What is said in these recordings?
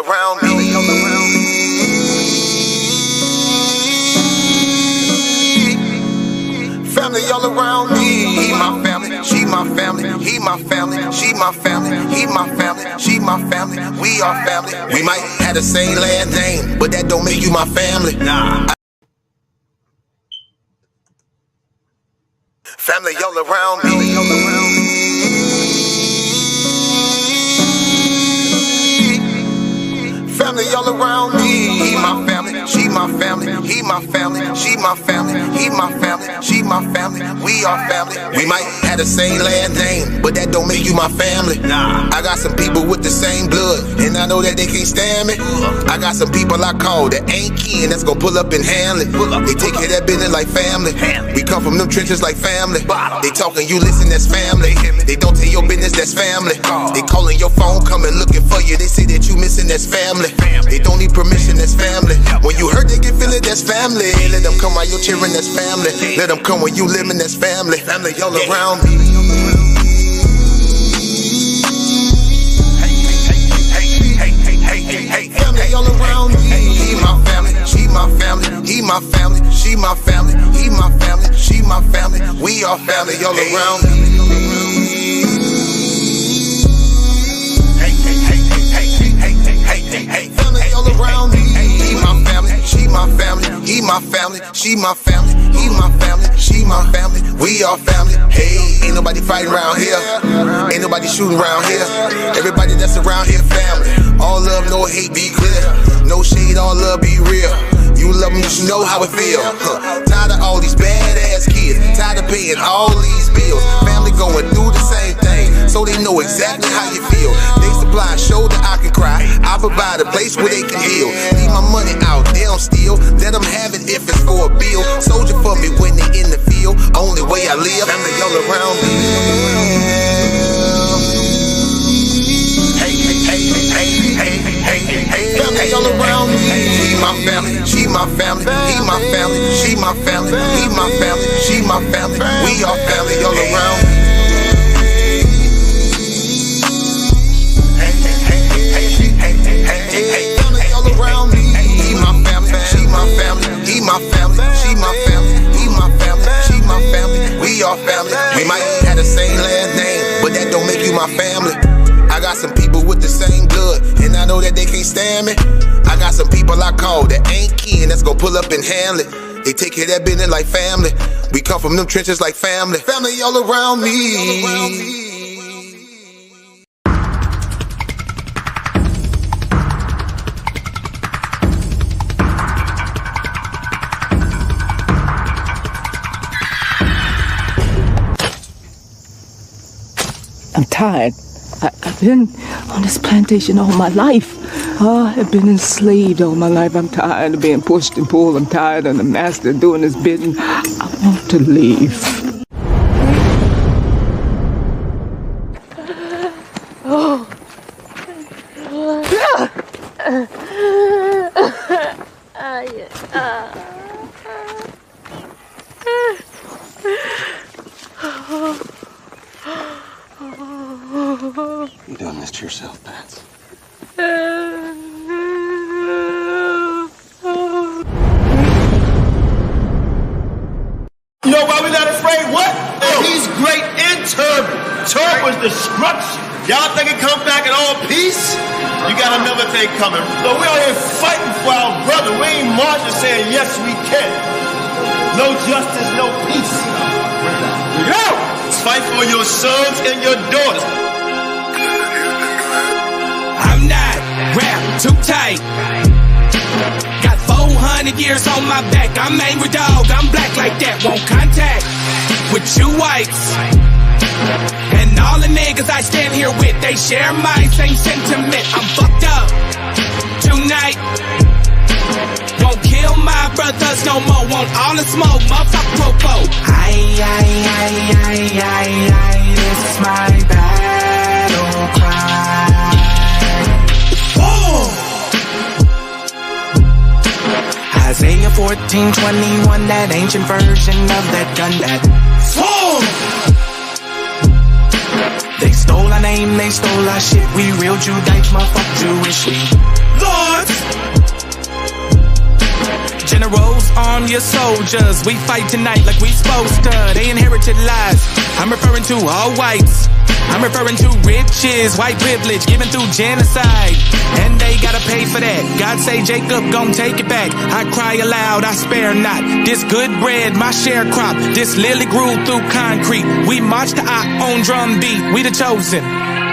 around me. Family all around me. He my family, she my family. He my family, she my family. He my family, she my family. We are family. We might have the same last name, but that don't make you my family. Nah. Family all around me. Family all around me. He my family, she my family. He my family, she my family. He my family, she my family. We are family. We might have the same last name, but that don't make you my family. Nah. I got some people with the same blood, and I know that they can't stand me. I got some people I call that ain't kin, that's gonna pull up and handle it. They take care of that business like family. We come from them trenches like family. They talking, you listen, that's family. They don't tell your business, that's family. They calling your phone, coming looking for you. They say that you missing, that's family. They don't need permission, that's family. When you hurt, they can feel it, that's family. Let them come while you're cheering, that's family. Let them come when you living, that's family. Family all around me. Family all around me. He my family, she my family. He my family, she my family. He my family, she my family. We are family all around me. Family all around me. He my family, she my family. He my family, she my family. He my family, she my family. We are family. Hey, ain't nobody fighting around here. Ain't nobody shooting around here. Everybody that's around here, family. All love, no hate, be clear. No shade, all love, be real. You love them, you should know how it feel. Tired of all these badass kids. Tired of paying all these bills. Family going through the same thing, so they know exactly how you feel. They supply a shoulder I can cry. I provide a place where they can heal. Leave my money out, they don't steal. Let them have it if it's for a bill. Soldier for me when they in the field. Only way I live. Family all around me. Family all around me. He my family, she my family. He my family, she my family. He my family, she my family. We are family all around me. Family all around me. He my family, she my family. He my family, she my family. He my family, she my family. We are family. We might have the same last name, but that don't make you my family. I got some people with the same blood, and I know that they can't stand me. I got some people I call that ain't kin, that's gonna pull up and handle it. They take care of that business like family. We come from them trenches like family. Family all around me. I'm tired. I've been on this plantation all my life. I've been enslaved all my life. I'm tired of being pushed and pulled. I'm tired of the master doing his bidding. I want to leave. You're doing this to yourself, Pats. You know why we not afraid? What? He's great in turban. Turban's destruction. Y'all think it come back in all peace? You got another thing coming. So we out here fighting for our brother. We ain't marching saying yes we can. No justice, no peace. Yo! Fight for your sons and your daughters. I'm not wrapped too tight. Got 400 years on my back. I'm angry dog. I'm black like that. Won't contact with you whites. And all the niggas I stand here with, they share my same sentiment. I'm fucked up tonight. Won't kill my brothers no more. Want all the smoke, motherfucker popo. This is my battle cry. Isaiah 14:21, that ancient version of that gun that They stole our name, they stole our shit. We real Judites, motherfucker Jewish. We Lords. Generals, arm your soldiers. We fight tonight like we supposed to. They inherited lies. I'm referring to all whites. I'm referring to riches, white privilege given through genocide. And they gotta pay for that. God say Jacob gon' take it back. I cry aloud, I spare not. This good bread, my share crop. This lily grew through concrete. We march to our own drum beat. We the chosen.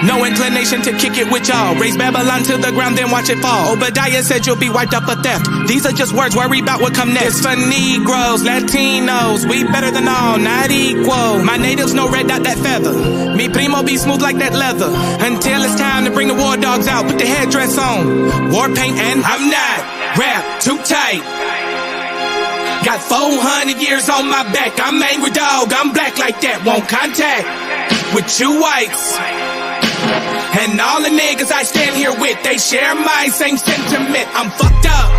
No inclination to kick it with y'all. Raise Babylon to the ground, then watch it fall. Obadiah said you'll be wiped up for theft. These are just words, worry about what come next. It's for Negroes, Latinos, we better than all, not equal. My natives no red dot that feather. Me primo be smooth like that leather. Until it's time to bring the war dogs out, put the headdress on. War paint and I'm not wrapped too tight. Got 400 years on my back. I'm angry dog, I'm black like that. Won't contact with you whites. And all the niggas I stand here with, they share my same sentiment. I'm fucked up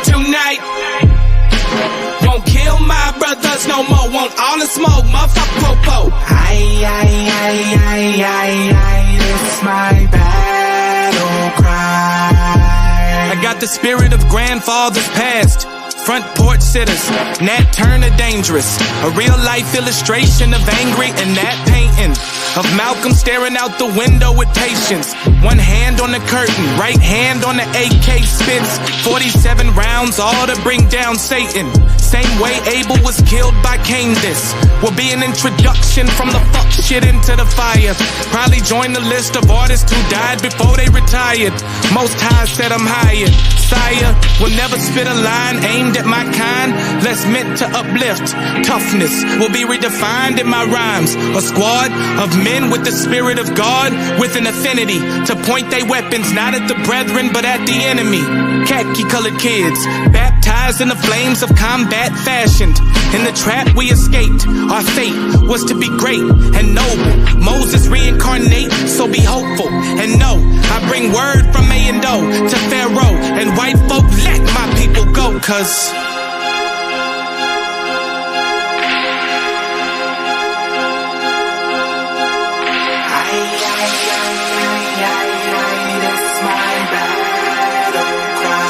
tonight. Won't kill my brothers no more. Want all the smoke, motherfucker popo. This my battle cry. I got the spirit of grandfathers past. Front porch sitters, Nat Turner dangerous. A real life illustration of angry and Nat painting. Of Malcolm staring out the window with patience. One hand on the curtain, right hand on the AK spits. 47 rounds, all to bring down Satan. Same way Abel was killed by Cain. This will be an introduction from the fuck shit into the fire. Probably join the list of artists who died before they retired. Most High said I'm hired. Sire will never spit a line aimed at my kind, less meant to uplift. Toughness will be redefined in my rhymes. A squad of men with the spirit of God, with an affinity to point their weapons not at the brethren but at the enemy. Khaki colored kids, baptized in the flames of combat, fashioned in the trap we escaped. Our fate was to be great and noble. Moses reincarnate, so be hopeful and know I bring word from A and O to Pharaoh and white folk. Let my people go, cause it's my battle cry.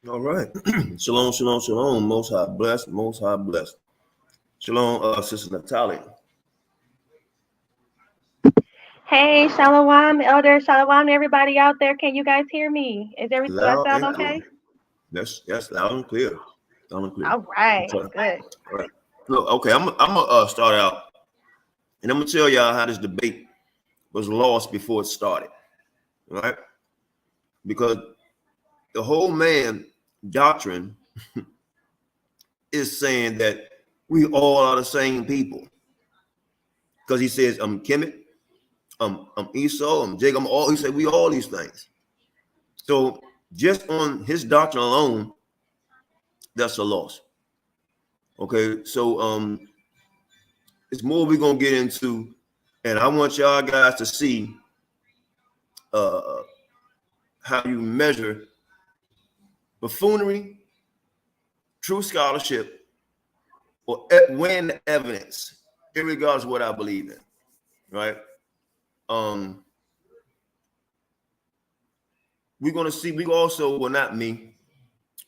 All right. Shalom, shalom, shalom. Most High blessed, most High blessed. Shalom, Sister Naphtali. Hey, Shalom, Elder, Shalom, everybody out there. Can you guys hear me? Is everything Loud sound and okay? clear. Yes, loud and clear. Loud and clear. All right, good. All right. Look, okay, I'm gonna start out, and I'm gonna tell y'all how this debate was lost before it started. All right, because the whole man doctrine is saying that we all are the same people. Because he says, I'm Kemet, I'm Esau, I'm Jacob, he said we all these things. So just on his doctrine alone, that's a loss. Okay, so it's more we're gonna get into, and I want y'all guys to see how you measure buffoonery, true scholarship, or when evidence, irregardless of what I believe in, right? We're gonna see. We also, well, not me.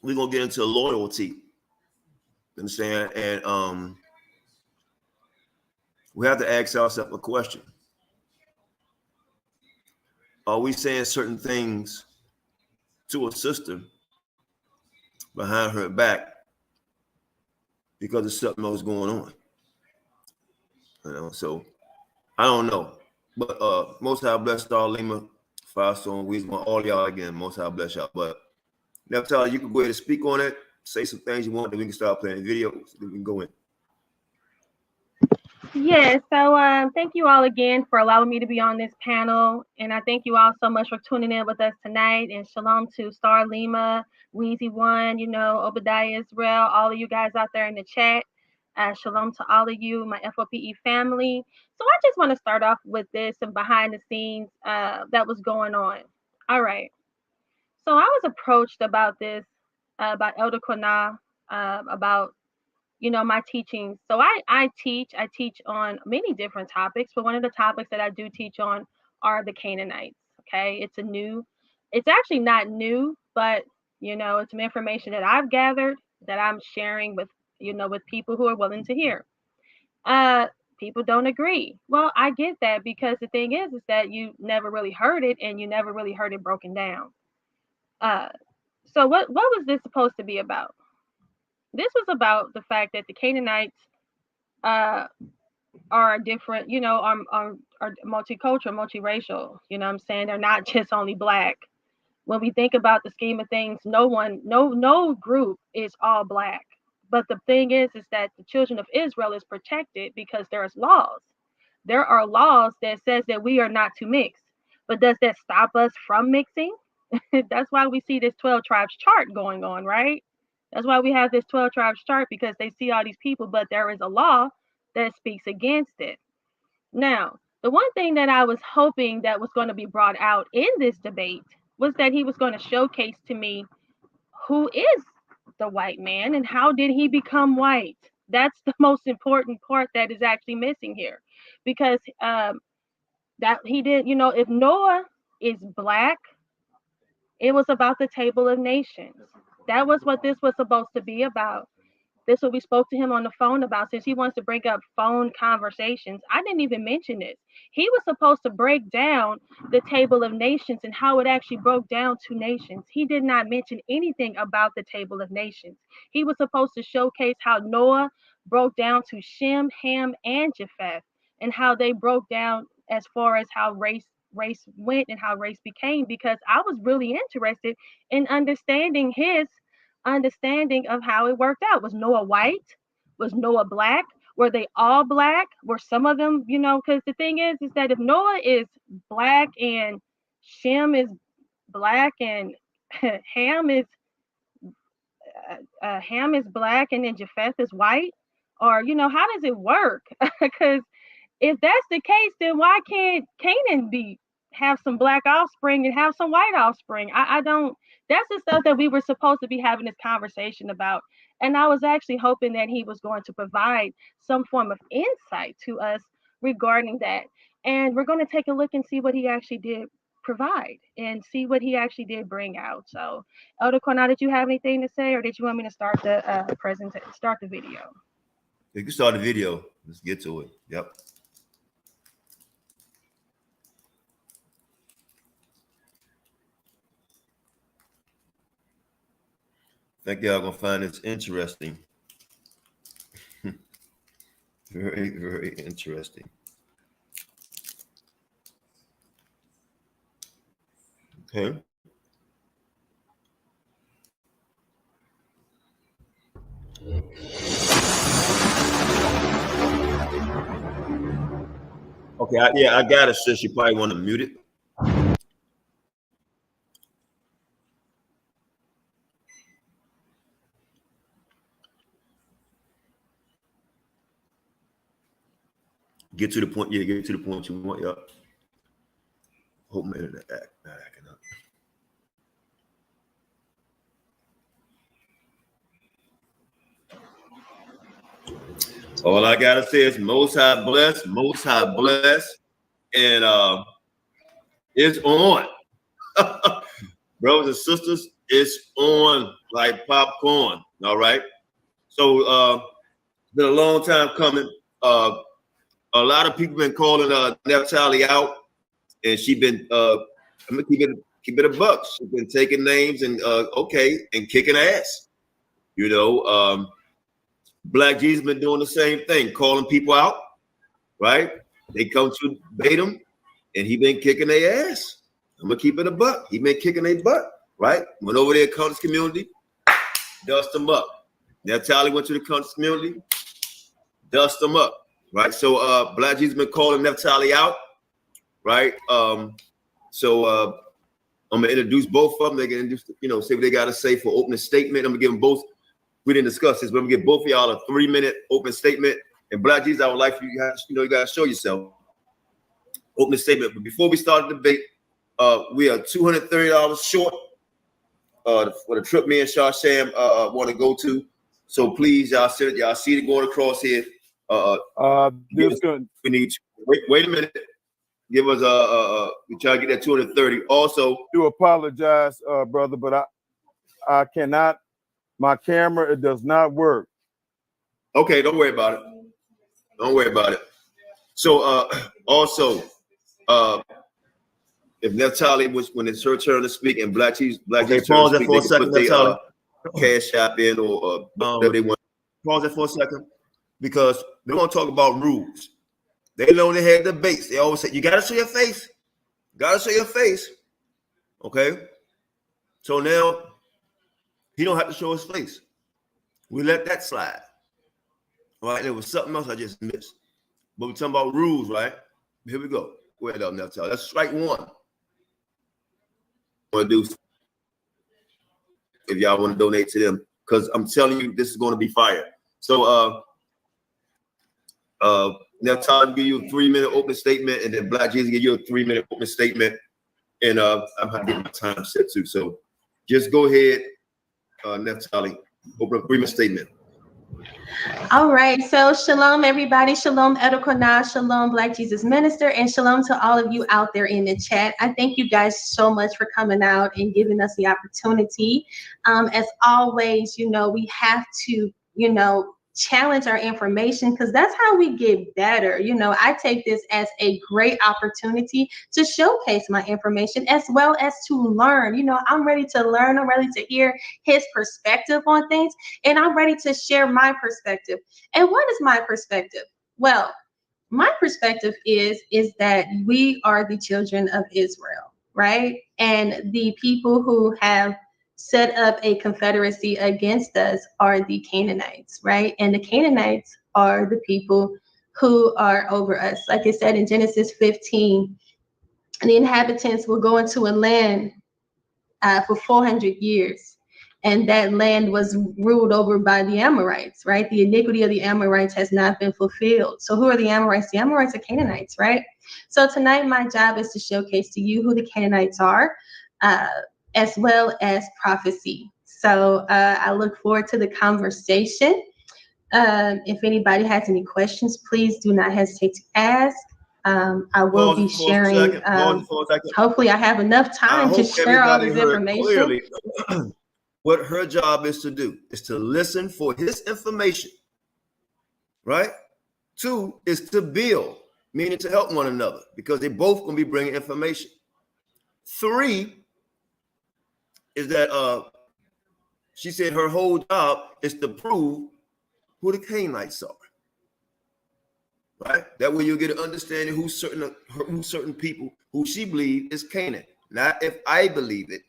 We're gonna get into loyalty. Understand? And we have to ask ourselves a question: are we saying certain things to a sister behind her back because of something else going on? You know, so I don't know. But Most High bless Star Lima, Firestone, we want all y'all again. Most High bless y'all. But Naphtali, you can go ahead and speak on it, say some things you want, then we can start playing videos. Then we can go in. Yeah, so thank you all again for allowing me to be on this panel. And I thank you all so much for tuning in with us tonight. And shalom to Star Lima, Weezy One, Obadiah Israel, all of you guys out there in the chat. Shalom to all of you, my F.O.P.E family. So I just want to start off with this and behind the scenes that was going on. All right. So I was approached about this, by Elder Qanath, about, my teachings. So I teach on many different topics, but one of the topics that I do teach on are the Canaanites. Okay. It's actually not new, but, it's some information that I've gathered that I'm sharing with, with people who are willing to hear. People don't agree. Well, I get that, because the thing is that you never really heard it, and you never really heard it broken down. So what was this supposed to be about? This was about the fact that the Canaanites are different, are multicultural, multiracial. You know what I'm saying? They're not just only black. When we think about the scheme of things, no group is all black. But the thing is that the children of Israel is protected because there's laws. There are laws that says that we are not to mix. But does that stop us from mixing? That's why we see this 12 tribes chart going on, right? That's why we have this 12 tribes chart, because they see all these people, but there is a law that speaks against it. Now, the one thing that I was hoping that was going to be brought out in this debate was that he was going to showcase to me who is the white man and how did he become white. That's the most important part that is actually missing here, because that he did, if Noah is black, it was about the table of nations. That was what this was supposed to be about. This is what we spoke to him on the phone about, since he wants to bring up phone conversations. I didn't even mention this. He was supposed to break down the table of nations and how it actually broke down to nations. He did not mention anything about the table of nations. He was supposed to showcase how Noah broke down to Shem, Ham, and Japheth, and how they broke down as far as how race went and how race became, because I was really interested in understanding his understanding of how it worked out. Was Noah white? Was Noah black? Were they all black? Were some of them, because the thing is that if Noah is black and Shem is black and Ham is black and then Japheth is white, or how does it work? Because if that's the case, then why can't Canaan have some black offspring and have some white offspring? I don't. That's the stuff that we were supposed to be having this conversation about. And I was actually hoping that he was going to provide some form of insight to us regarding that. And we're going to take a look and see what he actually did provide and see what he actually did bring out. So, Elder Qanath, did you have anything to say, or did you want me to start the video? You can start the video. Let's get to it. Yep. I think y'all gonna find this interesting. Very, very interesting. Okay. Okay, I got it, sis. You probably want to mute it. Get to the point. Yeah, get to the point you want. Yep. Hope man not acting up. All I gotta say is Most High bless, and it's on. Brothers and sisters, it's on like popcorn. All right. So it's been a long time coming. A lot of people been calling Naphtali out, and she been I'm gonna keep it a buck. She's been taking names and and kicking ass. Black Jesus been doing the same thing, calling people out, right? They come to bait him, and he been kicking their ass. I'm gonna keep it a buck. He been kicking their butt, right? Went over there, Qanath community, dust them up. Naphtali went to the Qanath community, dust them up. Right, so Black Jesus been calling Naphtali out, right? So I'm gonna introduce both of them. They can, say what they gotta say for opening statement. I'm gonna give them both we didn't discuss this, but we get both of y'all a 3-minute open statement. And Black Jesus, I would like for you guys, you got to show yourself. Open statement. But before we start the debate, we are $230 short for the trip me and Shasham want to go to. So please, y'all see it going across here. We need to wait a minute. Give us we try to get that 230. Also, do apologize, brother, but I cannot. My camera, it does not work. Okay, don't worry about it. Don't worry about it. So also, if Naphtali was when it's her turn to speak and Black Jesus pause that for a second, Naphtali. Cash app in or whatever they want. Pause it for a second. Because they want to talk about rules. They know they had debates. They always say, you got to show your face. Got to show your face. Okay? So now, he don't have to show his face. We let that slide. All right? There was something else I just missed. But we're talking about rules, right? Here we go. Go ahead, Naphtali. That's strike one. Want to do if y'all want to donate to them. Because I'm telling you, this is going to be fire. So, Naphtali give you a 3-minute open statement, and then Black Jesus give you a 3-minute open statement, and I'm going to get my time set too. So just go ahead, Naphtali, open a 3-minute statement. All right, so shalom, everybody. Shalom, Qanath. Shalom, Black Jesus Minister, and shalom to all of you out there in the chat. I thank you guys so much for coming out and giving us the opportunity. As always, we have to, challenge our information, because that's how we get better. I take this as a great opportunity to showcase my information as well as to learn. I'm ready to learn. I'm ready to hear his perspective on things, and I'm ready to share my perspective. And what is my perspective? Well, my perspective is that we are the children of Israel, right? And the people who have set up a confederacy against us are the Canaanites, right? And the Canaanites are the people who are over us. Like it said in Genesis 15, the inhabitants will go into a land for 400 years. And that land was ruled over by the Amorites, right? The iniquity of the Amorites has not been fulfilled. So who are the Amorites? The Amorites are Canaanites, right? So tonight, my job is to showcase to you who the Canaanites are, as well as prophecy. So I look forward to the conversation. If anybody has any questions, please do not hesitate to ask. I will be sharing. Hopefully, I have enough time to share all this information. Clearly, what her job is to do is to listen for his information, right? 2 is to build, meaning to help one another, because they both going to be bringing information. 3 is that she said her whole job is to prove who the Canaanites are, right? That way you'll get an understanding who certain people who she believes is Canaan. Not if I believe it,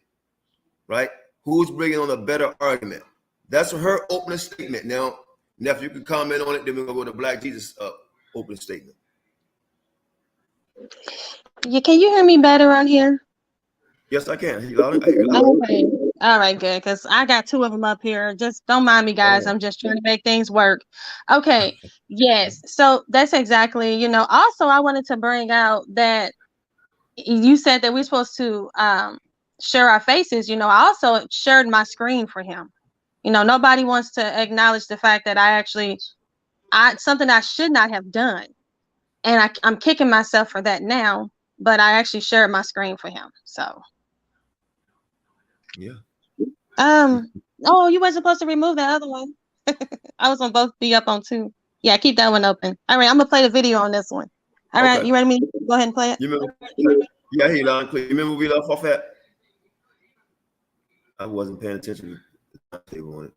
right? Who's bringing on a better argument? That's her opening statement. Now, if you can comment on it, then we're gonna go to Black Jesus opening statement. Yeah, can you hear me better on here? Yes, I can. Okay. All right, good. Because I got 2 of them up here. Just don't mind me, guys. I'm just trying to make things work. Okay. Yes. So that's exactly, also I wanted to bring out that you said that we're supposed to share our faces. I also shared my screen for him. Nobody wants to acknowledge the fact that something I should not have done. And I'm kicking myself for that now, but I actually shared my screen for him. So. Yeah. Oh, you weren't supposed to remove that other one. I was gonna both be up on 2. Yeah, keep that one open. All right, I'm gonna play the video on this one. All right, you ready to go ahead and play it? You remember? Yeah, he loud and clear. You remember we left off at? I wasn't paying attention to the table on it.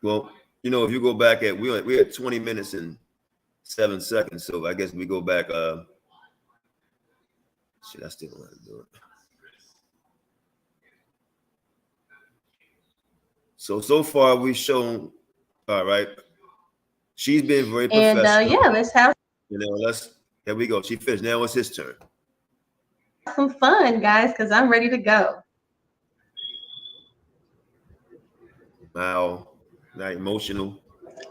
Well, if you go back at we had 20 minutes and 7 seconds, so I guess we go back. Shit, I still don't want to do it. So far we've shown, all right. She's been very professional. And yeah, let's have. There we go. She finished. Now it's his turn. Some fun, guys, because I'm ready to go. Wow, not emotional.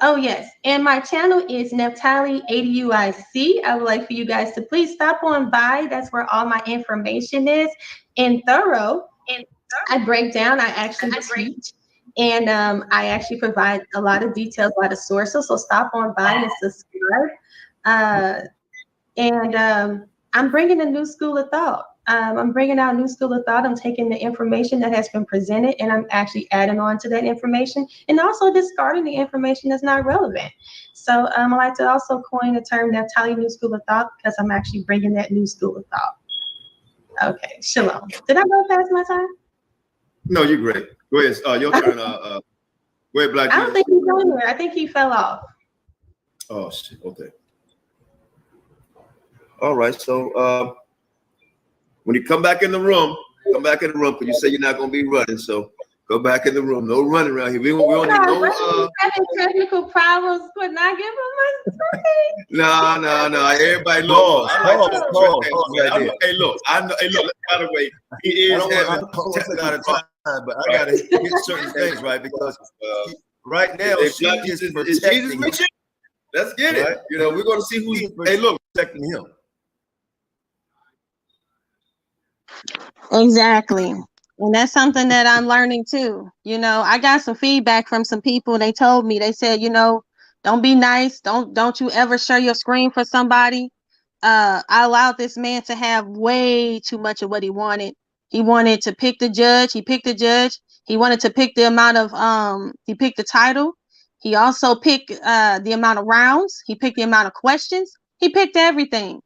Oh, yes. And my channel is Naphtali ADUIC. I would like for you guys to please stop on by. That's where all my information is in thorough. I break down, I actually teach, and I actually provide a lot of details, a lot of sources. So stop on by and subscribe. I'm bringing a new school of thought. I'm bringing out a new school of thought. I'm taking the information that has been presented and I'm actually adding on to that information and also discarding the information that's not relevant. So I like to also coin the term Naphtali New School of Thought because I'm actually bringing that new school of thought. Okay, shalom. Did I go past my time? No, you're great. Go ahead. Your turn. Go ahead, Black. I don't think he's on there. I think he fell off. Oh, shit. Okay. All right. So when you come back in the room, because you say you're not going to be running. So go back in the room. No running around here. We don't need no. Having technical problems, but not give him my screen. No. Everybody look. Hey, look. I know. Hey, look. By the way, he is having technical time, but I got to hit certain things right because right now she is protecting him. Let's get it. Right? You know, we're going to see who's. Hey, look, protecting him. Exactly. And that's something that I'm learning too. You know, I got some feedback from some people. They told me, they said, you know, don't be nice. Don't you ever share your screen for somebody. I allowed this man to have way too much of what he wanted. He wanted to pick the judge. He picked the judge. He wanted to pick the amount of he picked the title. He also picked the amount of rounds. He picked the amount of questions. He picked everything.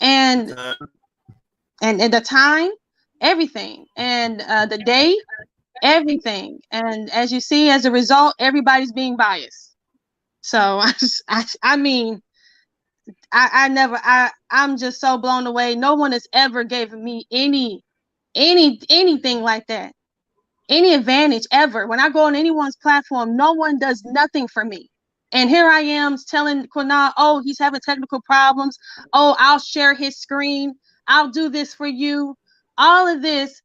And the time, everything, and the day, everything. And as you see, as a result, everybody's being biased. So I'm just so blown away. No one has ever given me anything like that, any advantage ever. When I go on anyone's platform, no one does nothing for me. And here I am telling Qanath, oh, he's having technical problems. Oh, I'll share his screen. I'll do this for you. All of this.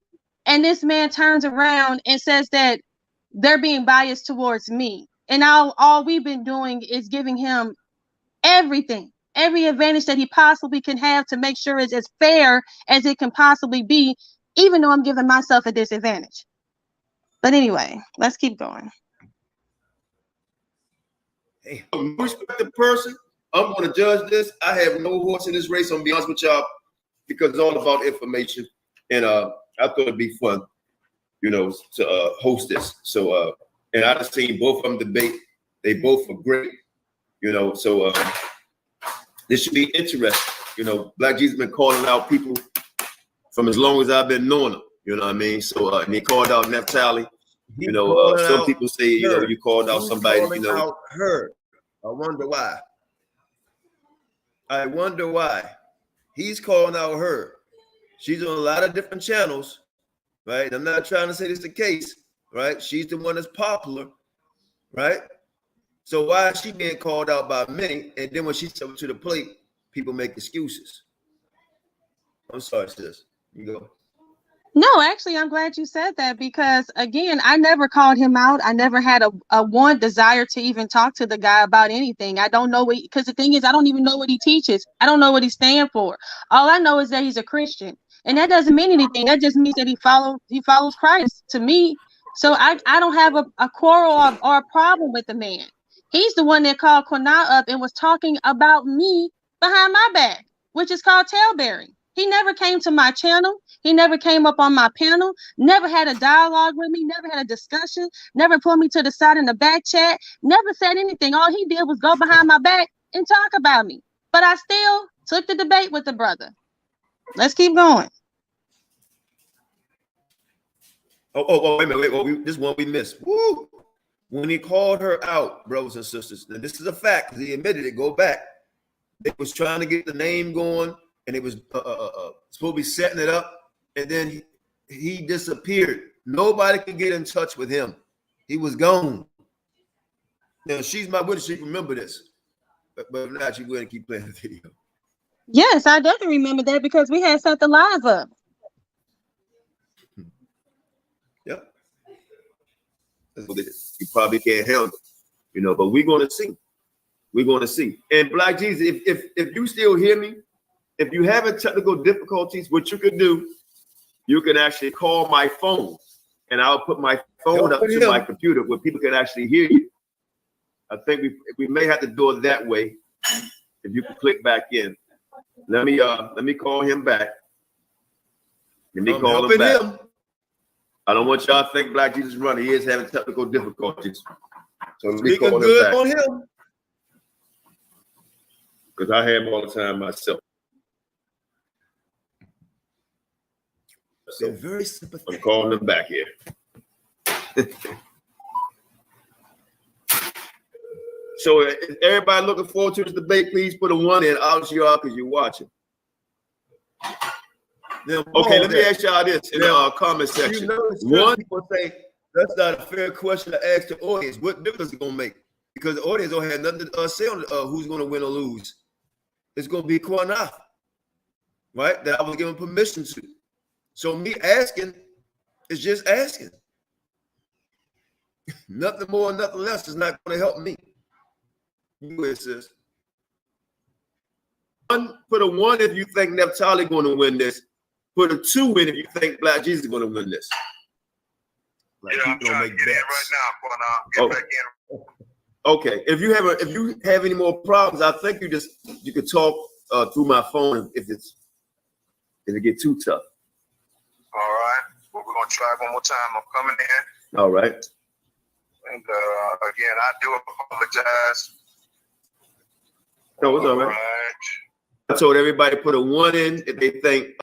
And this man turns around and says that they're being biased towards me. And all we've been doing is giving him everything, every advantage that he possibly can have to make sure it's as fair as it can possibly be, even though I'm giving myself a disadvantage. But anyway, let's keep going. Hey, respect the person. I'm going to judge this. I have no horse in this race. I'm going to be honest with y'all because it's all about information. And I thought it'd be fun, you know, to host this. So, and I've seen both of them debate. They both are great, you know. So this should be interesting. You know, Black Jesus been calling out people from as long as I've been knowing them. You know what I mean? So, and he called out Naphtali. You know, some people say, you know, you called out somebody, you know. Out her. I wonder why. He's calling out her. She's on a lot of different channels, right? I'm not trying to say this is the case, right? She's the one that's popular, right? So why is she being called out by many? And then when she steps up to the plate, people make excuses. I'm sorry, sis. You go. No, actually, I'm glad you said that because, again, I never called him out. I never had a one desire to even talk to the guy about anything. I don't know what, because the thing is, I don't even know what he teaches. I don't know what he stands for. All I know is that he's a Christian, and that doesn't mean anything. That just means that he follows Christ to me. So I don't have a quarrel or a problem with the man. He's the one that called Qanath up and was talking about me behind my back, which is called tailbearing. He never came to my channel. He never came up on my panel, never had a dialogue with me, never had a discussion, never pulled me to the side in the back chat, never said anything. All he did was go behind my back and talk about me. But I still took the debate with the brother. Let's keep going. Oh, wait a minute. This one we missed. Woo! When he called her out, brothers and sisters, and this is a fact because he admitted it, go back. They was trying to get the name going. And it was supposed to be setting it up, and then he disappeared. Nobody could get in touch with him. He was gone. Now, she's my witness. She remember this. But if not, you go ahead and keep playing the video. Yes, I definitely remember that because we had set the live up. Yep. You probably can't handle, you know. But we're going to see. We're going to see. And Black Jesus, if you still hear me, if you having technical difficulties, what you can do, you can actually call my phone, and I'll put my phone up to my computer where people can actually hear you. I think we may have to do it that way. If you can click back in, let me call him back. Let me call him back. I don't want y'all to think Black Jesus running. He is having technical difficulties. So let me call him back. On him. Because I have him all the time myself. So very sympathetic. I'm calling him back here. So is everybody looking forward to this debate? Please put a 1 in. Obviously, y'all, because you're watching. Okay, let me ask y'all this in the comment section. One, people say that's not a fair question to ask the audience. What difference is it going to make? Because the audience don't have nothing to say on who's going to win or lose. It's going to be Qanath, right? That I was given permission to. So me asking is just asking. Nothing more, nothing less is not going to help me. You sis. Put a 1 if you think Naphtali going to win this. Put a 2 in if you think Black Jesus is going to win this. Like, I'm trying to get bets. In right now, get back in. Okay. If you have any more problems, I think you could talk through my phone if it get too tough. All right. Well, we're gonna try one more time. I'm coming in. All right. And again, I do apologize. No, it's all right. I told everybody to put a 1 in if they think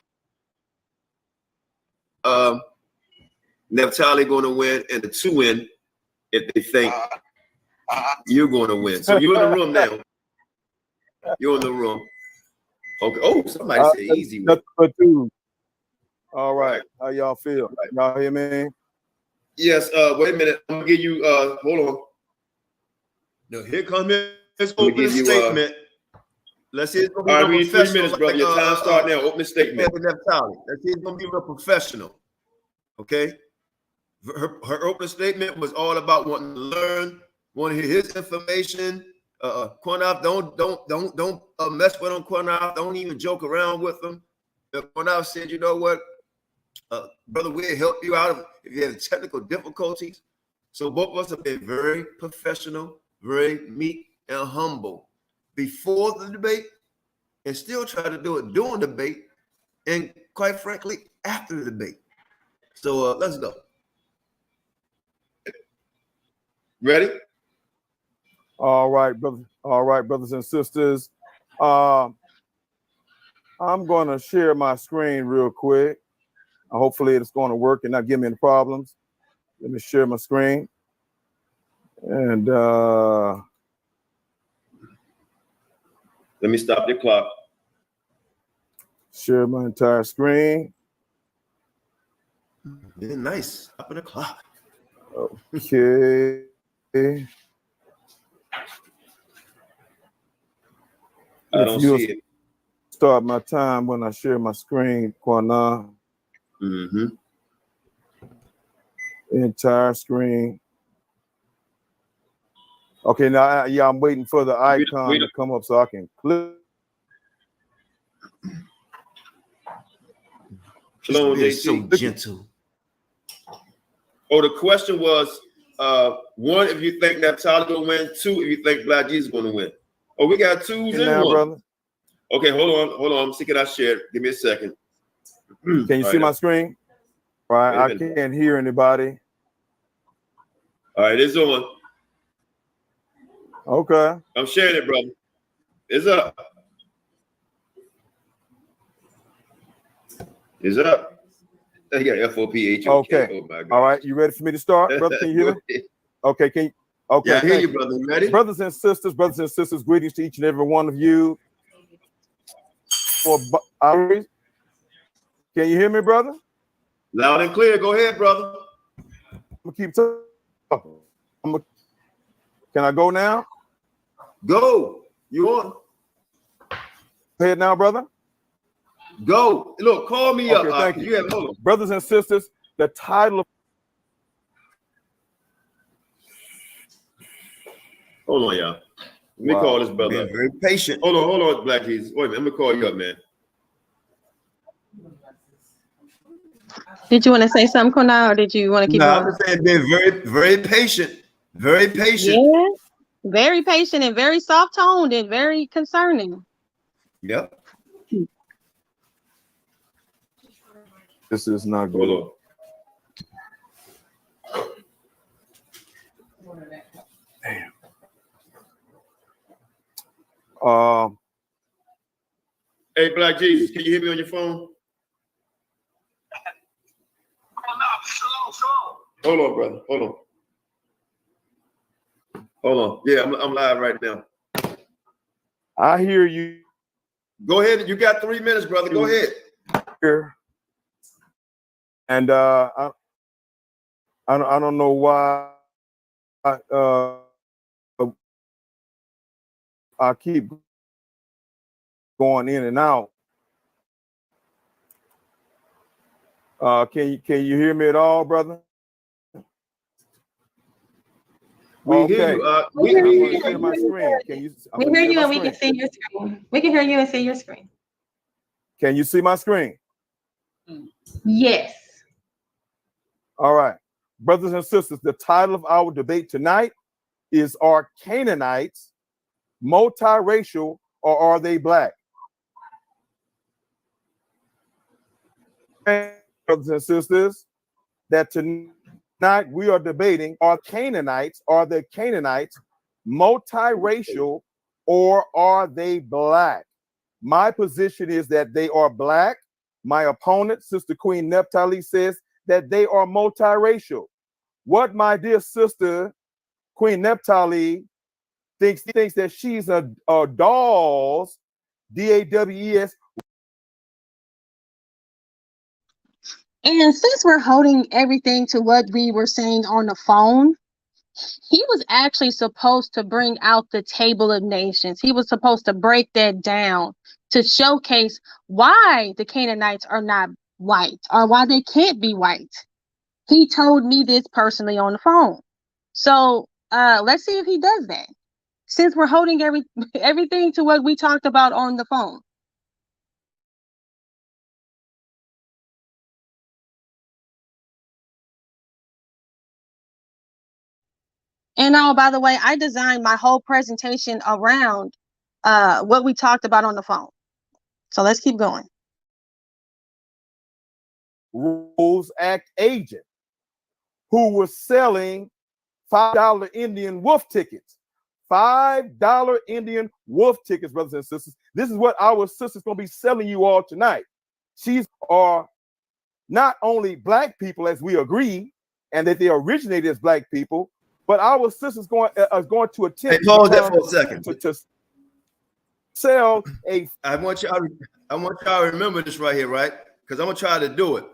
Naphtali going to win, and a 2 in if they think you're going to win. So you're in the room now. You're in the room. Okay. Oh, somebody said easy one. All right. How y'all feel? Y'all hear me? Yes. Wait a minute. I'm gonna give you. Hold on. No, here comes his opening statement. Let's see. All right, we need 3 minutes, brother. Your time start now. Opening statement. Let's see. It's gonna be real professional. Okay. Her opening statement was all about wanting to learn, want to hear his information. Qanath, don't mess with him. Qanath, don't even joke around with him. Qanath said, you know what, brother, we'll help you out if you have technical difficulties. So both of us have been very professional, very meek and humble before the debate, and still try to do it during the debate, and quite frankly, after the debate. So let's go. Ready? All right, brother. All right, brothers and sisters. I'm going to share my screen real quick. Hopefully it's going to work and not give me any problems. Let me share my screen. And let me stop the clock. Share my entire screen. Yeah, nice. Stopping the clock. Okay. I don't see it. Start my time when I share my screen, Qanath. Mm-hmm. Entire screen. Okay, now I'm waiting for the icon to come up so I can click. Shalom, JT. So gentle. Oh, the question was 1, if you think Naphtali going to win. 2, if you think Black Jesus is going to win. Oh, we got 2s and 1. Brother. Okay, hold on. See, can I share it? Give me a second. Can you see my screen? All right, I can't hear anybody. All right, it's on. Okay. I'm sharing it, brother. It's up. It's up. You got F.O.P.E. Okay. Oh my God. All right, you ready for me to start, brother? Can you hear me? Okay, can you? Okay, yeah, I hear you, brother. You ready? Brothers and sisters, greetings to each and every one of you. Can you hear me, brother? Loud and clear. Go ahead, brother. I'm gonna keep talking. Can I go now? Go. You on? Go ahead now, brother. Go. Look, call me up. Thank you. Brothers and sisters, the title of Hold on, y'all. Let me call this brother. Very patient. Hold on, Black Jesus. Wait a minute. Let me call you up, man. Did you want to say something, Qanath, or did you want to keep No, going? I'm just saying, being very patient. Very patient. Yeah, very patient and very soft-toned and very concerning. Yep. This is not good. Hold on. Hey, Black Jesus, can you hear me on your phone? Hold on, brother. Hold on. Yeah, I'm live right now. I hear you. Go ahead. You got 3 minutes, brother. Go ahead. And I don't know why I keep going in and out. Can you hear me at all, brother? We hear you. We hear you. Share my screen. We hear you and we can see your screen. We can hear you and see your screen. Can you see my screen? Yes. All right. Brothers and sisters, the title of our debate tonight is, are Canaanites multiracial or are they black? And brothers and sisters, that tonight we are debating, are the Canaanites multiracial or are they black? My position is that they are black. My opponent, Sister Queen Naphtali, says that they are multiracial. What my dear sister Queen Naphtali thinks that she's a Dawes, D-A-W-E-S. And since we're holding everything to what we were saying on the phone, he was actually supposed to bring out the table of nations. He was supposed to break that down to showcase why the Canaanites are not white or why they can't be white. He told me this personally on the phone. So let's see if he does that, since we're holding everything to what we talked about on the phone. And by the way, I designed my whole presentation around what we talked about on the phone. So let's keep going. Rules Act agent who was selling $5 Indian wolf tickets. $5 Indian wolf tickets, brothers and sisters. This is what our sisters going to be selling you all tonight. These are not only black people, as we agree, and that they originated as black people, but our sisters are going to attempt. Hey, pause that for a second. To sell a. I want y'all to remember this right here, right? Because I'm gonna try to do it.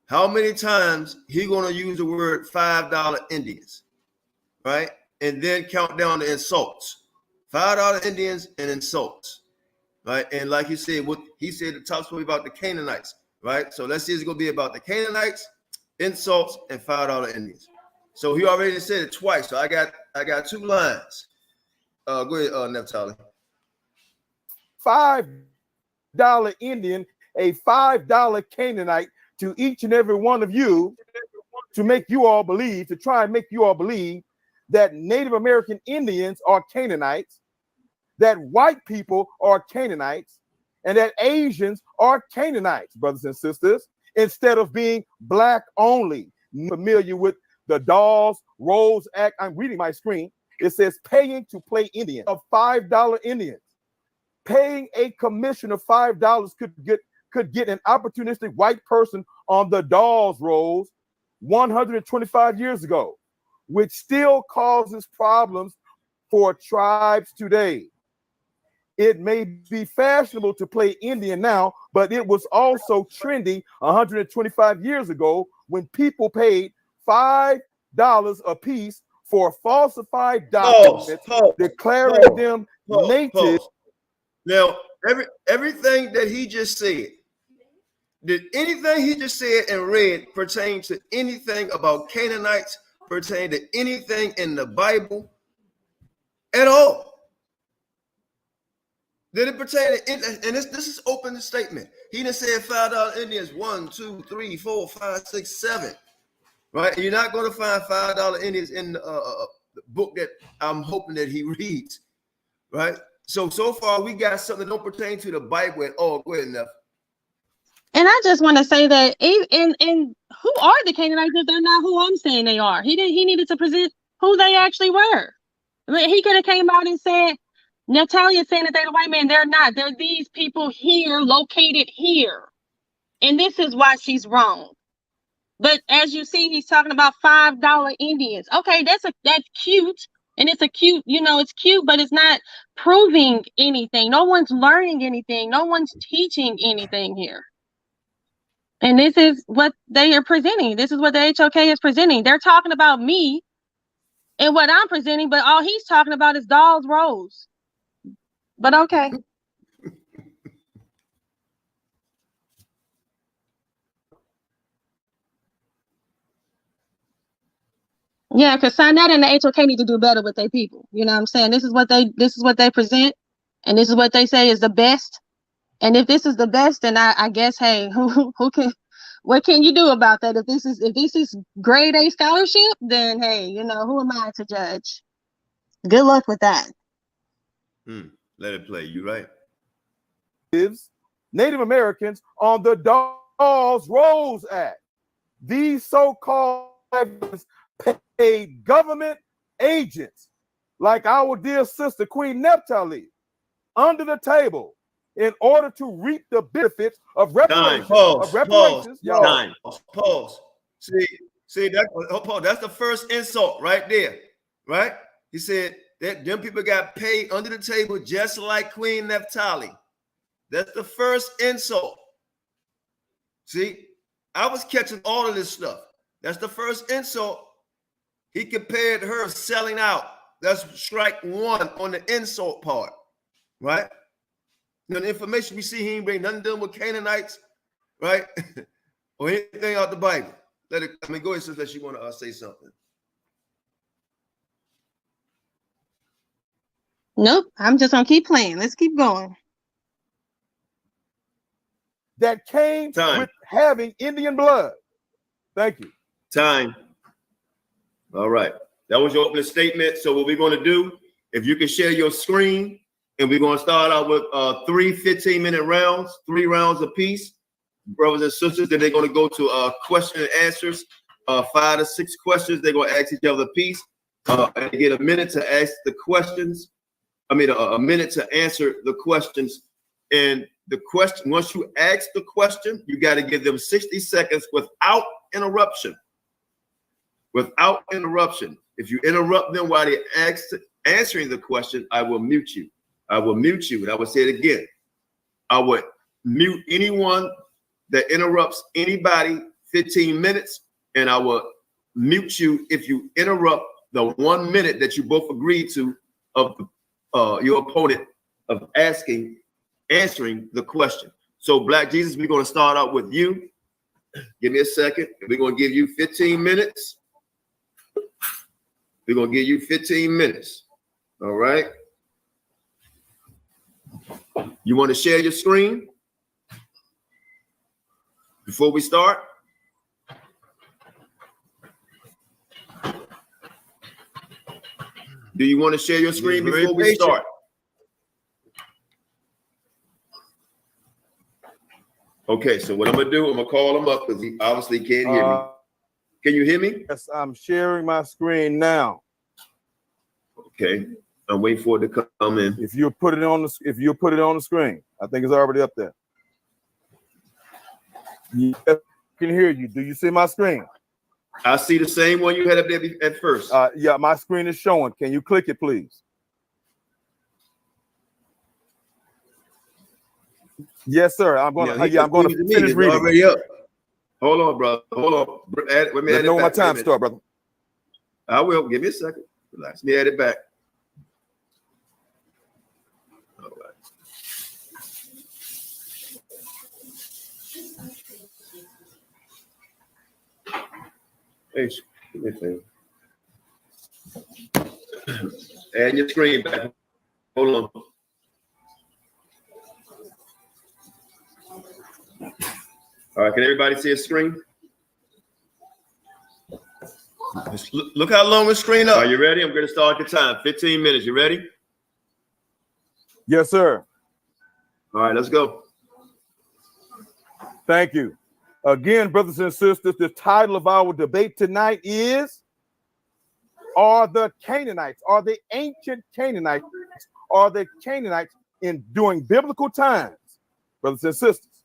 How many times he gonna use the word $5 Indians, right? And then count down the insults. $5 Indians and insults, right? And like he said, what he said, the top story about the Canaanites, right? So let's see, it's gonna be about the Canaanites, insults, and $5 Indians. So he already said it twice. So I got 2 lines. Go ahead, Naphtali. $5 Indian, a $5 Canaanite to each and every one of you to make you all believe, to try and make you all believe that Native American Indians are Canaanites, that white people are Canaanites, and that Asians are Canaanites, brothers and sisters, instead of being black only. Familiar with the Dawes Rolls Act? I'm reading my screen. It says paying to play Indian of $5 Indians. Paying a commission of $5 could get an opportunistic white person on the Dawes rolls 125 years ago, which still causes problems for tribes today. It may be fashionable to play Indian now, but it was also trendy 125 years ago when people paid $5 a piece for falsified documents declaring them native. Now, everything that he just said, did anything he just said and read pertain to anything about Canaanites, pertain to anything in the Bible? at all. Did it pertain to, and this is open statement. He done said $5 Indians 1, 2, 3, 4, 5, 6, 7. Right? And you're not going to find $5 Indians in the book that I'm hoping that he reads. Right? So far we got something that don't pertain to the Bible at all. Go ahead, enough. And I just want to say that and who are the Canaanites if they're not who I'm saying they are? He needed to present who they actually were. I mean, he could have came out and said, Naphtali is saying that they're the white man. They're not. They're these people here, located here. And this is why she's wrong. But as you see, he's talking about $5 Indians. Okay, that's cute. And it's a cute, it's cute, but it's not proving anything. No one's learning anything. No one's teaching anything here. And this is what they are presenting. This is what the HOK is presenting. They're talking about me and what I'm presenting, but all he's talking about is dolls, rolls. But okay. Yeah, because Qanath and the HOK need to do better with their people. You know what I'm saying? This is what they present, and this is what they say is the best. And if this is the best, then I guess, hey, what can you do about that? If this is grade A scholarship, then hey, who am I to judge? Good luck with that. Let it play. You right. Native Americans on the Dolls Rolls Act. These so-called paid government agents, like our dear sister Queen Naphtali, under the table in order to reap the benefits of reparations. Pause. See that? That's the first insult right there, right? He said that them people got paid under the table just like Queen Naphtali. That's the first insult. See, I was catching all of this stuff. That's the first insult. He compared her selling out. That's strike one on the insult part, right? Now, the information we see, he ain't bring nothing done with Canaanites, right? Or anything out the Bible. Go ahead, sister, that you want to say something. Nope, I'm just gonna keep playing. Let's keep going. That came with having Indian blood. Thank you. Time. All right. That was your opening statement. So what we're going to do, if you can share your screen, and we're going to start out with 3 15-minute rounds, 3 rounds apiece. Brothers and sisters, then they're going to go to question and answers, 5 to 6 questions. They're going to ask each other a piece. And they get a minute to ask the questions. A minute to answer the questions. And the question, once you ask the question, you got to give them 60 seconds without interruption. Without interruption. If you interrupt them while they're answering the question, I will mute you. I will mute you. And I will say it again. I would mute anyone that interrupts anybody 15 minutes. And I will mute you if you interrupt the 1 minute that you both agreed to of your opponent of answering the question. So Black Jesus, we're going to start out with you. Give me a second. We're going to give you 15 minutes. We're going to give you 15 minutes. All right. You want to share your screen before we start? Do you want to share your screen before we start? Okay, so what I'm gonna do, I'm gonna call him up because he obviously can't hear me. Can you hear me? Yes, I'm sharing my screen now. Okay, I'm waiting for it to come in. If you put it on the screen, I think it's already up there. Yes, I can hear you. Do you see my screen? I see the same one you had up there at first. Yeah, my screen is showing. Can you click it, please? Yes, sir. I'm going to finish reading. Already up. Hold on, brother. Hold on. Let me let me know when my time starts, brother. I will. Give me a second. Relax. Let me add it back. All right. Hey, give me a thing. Add your screen back. Hold on. All right, can everybody see a screen? Look how long the screen up. Are you ready? I'm going to start the time. 15 minutes. You ready? Yes, sir. All right, let's go. Thank you. Again, brothers and sisters, the title of our debate tonight is, are the Canaanites, are the ancient Canaanites, are the Canaanites during biblical times, brothers and sisters,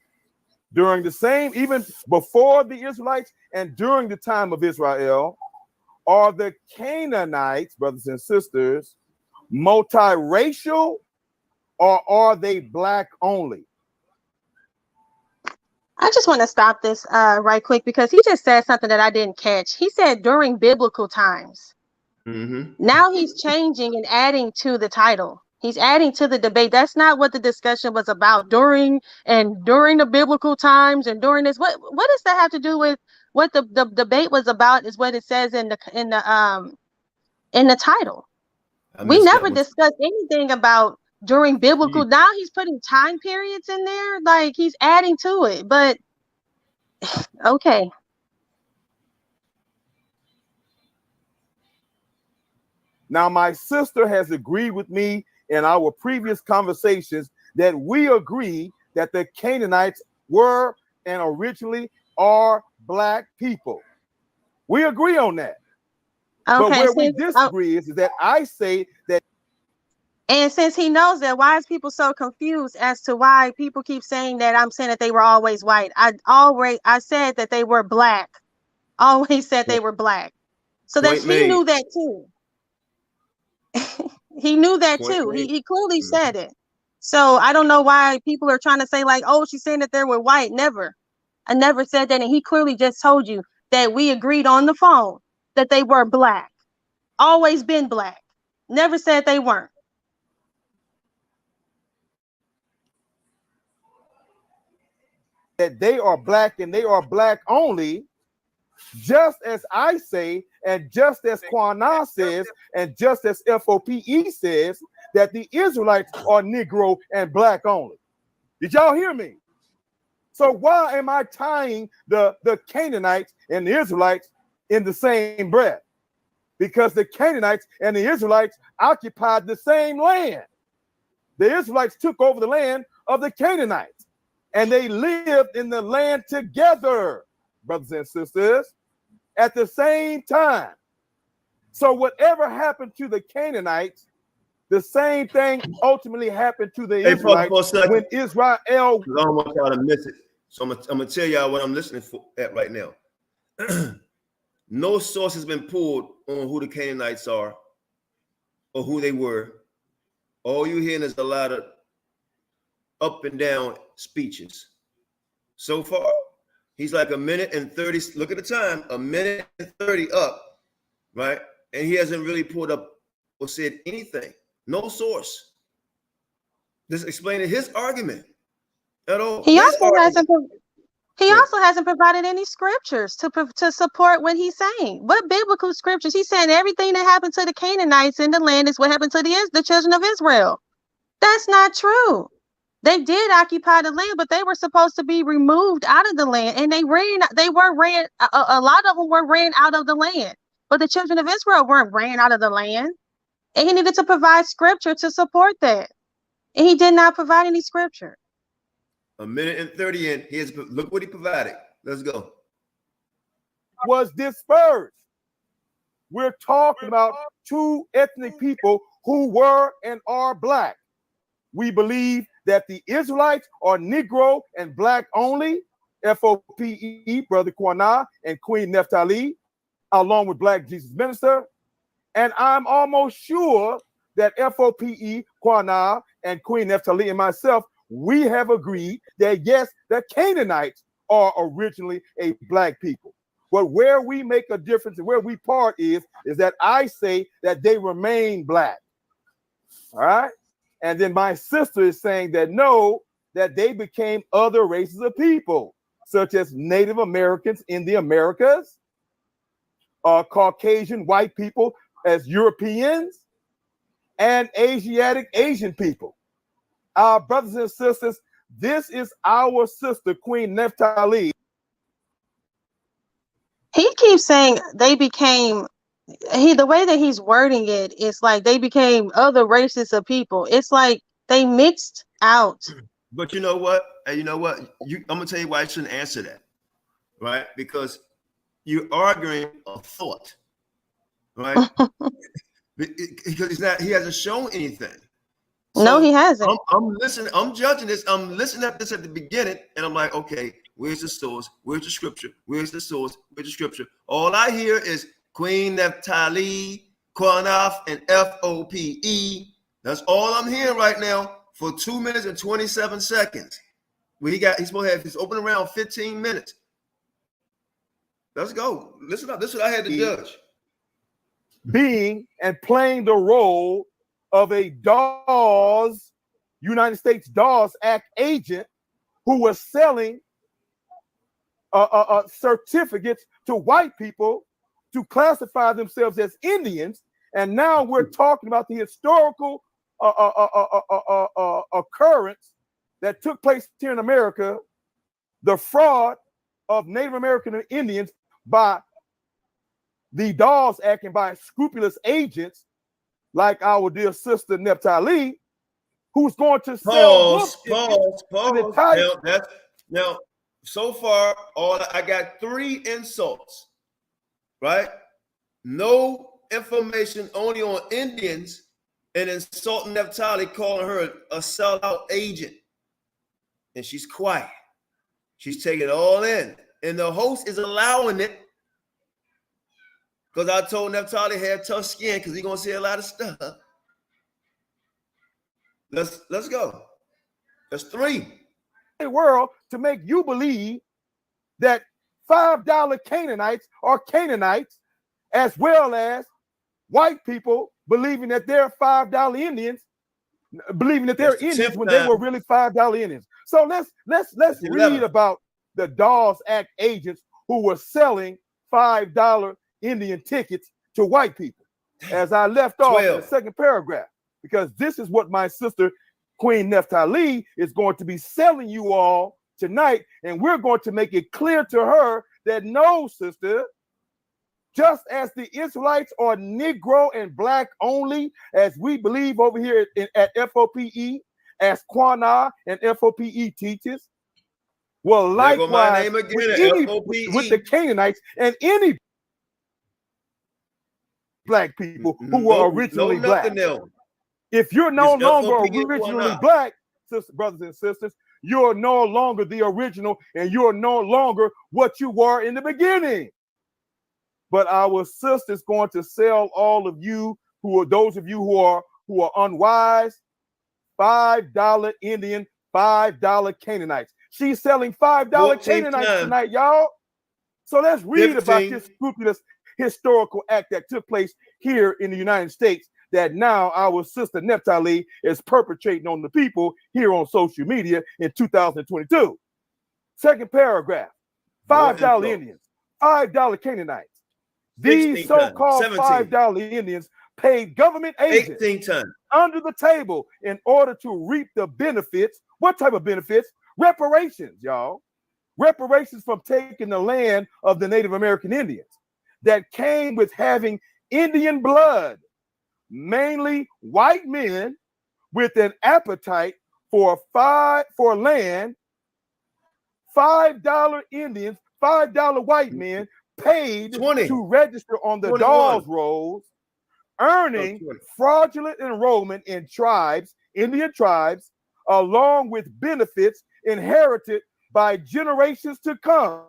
during the same, even before the Israelites and during the time of Israel, are the Canaanites, brothers and sisters, multiracial, or are they black only? I just want to stop this right quick because he just said something that I didn't catch. He said during biblical times. Now he's changing and adding to the title. He's adding to the debate. That's not what the discussion was about during the biblical times and during this. What does that have to do with what the debate was about? Is what it says in the title. We never discussed anything about during biblical. Now he's putting time periods in there, like he's adding to it. But okay. Now, my sister has agreed with me in our previous conversations that we agree that the Canaanites were and originally are black people. We agree on that. Okay, but where we disagree is that I say that. And since he knows that, why is people so confused as to why people keep saying that I'm saying that they were always white? I said that they were black. Always said they were black. So that he knew that too. He knew that too. He clearly said it. So I don't know why people are trying to say like, oh, she's saying that they were white. Never. I never said that. And he clearly just told you that we agreed on the phone that they were black. Always been black. Never said they weren't. That they are black and they are black only, just as I say, and just as Qanath says, and just as F.O.P.E. says, that the Israelites are Negro and black only. Did y'all hear me? So why am I tying the Canaanites and the Israelites in the same breath? Because the Canaanites and the Israelites occupied the same land. The Israelites took over the land of the Canaanites, and they lived in the land together, brothers and sisters, at the same time. So whatever happened to the Canaanites, the same thing ultimately happened to the Israelites when Israel. I don't want y'all to miss it. So I'm gonna tell y'all what I'm listening at right now. No source has been pulled on who the Canaanites are or who they were. All you're hearing is a lot of up and down speeches. So far, he's like a minute and 30. Look at the time, a minute and 30 up, right? And he hasn't really pulled up or said anything. No source. Just explaining his argument at all. He also hasn't provided any scriptures to support what he's saying. What biblical scriptures? He's saying everything that happened to the Canaanites in the land is what happened to the children of Israel. That's not true. They did occupy the land, but they were supposed to be removed out of the land, and a lot of them were ran out of the land. But the children of Israel weren't ran out of the land, and he needed to provide scripture to support that. And he did not provide any scripture. A minute and 30 in, look what he provided. Let's go. Was dispersed. We're talking about two ethnic people who were and are black. We believe that the Israelites are Negro and black only, F.O.P.E., Brother Qanath and Queen Naphtali, along with Black Jesus Minister. And I'm almost sure that F.O.P.E., Qanath and Queen Naphtali and myself, we have agreed that yes, the Canaanites are originally a black people. But where we make a difference and where we part is that I say that they remain black. All right? And then my sister is saying that no, that they became other races of people, such as Native Americans in the Americas, Caucasian white people as Europeans, and Asian people. Our brothers and sisters, this is our sister, Queen Naphtali. He keeps saying they became, the way that he's wording it is like they became other races of people. It's like they mixed out. But you know what? And you know what? I'm gonna tell you why I shouldn't answer that, right? Because you're arguing a thought, right? Because he hasn't shown anything. So no, he hasn't. I'm listening. I'm judging this. I'm listening at this at the beginning, and I'm like, okay, where's the source? Where's the scripture? Where's the source? Where's the scripture? All I hear is Queen Naphtali, Qanath, and F.O.P.E. That's all I'm hearing right now for 2 minutes and 27 seconds. He's supposed to have his open around 15 minutes. Let's go. Listen up. This is what I had to judge. Being and playing the role of a DAWS, United States DAWS Act agent who was selling certificates to white people to classify themselves as Indians. And now we're talking about the historical occurrence that took place here in America, the fraud of Native American Indians by the DAWS Act and by scrupulous agents like our dear sister Naphtali, who's going to sell pause. Now, so far, I got 3 insults, right? No information only on Indians and insulting Naphtali, calling her a sellout agent. And she's quiet. She's taking it all in. And the host is allowing it because I told Naphtali had tough skin because he's going to say a lot of stuff. Let's go. That's 3. World to make you believe that $5 Canaanites are Canaanites, as well as white people believing that they're $5 Indians, believing that they're Indians when they were really $5 Indians. So let's read about the DAWS Act agents who were selling $5 Indian tickets to white people, as I left off in the second paragraph, because this is what my sister Queen Naphtali is going to be selling you all tonight, and we're going to make it clear to her that no, sister, just as the Israelites are Negro and Black only, as we believe over here at F.O.P.E, as Qanath and F.O.P.E teaches, well, likewise with the Canaanites and any Black people who were originally Black. If you're no longer originally Black, brothers and sisters, you're no longer the original, and you're no longer what you were in the beginning. But our sister's going to sell all of you those of you who are unwise, $5 Indian, $5 Canaanites. She's selling $5 Canaanites tonight, y'all. So let's read about this scrupulous historical act that took place here in the United States that now our sister Naphtali is perpetrating on the people here on social media in 2022. Second paragraph, $5 Indians, $5 Canaanites. These so-called $5 Indians paid government agents under the table in order to reap the benefits. What type of benefits? Reparations, y'all. Reparations from taking the land of the Native American Indians that came with having Indian blood, mainly white men with an appetite for land. $5 Indians, $5 white men paid to register on the DAWS rolls, earning fraudulent enrollment in Indian tribes, along with benefits inherited by generations to come.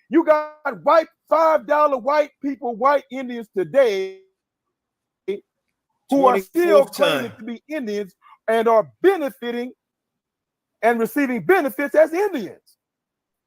You got $5 white people, white Indians today who are still claiming to be Indians and are benefiting and receiving benefits as Indians.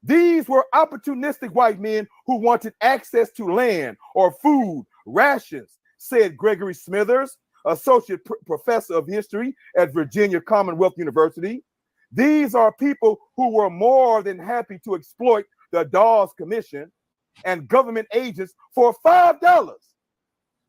These were opportunistic white men who wanted access to land or food, rations, said Gregory Smithers, associate professor of history at Virginia Commonwealth University. These are people who were more than happy to exploit the DAWS Commission and government agents for $5.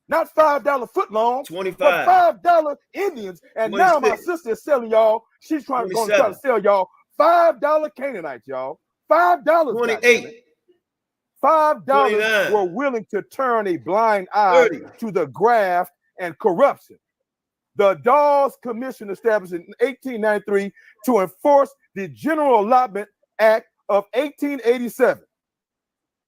not $5 footlongs, 25. but $5 Indians. And 26. now my sister is selling y'all. She's going to try to sell y'all $5 Canaanites, y'all. $5. 28. $5 29. were willing to turn a blind eye 30. to the graft and corruption. The Dawes Commission, established in 1893 to enforce the General Allotment Act of 1887,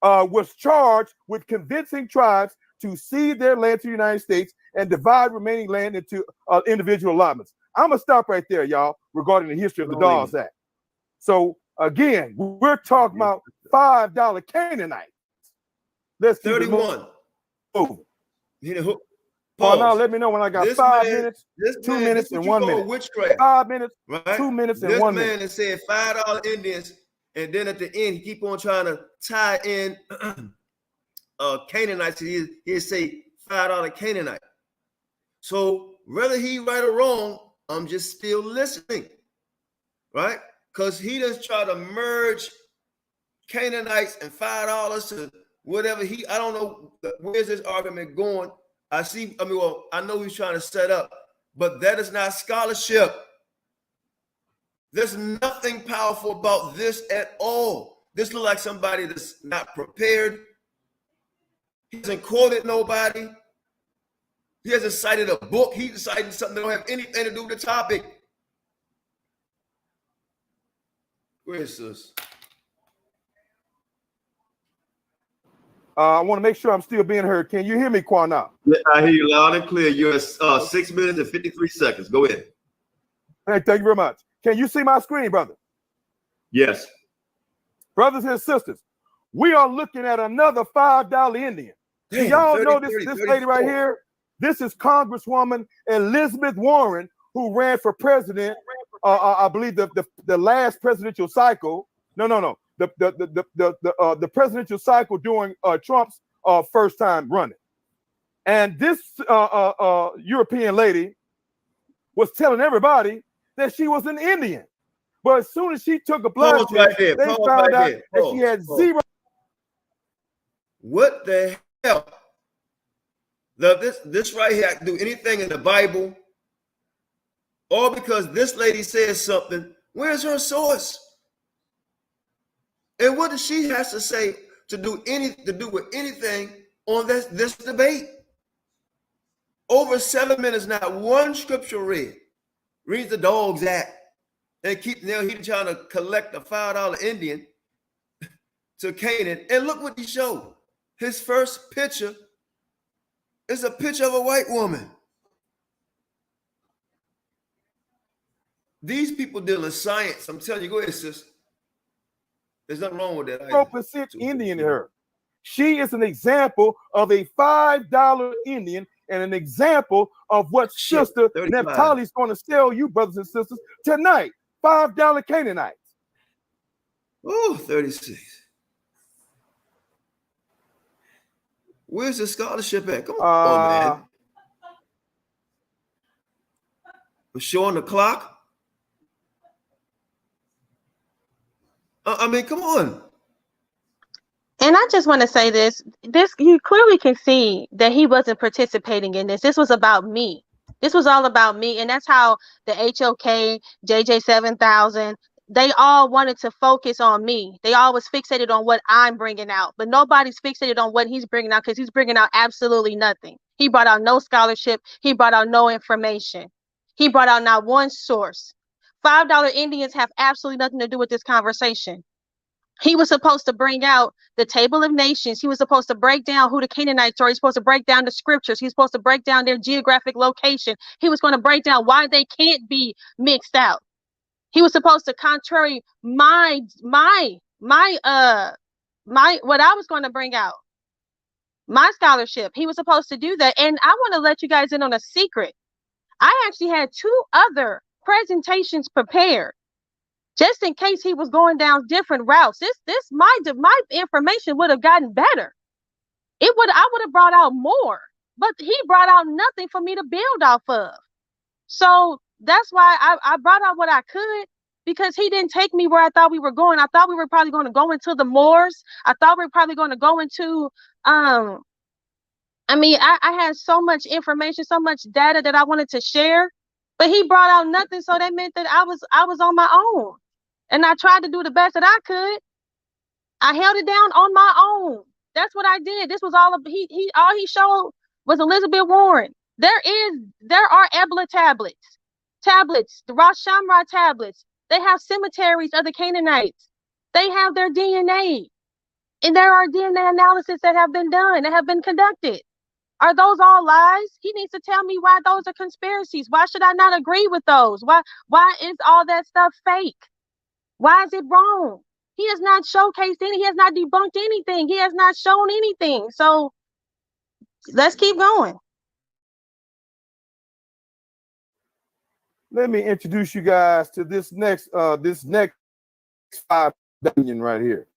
was charged with convincing tribes to cede their land to the United States and divide remaining land into individual allotments. I'm gonna stop right there, y'all, regarding the history of the Dawes Act. So again, we're talking about $5 Canaanites. Let's 31. Oh, now let me know when I got 5 minutes, 2 minutes, and 1 minute. Witchcraft. 5 minutes, right? 2 minutes, and 1 minute. This man has said $5 Indians, and then at the end he keep on trying to tie in Canaanites. He'll say $5 Canaanite. So whether he right or wrong, I'm just still listening, right? Because he just try to merge Canaanites and $5 to whatever I don't know where's this argument going. I know he's trying to set up, but that is not scholarship. There's nothing powerful about this at all. This looks like somebody that's not prepared. He hasn't quoted nobody. He hasn't cited a book. He's citing something that don't have anything to do with the topic. Where is this? I want to make sure I'm still being heard. Can you hear me, Qanath? Yeah, I hear you loud and clear. You're at 6 minutes and 53 seconds. Go ahead. Hey, thank you very much. Can you see my screen, brother? Yes. Brothers and sisters, we are looking at another $5 Indian. Do y'all know this lady right here? This is Congresswoman Elizabeth Warren, who ran for president. I believe the last presidential cycle. No. The presidential cycle during Trump's first time running. And this European lady was telling everybody that she was an Indian. But as soon as she took a blood test, they found out that she had zero. What the hell? This right here, I can do anything in the Bible, all because this lady says something. Where's her source? And what does she has to say to do with anything on this debate? Over 7 minutes, not one scripture read. Reads the Dawes Act. And he's trying to collect a $5 Indian to Canaan. And look what he showed. His first picture is a picture of a white woman. These people deal in science. I'm telling you, go ahead, sis. There's nothing wrong with that. 0% Indian in her. She is an example of a $5 Indian and an example of what Sister Naphtali is going to sell you, brothers and sisters, tonight. $5 Canaanites. Oh, 36. Where's the scholarship at? Come on, man. We're showing the clock. I mean, come on. And I just want to say this you clearly can see that he wasn't participating in this. This was about me. This was all about me. And that's how the HOK, JJ 7000, they all wanted to focus on me. They all was fixated on what I'm bringing out, but nobody's fixated on what he's bringing out because he's bringing out absolutely nothing. He brought out no scholarship. He brought out no information. He brought out not one source. $5 Indians have absolutely nothing to do with this conversation. He was supposed to bring out the table of nations. He was supposed to break down who the Canaanites are. He's supposed to break down the scriptures. He's supposed to break down their geographic location. He was going to break down why they can't be mixed out. He was supposed to contrary my what I was going to bring out, my scholarship. He was supposed to do that. And I want to let you guys in on a secret. I actually had 2 other presentations prepared, just in case he was going down different routes. My information would have gotten better. I would have brought out more, but he brought out nothing for me to build off of. So that's why I brought out what I could, because he didn't take me where I thought we were going. I thought we were probably going to go into the Moors. I thought we were probably going to go into I mean, I had so much information, so much data that I wanted to share, but he brought out nothing. So that meant that I was on my own, and I tried to do the best that I could. I held it down on my own. That's what I did. This was all of all he showed was Elizabeth Warren. There are Ebla tablets, the Rosh Shamra tablets. They have cemeteries of the Canaanites. They have their DNA. And there are DNA analysis that have been done, that have been conducted. Are those all lies? He needs to tell me why those are conspiracies. Why should I not agree with those? Why is all that stuff fake? Why is it wrong? He has not showcased any, he has not debunked anything. He has not shown anything. So let's keep going. Let me introduce you guys to this next 5 billion right here.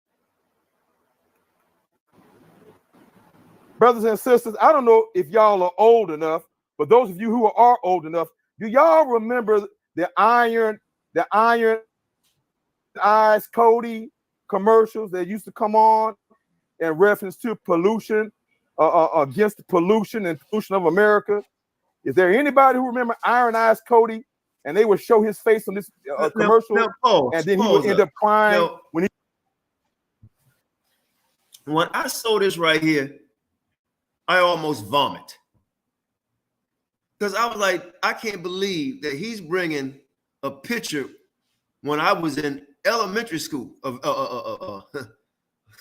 Brothers and sisters, I don't know if y'all are old enough, but those of you who are old enough, do y'all remember the iron eyes Cody commercials that used to come on in reference to pollution, against the pollution and pollution of America? Is there anybody who remember Iron Eyes Cody? And they would show his face on this commercial, and then he would end up crying when I saw this right here, I almost vomit. Because I was like, I can't believe that he's bringing a picture when I was in elementary school of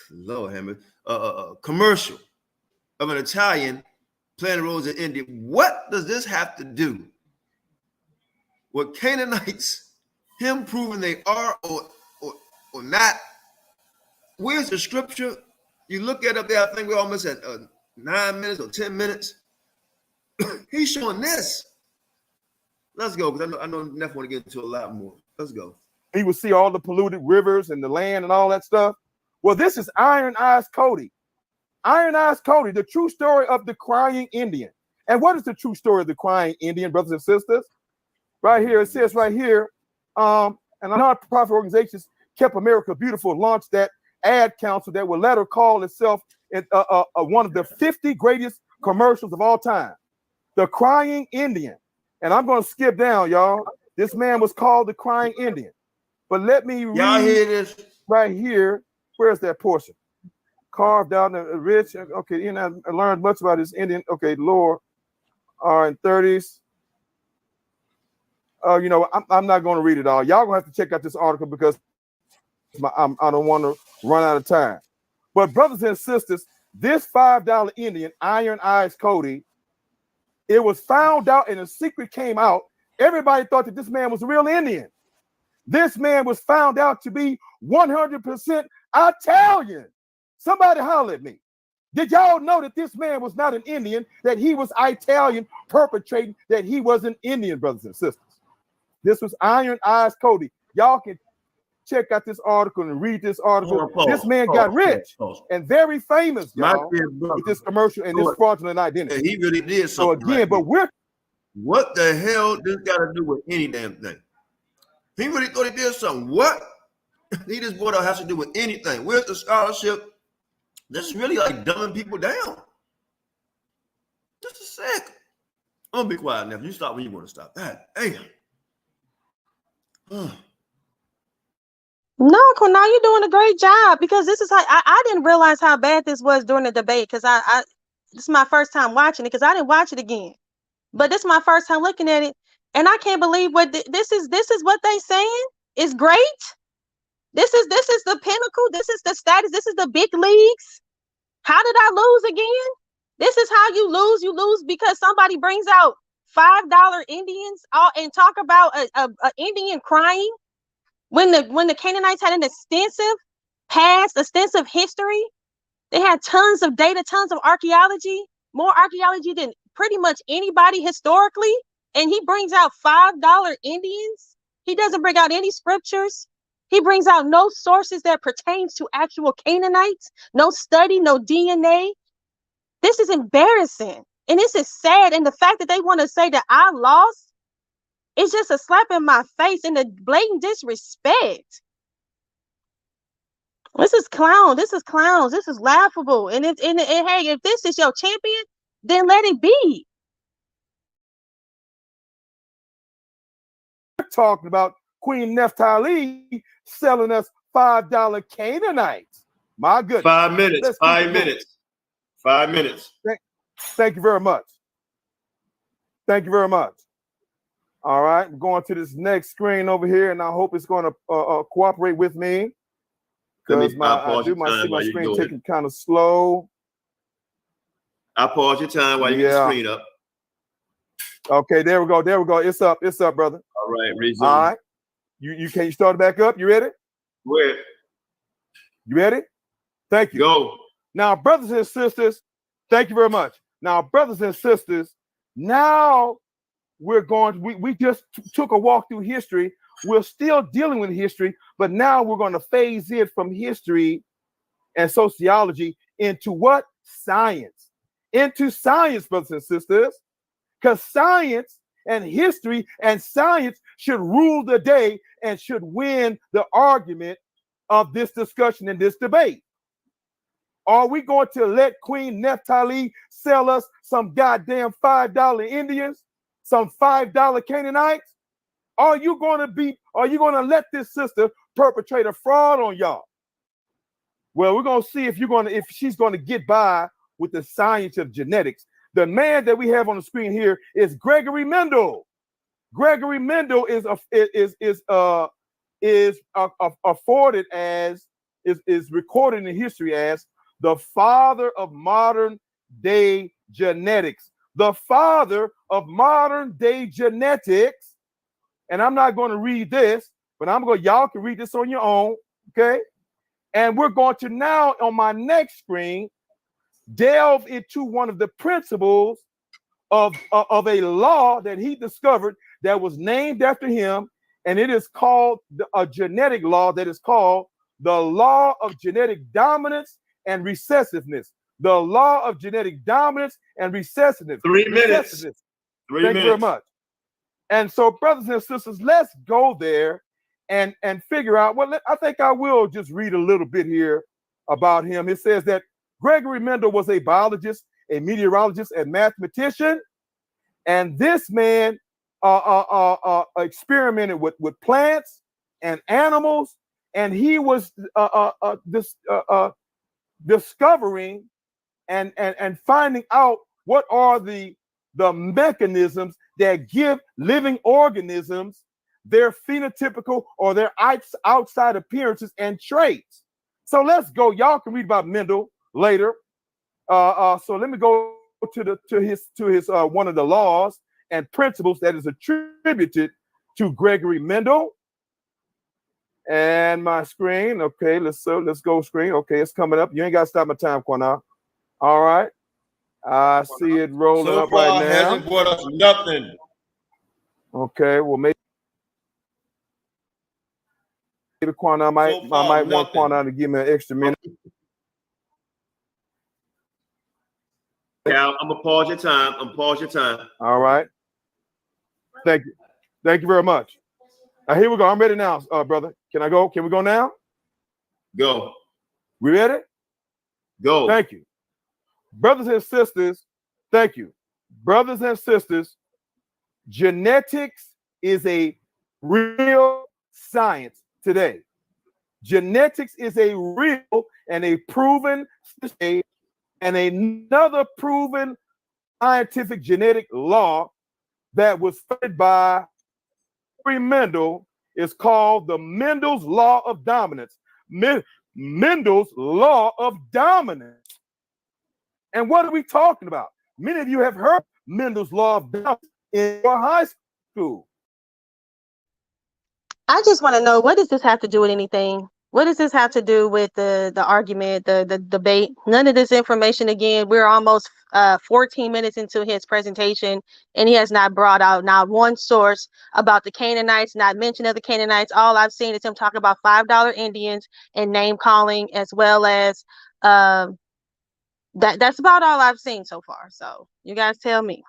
Lord Hammer, commercial of an Italian playing roles in India. What does this have to do with Canaanites, him proving they are or not? Where's the scripture? You look at up there, I think we're almost at 9 minutes or 10 minutes. He's showing this. Let's go, because I know Neff want to get into a lot more. Let's go. He would see all the polluted rivers and the land and all that stuff. Well, this is Iron Eyes Cody. Iron Eyes Cody, the true story of the crying Indian. And what is the true story of the crying Indian, brothers and sisters? Right here, it says right here, and non-profit organizations Kept America Beautiful launched that ad council that will later call itself one of the 50 greatest commercials of all time. The Crying Indian. And I'm going to skip down, y'all. This man was called the Crying Indian. But let me read y'all hear this right here. Where's that portion? Carved out in the rich. Okay, you know, I learned much about this Indian. Okay, Lord are in 30s. You know, I'm not going to read it all. Y'all gonna have to check out this article because I don't want to run out of time. But brothers and sisters, this $5 Indian, Iron Eyes Cody, it was found out and a secret came out. Everybody thought that this man was a real Indian. This man was found out to be 100% Italian. Somebody holler at me. Did y'all know that this man was not an Indian, that he was Italian, perpetrating that he was an Indian, brothers and sisters? This was Iron Eyes Cody. Y'all can check out this article and read this article. This man got rich and very famous, y'all, with this commercial and this fraudulent identity. He really did something. So again, but what the hell this got to do with any damn thing? He really thought he did something. What? He just what has to do with anything? Where's the scholarship? This is really like dumbing people down. Just a sec. I'm gonna be quiet now. You stop when you want to stop. Damn. No, Qanath, you're doing a great job, because this is how I didn't realize how bad this was during the debate, because this is my first time watching it, because I didn't watch it again. But this is my first time looking at it, and I can't believe what this is what they saying is great. This is the pinnacle. This is the status. This is the big leagues. How did I lose again? This is how you lose. You lose because somebody brings out $5 Indians and talk about a Indian crying when the Canaanites had an extensive past, extensive history. They had tons of data, tons of archaeology, more archaeology than pretty much anybody historically. And he brings out $5 Indians. He doesn't bring out any scriptures. He brings out no sources that pertains to actual Canaanites, no study, no DNA. This is embarrassing. And this is sad. And the fact that they want to say that I lost is just a slap in my face and a blatant disrespect. This is clown. This is clowns. This is laughable. And hey, if this is your champion, then let it be. We're talking about Queen Naphtali selling us $5 Canaanites. My goodness. 5 minutes. Let's keep 5 it moving. minutes. 5 minutes. Thank you very much. Thank you very much. All right, I'm going to this next screen over here, and I hope it's going to cooperate with me because I see my screen taking kind of slow. I'll pause your time while you get the screen up. Okay, there we go. There we go. It's up. It's up, brother. All right, resume. All right. You can you start it back up? You ready? Go ahead. You ready? Thank you. Go. Now, brothers and sisters, thank you very much. Now, brothers and sisters, now we're going, we just took a walk through history. We're still dealing with history, but now we're going to phase in from history and sociology into what? Science. Into science, brothers and sisters, because science and history and science should rule the day and should win the argument of this discussion and this debate. Are we going to let Queen Naphtali sell us some goddamn $5 Indians, some $5 Canaanites? Are you going to let this sister perpetrate a fraud on y'all? Well, we're going to see if she's going to get by with the science of genetics. The man that we have on the screen here is Gregory Mendel. Gregory Mendel is recorded in history as the father of modern day genetics. The father of modern day genetics. And I'm not going to read this, but y'all can read this on your own, okay? And we're going to now, on my next screen, delve into one of the principles of a law that he discovered that was named after him, and it is called a genetic law that is called the law of genetic dominance and recessiveness. The law of genetic dominance and recessiveness. 3 minutes. Thank you very much. And so, brothers and sisters, let's go there and figure out. Well, I think I will just read a little bit here about him. It says that Gregory Mendel was a biologist, a meteorologist, and mathematician. And this man experimented with plants and animals, and he was discovering and finding out what are the mechanisms that give living organisms their phenotypical or their outside appearances and traits. So let's go. Y'all can read about Mendel later. So let me go to his one of the laws and principles that is attributed to Gregory Mendel. And my screen, okay, let's go screen. Okay, it's coming up. You ain't got to stop my time, Qanath. All right, I see it rolling up right now. Hasn't brought us nothing. Okay, well maybe Qanath I might want Qanath to give me an extra minute. Cal, I'm gonna pause your time. All right. Thank you. Thank you very much. Here we go. I'm ready now, brother. Can I go? Can we go now? Go. We ready? Go. Thank you. Brothers and sisters, thank you. Brothers and sisters, genetics is a real science today. Genetics is a real and a proven state, and another proven scientific genetic law that was studied by Mendel is called the Mendel's law of dominance. Mendel's law of dominance. And what are we talking about? Many of you have heard Mendel's law of dominance in your high school. I just want to know, what does this have to do with anything? What does this have to do with the argument, the debate? None of this information. Again, we're almost 14 minutes into his presentation, and he has not brought out not one source about the Canaanites, not mention of the Canaanites. All I've seen is him talk about $5 Indians and name calling, as well as that's about all I've seen so far. So you guys tell me.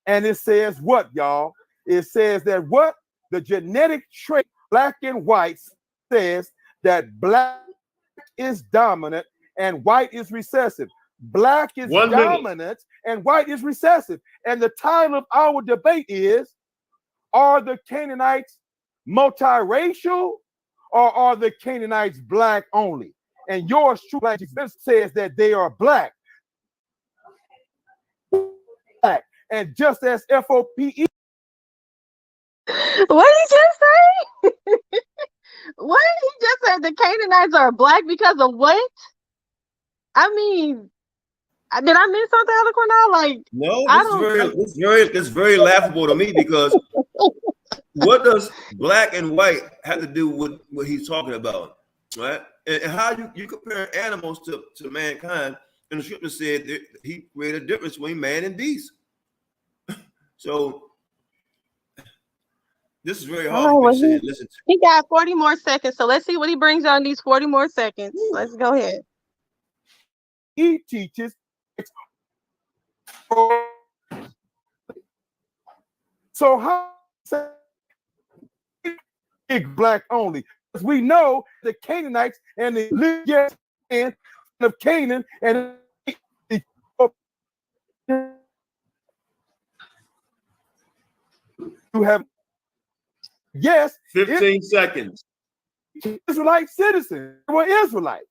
And it says what, y'all? It says that what? The genetic trait black and white says that black is dominant and white is recessive. Black is dominant and white is recessive. And the title of our debate is, are the Canaanites multiracial or are the Canaanites black only? And yours truly says that they are black. And just as F.O.P.E. What did he just say? What did he just say? The Canaanites are black because of what? I mean, did I miss something, Elder Qanath? Like, no, it's very laughable to me, because what does black and white have to do with what he's talking about, right? And how you compare animals to mankind? And the scripture said that he created a difference between man and beast. So this is very hard for me to say and listen to. He got 40 more seconds, so let's see what he brings on these 40 more seconds. Let's go ahead. He teaches. So how black only? Because we know the Canaanites and the lineage of Canaan and you have 15 seconds. Israelite citizens were Israelites.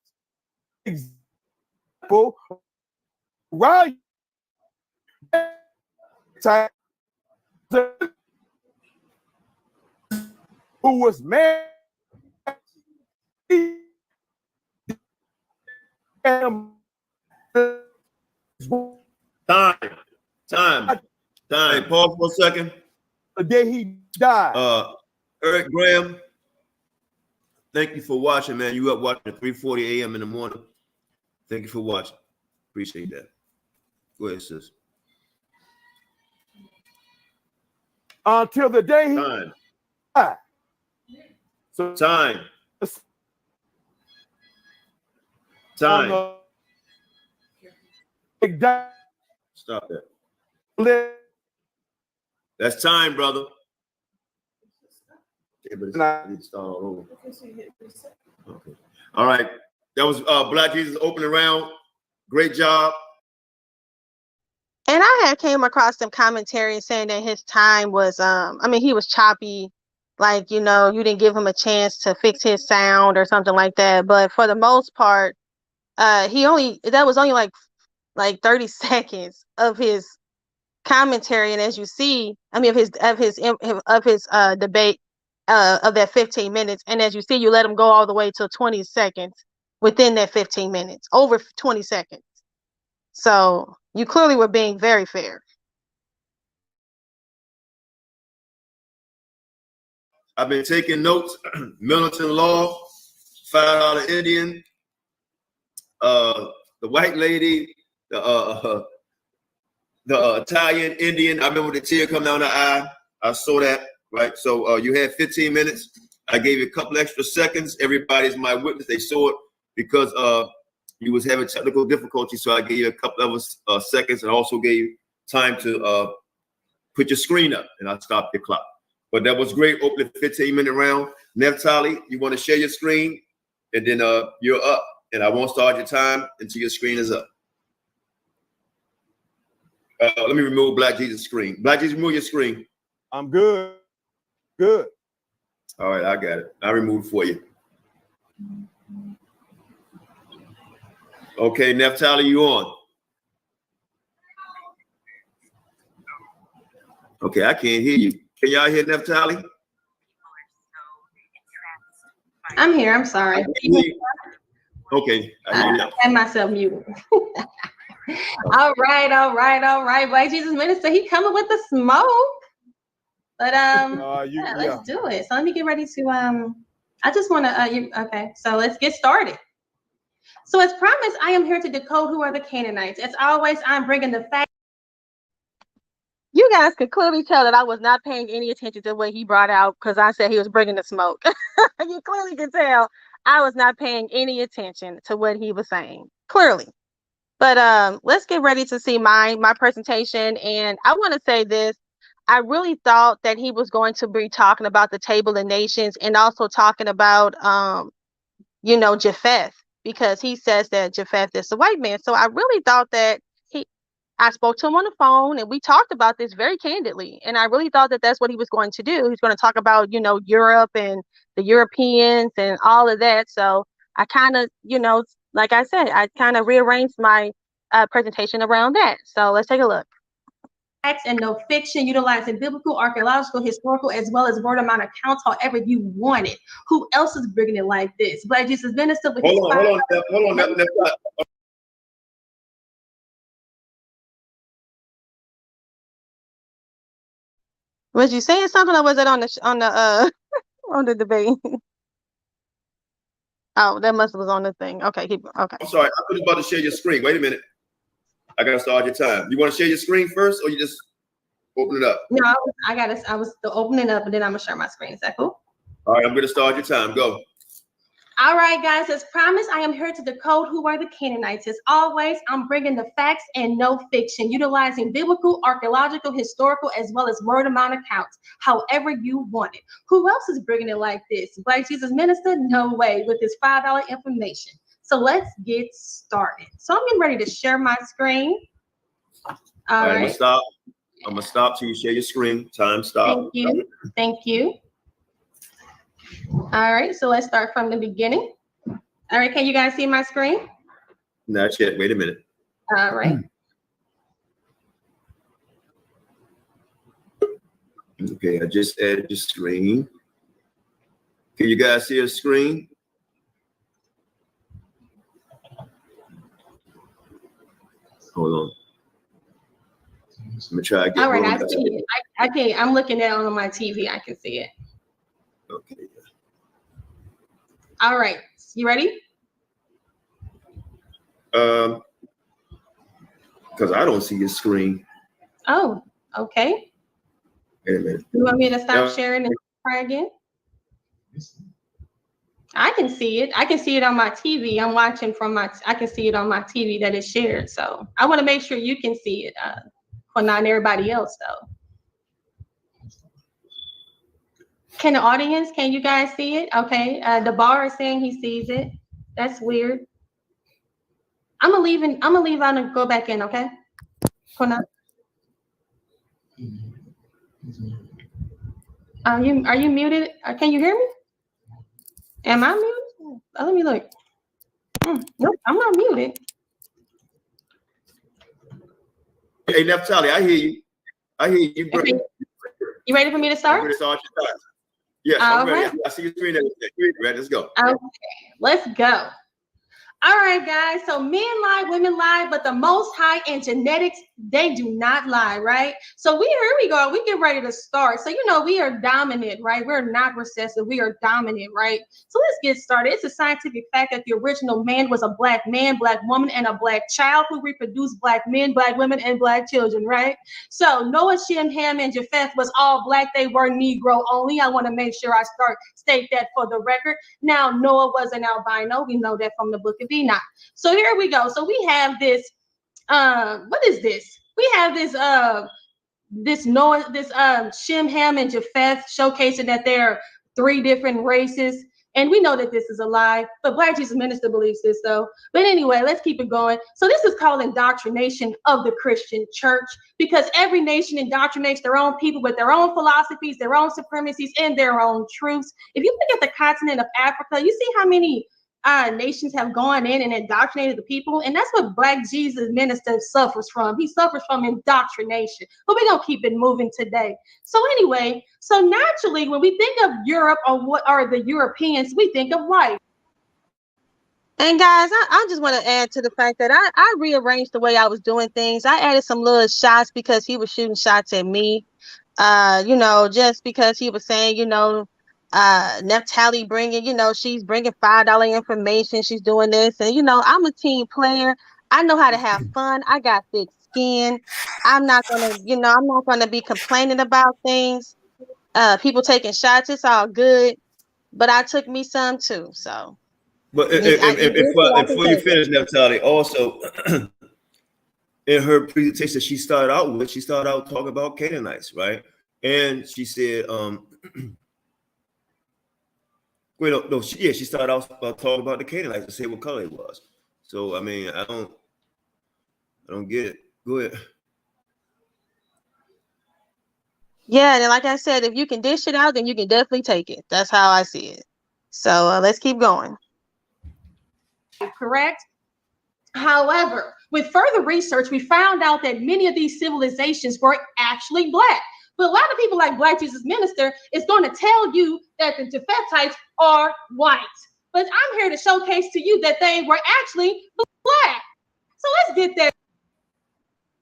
Example, right? Who was married Time. Pause for a second. The day he died. Eric Graham, thank you for watching, man. You up watching at 3:40 a.m. in the morning. Thank you for watching. Appreciate that. Go ahead, sis. Until the day he died. So time. Stop that. That's time, brother. Okay, but I need to start all over. Okay. All right. That was Black Jesus opening round. Great job. And I had came across some commentary saying that his time was he was choppy, like, you didn't give him a chance to fix his sound or something like that. But for the most part, that was only like 30 seconds of his commentary. And as you see, of his debate of that 15 minutes. And as you see, you let him go all the way to 20 seconds within that 15 minutes, over 20 seconds. So you clearly were being very fair. I've been taking notes. Militant Law, $5 Indian, the white lady, the Italian Indian. I remember the tear come down the eye. I saw that, right? So you had 15 minutes. I gave you a couple extra seconds. Everybody's my witness. They saw it because you was having technical difficulties. So I gave you a couple of seconds and also gave you time to put your screen up, and I stopped your clock. But that was great, opening 15-minute round. Naphtali, you want to share your screen, and then you're up. And I won't start your time until your screen is up. Let me remove Black Jesus' screen. Black Jesus, remove your screen. I'm good. Good. All right, I got it. I removed it for you. Okay, Naphtali, you on? Okay, I can't hear you. Can y'all hear Naphtali? I'm here. I'm sorry. Okay, I hear you now. I had myself muted. All right. Black Jesus Minister, he coming with the smoke. But let's do it. So let me get ready to I just want to okay. So let's get started. So as promised, I am here to decode who are the Canaanites. As always, I'm bringing the facts. You guys could clearly tell that I was not paying any attention to what he brought out because I said he was bringing the smoke. You clearly can tell I was not paying any attention to what he was saying. Clearly. But let's get ready to see my presentation. And I want to say this. I really thought that he was going to be talking about the Table of Nations and also talking about, Japheth. because he says that Japheth is a white man. So I really thought that I spoke to him on the phone and we talked about this very candidly. And I really thought that that's what he was going to do. He's going to talk about, Europe and the Europeans and all of that. So I kind of, like I said, I kind of rearranged my presentation around that. So let's take a look. Facts and no fiction, utilizing biblical, archaeological, historical, as well as word of mouth accounts, however you want it. Who else is bringing it like this? Black Jesus Minister with hold on. Was you saying something, or was it on the on the debate? Oh, that must have was on the thing. Okay, okay. I'm sorry, I was about to share your screen. Wait a minute. I gotta start your time. You want to share your screen first, or you just open it up? No, I was still opening up, and then I'm gonna share my screen. Is that cool? All right, I'm gonna start your time. Go. All right, guys, as promised, I am here to decode who are the Canaanites. As always, I'm bringing the facts and no fiction, utilizing biblical, archaeological, historical, as well as word of mouth accounts, however you want it. Who else is bringing it like this? Black Jesus Minister? No way, with his $5 information. So let's get started. So I'm getting ready to share my screen. All right. I'm gonna stop till you share your screen. Time stop. Thank you. All right, so let's start from the beginning. All right, can you guys see my screen? Not yet. Wait a minute. All right. Okay, I just added your screen. Can you guys see a screen? Hold on. Let me try again. All right, I see it. I can't. I'm looking at it on my TV. I can see it. Okay. All right, you ready? Because I don't see your screen. Oh, okay. Wait a minute. You want me to stop sharing and try again? I can see it. I can see it on my TV. I'm watching from I can see it on my TV that is shared. So I want to make sure you can see it, for not everybody else though. Can the audience, can you guys see it? Okay, the bar is saying he sees it. That's weird. I'm gonna leave out and go back in, okay? Qanath. Are you muted? Can you hear me? Am I muted? Let me look. Nope, I'm not muted. Hey, Naphtali, I hear you. Okay. You ready for me to start? I'm ready to start your time. Yes, I'm ready. Right. I see your screen. Ready? Let's go. Okay, let's go. All right, guys. So men lie, women lie, but the Most High and genetics, they do not lie, right? So here we go. We get ready to start. So, we are dominant, right? We're not recessive. We are dominant, right? So let's get started. It's a scientific fact that the original man was a black man, black woman, and a black child who reproduced black men, black women, and black children, right? So Noah, Shem, Ham, and Japheth was all black. They were Negro only. I want to make sure I state that for the record. Now, Noah was an albino. We know that from the book of Enoch. So here we go. So we have this, what is this? We have this Noah, Shem, Ham, and Japheth showcasing that there are 3 different races. And we know that this is a lie, but Black Jesus Minister believes this though. But anyway, let's keep it going. So this is called indoctrination of the Christian church, because every nation indoctrinates their own people with their own philosophies, their own supremacies, and their own truths. If you look at the continent of Africa, you see how many nations have gone in and indoctrinated the people, and that's what Black Jesus Minister suffers from. He suffers from indoctrination, but we're gonna keep it moving today. So anyway, so naturally when we think of Europe, or what are the Europeans, we think of white. And guys, I just want to add to the fact that I rearranged the way I was doing things. I added some little shots because he was shooting shots at me, just because he was saying, Naphtali bringing, she's bringing $5 information. She's doing this. And, I'm a team player. I know how to have fun. I got thick skin. I'm not going to be complaining about things. People taking shots. It's all good. But I took me some too. So. But before you finish, Naphtali, also in her presentation, she started out talking about Canaanites, right? And she said, go Well, no, she started off talking about the Canaanites and say what color it was. So I mean, I don't get it. Go ahead. Yeah, and like I said, if you can dish it out, then you can definitely take it. That's how I see it. So let's keep going. Correct. However, with further research, we found out that many of these civilizations were actually black. But a lot of people like Black Jesus Minister is going to tell you that the Japhetites are white. But I'm here to showcase to you that they were actually black. So let's get there.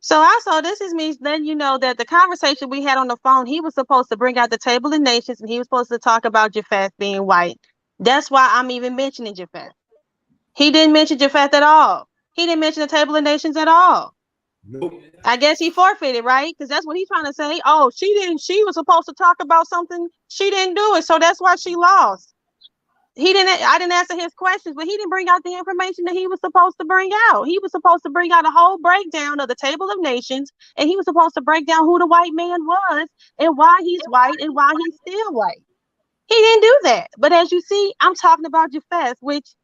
So also, this is me letting you know that the conversation we had on the phone, he was supposed to bring out the Table of Nations, and he was supposed to talk about Japheth being white. That's why I'm even mentioning Japheth. He didn't mention Japheth at all. He didn't mention the Table of Nations at all. Nope. I guess he forfeited, right? Because that's what he's trying to say. Oh, she didn't. She was supposed to talk about something. She didn't do it, so that's why she lost. He didn't. I didn't answer his questions, but he didn't bring out the information that he was supposed to bring out. He was supposed to bring out a whole breakdown of the Table of Nations, and he was supposed to break down who the white man was and why he's white and why he's still white. He didn't do that. But as you see, I'm talking about Japheth, which,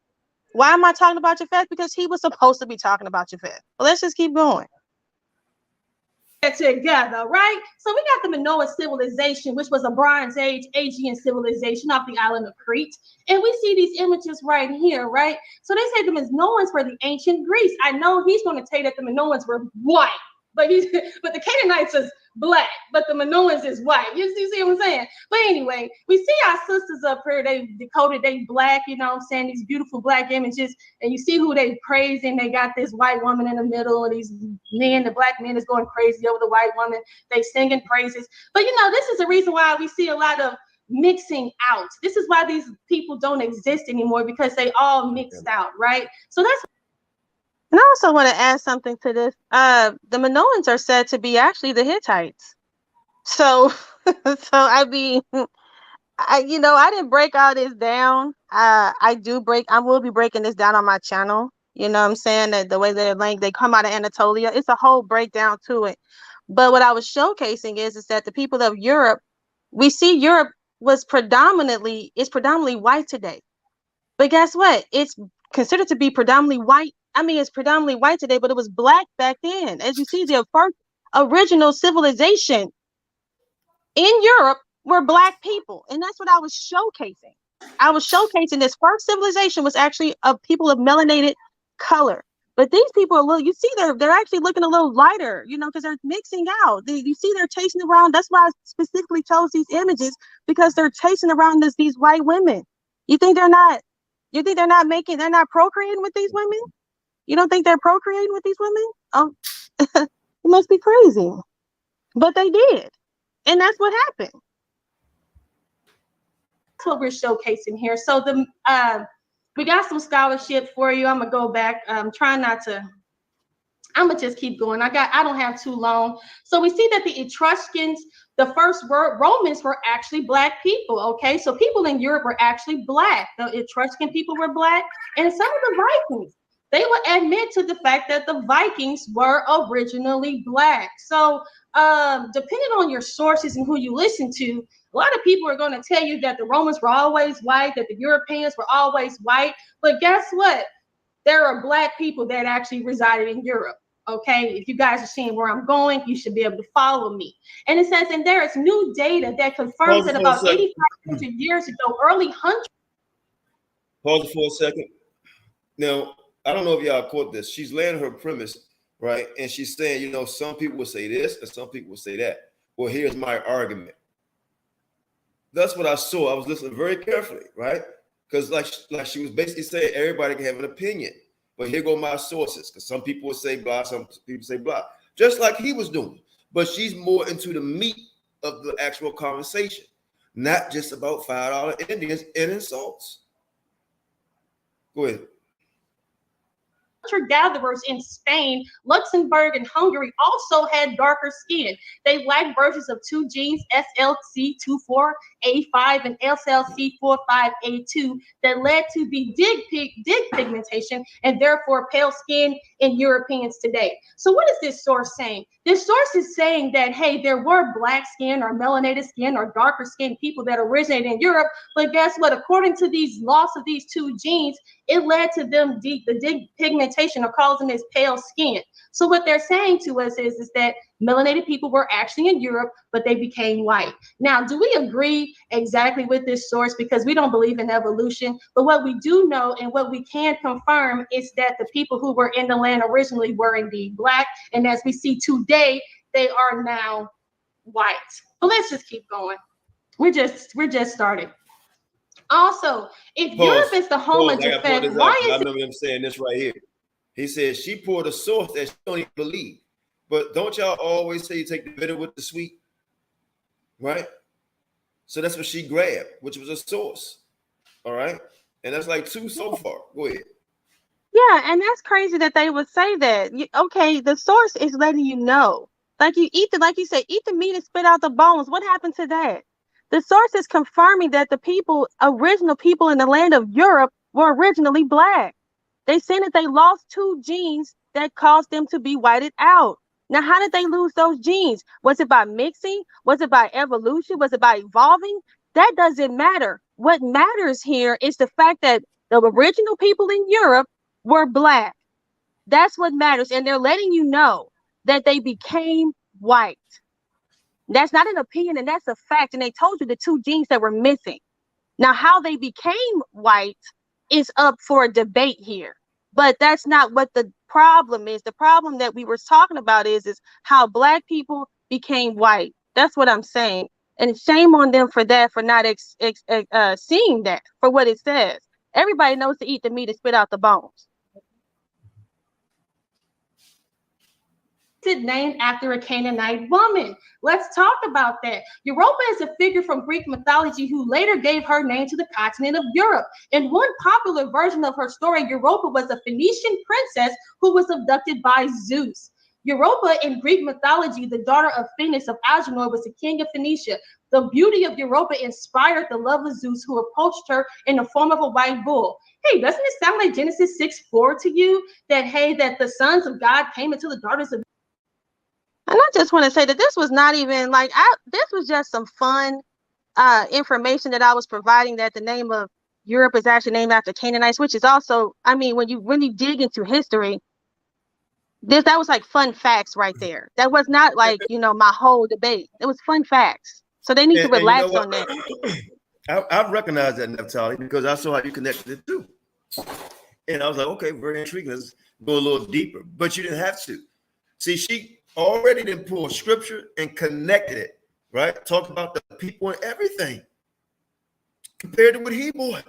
why am I talking about Japheth? Because he was supposed to be talking about Japheth. Well, let's just keep going. Together, right? So we got the Minoan civilization, which was a Bronze Age Aegean civilization off the island of Crete. And we see these images right here, right? So they say the Minoans were the ancient Greece. I know he's going to say that the Minoans were white, but the Canaanites is black, but the Minoans is white. You see what I'm saying? But anyway, we see our sisters up here, they decoded, they black, you know what I'm saying, these beautiful black images, and you see who they praising. They got this white woman in the middle, and these men, the black men is going crazy over the white woman. They singing praises. But you know, this is the reason why we see a lot of mixing out. This is why these people don't exist anymore, because they all mixed out, right? So that's. And I also want to add something to this. The Minoans are said to be actually the Hittites. So, I mean, I didn't break all this down. I will be breaking this down on my channel. You know what I'm saying? That the way that they come out of Anatolia, it's a whole breakdown to it. But what I was showcasing is that the people of Europe, we see Europe is predominantly white today. But guess what? It's considered to be predominantly white. I mean, it's predominantly white today, but it was black back then. As you see, the first original civilization in Europe were black people. And that's what I was showcasing. I was showcasing this first civilization was actually of people of melanated color. But these people are you see, they're actually looking a little lighter, because they're mixing out. You see, they're chasing around. That's why I specifically chose these images, because they're chasing around these white women. You think they're not procreating with these women? You don't think they're procreating with these women? Oh, it must be crazy. But they did. And that's what happened. That's what we're showcasing here. So we got some scholarship for you. I'm gonna go back. I'm gonna just keep going. I don't have too long. So we see that the Etruscans, the first Romans were actually black people. Okay, so people in Europe were actually black. The Etruscan people were black, and some of the Vikings, they would admit to the fact that the Vikings were originally black. So depending on your sources and who you listen to, a lot of people are going to tell you that the Romans were always white, that the Europeans were always white. But guess what? There are black people that actually resided in Europe. Okay, if you guys are seeing where I'm going, you should be able to follow me. And it says, and there is new data that confirms that about 8,500 years ago, early hundreds. Pause for a second. Now, I don't know if y'all caught this. She's laying her premise, right? And she's saying, some people will say this and some people will say that. Well, here's my argument. That's what I saw. I was listening very carefully, right? Because like she was basically saying, everybody can have an opinion. But here go my sources, because some people will say blah, some people say blah, just like he was doing. But she's more into the meat of the actual conversation, not just about $5 Indians and insults. Go ahead. hunter-gatherers in Spain, Luxembourg, and Hungary also had darker skin. They lacked versions of two genes, SLC24A5 and SLC45A2, that led to the dig pigmentation and therefore pale skin in Europeans today. So what is this source saying? This source is saying that, hey, there were black skin or melanated skin or darker skinned people that originated in Europe, but guess what? According to these loss of these two genes, it led to them the pigmentation, or calls them as pale skin. So what they're saying to us is that melanated people were actually in Europe, but they became white. Now, do we agree exactly with this source? Because we don't believe in evolution, but what we do know and what we can confirm is that the people who were in the land originally were indeed black, and as we see today, they are now white. But let's just keep going. We're just started. Also, if Europe is the home of defense, why is I remember him saying this right here. He said she poured a sauce that she don't even believe. But don't y'all always say you take the bitter with the sweet? Right? So that's what she grabbed, which was a sauce. All right? And that's like two so far. Go ahead. Yeah, and that's crazy that they would say that. Okay, the source is letting you know. Like you eat like you said, eat the meat and spit out the bones. What happened to that? The source is confirming that the original people in the land of Europe were originally black. They saying that they lost two genes that caused them to be whited out. Now, how did they lose those genes? Was it by mixing? Was it by evolution? Was it by evolving? That doesn't matter. What matters here is the fact that the original people in Europe were black. That's what matters. And they're letting you know that they became white. That's not an opinion, and that's a fact. And they told you the two genes that were missing. Now, how they became white is up for a debate here. But that's not what the problem is. The problem that we were talking about is how black people became white. That's what I'm saying. And shame on them for that, for not seeing that for what it says. Everybody knows to eat the meat and spit out the bones. Named after a Canaanite woman. Let's talk about that. Europa is a figure from Greek mythology who later gave her name to the continent of Europe. In one popular version of her story, Europa was a Phoenician princess who was abducted by Zeus. Europa in Greek mythology, the daughter of Phoenix of Agenor, was the king of Phoenicia. The beauty of Europa inspired the love of Zeus, who approached her in the form of a white bull. Hey, doesn't it sound like Genesis 6:4 to you? That, hey, that the sons of God came into the daughters of. And I just want to say that this was not even like, this was just some fun information that I was providing, that the name of Europe is actually named after Canaanites, which is also, I mean, when you really dig into history, that was like fun facts right there. That was not like, my whole debate. It was fun facts. So they need to relax on that. I recognize that, Naphtali, because I saw how you connected it too. And I was like, okay, very intriguing. Let's go a little deeper. But you didn't have to. See, she already then pulled scripture and connected it, right? Talk about the people and everything compared to what he bought.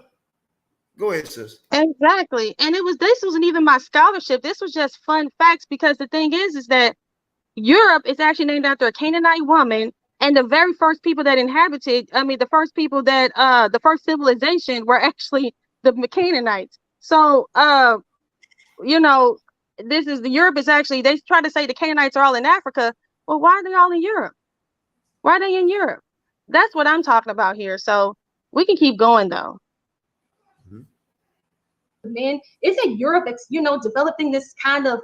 Go ahead, sis. Exactly. And this wasn't even my scholarship. This was just fun facts, because the thing is that Europe is actually named after a Canaanite woman, and the very first people that inhabited, the first people that the first civilization were actually the Canaanites. So Europe is actually, they try to say the Canaanites are all in Africa. Well, why are they all in Europe? Why are they in Europe? That's what I'm talking about here. So we can keep going though. Men, isn't Europe, developing this kind of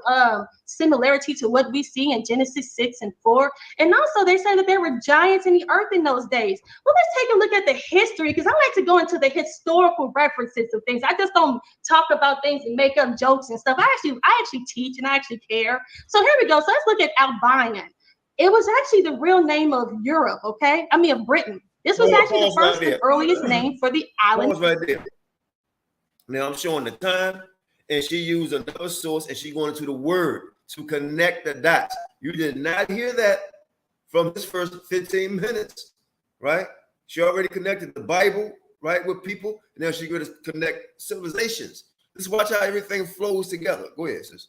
similarity to what we see in Genesis 6:4? And also they say that there were giants in the earth in those days. Well, let's take a look at the history, because I like to go into the historical references of things. I just don't talk about things and make up jokes and stuff. I actually teach, and I actually care. So here we go. So let's look at Albania. It was actually the real name of Europe, okay? Of Britain. This was actually the first and earliest name for the island. Right there. Now I'm showing the time, and she used another source, and she going into the word to connect the dots. You did not hear that from this first 15 minutes, right? She already connected the Bible, right, with people, and now she's going to connect civilizations. Just watch how everything flows together. Go ahead, sis.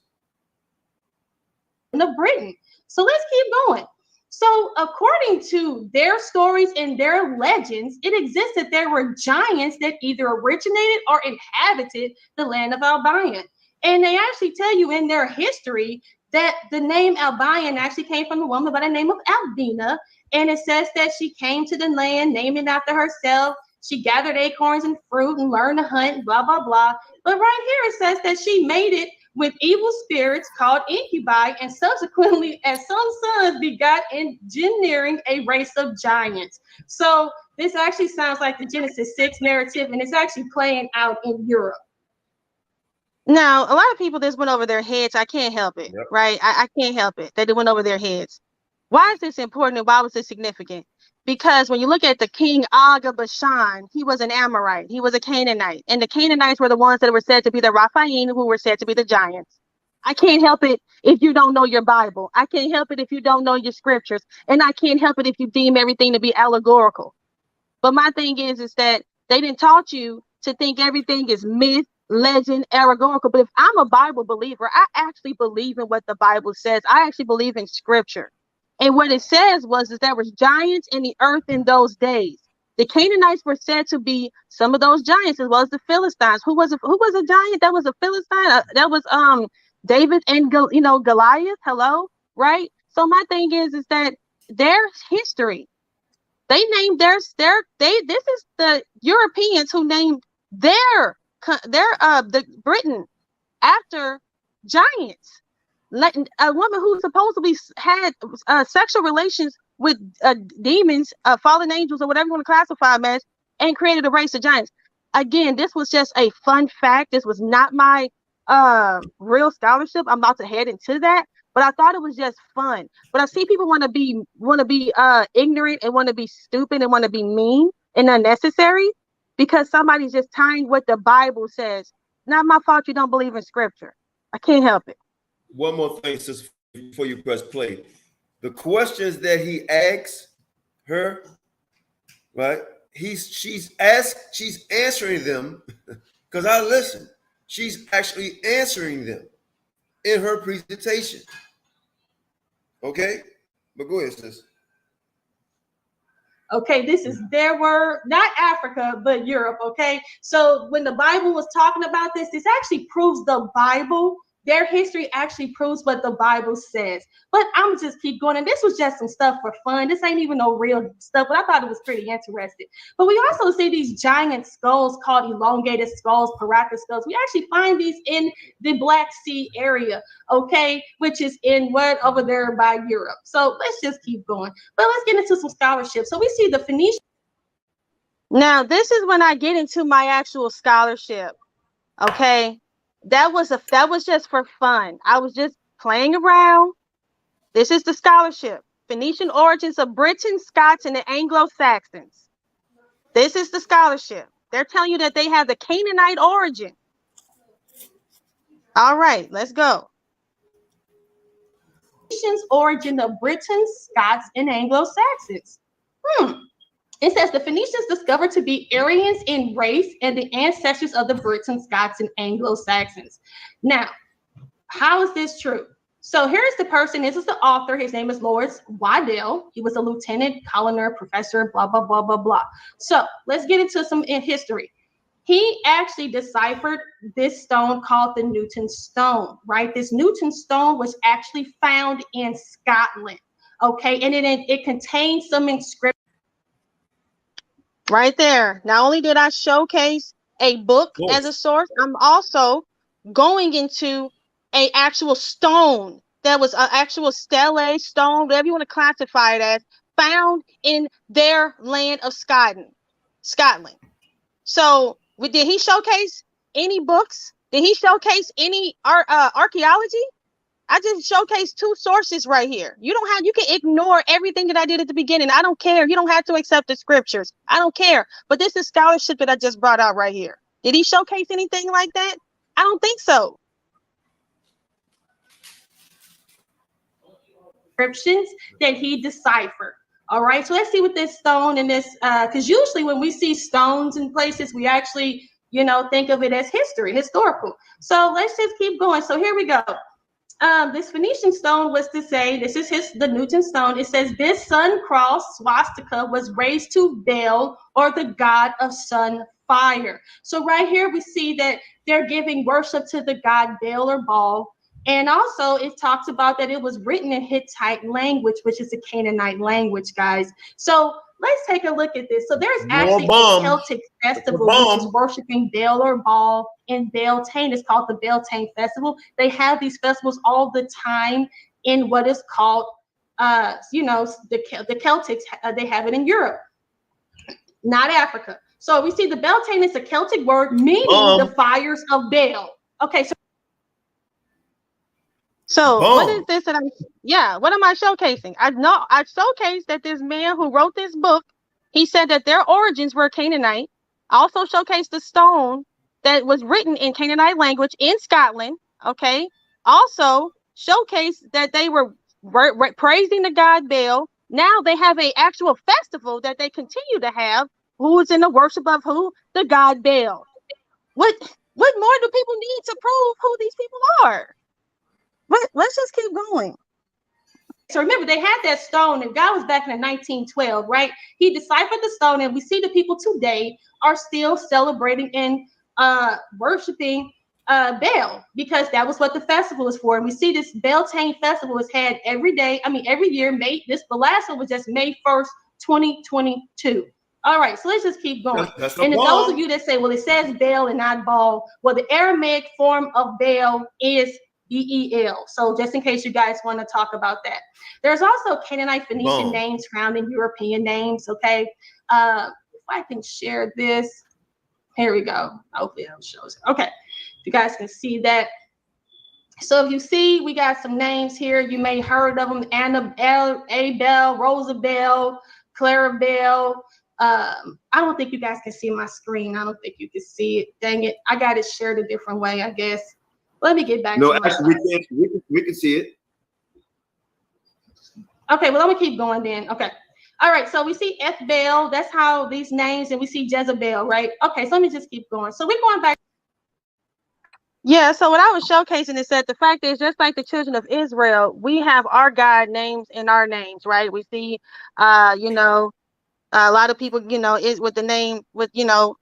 Of Britain. So let's keep going. So according to their stories and their legends, it exists that there were giants that either originated or inhabited the land of Albania. And they actually tell you in their history that the name Albion actually came from a woman by the name of Albina. And it says that she came to the land, named it after herself. She gathered acorns and fruit and learned to hunt, blah, blah, blah. But right here it says that she made it with evil spirits called incubi, and subsequently, as some sons, begot engineering a race of giants. So this actually sounds like the Genesis 6 narrative, and it's actually playing out in Europe. Now, a lot of people just went over their heads. I can't help it, right? I can't help it that they went over their heads. Why is this important and why was this significant? Because when you look at the king Og of Bashan, he was an Amorite. He was a Canaanite. And the Canaanites were the ones that were said to be the Raphaim, who were said to be the giants. I can't help it if you don't know your Bible. I can't help it if you don't know your scriptures. And I can't help it if you deem everything to be allegorical. But my thing is that they didn't taught you to think everything is myth, legend, allegorical. But if I'm a Bible believer, I actually believe in what the Bible says. I actually believe in scripture. And what it says was that there was giants in the earth in those days. The Canaanites were said to be some of those giants, as well as the Philistines. Who was a giant? That was a Philistine. That was David and Goliath. Hello, right? So my thing is that their history. They named this is the Europeans who named the Britain after giants. A woman who supposedly had sexual relations with demons, fallen angels, or whatever you want to classify them as, and created a race of giants. Again, this was just a fun fact. This was not my real scholarship. I'm about to head into that, but I thought it was just fun. But I see people want to be ignorant and want to be stupid and want to be mean and unnecessary because somebody's just tying what the Bible says. Not my fault you don't believe in scripture. I can't help it. One more thing, sister, before you press play. The questions that he asks her, right? She's answering them because I listen. She's actually answering them in her presentation. Okay? But go ahead, sis. Okay, this is their word, not Africa, but Europe, okay? So when the Bible was talking about this actually proves the Bible. Their history actually proves what the Bible says. But I'm gonna just keep going. And this was just some stuff for fun. This ain't even no real stuff, but I thought it was pretty interesting. But we also see these giant skulls called elongated skulls, paraka skulls. We actually find these in the Black Sea area, okay, which is in over there by Europe. So let's just keep going. But let's get into some scholarship. So we see the Phoenician. Now, this is when I get into my actual scholarship, okay? That was just for fun. I was just playing around. This is the scholarship. Phoenician origins of Britain, Scots, and the Anglo-Saxons. This is the scholarship. They're telling you that they have the Canaanite origin. All right, let's go. Phoenicians origin of Britain, Scots, and Anglo-Saxons. It says the Phoenicians discovered to be Aryans in race and the ancestors of the Britons, Scots, and Anglo-Saxons. Now, how is this true? So here's the person. This is the author. His name is Lawrence Waddell. He was a lieutenant, colonel, professor, blah, blah, blah, blah, blah. So let's get into some history. He actually deciphered this stone called the Newton stone, right? This Newton stone was actually found in Scotland, okay? And it contains some inscriptions. Right there. Not only did I showcase a book as a source, I'm also going into an actual stone that was an actual stele, stone, whatever you want to classify it as, found in their land of Scotland. So did he showcase any books? Did he showcase any archaeology? I just showcased 2 sources right here. You can ignore everything that I did at the beginning. I don't care. You don't have to accept the scriptures. I don't care. But this is scholarship that I just brought out right here. Did he showcase anything like that? I don't think so. Inscriptions that he deciphered. All right. So let's see what this stone and this, because usually when we see stones in places, we actually, think of it as historical. So let's just keep going. So here we go. This Phoenician stone was to say, this is the Newton stone. It says this sun cross swastika was raised to Baal, or the god of sun fire. So right here we see that they're giving worship to the god Baal or Baal. And also it talks about that it was written in Hittite language, which is a Canaanite language, guys. So let's take a look at this. So there's actually a Celtic festival which is worshiping Baal or Baal in Beltane. It's called the Beltane Festival. They have these festivals all the time in what is called, the Celtics. They have it in Europe, not Africa. So we see the Beltane is a Celtic word meaning the fires of Baal. Okay, so what is this that what am I showcasing? I showcased that this man who wrote this book, he said that their origins were Canaanite. I also showcased the stone that was written in Canaanite language in Scotland. Okay. Also showcased that they were praising the god Baal. Now they have an actual festival that they continue to have, who is in the worship of who? The god Baal. What more do people need to prove who these people are? Let's just keep going. So remember, they had that stone, and God was back in 1912, right? He deciphered the stone, and we see the people today are still celebrating and worshiping Baal, because that was what the festival is for. And we see this Beltane festival is had every year. The last one was just May 1st, 2022. All right, so let's just keep going. And those of you that say, well, it says Baal and not Baal, well, the Aramaic form of Baal is Beel. So just in case you guys want to talk about that. There's also Canaanite Phoenician names found in European names. Okay. If I can share this. Here we go. Hopefully that shows it. Okay. You guys can see that. So if you see, we got some names here. You may have heard of them. Abel, Rosabel, Clarabel. I don't think you guys can see my screen. I don't think you can see it. Dang it. I got it shared a different way, I guess. Let me get back to actually, we can see it. Okay, well, let me keep going then. Okay. All right, so we see F.Baal. That's how these names, and we see Jezebel, right? Okay, so let me just keep going. So we're going back. Yeah, so what I was showcasing is that the fact is, just like the children of Israel, we have our God names in our names, right? We see, a lot of people, is with the name, with, Yashrael,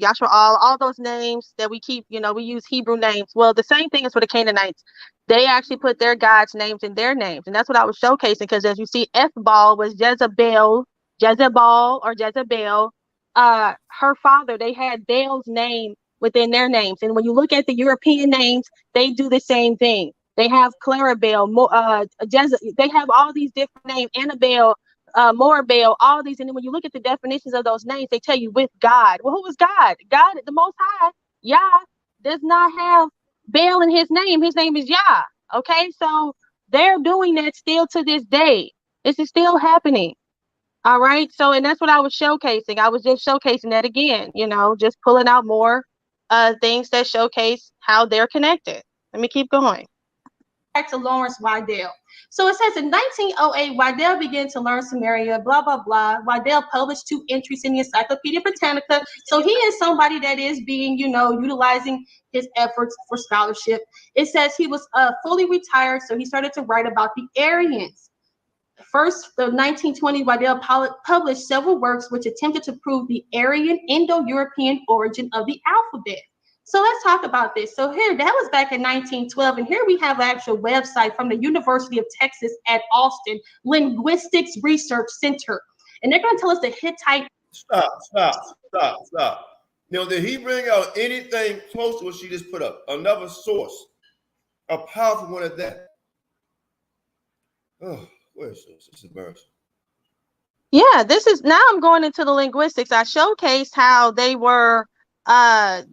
Yashraal, all those names that we keep, we use Hebrew names. Well, the same thing is for the Canaanites. They actually put their God's names in their names. And that's what I was showcasing, because as you see, F.Baal was Jezebel, or Jezebel. Her father, they had Baal's name within their names. And when you look at the European names, they do the same thing. They have Clarabel, they have all these different names, Annabelle, Morabel, all these. And then when you look at the definitions of those names, they tell you with God. Well, who is God? God, the Most High, Yah, does not have Baal in his name. His name is Yah. Okay, so they're doing that still to this day. This is still happening. All right, so, and that's what I was showcasing. I was just showcasing that again, just pulling out more things that showcase how they're connected. Let me keep going. Back to Lawrence Waddell. So it says in 1908, Waddell began to learn Samaria, blah, blah, blah. Waddell published 2 entries in the Encyclopedia Britannica. So he is somebody that is being, utilizing his efforts for scholarship. It says he was fully retired, so he started to write about the Aryans. First, the 1920s, Waddell published several works which attempted to prove the Aryan Indo-European origin of the alphabet. So let's talk about this. So here, that was back in 1912, and here we have an actual website from the University of Texas at Austin, Linguistics Research Center. And they're going to tell us the Hittite. Stop. Did he bring out anything close to what she just put up? Another source, a powerful one at that. Oh, where's this? This is embarrassing. Yeah, now I'm going into the linguistics. I showcased how they were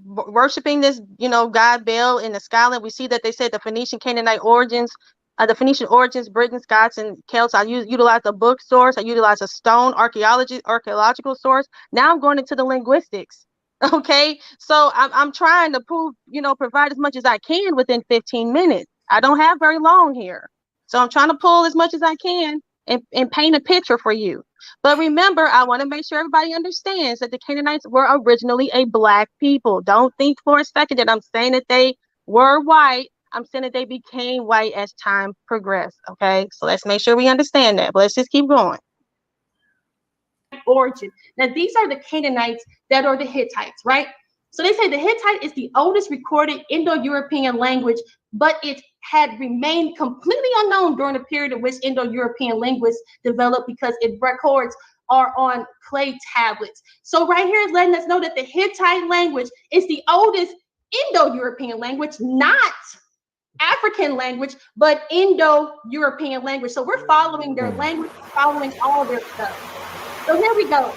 worshiping this, god Baal in the Scotland. We see that they said the Phoenician Canaanite origins, Britons, Scots, and Celts. I utilized a book source. I utilized a stone archaeological source. Now I'm going into the linguistics. Okay, so I'm trying to prove, provide as much as I can within 15 minutes. I don't have very long here, so I'm trying to pull as much as I can and paint a picture for you. But remember, I want to make sure everybody understands that the Canaanites were originally a black people. Don't think for a second that I'm saying that they were white. I'm saying that they became white as time progressed. Okay, so let's make sure we understand that. But let's just keep going. origin. Now, these are the Canaanites that are the Hittites, right? So they say the Hittite is the oldest recorded Indo-European language, but it had remained completely unknown during the period in which Indo-European linguists developed because its records are on clay tablets. So right here is letting us know that the Hittite language is the oldest Indo-European language, not African language, but Indo-European language. So we're following their language, following all their stuff. So here we go.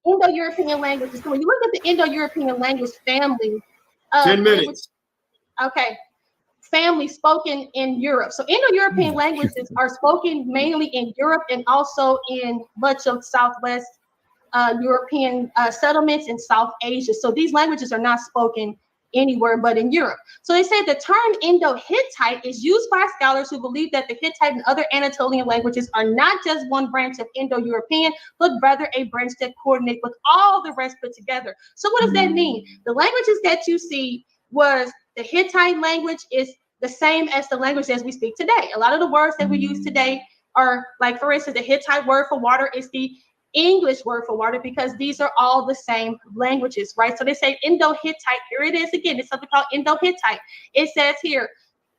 Indo-European languages. So when you look at the Indo-European language family, 10 minutes. Okay, family spoken in Europe. So Indo-European languages are spoken mainly in Europe and also in much of Southwest European settlements in South Asia. So these languages are not spoken anywhere but in Europe. So they say the term Indo-Hittite is used by scholars who believe that the Hittite and other Anatolian languages are not just one branch of Indo-European, but rather a branch that coordinate with all the rest put together. So what does that mean? The languages that you see was the Hittite language is the same as the language as we speak today. A lot of the words that we use today are, like, for instance, the Hittite word for water is the English word for water, because these are all the same languages, right? So they say Indo-Hittite. Here it is again. It's something called Indo-Hittite. It says here,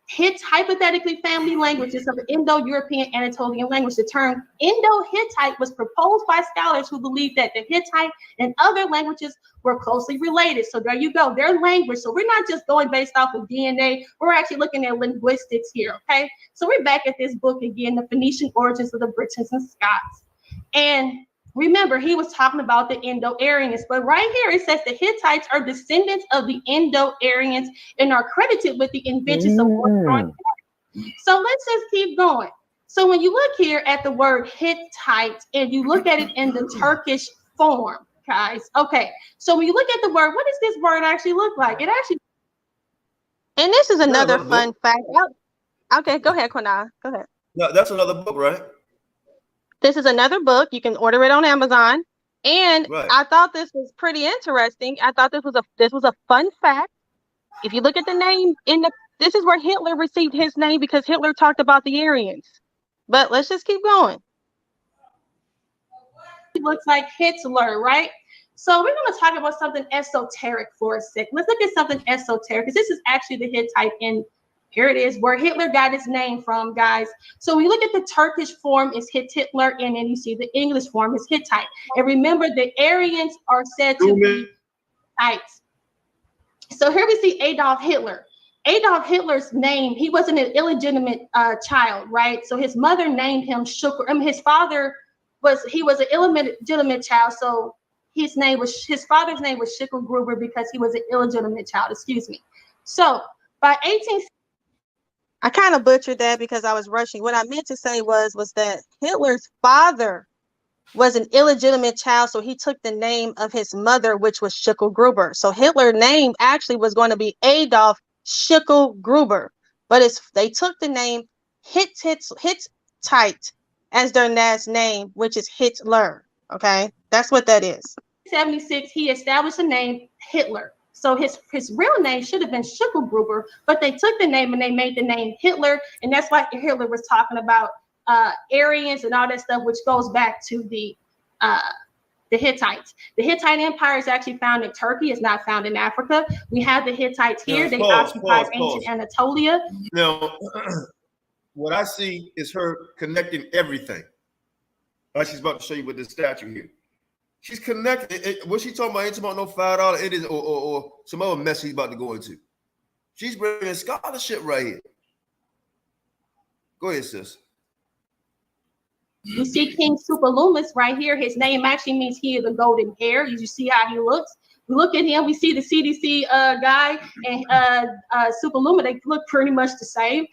hypothetically family languages of the Indo-European Anatolian language. The term Indo-Hittite was proposed by scholars who believe that the Hittite and other languages were closely related. So there you go, their language. So we're not just going based off of DNA. We're actually looking at linguistics here, okay? So we're back at this book again, The Phoenician Origins of the Britons and Scots. And remember, he was talking about the Indo-Aryans, but right here it says the Hittites are descendants of the Indo-Aryans and are credited with the invention of wood. So let's just keep going. So when you look here at the word Hittite and you look at it in the Turkish form, guys, okay. So when you look at the word, what does this word actually look like? It actually. And this is another fun fact. Okay, go ahead, Qanath. Go ahead. No, that's another book, right? This is another book. You can order it on Amazon. And I thought this was pretty interesting. I thought this was a fun fact. If you look at the name this is where Hitler received his name, because Hitler talked about the Aryans. But let's just keep going. It looks like Hitler, right? So we're going to talk about something esoteric for a second. Let's look at something esoteric, because this is actually the Hittite, and here it is where Hitler got his name from, guys. So when you look at the Turkish form, it's Hitler, and then you see the English form is Hittite. And remember, the Aryans are said to be Hittites. So here we see Adolf Hitler. Adolf Hitler's name, he wasn't an illegitimate child, right? So his mother named him Shukur. His father was an illegitimate child, so his father's name was Shukur Gruber because he was an illegitimate child. Excuse me. So by 18. I kind of butchered that because I was rushing. What I meant to say was that Hitler's father was an illegitimate child, so he took the name of his mother, which was Shukur Gruber. So Hitler's name actually was going to be Adolf Shukur Gruber, but they took the name Hittite as their last name, which is Hitler. Okay, that's what that is. 1976, he established the name Hitler. So his real name should have been Shukur Gruber, but they took the name and they made the name Hitler, and that's why Hitler was talking about Aryans and all that stuff, which goes back to the Hittites. The Hittite Empire is actually found in Turkey. It's not found in Africa. We have the Hittites here. They occupied ancient Anatolia. Now, what I see is her connecting everything. Like she's about to show you with this statue here. She's connected. What she talking about ain't talking about no $5. It is or some other mess she's about to go into. She's bringing scholarship right here. Go ahead, sis. You see King Superlumus right here. His name actually means he is the golden hair. You see how he looks. We look at him. We see the CDC guy and Superlumus. They look pretty much the same.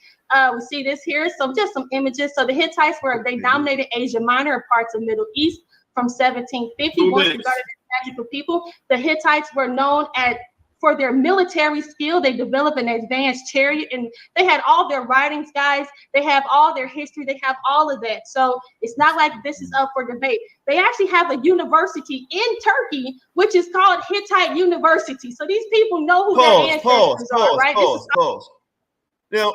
We see this here. So just some images. So the Hittites they dominated Asia Minor and parts of Middle East from 1750. Once regarded as magical people, the Hittites were known for their military skill. They developed an advanced chariot, and they had all their writings, guys. They have all their history. They have all of that. So it's not like this is up for debate. They actually have a university in Turkey, which is called Hittite University. So these people know who their ancestors are, right? Pause. Now,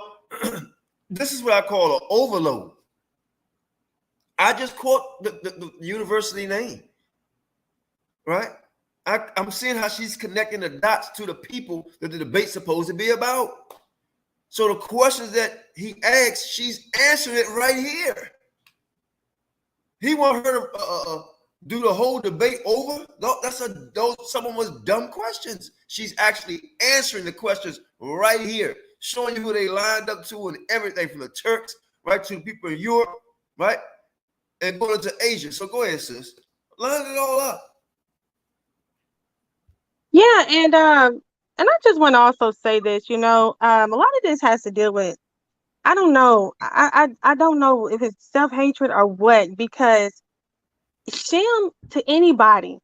this is what I call an overload. I just quote the university name, right? I'm seeing how she's connecting the dots to the people that the debate's supposed to be about. So the questions that he asks, she's answering it right here. He want her to do the whole debate over. Those some of those dumb questions. She's actually answering the questions right here, showing you who they lined up to and everything from the Turks right to the people in Europe, right, and going to Asia. So go ahead, sis, line it all up. Yeah, and I just want to also say this. A lot of this has to deal with, I don't know, I don't know if it's self-hatred or what, because Shem to anybody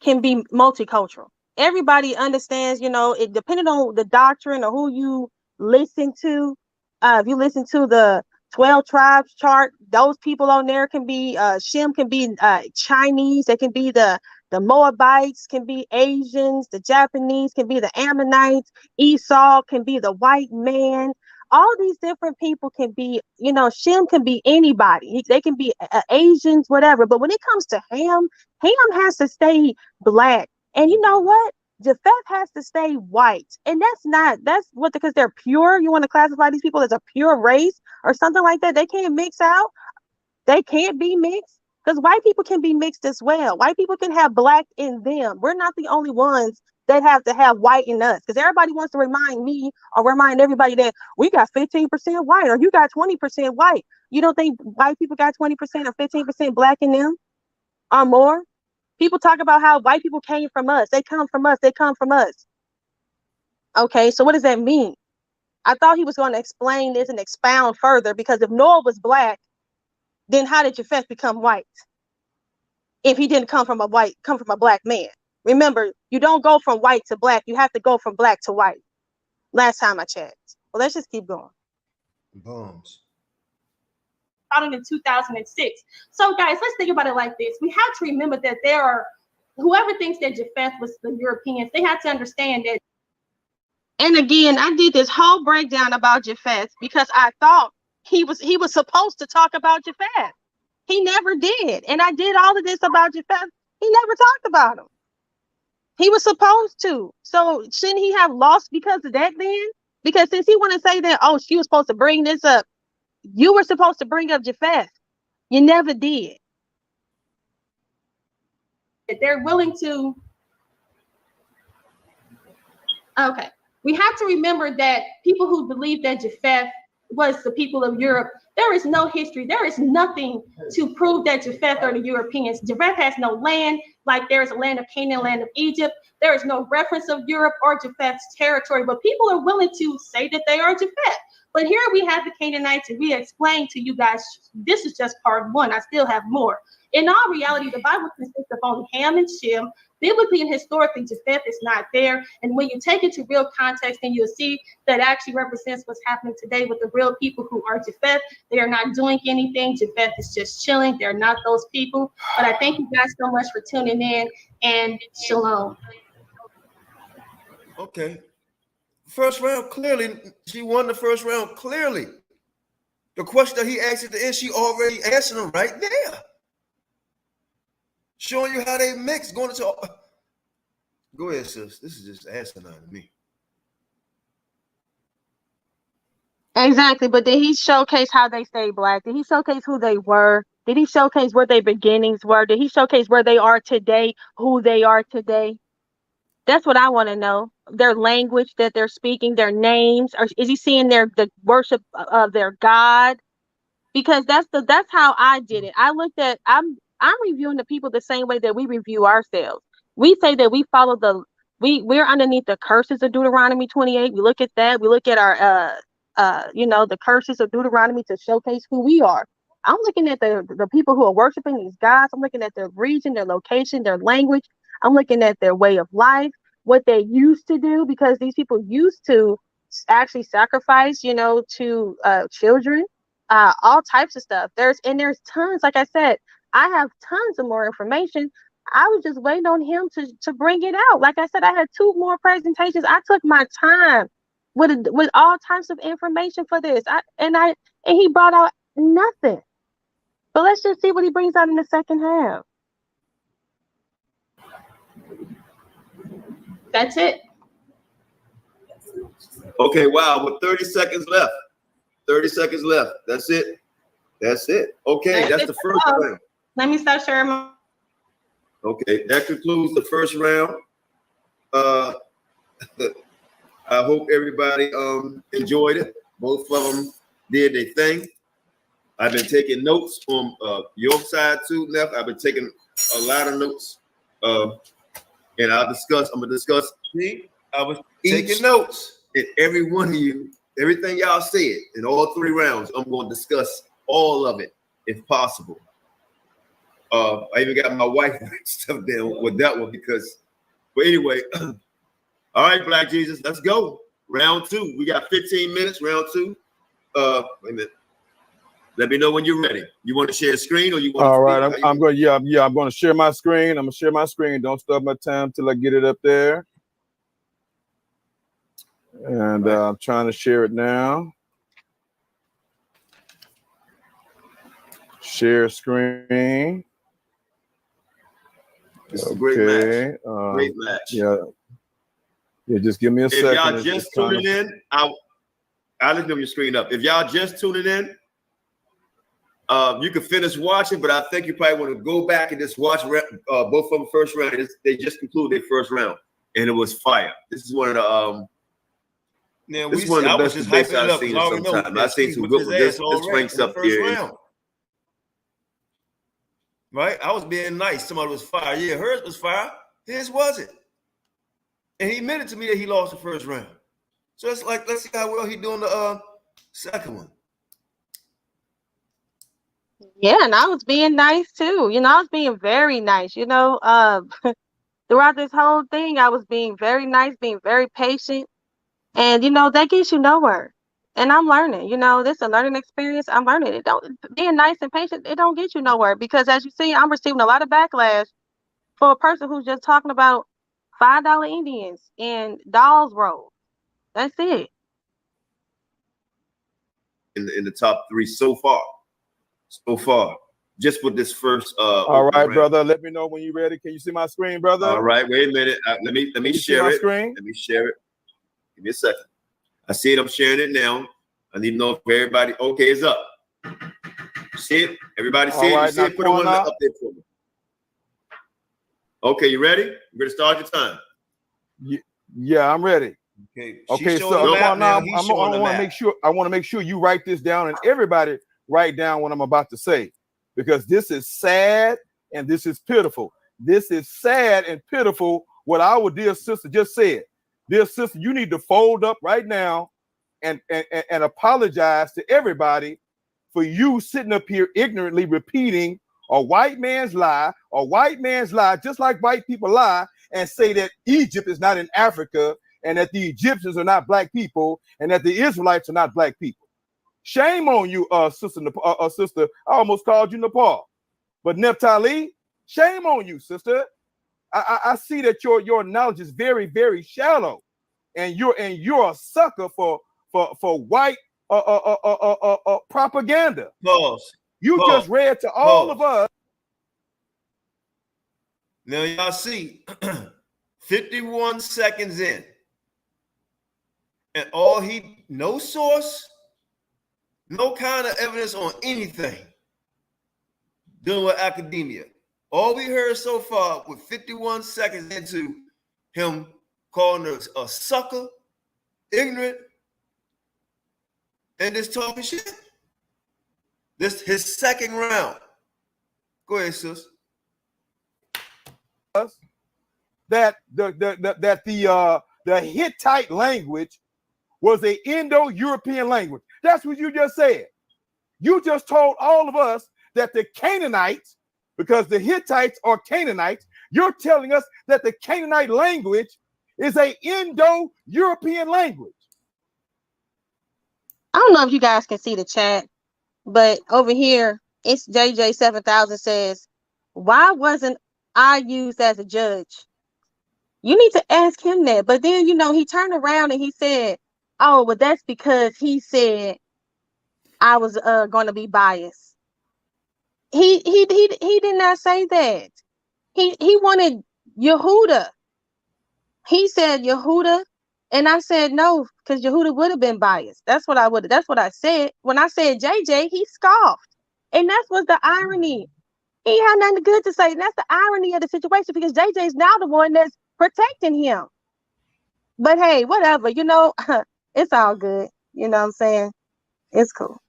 can be multicultural. Everybody understands, it depending on the doctrine or who you listen to. If you listen to the 12 tribes chart, those people on there can be Shem can be Chinese, they can be the Moabites, can be Asians, the Japanese can be the Ammonites, Esau can be the white man. All these different people can be, Shem can be anybody. They can be Asians, whatever. But when it comes to Ham has to stay black. And you know what? Japheth has to stay white. And because they're pure. You want to classify these people as a pure race or something like that? They can't mix out. They can't be mixed, because white people can be mixed as well. White people can have black in them. We're not the only ones that have to have white in us, because everybody wants to remind me or remind everybody that we got 15% white or you got 20% white. You don't think white people got 20% or 15% black in them or more? People talk about how white people came from us. They come from us. They come from us. Okay, so what does that mean? I thought he was going to explain this and expound further, because if Noah was black, then how did Japheth become white? If he didn't come from a black man. Remember, you don't go from white to black. You have to go from black to white. Last time I checked. Well, let's just keep going. Bombs. Founded in 2006. So, guys, let's think about it like this. We have to remember that whoever thinks that Japheth was the Europeans, they have to understand that. And again, I did this whole breakdown about Japheth because I thought he was supposed to talk about Japheth. He never did. And I did all of this about Japheth. He never talked about him. He was supposed to. So shouldn't he have lost because of that then? Because since he want to say that, oh, she was supposed to bring this up, you were supposed to bring up Japheth. You never did. They're willing to. Okay. We have to remember that people who believe that Japheth was the people of Europe, there is no history. There is nothing to prove that Japheth are the Europeans. Japheth has no land, like there is a land of Canaan, land of Egypt. There is no reference of Europe or Japheth's territory, but people are willing to say that they are Japheth. But here we have the Canaanites, and we explained to you guys, this is just part one. I still have more. In all reality, the Bible consists of only Ham and Shem. Biblically and historically, Japheth is not there. And when you take it to real context, then you'll see that actually represents what's happening today with the real people who are Japheth. They are not doing anything. Japheth is just chilling. They're not those people. But I thank you guys so much for tuning in, and shalom. Okay. First round, clearly, she won the first round, clearly. The question that he asked at the end, she already answered them right there. Showing you how they mix, going into. Go ahead, sis. This is just asinine to me. Exactly, but did he showcase how they stayed black? Did he showcase who they were? Did he showcase where their beginnings were? Did he showcase where they are today, who they are today? That's what I want to know. Their language that they're speaking, their names, or is he seeing the worship of their God? Because that's how I did it. I looked at I'm reviewing the people the same way that we review ourselves. We say that we follow we're underneath the curses of Deuteronomy 28. We look at that. We look at our the curses of Deuteronomy to showcase who we are. I'm looking at the people who are worshiping these gods. I'm looking at their region, their location, their language. I'm looking at their way of life, what they used to do, because these people used to actually sacrifice, to children, all types of stuff. There's tons, like I said, I have tons of more information. I was just waiting on him to bring it out. Like I said, I had 2 more presentations. I took my time with all types of information for this. And he brought out nothing. But let's just see what he brings out in the second half. That's it. Okay, wow, with 30 seconds left. 30 seconds left. That's it. That's it. Okay, that's the first round. Let me start sharing my. Okay, that concludes the first round. I hope everybody enjoyed it. Both of them did their thing. I've been taking notes from your side too, Neff. I've been taking a lot of notes. And I'm gonna discuss. See, I was taking notes. And every one of you, everything y'all said in all 3 rounds, I'm going to discuss all of it if possible. I even got my wife stuff down with that one because, but anyway, all right, Black Jesus, let's go. Round 2. We got 15 minutes. Round 2. Wait a minute. Let me know when you're ready. You want to share a screen or you want? All right, I'm going. Yeah, I'm going to share my screen. I'm going to share my screen. Don't stop my time till I get it up there. And I'm trying to share it now. Share screen. This is a great match. Great match. Yeah. Just give me a second. If y'all just tuning in, I'll let your screen up. If y'all just tuning in, you can finish watching, but I think you probably want to go back and just watch both of them first round. They just concluded their first round, and it was fire. This is one of the this is one of the best debates I've seen in some time. I've seen some good ones. This ranks up there. Right? I was being nice. Somebody was fire. Yeah, hers was fire. His wasn't. And he admitted to me that he lost the first round. So it's like, let's see how well he doing the second one. Yeah, and I was being nice too. You know, I was being very nice. You know, throughout this whole thing, I was being very nice, being very patient. And, you know, that gets you nowhere. And I'm learning, you know, this is a learning experience. I'm learning it. Being nice and patient, it don't get you nowhere because as you see, I'm receiving a lot of backlash for a person who's just talking about $5 Indians and dolls rolls. That's it. In the top 3 so far. Just with this first all right, round. Brother, let me know when you're ready. Can you see my screen, brother? All right, wait a minute. Let me share it. Screen? Let me share it. Give me a second. I see it. I'm sharing it now. I need to know if everybody okay is up. See it? Everybody see it? Right, you see it? Put it one up there for me. Okay, you ready? You ready to start your time? Yeah, I'm ready. Okay. So now I want to make sure you write this down and everybody write down what I'm about to say because this is sad and this is pitiful. This is sad and pitiful what our dear sister just said. Dear sister, you need to fold up right now and apologize to everybody for you sitting up here ignorantly repeating a white man's lie, just like white people lie and say that Egypt is not in Africa and that the Egyptians are not black people and that the Israelites are not black people. Shame on you, sister. I almost called you Nepal, but Naphtali, shame on you, sister. I see that your knowledge is very, very shallow, and you're a sucker for white propaganda. Pause. You just read to all of us. Now y'all see, 51 seconds in, and no source, no kind of evidence on anything dealing with academia. All we heard so far with 51 seconds into him calling us a sucker, ignorant, and just talking shit. This his second round. Go ahead, sis. That the Hittite language was an Indo-European language. That's what you just said. You just told all of us that the Canaanites, because the Hittites are Canaanites, you're telling us that the Canaanite language is an Indo-European language. I don't know if you guys can see the chat, but over here, it's JJ7000 says, why wasn't I used as a judge? You need to ask him that. But then, you know, he turned around and he said, oh, well, that's because he said I was going to be biased. He did not say that. He wanted Yehuda. He said Yehuda, and I said no, because Yehuda would have been biased. That's what I said. When I said JJ, he scoffed. And that's what's the irony. He had nothing good to say. And that's the irony of the situation, because JJ is now the one that's protecting him. But hey, whatever, it's all good. You know what I'm saying? It's cool.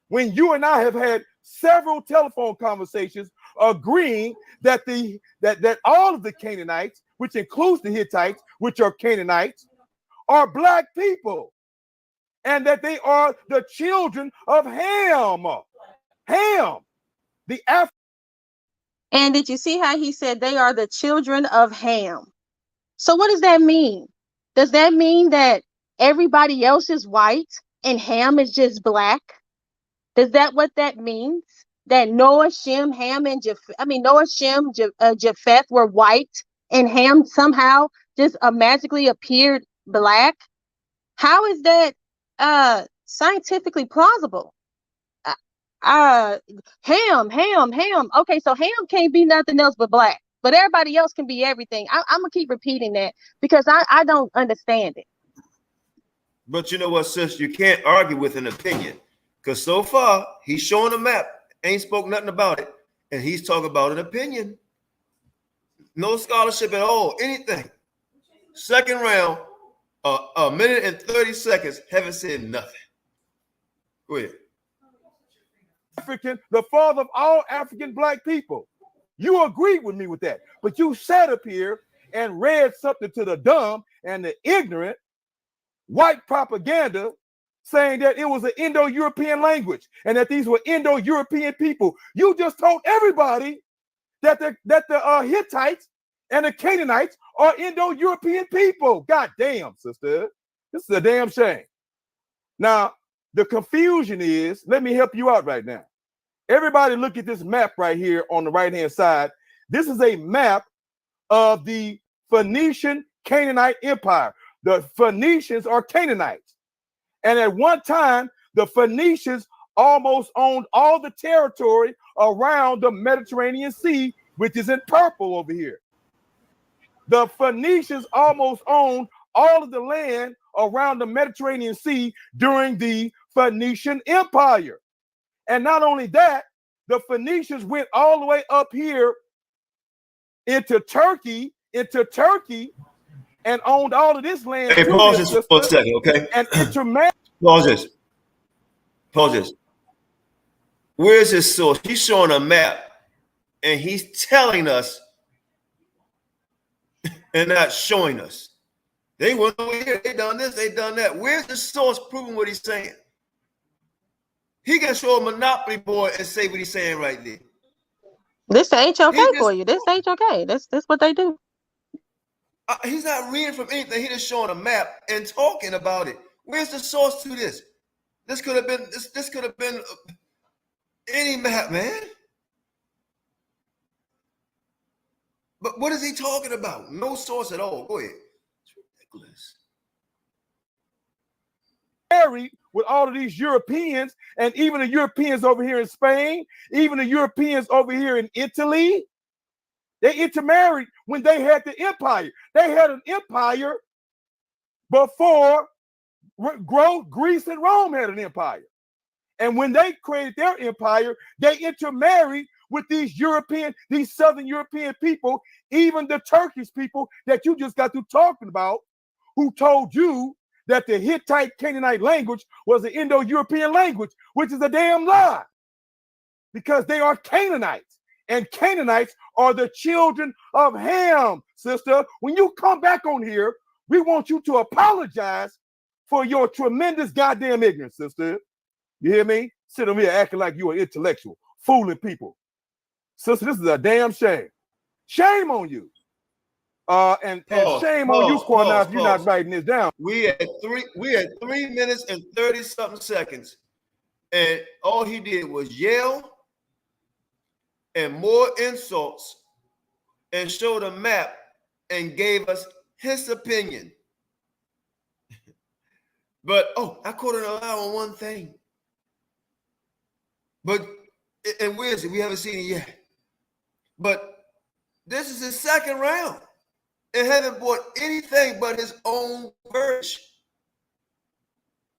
When you and I have had several telephone conversations agreeing that that all of the Canaanites, which includes the Hittites, which are Canaanites, are black people, and that they are the children of Ham. Ham, the African. And did you see how he said they are the children of Ham? So what does that mean? Does that mean that everybody else is white and Ham is just black? Is that what that means? That Noah, Shem, Ham, and Japheth were white, and Ham somehow just magically appeared black? How is that scientifically plausible? Ham. Okay, so Ham can't be nothing else but black, but everybody else can be everything. I'm gonna keep repeating that because I don't understand it. But you know what, sis? You can't argue with an opinion, because so far he's showing a map, ain't spoke nothing about it, and he's talking about an opinion. No scholarship at all, anything. Second round, a minute and 30 seconds, haven't said nothing. Go ahead. African, the father of all African black people. You agreed with me with that, but you sat up here and read something to the dumb and the ignorant white propaganda saying that it was an Indo-European language and that these were Indo-European people. You just told everybody that the Hittites and the Canaanites are Indo-European people. God damn, sister. This is a damn shame. Now, the confusion is, let me help you out right now. Everybody look at this map right here on the right-hand side. This is a map of the Phoenician Canaanite Empire. The Phoenicians are Canaanites. And at one time, the Phoenicians almost owned all the territory around the Mediterranean Sea, which is in purple over here. The Phoenicians almost owned all of the land around the Mediterranean Sea during the Phoenician Empire. And not only that, the Phoenicians went all the way up here into Turkey, and owned all of this land. Hey, pause this for a second, okay? And intermarried. Pause this. Where's his source? He's showing a map, and he's telling us and not showing us. They went over here, they done this, they done that. Where's the source proving what he's saying? He can show a Monopoly board and say what he's saying right there. This ain't okay for you. This ain't okay. This what they do. He's not reading from anything. He's just showing a map and talking about it. Where's the source to this? This could have been this could have been any map, man. But what is he talking about? No source at all. Go ahead. It's ridiculous. Married with all of these Europeans, and even the Europeans over here in Spain, even the Europeans over here in Italy, they intermarried when they had the empire. They had an empire before Greece and Rome had an empire. And when they created their empire, they intermarried with these Southern European people, even the Turkish people that you just got through talking about, who told you that the Hittite Canaanite language was an Indo-European language, which is a damn lie, because they are Canaanites, and Canaanites are the children of Ham, sister. When you come back on here, we want you to apologize for your tremendous goddamn ignorance, sister. You hear me? Sit over here acting like you're an intellectual, fooling people. Sister, this is a damn shame. Shame on you. And shame on you, Qanath, you're not writing this down. We had 3 minutes and 30 something seconds, and all he did was yell and more insults and showed a map and gave us his opinion. But I couldn't allow on one thing. But and where is it? We haven't seen it yet. But this is his second round. And haven't brought anything but his own verse.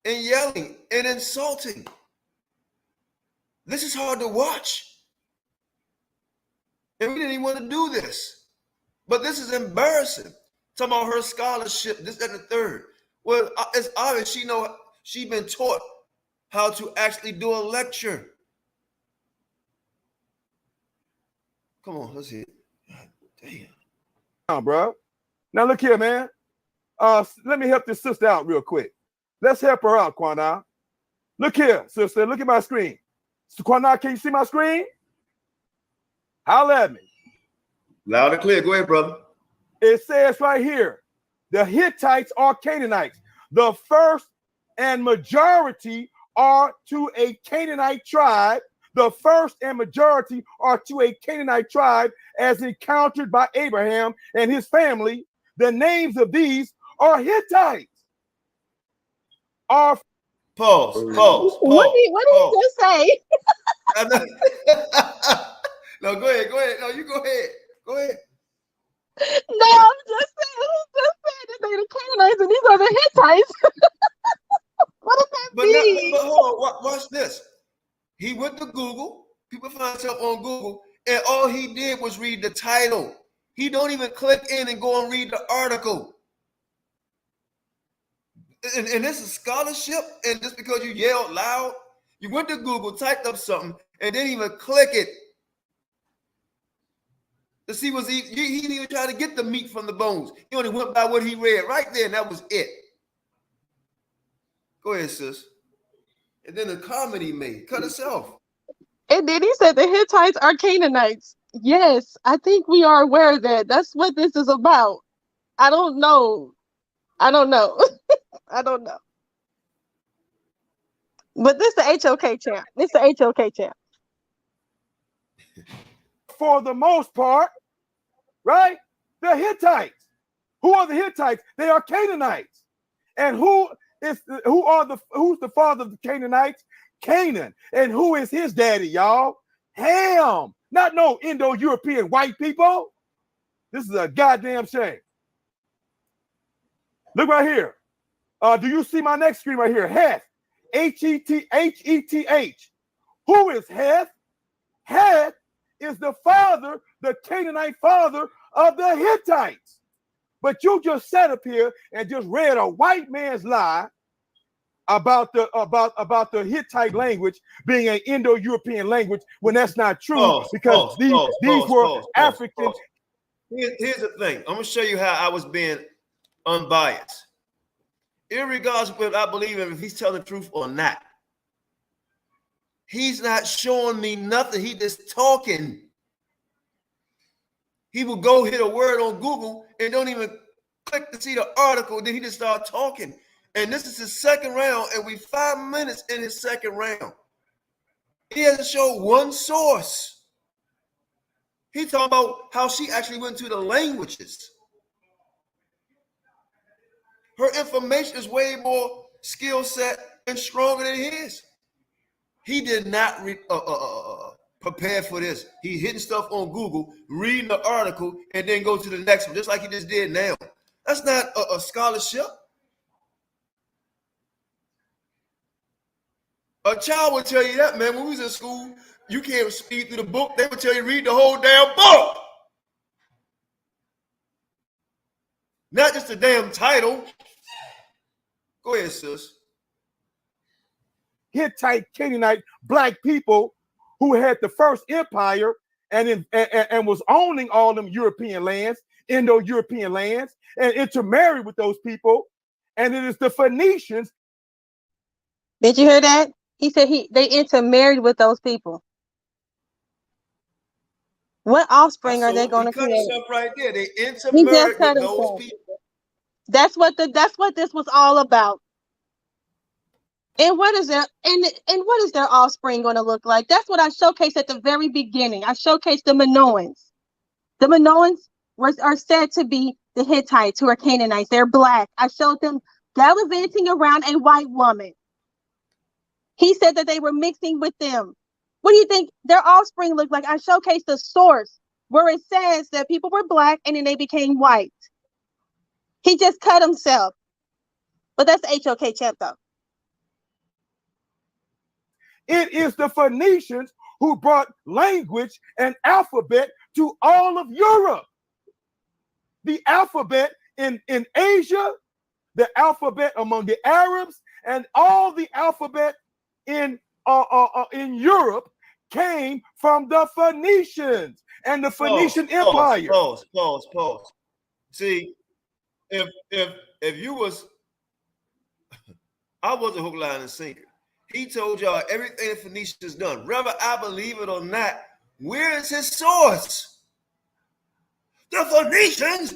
And yelling and insulting. This is hard to watch. And we didn't even want to do this. But this is embarrassing. Talking about her scholarship, this and the third. Well, it's obvious she's been taught how to actually do a lecture. Come on, let's hear it. God damn. Now, bro. Now look here, man. Let me help this sister out real quick. Let's help her out, Qanath. Look here, sister. Look at my screen. So, Qanath, can you see my screen? Holla at me. Loud and clear. Go ahead, brother. It says right here, the Hittites are Canaanites. The first and majority are to a Canaanite tribe. The first and majority are to a Canaanite tribe as encountered by Abraham and his family. The names of these are Hittites. Pause. What did he just say? No, go ahead. No, you go ahead. Go ahead. No, I'm just saying. He just said that they're the Canaanites and these are the Hittites. What does that mean? But hold on. Watch this. He went to Google. People find stuff on Google, and all he did was read the title. He don't even click in and go and read the article. And this is scholarship, and just because you yelled loud, you went to Google, typed up something, and didn't even click it to see he didn't even try to get the meat from the bones. He only went by what he read right there, and that was it. Go ahead, sis. And then the comment he made, cut itself. And then he said the Hittites are Canaanites. Yes, I think we are aware of that. That's what this is about. I don't know. I don't know. But this is the HOK champ. For the most part, right? The Hittites. Who are the Hittites? They are Canaanites. And who's the father of the Canaanites? Canaan. And who is his daddy, y'all? Ham. Not no Indo-European white people. This is a goddamn shame. Look right here. Do you see my next screen right here? Heth. Hetheth. Who is Heth? Heth is the father, the Canaanite father of the Hittites. But you just sat up here and just read a white man's lie about the Hittite language being an Indo-European language when that's not true, because these were African. Here's the thing. I'm gonna show you how I was being unbiased. Irregardless of whether I believe him, if he's telling the truth or not. He's not showing me nothing. He just talking. He will go hit a word on Google and don't even click to see the article. Then he just start talking. And this is his second round, and we 5 minutes in his second round. He hasn't showed one source. He's talking about how she actually went to the languages. Her information is way more skill set and stronger than his. He did not prepare for this. He hitting stuff on Google, reading the article, and then go to the next one, just like he just did now. That's not a scholarship. A child would tell you that, man. When we was in school, you can't speed through the book. They would tell you read the whole damn book. Not just the damn title. Go ahead, sis. Hittite, Canaanite, black people who had the first empire and was owning all them European lands, Indo-European lands, and intermarried with those people. And it is the Phoenicians. Did you hear that? He said they intermarried with those people. What offspring are they going to create? Right there. They intermarried with those people. That's what this was all about. And what is their what is their offspring going to look like? That's what I showcased at the very beginning. I showcased the Minoans. The Minoans are said to be the Hittites, who are Canaanites. They're black. I showed them gallivanting around a white woman. He said that they were mixing with them. What do you think their offspring looked like? I showcased the source where it says that people were black and then they became white. He just cut himself. But that's the HOK champ, though. It is the Phoenicians who brought language and alphabet to all of Europe. The alphabet in Asia, the alphabet among the Arabs, and all the alphabet in Europe came from the Phoenicians and the Phoenician Empire. Pause. See, if you was, I was a hook, line, and sinker. He told y'all everything the Phoenicians done. Whether I believe it or not, where is his source? The Phoenicians.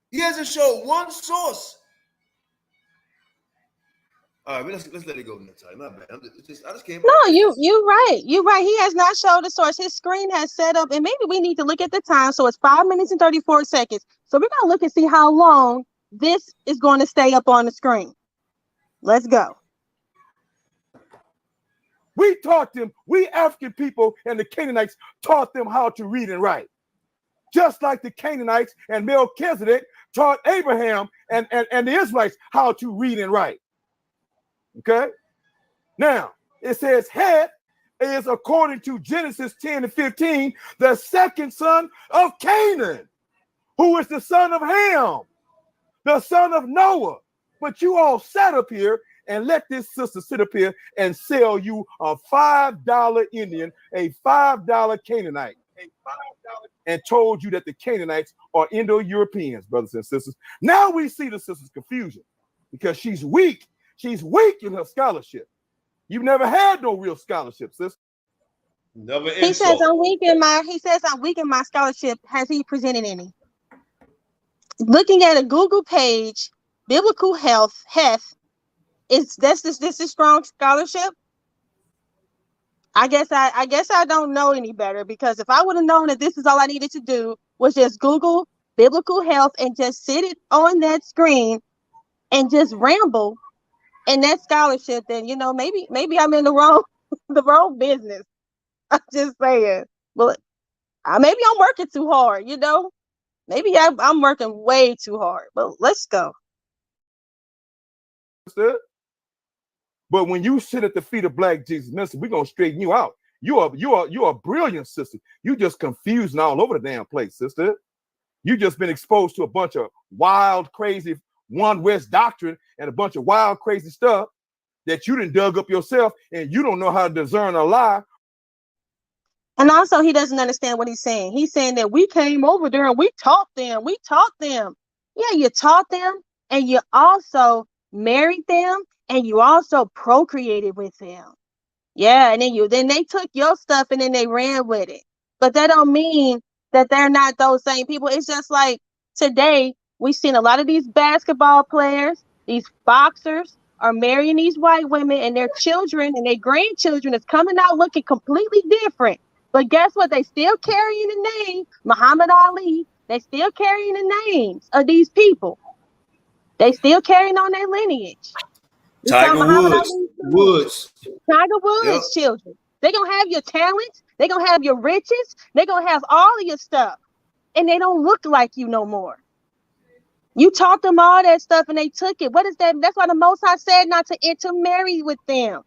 He hasn't showed one source. All right, let's let it go next time. My bad. I just can't. No, you're right. You're right. He has not showed the source. His screen has set up, and maybe we need to look at the time. So it's 5 minutes and 34 seconds. So we're gonna look and see how long this is going to stay up on the screen. Let's go. We taught them, we African people and the Canaanites taught them how to read and write. Just like the Canaanites and Melchizedek taught Abraham and the Israelites how to read and write. Okay? Now, it says Het is, according to Genesis 10 and 15, the second son of Canaan, who is the son of Ham, the son of Noah. But you all sat up here and let this sister sit up here and sell you a $5 Indian, a $5 Canaanite, and told you that the Canaanites are Indo-Europeans, brothers and sisters. Now we see the sister's confusion because she's weak. She's weak in her scholarship. You've never had no real scholarship, sister. Never. He says I'm weak in my scholarship. Has he presented any? Looking at a Google page, biblical heth is this is strong scholarship. I guess I don't know any better, because if I would have known that this is all I needed to do was just Google biblical health and just sit it on that screen and just ramble in that scholarship, then maybe I'm in the wrong business. I'm just saying. Well, maybe I'm working too hard, Maybe I'm working way too hard. But let's go. But when you sit at the feet of Black Jesus, minister, we're gonna straighten you out. You're a brilliant sister. You just confused and all over the damn place, sister. You just been exposed to a bunch of wild, crazy One West doctrine and a bunch of wild, crazy stuff that you done dug up yourself, and you don't know how to discern a lie. And also, he doesn't understand what he's saying. He's saying that we came over there and we taught them. Yeah, you taught them, and you also married them, and you also procreated with them. Yeah, and then they took your stuff and then they ran with it. But that don't mean that they're not those same people. It's just like today, we've seen a lot of these basketball players, these boxers are marrying these white women, and their children and their grandchildren is coming out looking completely different. But guess what? They still carrying the name Muhammad Ali. They still carrying the names of these people. They still carrying on their lineage. Tiger Woods. Yep. Children. They're going to have your talents. They're going to have your riches. They're going to have all of your stuff. And they don't look like you no more. You taught them all that stuff and they took it. What is that? That's why the Most High said not to intermarry with them.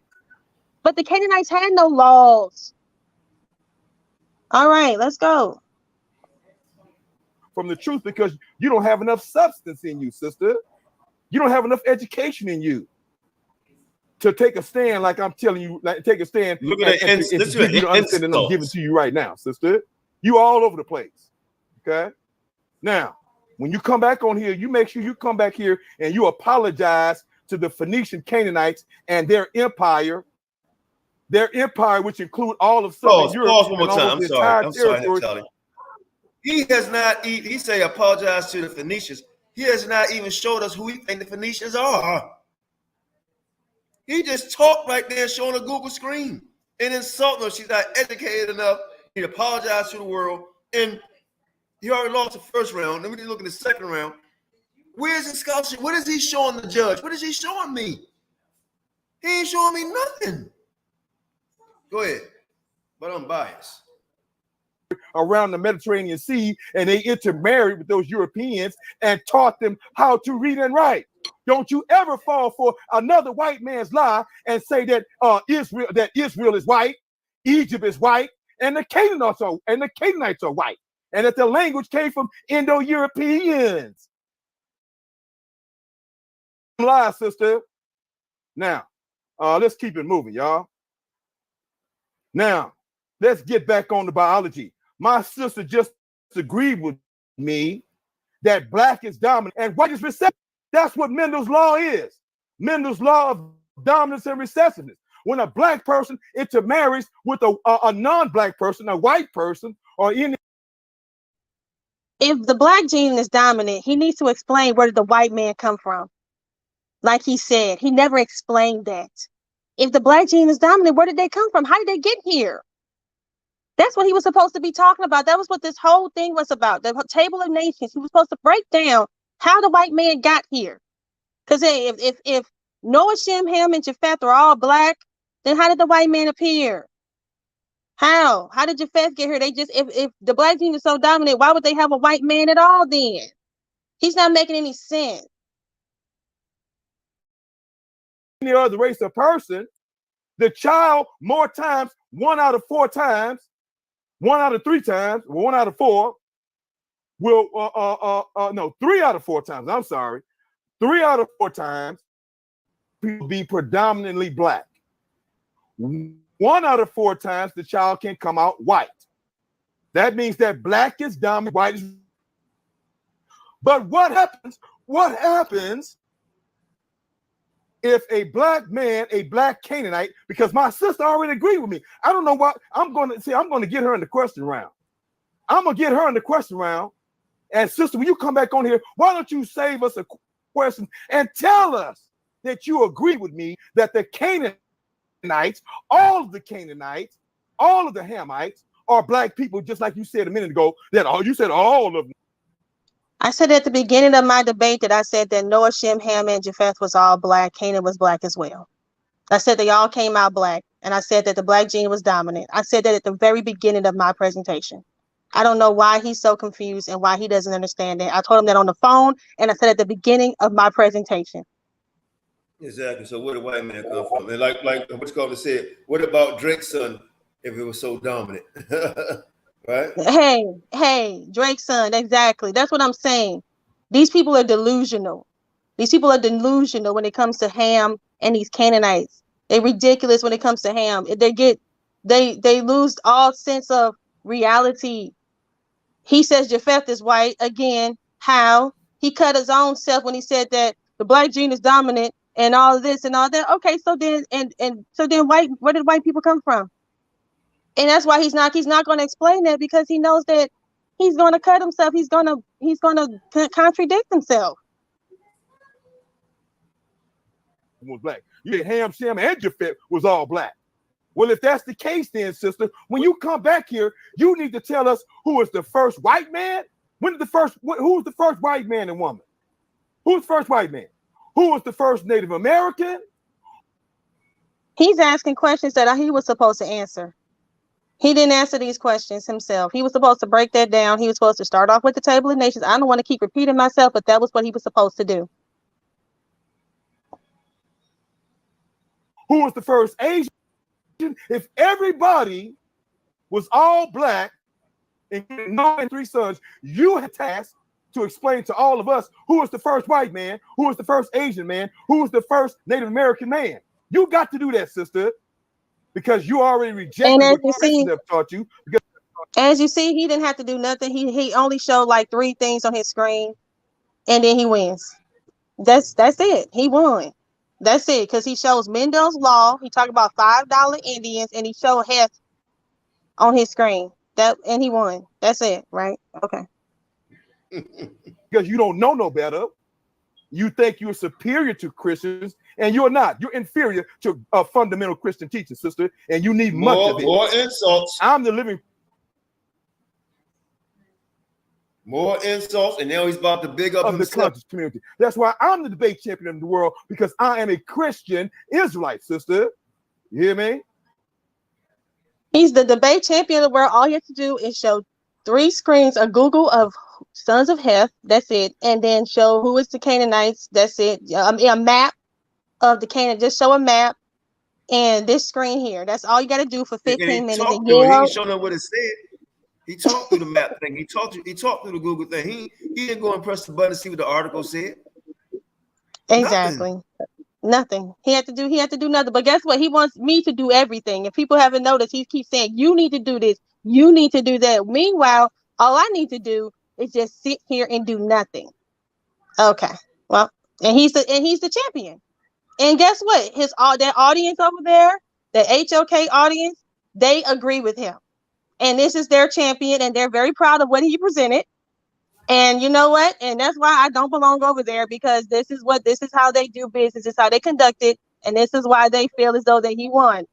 But the Canaanites had no laws. All right, let's go. From the truth, because you don't have enough substance in you, sister. You don't have enough education in you to take a stand like I'm telling you, take a stand. Look at that. It's you to understand that I'm giving to you right now, sister. You all over the place. Okay? Now, when you come back on here, you make sure you come back here and you apologize to the Phoenician Canaanites and their empire, which include all of Southern Europe. Pause one more time. I'm sorry, Naphtali. He has not, he say apologize to the Phoenicians. He has not even showed us who he think the Phoenicians are. He just talked right there showing a Google screen and insulting her. She's not educated enough. He apologized to the world. And he already lost the first round. Let me look at the second round. Where's the scholarship? What is he showing the judge? What is he showing me? He ain't showing me nothing. Go ahead, but I'm biased. Around the Mediterranean Sea, and they intermarried with those Europeans and taught them how to read and write. Don't you ever fall for another white man's lie and say that Israel is white, Egypt is white, and the Canaanites are white, and that the language came from Indo-Europeans. Lie, sister. Now, let's keep it moving, y'all. Now, let's get back on the biology. My sister just agreed with me that black is dominant and white is recessive. That's what Mendel's law is. Mendel's law of dominance and recessiveness. When a black person intermarries with a non-black person, a white person, or any. If the black gene is dominant, he needs to explain where did the white man come from. Like he said, he never explained that. If the black gene is dominant, where did they come from? How did they get here? That's what he was supposed to be talking about. That was what this whole thing was about. The table of nations. He was supposed to break down how the white man got here. Because if Noah, Shem, Ham, and Japheth are all black, then how did the white man appear? How? How did Japheth get here? They just if the black gene is so dominant, why would they have a white man at all then? He's not making any sense. Any other race of person, the child more times, 1 out of 4 times, 1 out of 3 times, 1 out of 4 will, no, 3 out of 4 times, I'm sorry. 3 out of 4 times will be predominantly black. 1 out of 4 times the child can come out white. That means that black is dominant, white is. But what happens? What happens if a black man, a black Canaanite, because my sister already agreed with me. I don't know what I'm going to get her in the question round. I'm going to get her in the question round. And sister, when you come back on here, why don't you save us a question and tell us that you agree with me that the Canaanites, all of the Canaanites, all of the Hamites are black people, just like you said a minute ago, that you said all of them. I said at the beginning of my debate that I said that Noah, Shem, Ham, and Japheth was all black. Canaan was black as well. I said they all came out black. And I said that the black gene was dominant. I said that at the very beginning of my presentation. I don't know why he's so confused and why he doesn't understand it. I told him that on the phone, and I said at the beginning of my presentation. Exactly. So where the white man come from? And like what's called to say, what about Drake's son if it was so dominant? Right? Hey, Drake's son, exactly. That's what I'm saying. These people are delusional. These people are delusional when it comes to Ham and these Canaanites. They're ridiculous when it comes to Ham. They lose all sense of reality. He says Japheth is white. Again, how? He cut his own self when he said that the black gene is dominant and all of this and all that. Okay, so then where did white people come from? And that's why he's not going to explain that, because he knows that he's going to cut himself. He's going to contradict himself. Was black. You had Ham, Shem, and Japheth was all black. Well, if that's the case, then, sister, when you come back here, you need to tell us who was the first white man. Who was the first white man and woman? Who's the first white man? Who was the first Native American? He's asking questions that he was supposed to answer. He didn't answer these questions himself. He was supposed to break that down. He was supposed to start off with the Table of Nations. I don't want to keep repeating myself, but that was what he was supposed to do. Who was the first Asian? If everybody was all black, including Noah and 3 sons, you had tasked to explain to all of us who was the first white man, who was the first Asian man, who was the first Native American man. You got to do that, sister, because you already rejected what Christians have taught you. As you see, he didn't have to do nothing. He only showed like 3 things on his screen, and then he wins. That's it. He won. That's it, because he shows Mendel's law. He talked about $5 Indians, and he showed Heth on his screen. And he won. That's it, right? Okay. Because you don't know no better. You think you're superior to Christians, and you're not. You're inferior to a fundamental Christian teaching, sister, and you need much of it. More insults. I'm the living. More insults, and now he's about to big up of the himself. conscious community. That's why I'm the debate champion of the world, because I am a Christian Israelite, sister. You hear me? He's the debate champion of the world. All you have to do is show 3 screens, a Google of sons of Heth. That's it. And then show who is the Canaanites. That's it. A map of the Canaan. Just show a map and this screen here. That's all you got to do for 15 minutes. And He ain't showing them what it said. He talked through the map thing. He talked through the Google thing. He didn't go and press the button to see what the article said. Exactly. Nothing. He had to do nothing. But guess what? He wants me to do everything. If people haven't noticed, he keeps saying, you need to do this, you need to do that. Meanwhile, all I need to do is just sit here and do nothing. Okay. Well, and he's the champion. And guess what? That audience over there, the HOK audience, they agree with him. And this is their champion, and they're very proud of what he presented. And you know what? And that's why I don't belong over there, because this is how they do business. This is how they conduct it. And this is why they feel as though that he won.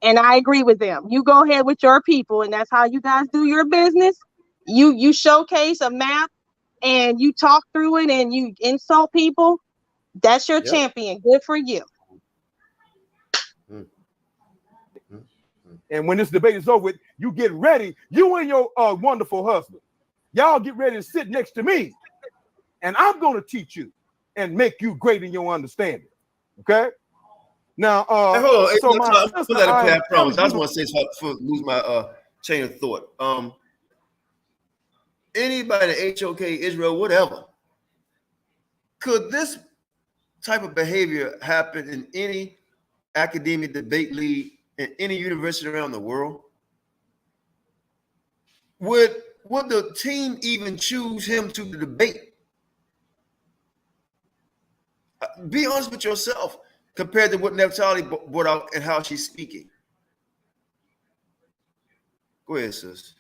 And I agree with them. You go ahead with your people, and that's how you guys do your business. You showcase a map and you talk through it and you insult people. That's your champion. Good for you. And when this debate is over with, you get ready. You and your wonderful husband, y'all get ready to sit next to me, and I'm going to teach you and make you great in your understanding. Okay? Now, hey, hold on. So I just want to say something before I lose my chain of thought. Anybody, HOK, Israel, whatever, could this type of behavior happen in any academic debate league in any university around the world? Would the team even choose him to the debate? Be honest with yourself compared to what Naphtali brought out and how she's speaking. Go ahead, sis.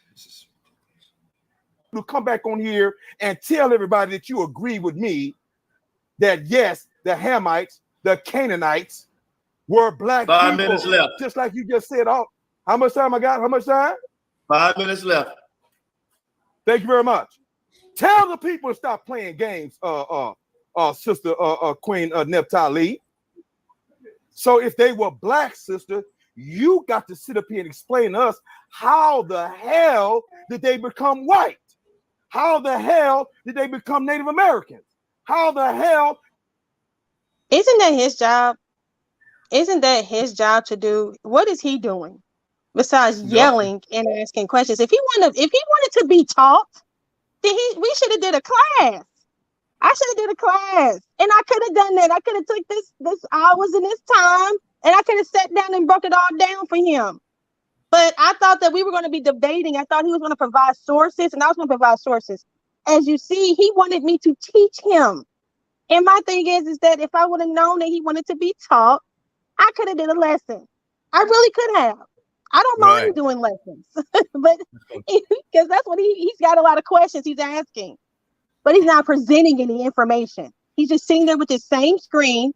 To come back on here and tell everybody that you agree with me that yes, the Hamites, the Canaanites were black 5 people. minutes left. Just like you just said. Oh, how much time I got? How much time? 5 minutes left. Thank you very much. Tell the people to stop playing games, sister Queen Naphtali. So if they were black, sister, you got to sit up here and explain to us how the hell did they become white? How the hell did they become Native Americans? How the hell? Isn't that his job? Isn't that his job to do? What is he doing besides yelling and asking questions? If he wanted to be taught, then we should have did a class. I should have did a class, and I could have done that. I could have took this hours and this time, and I could have sat down and broke it all down for him. But I thought that we were going to be debating. I thought he was going to provide sources, and I was going to provide sources. As you see, he wanted me to teach him. And my thing is that if I would have known that he wanted to be taught, I could have did a lesson. I really could have. I don't mind doing lessons, but because that's what he's got a lot of questions he's asking, but he's not presenting any information. He's just sitting there with his same screen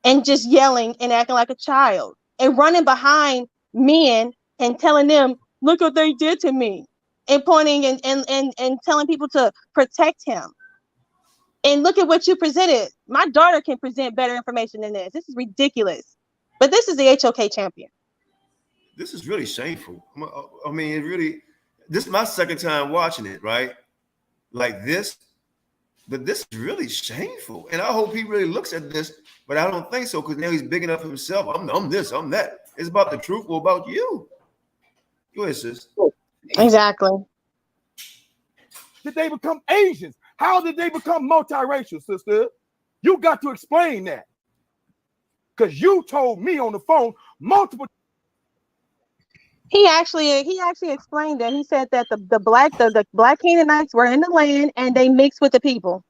and just yelling and acting like a child and running behind men and telling them, look what they did to me, and pointing and telling people to protect him. And look at what you presented. My daughter can present better information than this. This is ridiculous. But this is the HOK champion. This is really shameful. I mean, this is my second time watching it, right? Like this. But this is really shameful. And I hope he really looks at this, but I don't think so, because now he's big enough himself. I'm this, I'm that. It's about the truth or about you. Go ahead, sis. Exactly. Did they become Asians? How did they become multiracial, sister? You got to explain that. Because you told me on the phone multiple. He actually explained that. He said that the black Canaanites were in the land and they mixed with the people.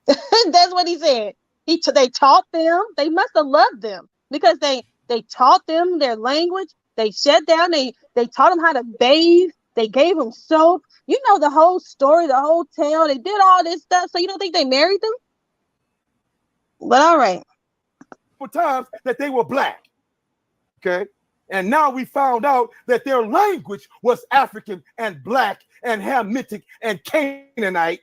That's what he said. They taught them. They must have loved them because they taught them their language. They shut down. They taught them how to bathe. They gave them soap. You know the whole story, the whole tale. They did all this stuff. So you don't think they married them? But all right. For times that they were black. Okay. And now we found out that their language was African and black and Hamitic and Canaanite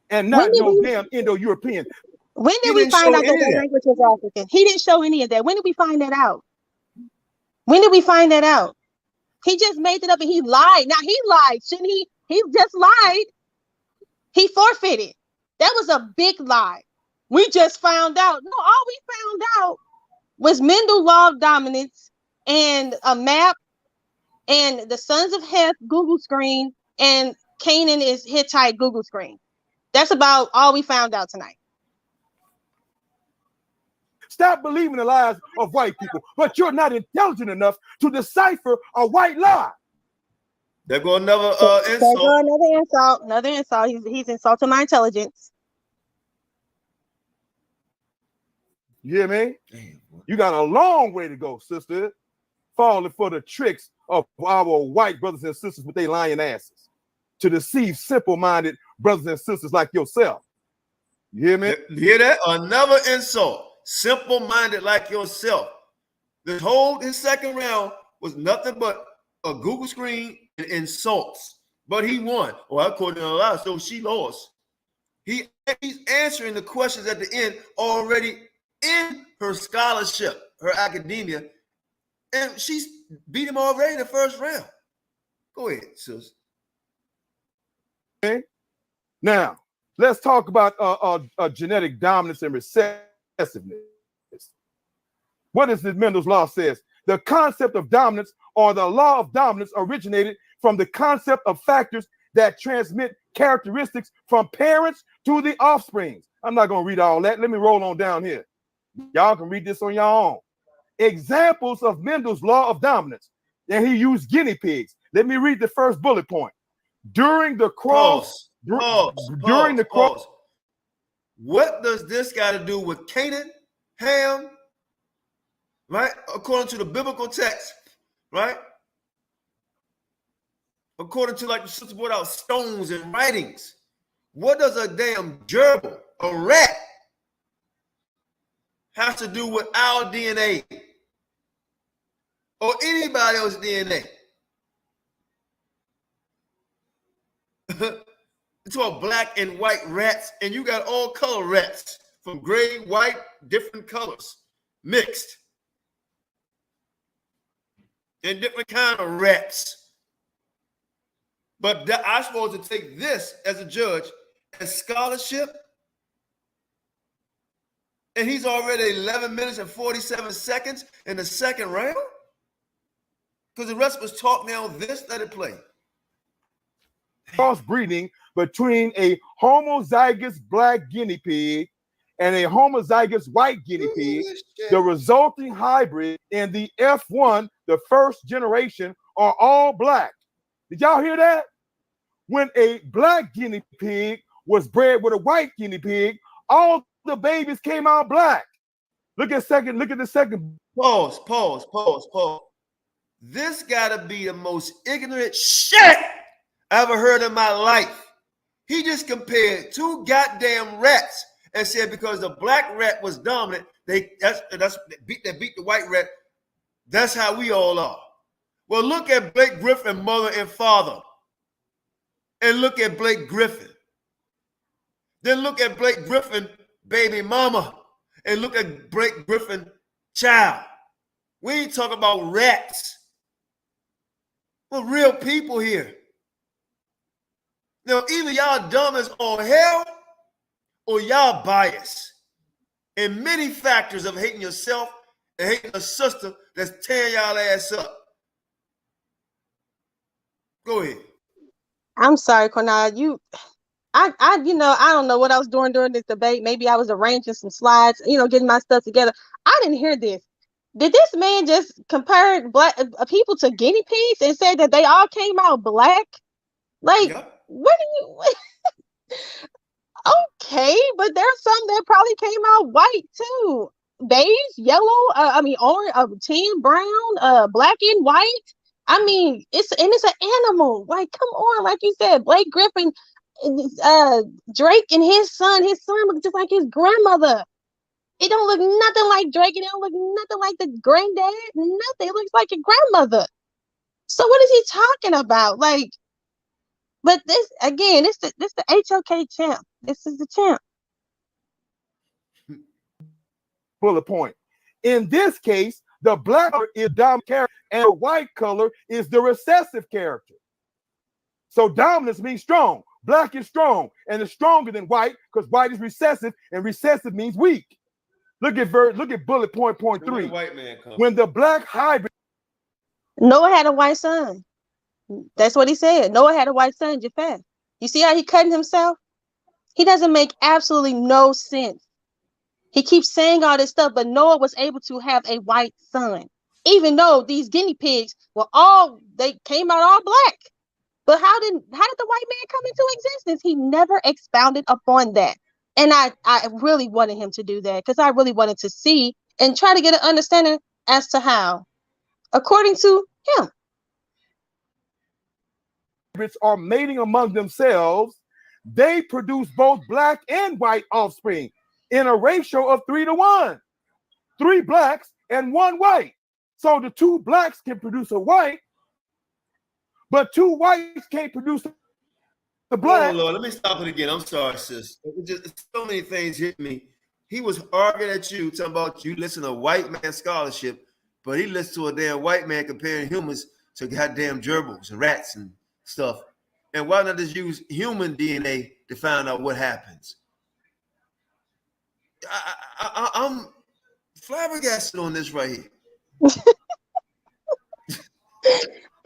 and When not did no we damn Indo-European. when He did we didn't find show out that any of the that. language was African? He didn't show any of that. When did we find that out? When did we find that out? He just made it up and he lied. Now he lied, shouldn't he? He just lied. He forfeited. That was a big lie. We just found out. No, all we found out was Mendel's law of dominance and a map and the sons of Heth Google screen and Canaan is Hittite Google screen. That's about all we found out tonight. Stop believing the lies of white people, but you're not intelligent enough to decipher a white lie. They're going another Insult. insult. Another insult. He's insulting my intelligence. You hear me? You got a long way to go, sister, falling for the tricks of our white brothers and sisters with their lying asses to deceive simple-minded brothers and sisters like yourself. You hear me? You hear that? Another insult. Simple-minded like yourself. His second round was nothing but a Google screen and insults. But he won. Well, according to the lie, so she lost. He's answering the questions at the end already in her scholarship, her academia, and she's beat him already in the first round. Go ahead, sis. Okay. Now, let's talk about genetic dominance and recessiveness. What does the Mendel's law says? The concept of dominance or the law of dominance originated from the concept of factors that transmit characteristics from parents to the offspring. I'm not going to read all that. Let me roll on down here. Y'all can read this on your own. Examples of Mendel's law of dominance. And he used guinea pigs. Let me read the first bullet point. During the cross. Pause. What does this got to do with Canaan, Ham, right? According to the biblical text, right? According to, like the sister brought out, stones and writings. What does a damn gerbil, a rat, has to do with our DNA or anybody else's DNA? It's all black and white rats, and you got all color rats from gray, white, different colors mixed, and different kind of rats. But I'm supposed to take this as a judge as scholarship, and he's already 11 minutes and 47 seconds in the second round? Because the rest of us talk now. Let it play. Crossbreeding between a homozygous black guinea pig and a homozygous white guinea pig. The resulting hybrid in the F1, the first generation, are all black. Did y'all hear that? When a black guinea pig was bred with a white guinea pig, all the babies came out black. Look at the second. Pause. This gotta be the most ignorant shit I ever heard in my life. He just compared two goddamn rats and said because the black rat was dominant, they beat the white rat. That's how we all are. Well, look at Blake Griffin, mother and father. And look at Blake Griffin. Then look at Blake Griffin, baby mama. And look at Blake Griffin, child. We ain't talking about rats. We're real people here. Now, either y'all dumb as all hell or y'all biased. And many factors of hating yourself and hating a sister that's tearing y'all ass up. Go ahead. I'm sorry, Qanath. I don't know what I was doing during this debate. Maybe I was arranging some slides, getting my stuff together. I didn't hear this. Did this man just compare black people to guinea pigs and say that they all came out black? Like, yep. What do you? Okay, but there's some that probably came out white too. Beige, yellow, orange, tan, brown, black and white. I mean, it's an animal. Like, come on, like you said, Blake Griffin, Drake and his son look just like his grandmother. It don't look nothing like Drake. It don't look nothing like the granddad. Nothing. It looks like a grandmother. So what is he talking about? Like, But this again, this the HOK champ. This is the champ. Bullet point. In this case, the black color is dominant character and the white color is the recessive character. So dominance means strong. Black is strong and it's stronger than white because white is recessive and recessive means weak. Look at bullet point 3. When the black hybrid. Noah had a white son. That's what he said. Noah had a white son, Japheth. You see how he cutting himself? He doesn't make absolutely no sense. He keeps saying all this stuff, but Noah was able to have a white son, even though these guinea pigs they came out all black. But how did the white man come into existence? He never expounded upon that. And I really wanted him to do that because I really wanted to see and try to get an understanding as to how, according to him. Are mating among themselves, they produce both black and white offspring in a ratio of 3-to-1. 3 blacks and 1 white. So the 2 blacks can produce a white, but 2 whites can't produce the black. Oh Lord, let me stop it again. I'm sorry, sis. Just so many things hit me. He was arguing at you, talking about you listen to white man scholarship, but he listened to a damn white man comparing humans to goddamn gerbils and rats and stuff. And why not just use human DNA to find out what happens? I'm flabbergasted on this right here.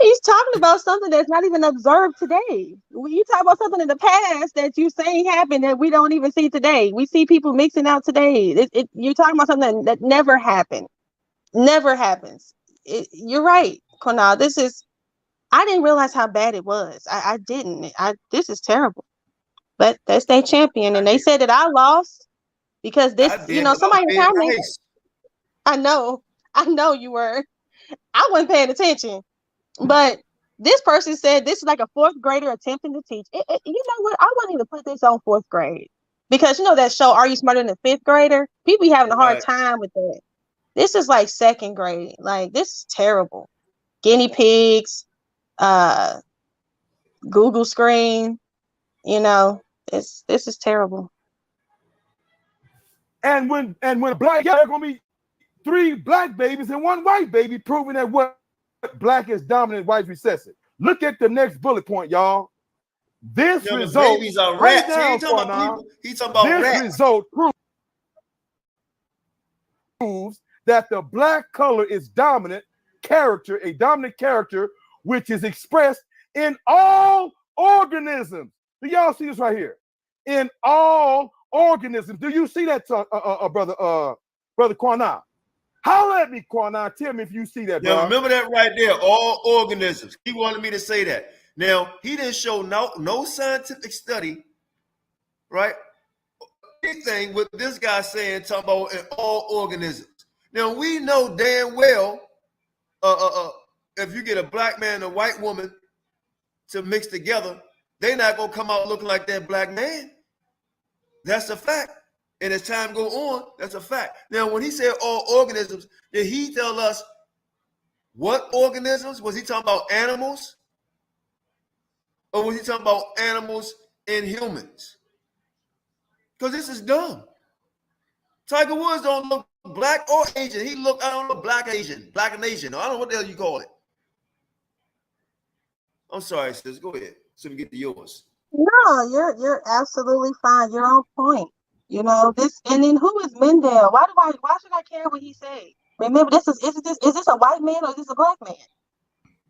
He's talking about something that's not even observed today. You talk about something in the past that you say happened that we don't even see today. We see people mixing out today. You're talking about something that never happened. Never happens. You're right, Qanath. I didn't realize how bad it was. I didn't. This is terrible. But that's their champion. And they said that I lost because this, somebody told me. I know you were. I wasn't paying attention. But this person said this is like a 4th grader attempting to teach. You know what? I wouldn't even put this on 4th grade. Because that show, Are You Smarter Than a 5th Grader? People be having a hard time with that. This is like 2nd grade. Like, this is terrible. Guinea pigs, Google screen, this is terrible. And when black, there are gonna be 3 black babies and 1 white baby, proving that what black is dominant, white recessive. Look at the next bullet point, y'all. This result babies are rats. He's talking about rats. Result proves that the black color is a dominant character, which is expressed in all organisms. Do y'all see this right here? In all organisms. Do you see that, brother Qanath? Holler at me, Qanath. Tell me if you see that, bro. Now, remember that right there. All organisms. He wanted me to say that. Now, he didn't show no scientific study, right? Anything with this guy saying, talking about in all organisms. Now, we know damn well if you get a black man and a white woman to mix together, they're not going to come out looking like that black man. That's a fact. And as time go on, that's a fact. Now, when he said all organisms, did he tell us what organisms? Was he talking about animals? Or was he talking about animals and humans? Because this is dumb. Tiger Woods don't look black or Asian. He look, I don't know, black and Asian. I don't know what the hell you call it. I'm sorry, sis. Go ahead. So we get to yours. No, you're absolutely fine. You're on point. This, and then who is Mendel? Why should I care what he say? Remember, is this a white man or is this a black man?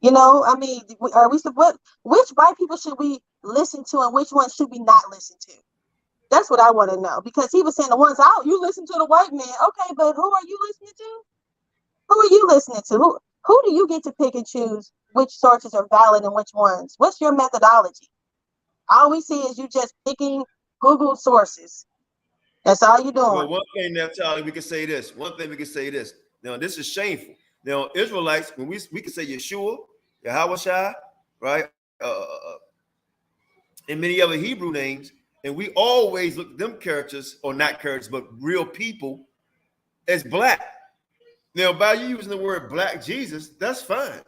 I mean, which white people should we listen to and which ones should we not listen to? That's what I want to know, because he was saying the ones out, you listen to the white man. Okay, but who are you listening to? Who are you listening to? Who do you get to pick and choose which sources are valid and which ones? What's your methodology? All we see is you just picking Google sources. That's all you're doing. Well, one thing, Naphtali, we can say this. Now, this is shameful. Now, Israelites, when we can say Yeshua, Yahawashi, right? And many other Hebrew names, and we always look at them characters, or not characters, but real people, as black. Now, by you using the word black Jesus, that's fine.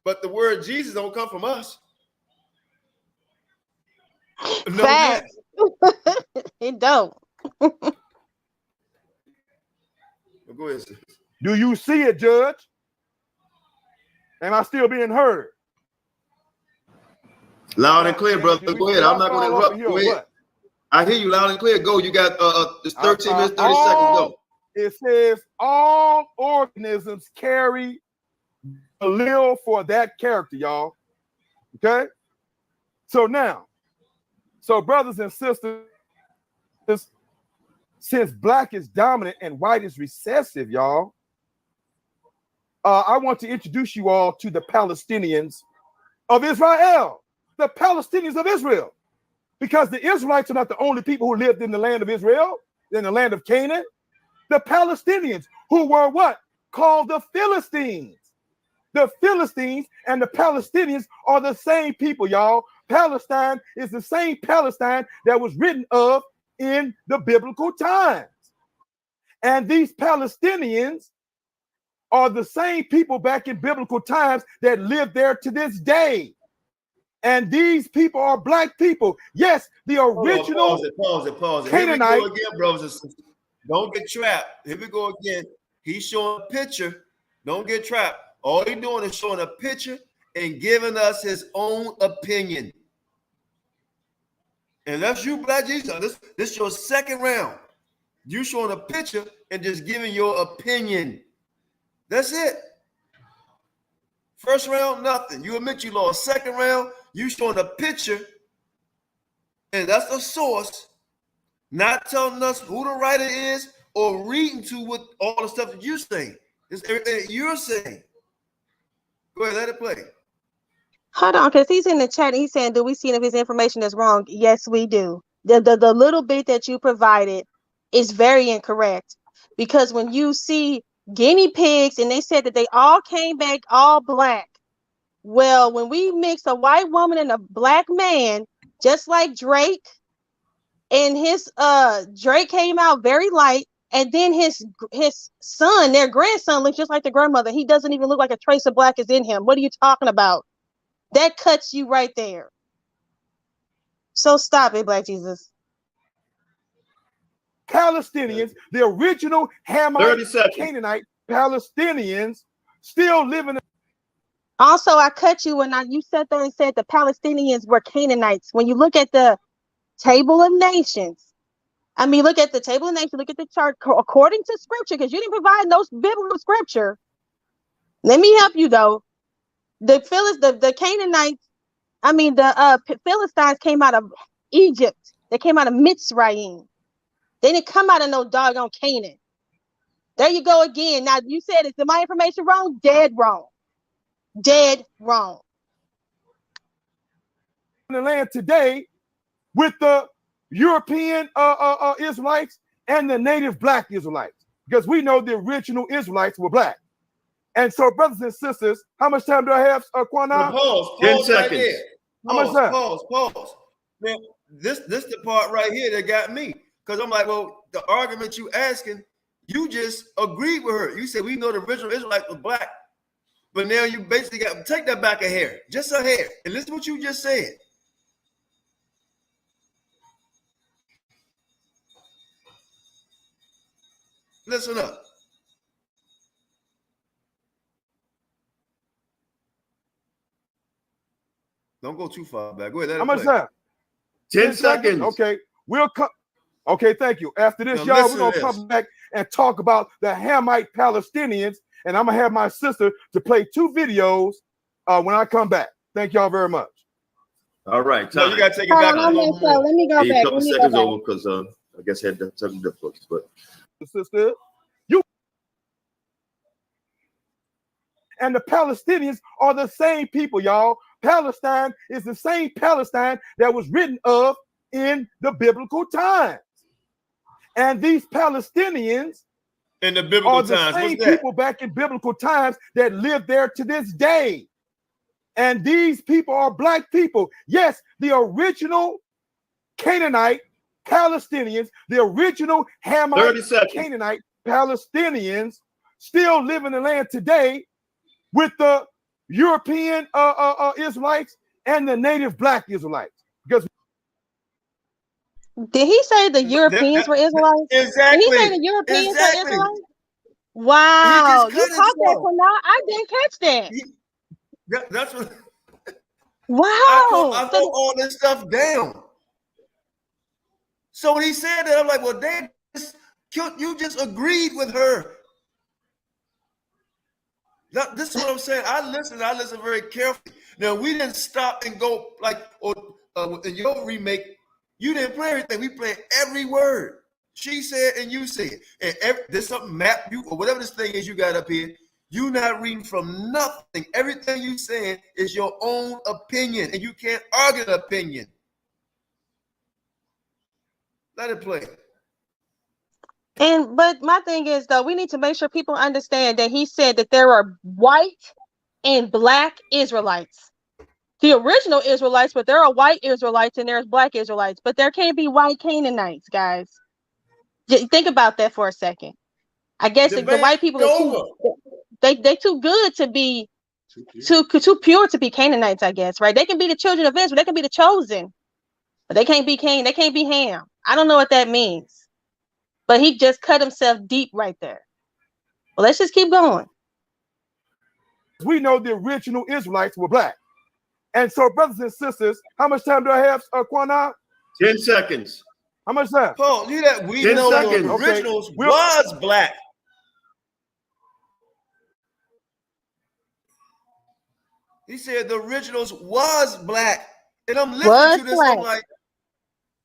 But the word Jesus don't come from us. No, Facts. It don't. Go ahead, sis. Do you see it, Judge? Am I still being heard? Loud and clear, brother. Go ahead. I'm not going to interrupt. Go ahead. I hear you loud and clear. Go. You got it's 13 minutes, 30 seconds. Go. It says all organisms carry allele for that character, y'all. Okay? So now, brothers and sisters, since black is dominant and white is recessive, y'all, I want to introduce you all to the Palestinians of Israel. The Palestinians of Israel. Because the Israelites are not the only people who lived in the land of Israel, in the land of Canaan. The Palestinians, who were what? Called the Philistines. The Philistines and the Palestinians are the same people, y'all. Palestine is the same Palestine that was written of in the biblical times. And these Palestinians are the same people back in biblical times that live there to this day. And these people are black people. Yes, the original Pause it. Canaanite. Here we go again, brothers and sisters. Don't get trapped. Here we go again. He's showing a picture. Don't get trapped. All he's doing is showing a picture and giving us his own opinion. And that's you, Black Jesus. This is your second round. You showing a picture and just giving your opinion. That's it. First round, nothing. You admit you lost. Second round, you showing a picture, and that's the source, not telling us who the writer is or reading to what all the stuff that you're saying. It's everything that you're saying. Go ahead, let it play. Hold on, because he's in the chat. He's saying, do we see if his information is wrong? Yes, we do. The little bit that you provided is very incorrect, because when you see guinea pigs and they said that they all came back all black. Well, when we mix a white woman and a black man, just like Drake, and his Drake came out very light, and then his son, their grandson, looks just like the grandmother. He doesn't even look like a trace of black is in him. What are you talking about? That cuts you right there. So stop it, Black Jesus. Palestinians, the original Hamite, Canaanite Palestinians, still living. Also, I cut you when you sat there and said the Palestinians were Canaanites. When you look at the Table of Nations, look at the Table of Nations, look at the chart according to Scripture, because you didn't provide no biblical Scripture. Let me help you though. The Canaanites, the Philistines came out of Egypt. They came out of Mitzrayim. They didn't come out of no doggone Canaan. There you go again. Now you said, is my information wrong? Dead wrong. Dead wrong. In the land today with the European Israelites and the native black Israelites, because we know the original Israelites were black. And so, brothers and sisters, how much time do I have, Qanath? Pause 10 seconds. Right there. How much time? Pause. Man, this the part right here that got me. Because I'm like, well, the argument you asking, you just agreed with her. You said we know the original Israelites were black. But now you basically got to take that back a hair. Just a hair. And listen to what you just said. Listen up. Don't go too far back. Go ahead. How much time? 10 seconds. Okay. We'll come. Okay, thank you. After this, y'all, we're going to come back and talk about the Hamite Palestinians. And I'm going to have my sister to play 2 videos when I come back. Thank y'all very much. All right. So you got to take it back. Let me go back. A couple seconds over because I guess I had some difficulties. But sister, you and the Palestinians are the same people, y'all. Palestine is the same Palestine that was written of in the biblical times. And these Palestinians in the biblical are the times, same people back in biblical times that live there to this day. And these people are black people. Yes, the original Canaanite Palestinians, the original Hamite Canaanite Palestinians still live in the land today with the European Israelites and the native black Israelites. Because Did he say the Europeans were Israelites? Exactly. Did he say the Europeans were Exactly. Israelites? Wow, He you just cut caught that himself. one out. I didn't catch that. That's what Wow. I wrote all this stuff down. So when he said that, I'm like, well, damn, you just agreed with her. This is what I'm saying. I listened very carefully. Now, we didn't stop and go like, in your remake, you didn't play everything. We played every word she said and you said. And there's something map you or whatever this thing is you got up here. You're not reading from nothing. Everything you saying is your own opinion, and you can't argue the opinion. Let it play. But my thing is, though, we need to make sure people understand that he said that there are white and black Israelites. The original Israelites, but there are white Israelites and there's black Israelites, but there can't be white Canaanites, guys. Think about that for a second. I guess the white people are they too good to be too pure to be Canaanites, I guess, right? They can be the children of Israel, they can be the chosen, but they can't be Cain, they can't be Ham. I don't know what that means. But he just cut himself deep right there. Well, let's just keep going. We know the original Israelites were black. And so, brothers and sisters, how much time do I have, Qanath? 10 seconds. How much time? Paul, you that we know the originals was black. He said the originals was black. And I'm listening to this,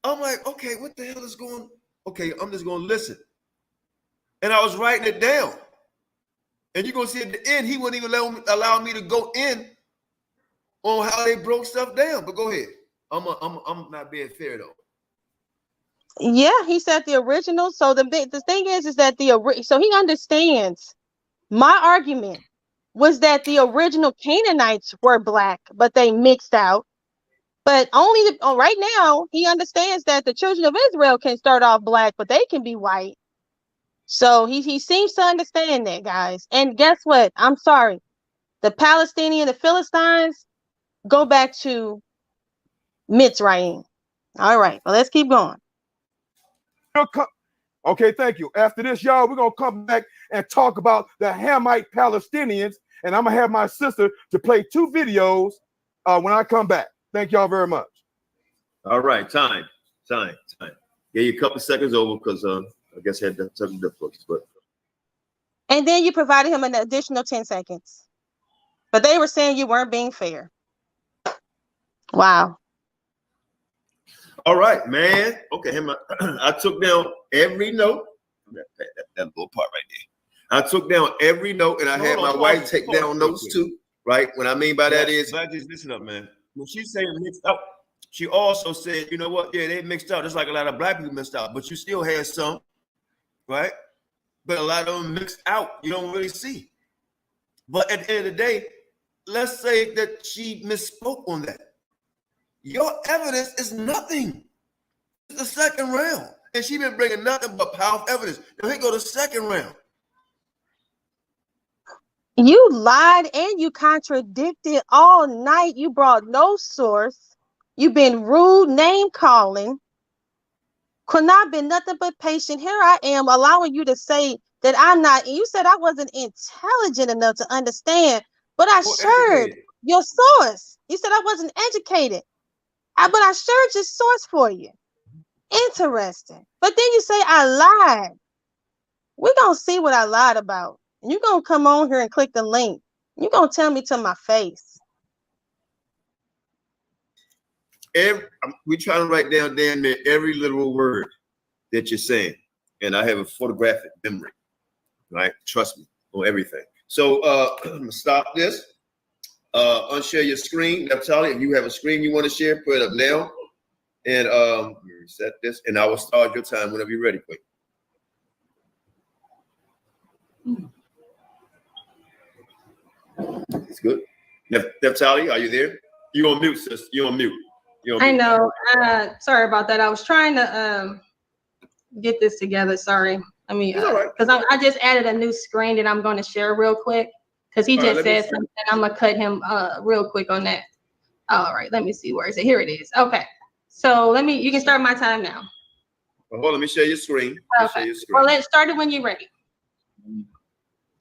I'm like, okay, what the hell is going on? Okay, I'm just going to listen. And I was writing it down. And you're going to see at the end, he wouldn't even allow me to go in on how they broke stuff down. But go ahead. I'm not being fair, though. Yeah, he said the original. So the thing is that so he understands. My argument was that the original Canaanites were black, but they mixed out. But only right now, he understands that the children of Israel can start off black, but they can be white. So he seems to understand that, guys. And guess what? I'm sorry. The Palestinian, the Philistines, go back to Mitzrayim. All right, well, let's keep going. Okay, thank you. After this, y'all, we're going to come back and talk about the Hamite Palestinians, and I'm going to have my sister to play 2 videos when I come back. Thank y'all very much. All right, time. Gave you a couple seconds over because I guess I had some difficulties. But and then you provided him an additional 10 seconds. But they were saying you weren't being fair. Wow. All right, man. Okay, I took down every note. That little part right there. I took down every note, and I had my wife take down notes too. Right? What I mean by that is, just listen up, man. When she said mixed up, she also said, you know what? Yeah, they mixed out. Just like a lot of black people mixed out, but you still had some, right? But a lot of them mixed out. You don't really see. But at the end of the day, let's say that she misspoke on that. Your evidence is nothing. It's the second round. And she been bringing nothing but powerful evidence. Now here go the second round. You lied and you contradicted all night. You brought no source. You've been rude, name calling. Could not been nothing but patient. Here I am allowing you to say that I'm not. You said I wasn't intelligent enough to understand, but I shared your source. You said I wasn't educated, but I shared your source for you. Interesting. But then you say I lied. We're going to see what I lied about. And you're going to come on here and click the link. You're going to tell me to my face. We try to write down damn near every literal word that you're saying. And I have a photographic memory, right? Trust me on everything. So I'm going to stop this. Unshare your screen. Naphtali, if you have a screen you want to share, put it up now. And reset this. And I will start your time whenever you're ready, quick. It's good. Naphtali, are you there? You on mute, sis. You on mute. I know. Sorry about that. I was trying to get this together. Sorry. I mean, because I just added a new screen that I'm going to share real quick because he just said something. I'm going to cut him real quick on that. All right. Let me see. Where is it? Here it is. Okay. So you can start my time now. Hold on, let me share your screen. Okay. Well, let's start it when you're ready.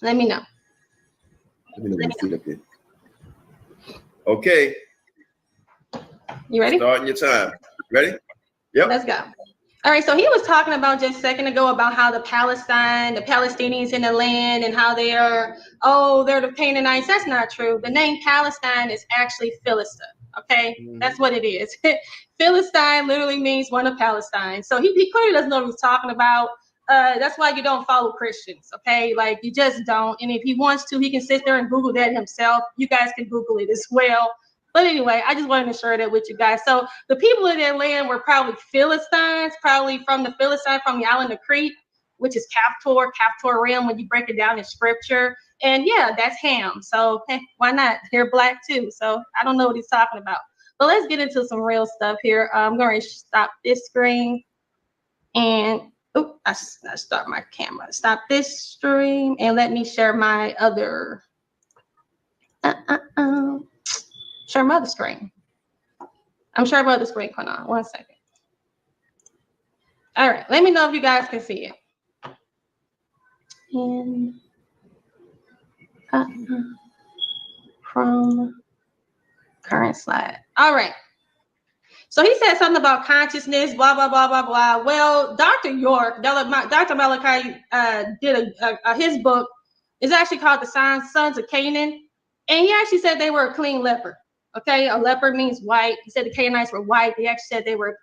Let me know. Let me know. Up here. Okay. You ready? Starting your time. Ready? Yep. Let's go. All right, so he was talking about just a second ago about how the Palestinians in the land and how they are, they're the Canaanites. That's not true. The name Palestine is actually Philistia, okay? That's what it is. Philistine literally means one of Palestine. So he clearly doesn't know what he's talking about. That's why you don't follow Christians, okay? Like, you just don't. And if he wants to, he can sit there and Google that himself. You guys can Google it as well. But anyway, I just wanted to share that with you guys. So the people in that land were probably Philistines, probably from the island of Crete, which is Kaftor realm when you break it down in scripture. And yeah, that's Ham. So hey, why not? They're black too. So I don't know what he's talking about. But let's get into some real stuff here. I'm going to stop this screen. And I start my camera. Stop this stream and let me share my other. Share my other screen. I'm sharing my other screen. Hold on 1 second. All right, let me know if you guys can see it. And from current slide. All right. So he said something about consciousness, blah, blah, blah, blah, blah. Well, Dr. York, Dr. Malachi did his book is actually called The Sons of Canaan. And he actually said they were a clean leper. Okay, a leper means white. He said the Canaanites were white. They actually said they were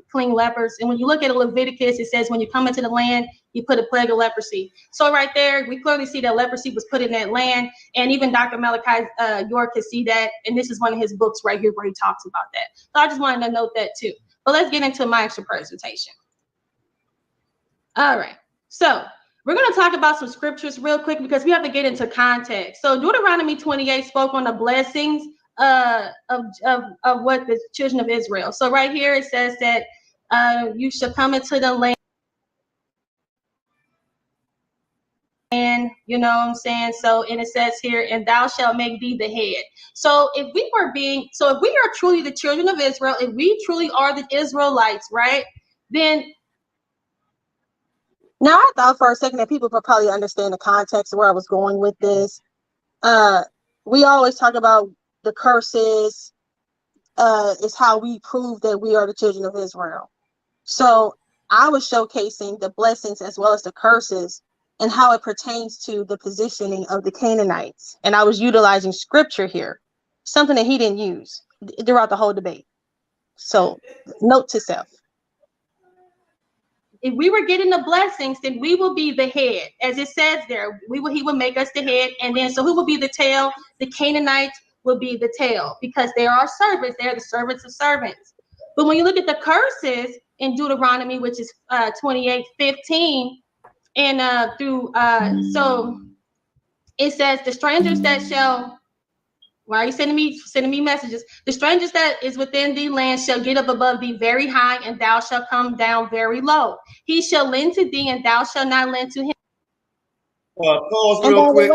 clean lepers. And when you look at Leviticus, it says when you come into the land, you put a plague of leprosy. So right there, we clearly see that leprosy was put in that land. And even Dr. Malachi York can see that. And this is one of his books right here where he talks about that. So I just wanted to note that too. But let's get into my extra presentation. All right, so we're going to talk about some scriptures real quick because we have to get into context. So Deuteronomy 28 spoke on the blessings of what the children of Israel. So right here it says that you shall come into the land, and you know what I'm saying. So and it says here, and thou shalt make thee the head. So if we are truly the children of Israel, if we truly are the Israelites, right? Then now I thought for a second that people would probably understand the context of where I was going with this. We always talk about the curses is how we prove that we are the children of Israel. So I was showcasing the blessings as well as the curses and how it pertains to the positioning of the Canaanites. And I was utilizing scripture here, something that he didn't use throughout the whole debate. So note to self. If we were getting the blessings, then we will be the head. As it says there, he will make us the head. And then, so who will be the tail? The Canaanites will be the tail because they are servants. They're the servants of servants. But when you look at the curses in Deuteronomy, which is 28:15, and so it says the strangers that shall, why are you sending me messages? The strangers that is within thee land shall get up above thee very high, and thou shalt come down very low. He shall lend to thee, and thou shalt not lend to him. Pause real quick.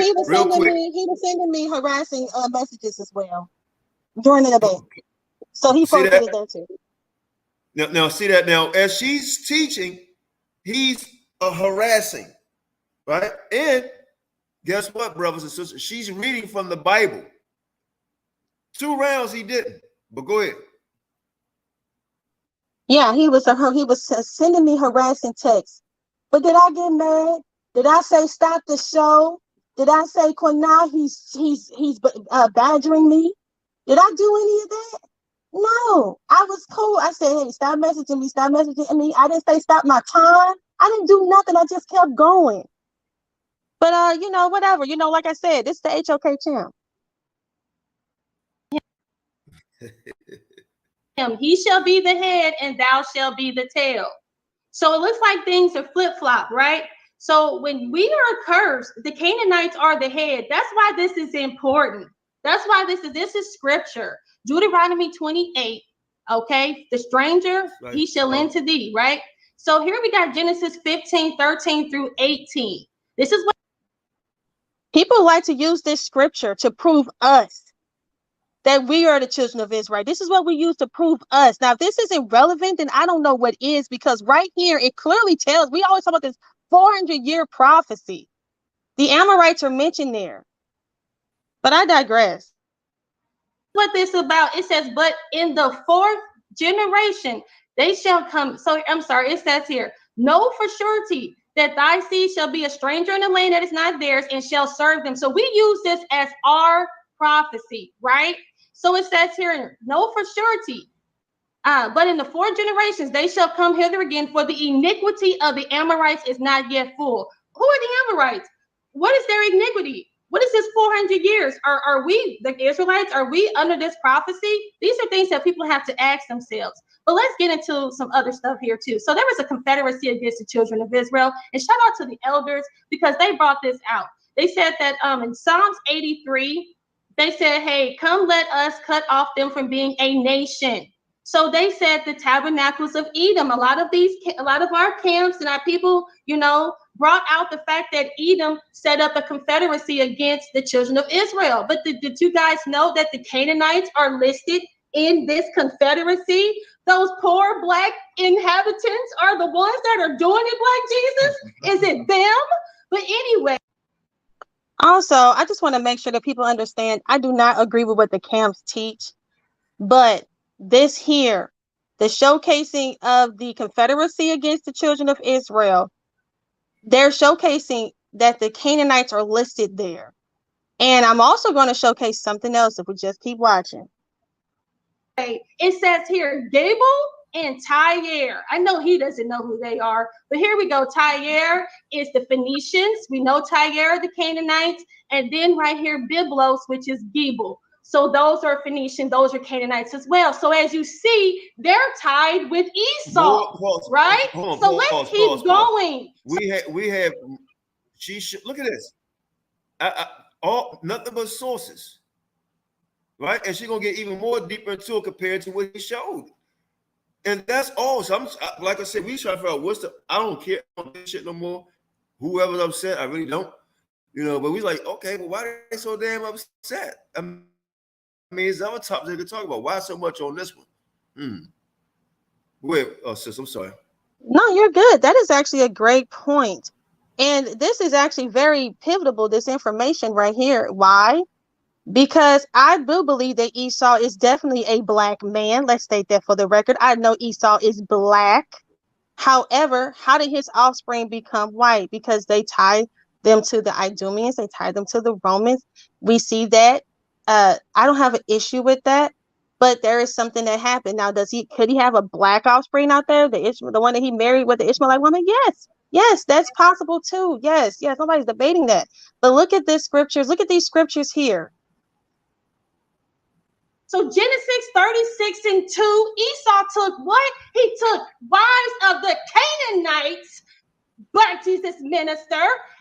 He was sending me harassing messages as well during the debate. So he posted it there too. Now see that now as she's teaching, he's harassing, right? And guess what, brothers and sisters? She's reading from the Bible. 2 rounds he didn't, but go ahead. Yeah, he was sending me harassing texts. But did I get mad? Did I say stop the show? Did I say Qanath he's badgering me? Did I do any of that? No, I was cool. I said, hey, stop messaging me. Stop messaging me. I didn't say stop my time. I didn't do nothing. I just kept going. But you know, whatever. You know, like I said, this is the HOK champ. He shall be the head, and thou shalt be the tail. So it looks like things are flip-flop, right? So when we are cursed, the Canaanites are the head. That's why this is important. That's why this is scripture. Deuteronomy 28, okay? The stranger, right, he shall lend to thee, right? So here we got Genesis 15:13 through 18. This is what people like to use this scripture to prove us that we are the children of Israel. This is what we use to prove us. Now, if this isn't relevant, then I don't know what is, because right here, it clearly tells, we always talk about this 400-year prophecy. The Amorites are mentioned there. But I digress. What this about? It says, but in the fourth generation, they shall come. So I'm sorry, it says here, know for surety that thy seed shall be a stranger in the land that is not theirs and shall serve them. So we use this as our prophecy, right? So it says here, know for surety. But in the 4 generations, they shall come hither again, for the iniquity of the Amorites is not yet full. Who are the Amorites? What is their iniquity? What is this 400 years? Are we, the Israelites, are we under this prophecy? These are things that people have to ask themselves. But let's get into some other stuff here too. So there was a confederacy against the children of Israel. And shout out to the elders because they brought this out. They said that in Psalms 83, they said, hey, come let us cut off them from being a nation. So they said the tabernacles of Edom, a lot of our camps and our people, brought out the fact that Edom set up a confederacy against the children of Israel. But did you guys know that the Canaanites are listed in this confederacy? Those poor black inhabitants are the ones that are doing it, Black Jesus? Is it them? But anyway. Also, I just want to make sure that people understand, I do not agree with what the camps teach, but this here, the showcasing of the confederacy against the children of Israel, they're showcasing that the Canaanites are listed there. And I'm also going to showcase something else if we just keep watching. It says here, Gable and Tyre. I know he doesn't know who they are, but here we go. Tyre is the Phoenicians. We know Tyre, the Canaanites. And then right here, Byblos, which is Gable. So those are Phoenician, those are Canaanites as well. So as you see, they're tied with Esau, right? So let's keep going. We have. Look at this. Nothing but sources, right? And she's gonna get even more deeper into it compared to what he showed. And that's all. So like I said, we try to figure out I don't care about this shit no more. Whoever's upset, I really don't. But we like, okay, well, why are they so damn upset? I mean, there's other topics they could talk about. Why so much on this one? Wait, sis, I'm sorry. No, you're good. That is actually a great point. And this is actually very pivotal, this information right here. Why? Because I do believe that Esau is definitely a black man. Let's state that for the record. I know Esau is black. However, how did his offspring become white? Because they tied them to the Idumeans. They tied them to the Romans. We see that. I don't have an issue with that, but there is something that happened. Now, could he have a black offspring out there? The one that he married with the Ishmaelite woman? Yes, that's possible too. Yes, nobody's debating that. But look at these scriptures. Look at these scriptures here. So Genesis 36:2, Esau took what? He took wives of the Canaanites, Black Jesus minister.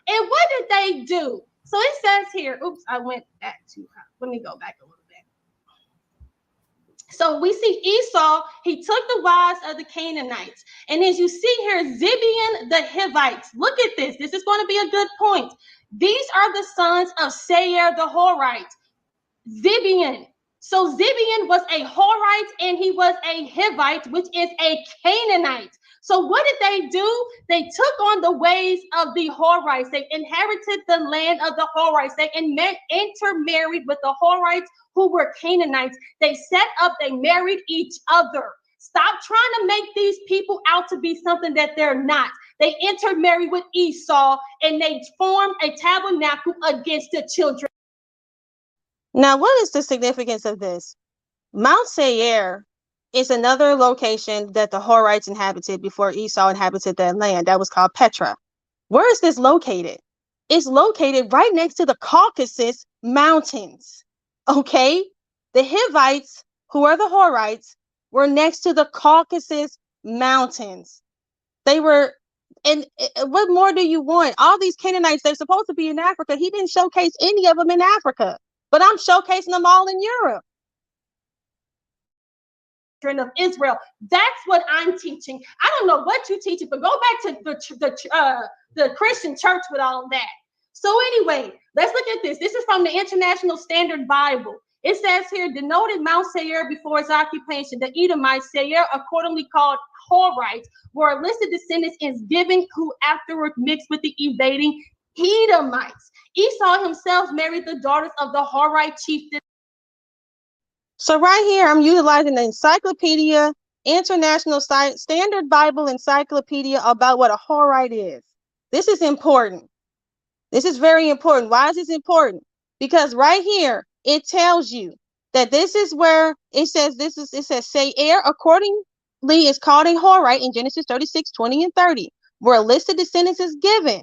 And what did they do? So it says here, oops, I went back too high. Let me go back a little bit. So we see Esau, he took the wives of the Canaanites. And as you see here, Zibeon the Hivites. Look at this. This is going to be a good point. These are the sons of Seir the Horite. Zibeon. So Zibeon was a Horite and he was a Hivite, which is a Canaanite. So what did they do? They took on the ways of the Horites. They inherited the land of the Horites. They intermarried with the Horites who were Canaanites. They married each other. Stop trying to make these people out to be something that they're not. They intermarried with Esau and they formed a tabernacle against the children. Now, what is the significance of this? Mount Seir is another location that the Horites inhabited before Esau inhabited that land. That was called Petra. Where is this located? It's located right next to the Caucasus Mountains. Okay? The Hivites, who are the Horites, were next to the Caucasus Mountains. They were, and what more do you want? All these Canaanites, they're supposed to be in Africa. He didn't showcase any of them in Africa, but I'm showcasing them all in Europe. Of Israel. That's what I'm teaching. I don't know what you're teaching, but go back to the Christian church with all of that. So anyway, let's look at this. This is from the International Standard Bible. It says here, denoted Mount Seir before its occupation. The Edomites, Seir, accordingly called Horites, were listed descendants in given who afterward mixed with the evading Edomites. Esau himself married the daughters of the Horite chieftain. So right here, I'm utilizing the Encyclopedia, International Standard Bible Encyclopedia about what a Horite is. This is important. This is very important. Why is this important? Because right here, it tells you that this is where it says Seir accordingly is called a Horite in Genesis 36, 20 and 30, where a list of descendants is given.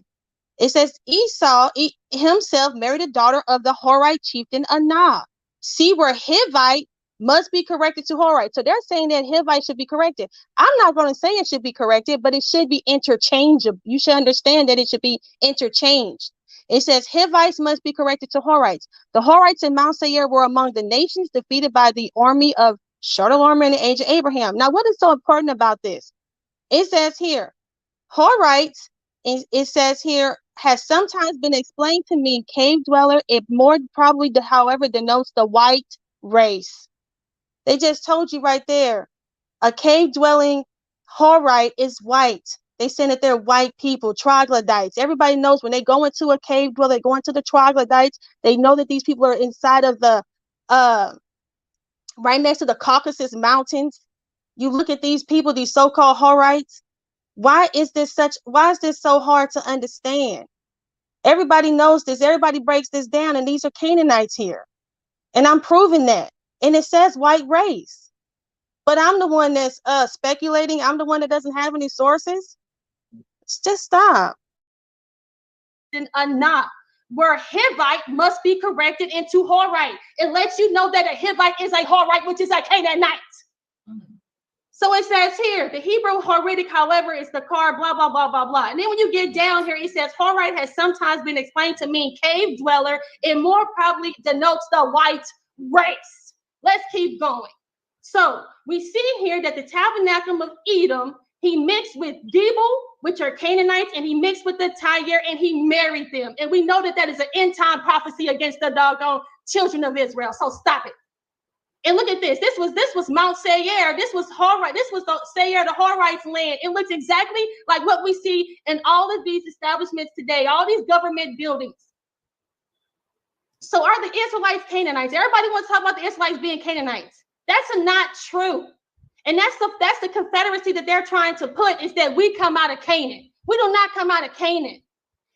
It says Esau himself married a daughter of the Horite chieftain Qanath. See where Hivite must be corrected to Horite. So they're saying that Hivite should be corrected. I'm not going to say it should be corrected, but it should be interchangeable. You should understand that it should be interchanged. It says Hivites must be corrected to Horites. The Horites in Mount Seir were among the nations defeated by the army of Chedorlaomer in the age of Abraham. Now, what is so important about this? It says here, Horites, it says here, has sometimes been explained to me cave dweller. It more probably, however, denotes the white race. They just told you right there, a cave dwelling Horite is white. They said that they're white people, troglodytes. Everybody knows when they go into a cave dweller, they go into the troglodytes. They know that these people are inside of the, right next to the Caucasus Mountains. You look at these people, these so-called Horites. Why is this so hard to understand? Everybody knows this. Everybody breaks this down, and these are Canaanites here. And I'm proving that. And it says white race. But I'm the one that's speculating. I'm the one that doesn't have any sources. Just stop. Qanath, where Hivite must be corrected into Horite. It lets you know that a Hivite is a Horite, which is a Canaanite. So it says here, the Hebrew Horitic, however, is the car, blah, blah, blah, blah, blah. And then when you get down here, it says Horite has sometimes been explained to mean cave dweller. It more probably denotes the white race. Let's keep going. So we see here that the tabernacle of Edom, he mixed with Gebel, which are Canaanites, and he mixed with the Tyre, and he married them. And we know that that is an end time prophecy against the doggone children of Israel. So stop it. And look at this. This was Mount Seir. This was Horite. This was the Seir, the Horite's land. It looks exactly like what we see in all of these establishments today, all these government buildings. So are the Israelites Canaanites? Everybody wants to talk about the Israelites being Canaanites. That's not true. And that's the confederacy that they're trying to put, is that we come out of Canaan. We do not come out of Canaan.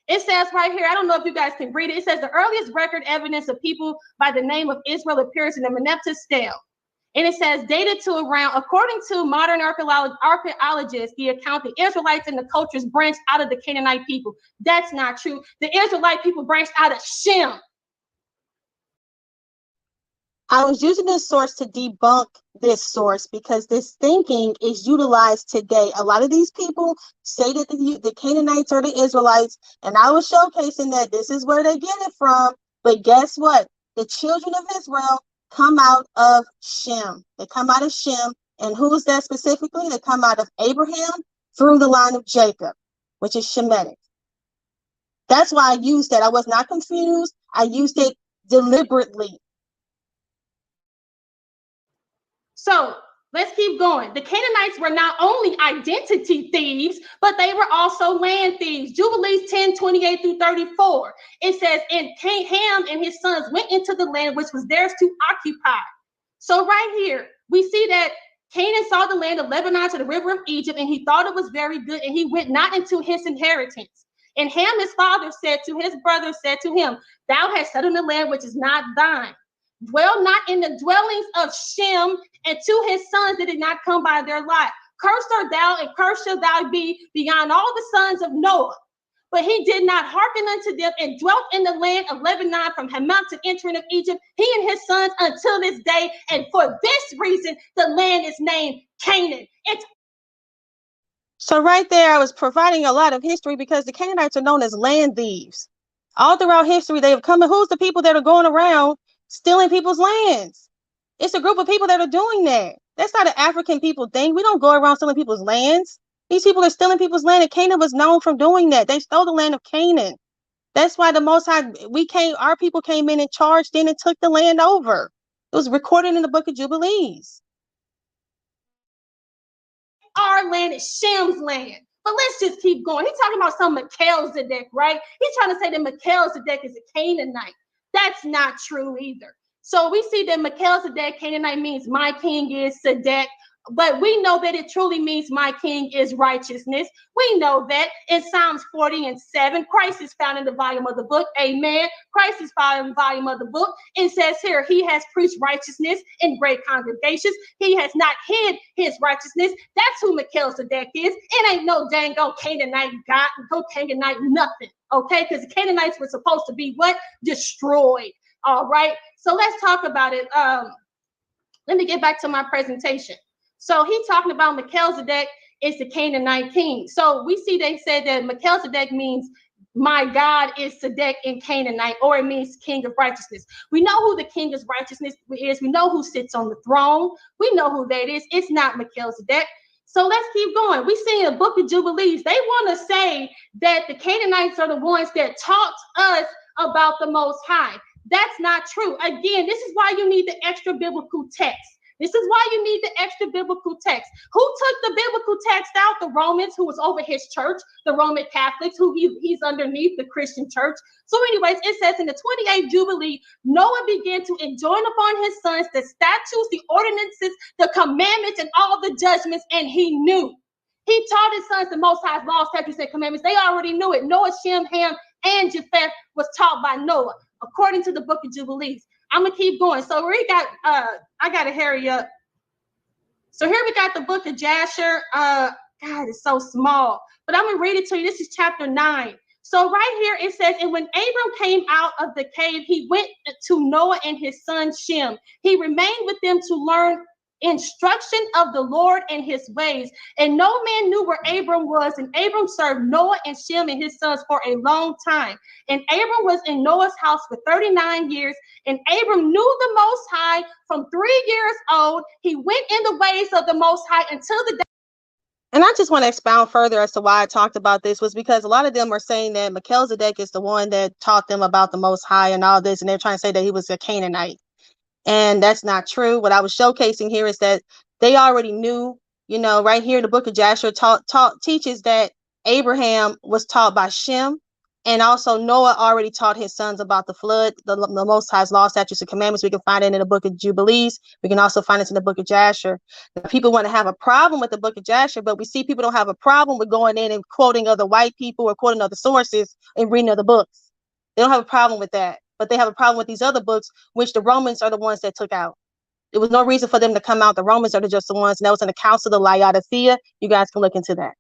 It says right here, I don't know if you guys can read it. It says the earliest record evidence of people by the name of Israel appears in the Merneptah stele. And it says dated to around, according to modern archaeologists, the account the Israelites and the cultures branched out of the Canaanite people. That's not true. The Israelite people branched out of Shem. I was using this source to debunk this source because this thinking is utilized today. A lot of these people say that the Canaanites are the Israelites, and I was showcasing that this is where they get it from. But guess what? The children of Israel come out of Shem. They come out of Shem. And who is that specifically? They come out of Abraham through the line of Jacob, which is Shemitic. That's why I used that. I was not confused. I used it deliberately. So let's keep going. The Canaanites were not only identity thieves, but they were also land thieves. Jubilees 10:28 through 34. It says, and Ham and his sons went into the land which was theirs to occupy. So right here, we see that Canaan saw the land of Lebanon to the river of Egypt, and he thought it was very good, and he went not into his inheritance. And Ham, his father, said to his brother, said to him, thou hast settled in the land which is not thine. Dwell not in the dwellings of Shem, and to his sons that did not come by their lot. Cursed art thou, and cursed shalt thou be beyond all the sons of Noah. But he did not hearken unto them, and dwelt in the land of Lebanon from Hamath to entering of Egypt, he and his sons until this day. And for this reason, the land is named Canaan. So right there, I was providing a lot of history because the Canaanites are known as land thieves. All throughout history, they have come. Who's the people that are going around stealing people's lands? It's a group of people that are doing that. That's not an African people thing. We don't go around stealing people's lands. These people are stealing people's land, and Canaan was known from doing that. They stole the land of Canaan. That's why the Most High, our people came in and charged in and took the land over. It was recorded in the book of Jubilees. Our land is Shem's land. But let's just keep going. He's talking about some Melchizedek, right? He's trying to say that Melchizedek is a Canaanite. That's not true either. So we see that Melchizedek, Canaanite, means my king is Sedek. But we know that it truly means my king is righteousness. We know that in Psalms 40:7, Christ is found in the volume of the book. Amen. Christ is found in the volume of the book. It says here, he has preached righteousness in great congregations. He has not hid his righteousness. That's who Melchizedek is. It ain't no dang old Canaanite God, no Canaanite nothing. Okay, because the Canaanites were supposed to be what? Destroyed. All right. So let's talk about it. Let me get back to my presentation. So he's talking about Melchizedek is the Canaanite king. So we see they said that Melchizedek means my God is Sedek in Canaanite, or it means king of righteousness. We know who the king of righteousness is. We know who sits on the throne. We know who that is. It's not Melchizedek. So let's keep going. We see in the book of Jubilees, they want to say that the Canaanites are the ones that taught us about the Most High. That's not true. Again, this is why you need the extra biblical text. This is why you need the extra biblical text. Who took the biblical text out? The Romans, who was over his church, the Roman Catholics, who he's underneath the Christian church. So anyways, it says in the 28th Jubilee, Noah began to enjoin upon his sons the statutes, the ordinances, the commandments, and all the judgments, and he knew. He taught his sons the Most High's laws, statutes, and commandments. They already knew it. Noah, Shem, Ham, and Japheth was taught by Noah, according to the book of Jubilees. I'm gonna keep going. So we got I gotta hurry up. So here we got the book of Jasher. God, it's so small, but I'm gonna read it to you. This is chapter 9. So right here it says, and when Abram came out of the cave, he went to Noah and his son Shem. He remained with them to learn instruction of the Lord and his ways. And no man knew where Abram was. And Abram served Noah and Shem and his sons for a long time. And Abram was in Noah's house for 39 years. And Abram knew the Most High from 3 years old. He went in the ways of the Most High until the day. And I just want to expound further as to why I talked about this, was because a lot of them are saying that Melchizedek is the one that taught them about the Most High and all this. And they're trying to say that he was a Canaanite. And that's not true. What I was showcasing here is that they already knew, you know, right here, the book of Jasher teaches that Abraham was taught by Shem. And also Noah already taught his sons about the flood, the Most High's law, statutes, and commandments. We can find it in the book of Jubilees. We can also find it in the book of Jasher. People want to have a problem with the book of Jasher, but we see people don't have a problem with going in and quoting other white people or quoting other sources and reading other books. They don't have a problem with that. But they have a problem with these other books, which the Romans are the ones that took out. There was no reason for them to come out. The Romans are just the ones, and that was in the Council of Laodicea. You guys can look into that.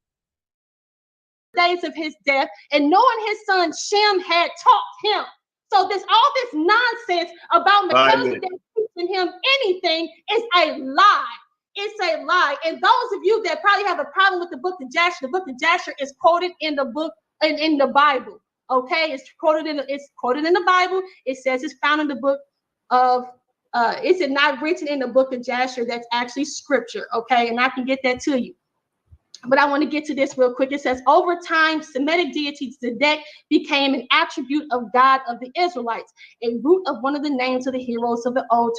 Days of his death, and Noah and his son Shem had taught him. So all this nonsense about Melchizedek teaching him anything is a lie. It's a lie. And those of you that probably have a problem with the book of Jasher, the book of Jasher is quoted in the book in the Bible. Okay, it's quoted in the Bible. It says it's found in the book of is it not written in the book of Jasher? That's actually scripture. Okay, and I can get that to you. But I want to get to this real quick. It says, over time, Semitic deity Sedek became an attribute of God of the Israelites, a root of one of the names of the heroes of the Old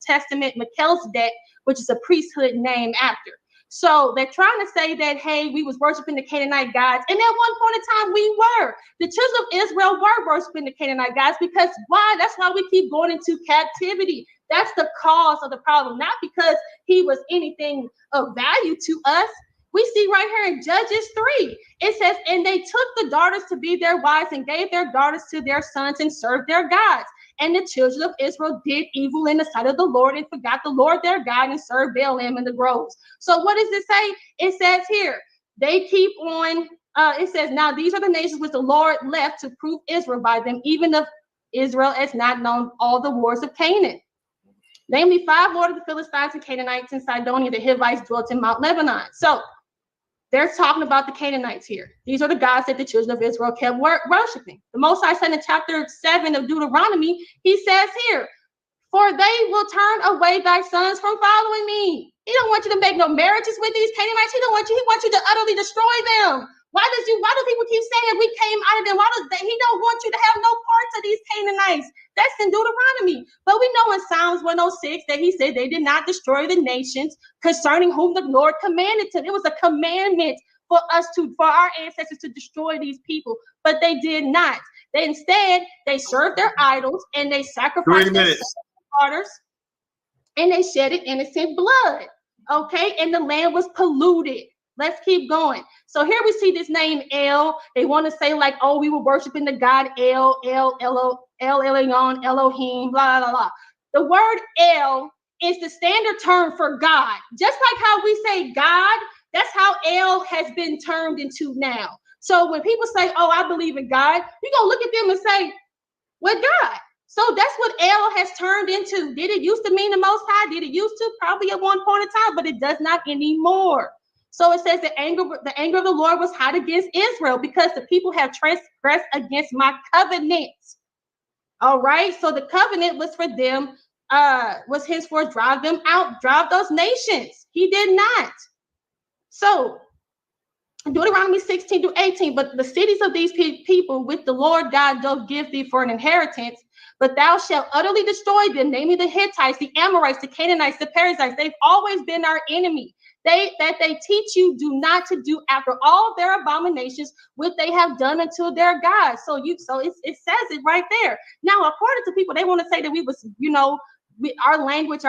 Testament, Melchizedek, which is a priesthood name after. So they're trying to say that, hey, we was worshiping the Canaanite gods. And at one point in time, we were. The children of Israel were worshiping the Canaanite gods because why? That's why we keep going into captivity. That's the cause of the problem, not because he was anything of value to us. We see right here in Judges 3, it says, and they took the daughters to be their wives and gave their daughters to their sons and served their gods. And the children of Israel did evil in the sight of the Lord and forgot the Lord their God and served Baalim in the groves. So what does it say? It says here, they keep on, it says, now these are the nations which the Lord left to prove Israel by them, even if Israel has not known all the wars of Canaan. Namely, 5 lords of the Philistines and Canaanites and Sidonia, the Hivites dwelt in Mount Lebanon. So they're talking about the Canaanites here. These are the gods that the children of Israel kept worshiping. The Most High said in chapter 7 of Deuteronomy, he says here, for they will turn away thy sons from following me. He don't want you to make no marriages with these Canaanites. He wants you to utterly destroy them. Why do people keep saying we came out of them? He don't want you to have no parts of these Canaanites? That's in Deuteronomy. But we know in Psalms 106 that he said they did not destroy the nations concerning whom the Lord commanded to. It was a commandment for our ancestors to destroy these people, but they did not. Instead, they served their idols and they sacrificed their daughters and they shedded innocent blood. Okay, and the land was polluted. Let's keep going. So here we see this name El. They want to say like, oh, we were worshiping the God El, Elyon, Elohim, blah, blah, blah. The word El is the standard term for God. Just like how we say God, that's how El has been turned into now. So when people say, oh, I believe in God, you're going to look at them and say, what God? So that's what El has turned into. Did it used to mean the Most High? Did it used to? Probably at one point in time, but it does not anymore. So it says the anger of the Lord was hot against Israel because the people have transgressed against my covenant. All right. So the covenant was for them, was henceforth drive them out, drive those nations. He did not. So Deuteronomy 16-18, but the cities of these people with the Lord God doth give thee for an inheritance, but thou shalt utterly destroy them, namely the Hittites, the Amorites, the Canaanites, the Perizzites. They've always been our enemy. They teach you do not to do after all their abominations, which they have done unto their gods. So it says it right there. Now, according to people, they want to say that we was, our language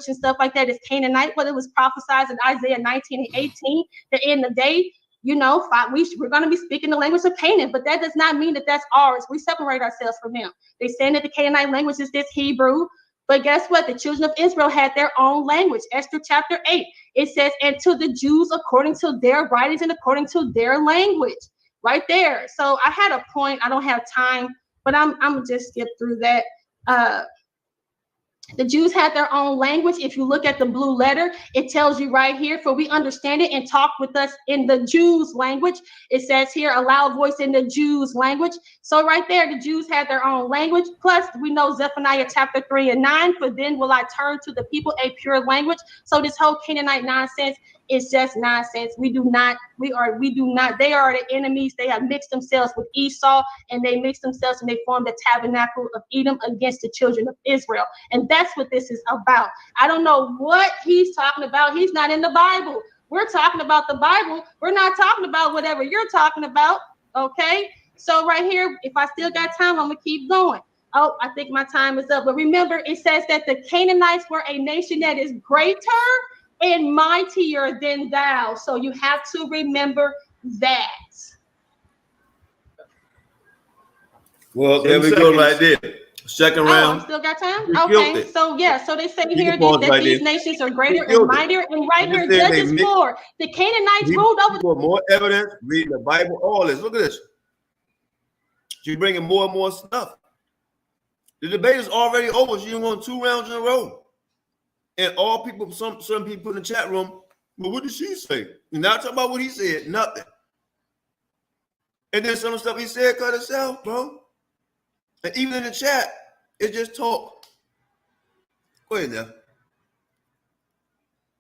and stuff like that is Canaanite, but it was prophesied in Isaiah 19:18 that in the day, we're going to be speaking the language of Canaan, but that does not mean that that's ours. We separate ourselves from them. They say that the Canaanite language is this Hebrew, but guess what? The children of Israel had their own language. Esther chapter 8, it says, and to the Jews according to their writings and according to their language, right there. So I had a point. I don't have time, but I'm gonna just skip through that. The Jews had their own language. If you look at the blue letter, it tells you right here, for we understand it and talk with us in the Jews' language. It says here, a loud voice in the Jews' language. So right there, the Jews had their own language. Plus, we know Zephaniah chapter 3:9, for then will I turn to the people a pure language. So this whole Canaanite nonsense is just nonsense. They are the enemies. They have mixed themselves with Esau, and they mixed themselves and they formed the tabernacle of Edom against the children of Israel. And that's what this is about. I don't know what he's talking about. He's not in the Bible. We're talking about the Bible. We're not talking about whatever you're talking about. Okay. So right here, if I still got time, I'm gonna keep going. Oh, I think my time is up. But remember, it says that the Canaanites were a nation that is greater and mightier than thou. So you have to remember that. Well, there we go right there. Second round. I still got time? Okay, so yeah, so they say here that these nations are greater and mightier, and right here, Judges 4, the Canaanites ruled over. For more evidence, read the Bible, all this. Look at this. She's bringing more and more stuff. The debate is already over. She won 2 rounds in a row. And all people, some people in the chat room, well, what did she say? And now talking about what he said, nothing. And then some of the stuff he said cut itself, bro. And even in the chat, it's just talk. Go ahead now.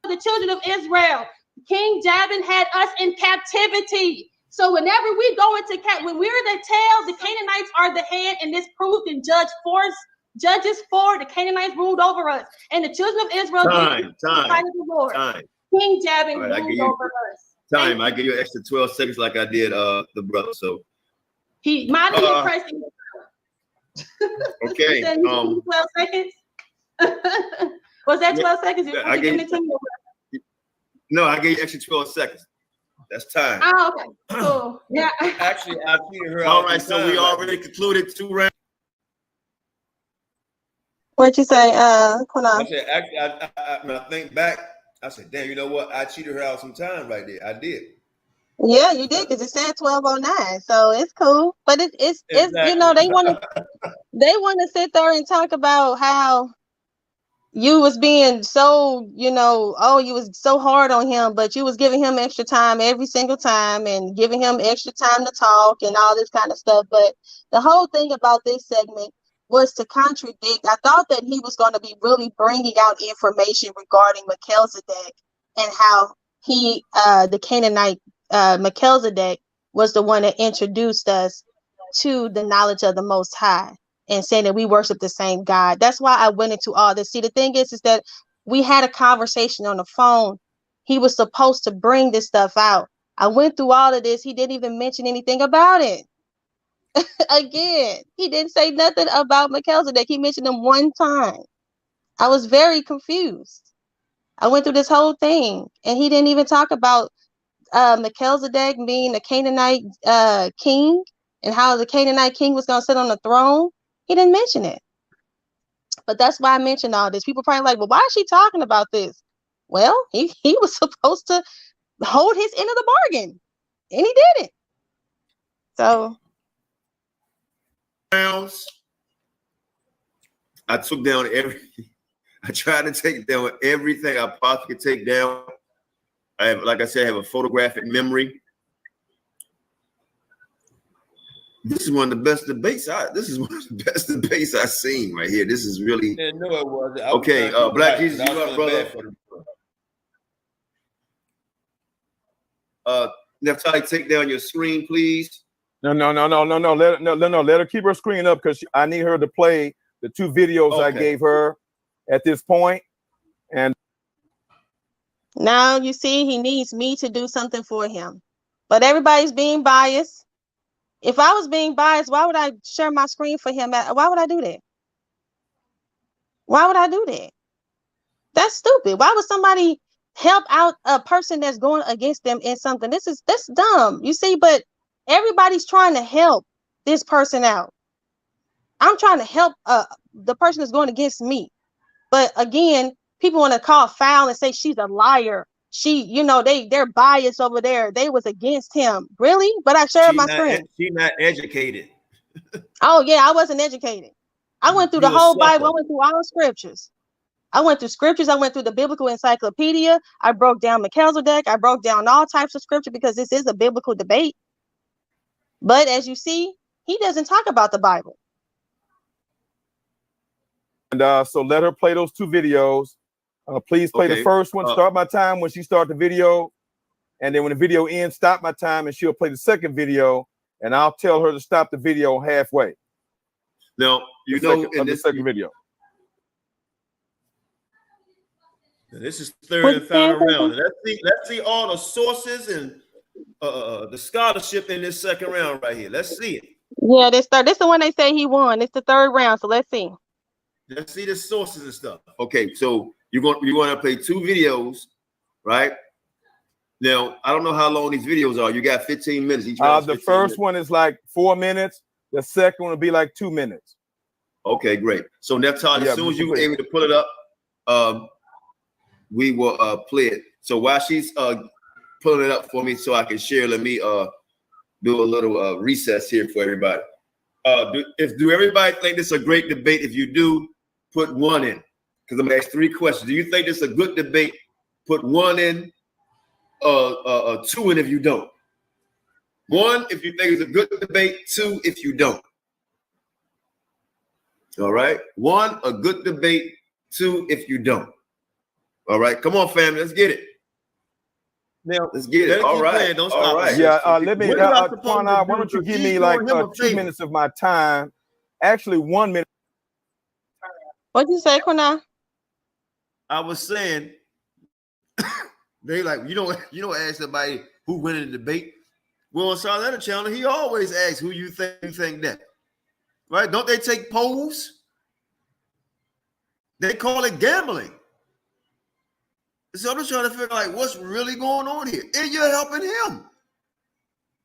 The children of Israel, King Jabin had us in captivity. So whenever we go into when we're the tail, the Canaanites are the head, and this proved in Judges 4, the Canaanites ruled over us, and the children of Israel time. King Jabin ruled over us. I give you an extra 12 seconds like I did the brother. So he might be pressing. Okay. 12 seconds. Was that 12 seconds? I gave it to me. No, I gave you extra 12 seconds. That's time. Oh, okay. Cool. Yeah. Actually, I cheated her. All right, so we already concluded 2 rounds. What'd you say, Qanath? I said, actually, when I think back, I said, damn, you know what? I cheated her out some time right there. I did. Yeah, you did, because it said 12:09, so it's cool. But it's exactly. They want to sit there and talk about how you was being so, you was so hard on him, but you was giving him extra time every single time and giving him extra time to talk and all this kind of stuff. But the whole thing about this segment was to contradict. I thought that he was going to be really bringing out information regarding Melchizedek and how he, the Canaanite Melchizedek was the one that introduced us to the knowledge of the Most High and saying that we worship the same God. That's why I went into all this. See, the thing is that we had a conversation on the phone. He was supposed to bring this stuff out. I went through all of this. He didn't even mention anything about it. Again, he didn't say nothing about Melchizedek. He mentioned him one time. I was very confused. I went through this whole thing, and he didn't even talk about Melchizedek being the Canaanite king and how the Canaanite king was going to sit on the throne. He didn't mention it. But that's why I mentioned all this. People probably like, well, why is she talking about this? Well, he was supposed to hold his end of the bargain, and he didn't. So I took down I tried to take down everything I possibly could take down. I have, like I said, I have a photographic memory. This is one of the best debates. This is one of the best debates I've seen right here. This is really okay. Black Jesus, you up, brother? Naphtali, take down your screen, please. No. Let her keep her screen up because I need her to play the 2 videos I gave her at this point. And now you see he needs me to do something for him. But everybody's being biased. If I was being biased, why would I share my screen for him? Why would I do that? Why would I do that? That's stupid. Why would somebody help out a person that's going against them in something? That's dumb. You see, but everybody's trying to help this person out. I'm trying to help the person that's going against me. But again, people want to call foul and say she's a liar. They're biased over there. They was against him. Really? But I shared my screen. She's not educated. Oh yeah, I wasn't educated. I went through the whole Bible. I went through all the scriptures. I went through scriptures. I went through the biblical encyclopedia. I broke down Melchizedek. I broke down all types of scripture because this is a biblical debate. But as you see, he doesn't talk about the Bible. And so let her play those 2 videos. Please play the first one. Start my time when she starts the video. And then when the video ends, stop my time and she'll play the second video. And I'll tell her to stop the video halfway. Now, in this second video. This is third and final round. Let's see all the sources and the scholarship in this second round right here. Let's see it. Yeah, this the one they say he won. It's the third round, so let's see. Let's see the sources and stuff. Okay, so you're going to play 2 videos, right? Now, I don't know how long these videos are. You got 15 minutes. Each the first one is like 4 minutes. The second one will be like 2 minutes. Okay, great. So Naphtali, as soon as you're able to pull it up, we will play it. So while she's pulling it up for me so I can share, let me do a little recess here for everybody. Do everybody think this is a great debate? If you do, put 1 in. Because I'm going to ask 3 questions. Do you think this is a good debate? Put 1 in. 2 in if you don't. 1 if you think it's a good debate. 2 if you don't. All right. 1, a good debate. 2 if you don't. All right. Come on, family. Let's get it. Now, let's get it. All right. Don't stop. Right. Yeah. Let me, Qanath, why don't you give me like 2 minutes of my time? Actually, 1 minute. What'd you say, Qanath? I was saying, they like, you don't ask somebody who win in the debate. Well, on Charlotte Channel, he always asks who you think that. Right? Don't they take polls? They call it gambling. So I'm just trying to figure out like what's really going on here. And you're helping him.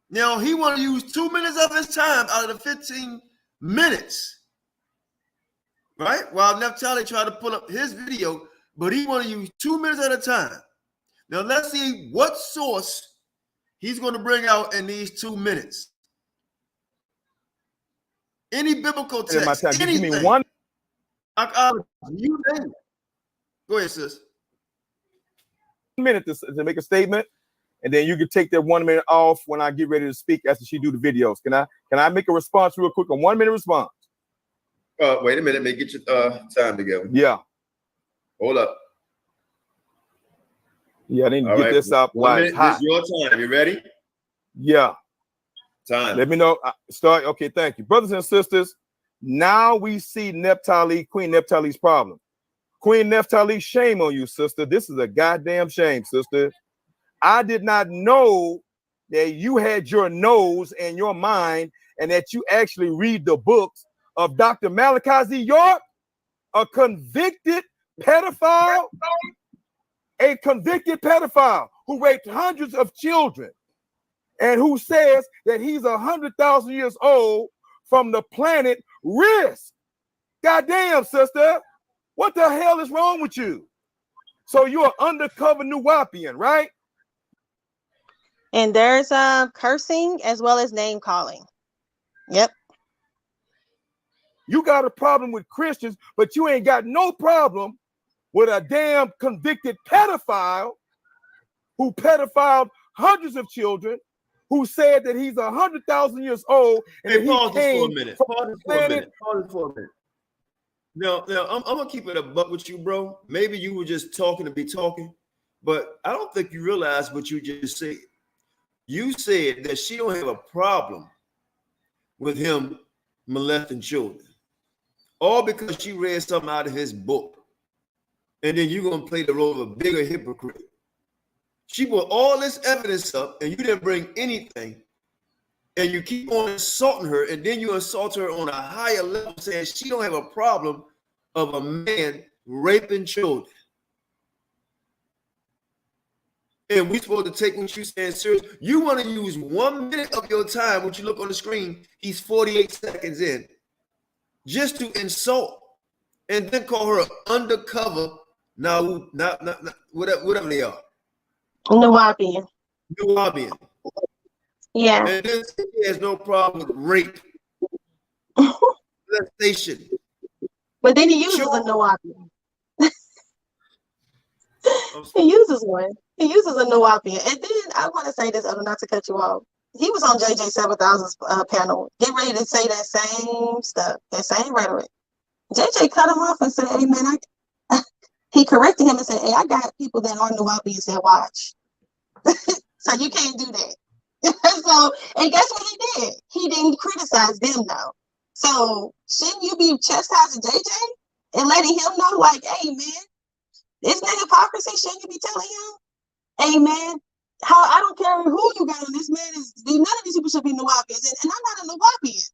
Now he want to use 2 minutes of his time out of the 15 minutes. Right? While Naphtali tried to pull up his video, but he want to use 2 minutes at a time. Now let's see what source he's going to bring out in these 2 minutes. Any biblical text, anything. Give me 1. You name it. Go ahead, sis. 1 minute to make a statement, and then you can take that 1 minute off when I get ready to speak after she do the videos. Can I make a response real quick? A 1 minute response. Wait a minute. Let me get your time together. Yeah. Hold up. Yeah, I didn't get this up. This is your time. You ready? Yeah. Time. Let me know. Start. Okay, thank you. Brothers and sisters, now we see Naphtali, Queen Naphtali's problem. Queen Naphtali, shame on you, sister. This is a goddamn shame, sister. I did not know that you had your nose and your mind and that you actually read the books of Dr. Malachi Z. York, a convicted pedophile, who raped hundreds of children and who says that he's 100,000 years old from the planet Risk. Goddamn, sister. What the hell is wrong with you? So you're an undercover Nuwapian, right? And there's cursing as well as name calling. Yep. You got a problem with Christians, but you ain't got no problem with a damn convicted pedophile who pedophiled hundreds of children, who said that he's 100,000 years old. And hey, pause this for a minute. Pause this for a minute. Now, I'm gonna keep it a buck with you, bro. Maybe you were just talking to be talking, but I don't think you realize what you just said. You said that she don't have a problem with him molesting children, all because she read something out of his book, and then you're gonna play the role of a bigger hypocrite. She brought all this evidence up, and you didn't bring anything, and you keep on insulting her, and then you insult her on a higher level, saying she don't have a problem of a man raping children. And we supposed to take what you saying serious. You want to use 1 minute of your time, when you look on the screen, he's 48 seconds in, just to insult, and then call her an undercover, whatever they are. Nuwapian. Yeah. And then he has no problem with rape, molestation. But then he uses a Nuwapian. He uses one. He uses a Nuwapian. And then I want to say this, not to cut you off. He was on JJ 7000's panel, get ready to say that same stuff, that same rhetoric. JJ cut him off and said, hey, man, he corrected him and said, hey, I got people that are Nuwapians that watch. So you can't do that. So, and guess what he did? He didn't criticize them, though. So shouldn't you be chastising JJ and letting him know, like, hey, man, isn't that hypocrisy? Shouldn't you be telling him, hey, man, how I don't care who you got on this, man, none of these people should be Nuwapians. And I'm not a Nuwapian.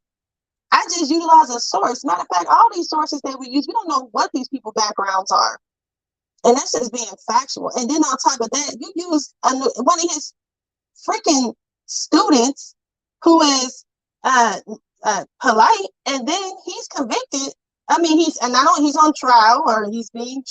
I just utilize a source. Matter of fact, all these sources that we use, we don't know what these people's backgrounds are. And that's just being factual. And then on top of that, you use one of his freaking students who is polite, and then he's convicted. I mean, he's on trial, or he's being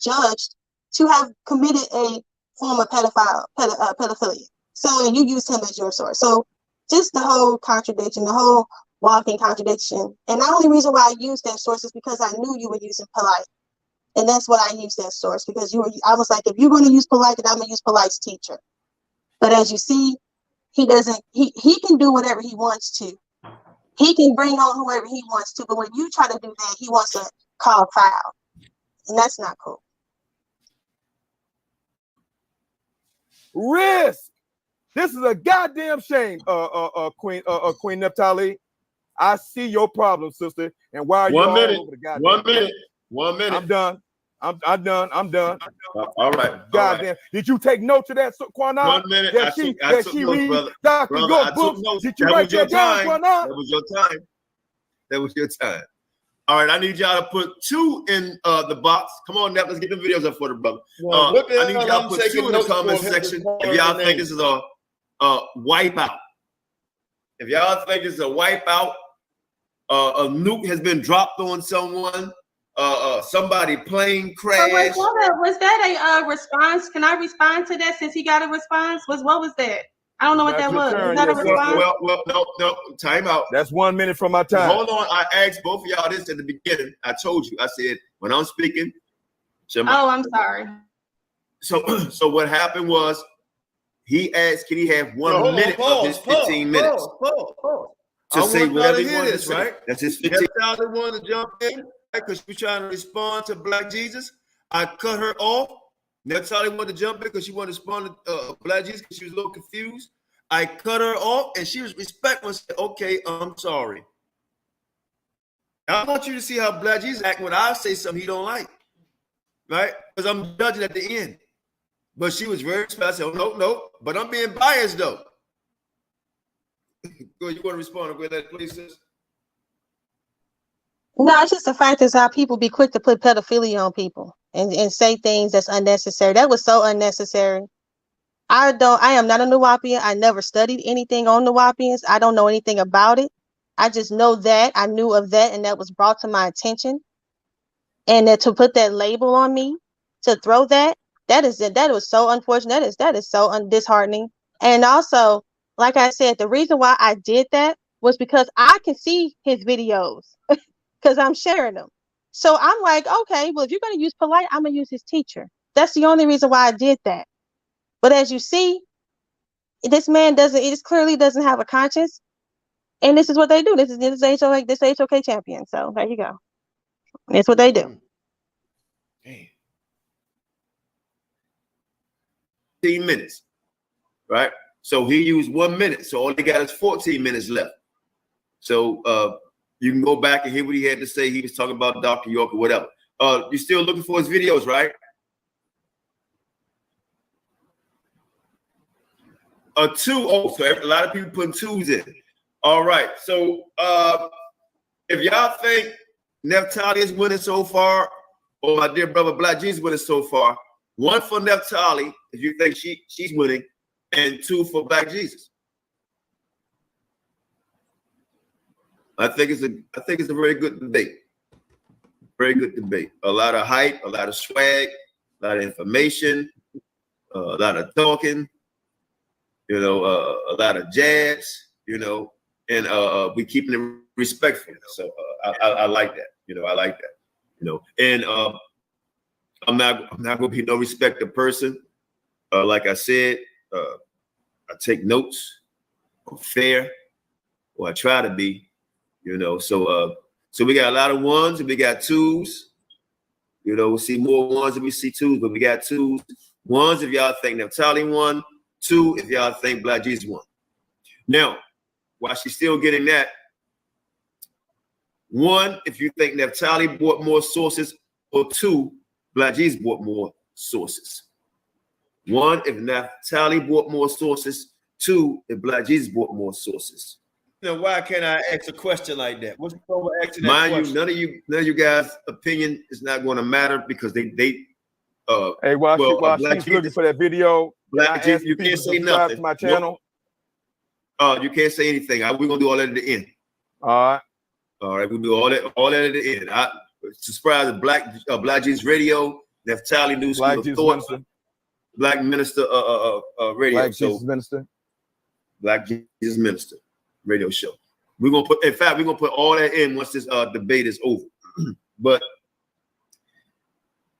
judged to have committed a form of pedophilia. So, and you use him as your source. So just the whole contradiction, the whole walking contradiction. And the only reason why I used that source is because I knew you were using polite. And that's what I used that source, because I was like, if you're going to use polite, then I'm going to use polite's teacher. But as you see, he can do whatever he wants to. He can bring on whoever he wants to. But when you try to do that, he wants to call foul. And that's not cool. Risk. This is a goddamn shame, Queen Naphtali. I see your problem, sister. And why are you all over the goddamn 1 minute. I'm done. I'm done. All right. Goddamn. Right. Did you take notes of that, Qanath? 1 minute. I took notes, brother. Dr. York books. Did you write that down, Qanath? That was your time. All right. I need y'all to put 2 in the box. Come on, Nep. Let's get the videos up for the brother. I need y'all to put 2 in the comment section if y'all think this is a wipeout. If y'all think this is a wipeout, a nuke has been dropped on someone. Somebody plane crash. Was that a response? Can I respond to that since he got a response? What was that? I don't know what that was. Was that a response? Well, no, time out. That's 1 minute from my time. Hold on, I asked both of y'all this at the beginning. I told you, I said, when I'm speaking. Oh, I'm sorry. So what happened was, he asked, can he have 1 minute of his 15 minutes to say whatever he wanted to say? Right? That's his 15 minutes. I wanted to jump in because she was trying to respond to Black Jesus. I cut her off. Naphtali wanted to jump in because she wanted to respond to Black Jesus because she was a little confused. I cut her off, and she was respectful and said, okay, I'm sorry. I want you to see how Black Jesus act when I say something he don't like, right? Because I'm judging at the end. But she was very respectful. I said, oh, no, but I'm being biased, though. Go, you want to respond to that, please, sis? No, it's just the fact is how people be quick to put pedophilia on people and say things that's unnecessary. That was so unnecessary. I am not a Nuwapian. I never studied anything on Nuwapians. I don't know anything about it. I just know that I knew of that, and that was brought to my attention. And that to put that label on me, to throw that was so unfortunate. That is so disheartening. And also, like I said, the reason why I did that was because I can see his videos because I'm sharing them. So I'm like, okay, well, if you're going to use polite, I'm going to use his teacher. That's the only reason why I did that. But as you see, this man clearly doesn't have a conscience. And this is what they do. This is HOK champion. So there you go. That's what they do. 15 minutes, right? So he used 1 minute. So all they got is 14 minutes left. So you can go back and hear what he had to say. He was talking about Dr. York or whatever. You're still looking for his videos, right? So a lot of people putting 2s in. All right. So if y'all think Naphtali is winning so far, or my dear brother Black Jesus winning so far, 1 for Naphtali, if you think she's winning, and 2 for Black Jesus. I think it's a very good debate. Very good debate. A lot of hype, a lot of swag, a lot of information, a lot of talking, a lot of jabs, and we keeping it respectful. So I like that. I like that. And I'm not gonna be no respected person. Like I said, I take notes. I'm fair, or I try to be. So we got a lot of 1s and we got 2s. We see more 1s than we see 2s, but we got 2s. 1s if y'all think Naphtali won. 2 if y'all think Black Jesus won. Now, while she's still getting that, 1 if you think Naphtali bought more sources, or 2 Black Jesus bought more sources. 1 if Naphtali bought more sources. 2 if Black Jesus bought more sources. Why can't I ask a question like that? What's the problem with asking that Mind question? you, none of you guys' opinion is not going to matter because they hey, while she's looking for that video, Black Jesus, you can't say nothing. To my channel. You can't say anything. We're gonna do all that at the end. All right, we'll do all that at the end. I subscribe to Black Jesus Radio, Naphtali News, Black Jesus Minister, Black Minister Radio. Black Jesus Minister, Black Jesus Minister Radio show. We're gonna put all that in once this debate is over. But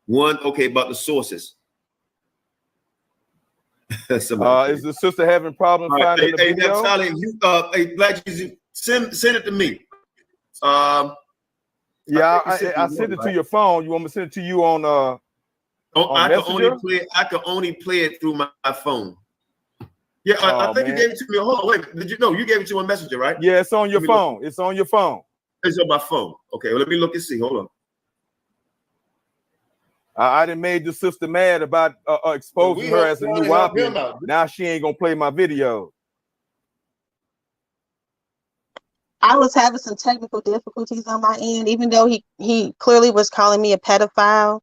about the sources. Is the sister having problems finding the video? Naphtali, Black Jesus, send it to me. I sent it to your phone. You want me to send it to you on Messenger? I can only play it through my phone. Yeah, I think you gave it to me. Hold on, wait. Did you know you gave it to my Messenger, right? Yeah, it's on your phone. It's on your phone. It's on my phone. Okay, well, let me look and see. Hold on. I done made the sister mad about exposing her as a new Nuwapian. Now she ain't gonna play my video. I was having some technical difficulties on my end, even though he clearly was calling me a pedophile.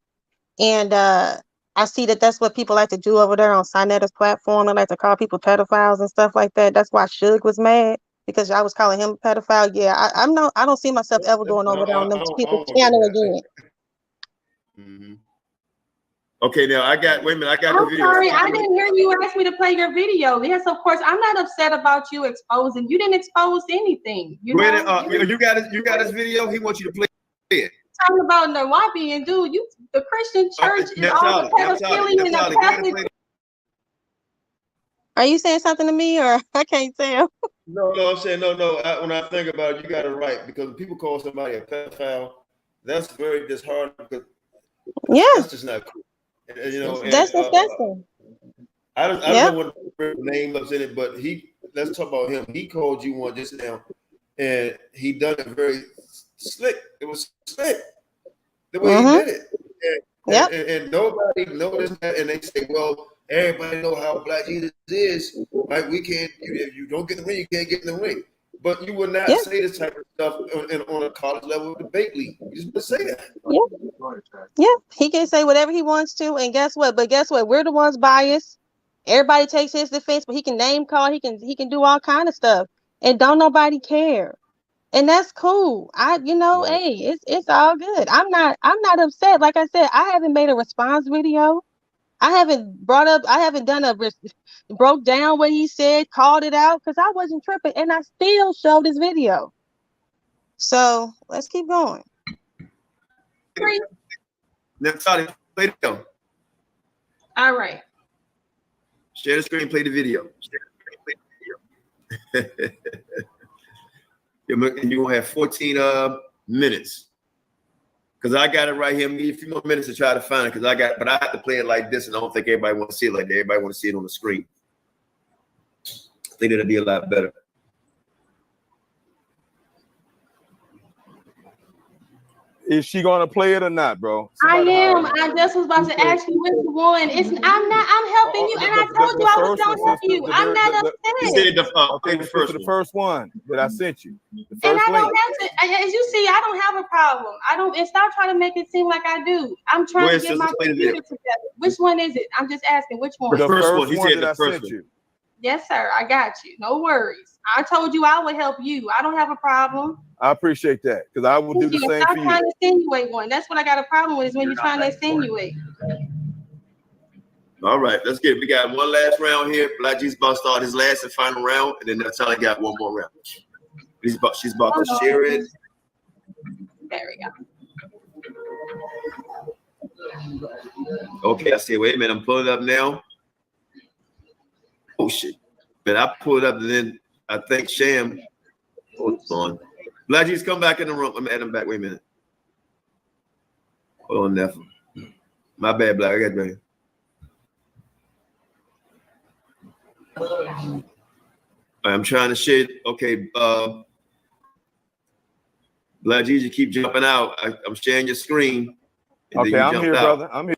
And I see that that's what people like to do over there on Qanath's platform. They like to call people pedophiles and stuff like that. That's why Suge was mad, because I was calling him a pedophile. Yeah, I don't see myself ever going over there on them people's channel again. Mm-hmm. Okay, now wait a minute, I got the video. Sorry, I didn't hear you ask me to play your video. Yes, of course, I'm not upset about you exposing. You didn't expose anything. You got his video. He wants you to play it. Talking about Nuwapian, dude. The Christian church is all the pedophilia and the Catholic. Are you saying something to me, or I can't tell? No, I'm saying no. When I think about it, you got it right, because when people call somebody a pedophile, that's very disheartening. Because that's just not cool. That's disgusting. I don't know what the name was in it, but he let's talk about him. He called you one just now, and he done it very slick. It was slick the way he did it. And nobody noticed that, and they say, well, everybody know how Black Jesus is. Like, we can't, if you don't get in the ring, you can't get in the ring. But you would not say this type of stuff on a college level debate league. You just would say that. Yeah, he can say whatever he wants to, and guess what? But guess what? We're the ones biased. Everybody takes his defense, but he can name call. He can do all kind of stuff, and don't nobody care. And that's cool. Hey, it's all good. I'm not upset. Like I said, I haven't made a response video. I haven't broke down what he said, called it out, because I wasn't tripping, and I still showed his video. So let's keep going. Naphtali, play the video. All right. Share the screen, play the video. And you're gonna have 14 minutes. Because I got it right here. Give me a few more minutes to try to find it. But I have to play it like this, and I don't think everybody wants to see it like that. Everybody wants to see it on the screen. I think it'll be a lot better. Is she gonna play it or not, bro? I am. I just was about to ask you which one. I'm helping you, and I told you I was gonna help you. I'm not upset. You said the first one that I sent you. The And first I don't link. have to, as you see, I don't have a problem. And stop trying to make it seem like I do. I'm trying to get my computer together. Which one is it? I'm just asking, which one? The first one. He said the first one. Yes, sir. I got you. No worries. I told you I would help you. I don't have a problem. I appreciate that, because I will do the same Stop for trying you. to insinuate one. That's what I got a problem with, is when you're trying to insinuate. All right, let's get it. We got one last round here. Black Jesus about to start his last and final round, and then Naphtali got one more round. She's about to share it. There we go. Okay, I see. Wait a minute, I'm pulling it up now. Oh shit! But I pulled it up, and then I think Sham. Hold on. Black Jesus, come back in the room. I'm adding him back. Wait a minute. Hold on, Neph. My bad, Black. I got it right. I'm trying to share. Okay, Black Jesus, keep jumping out. I'm sharing your screen. Okay, I'm here, brother. I'm here.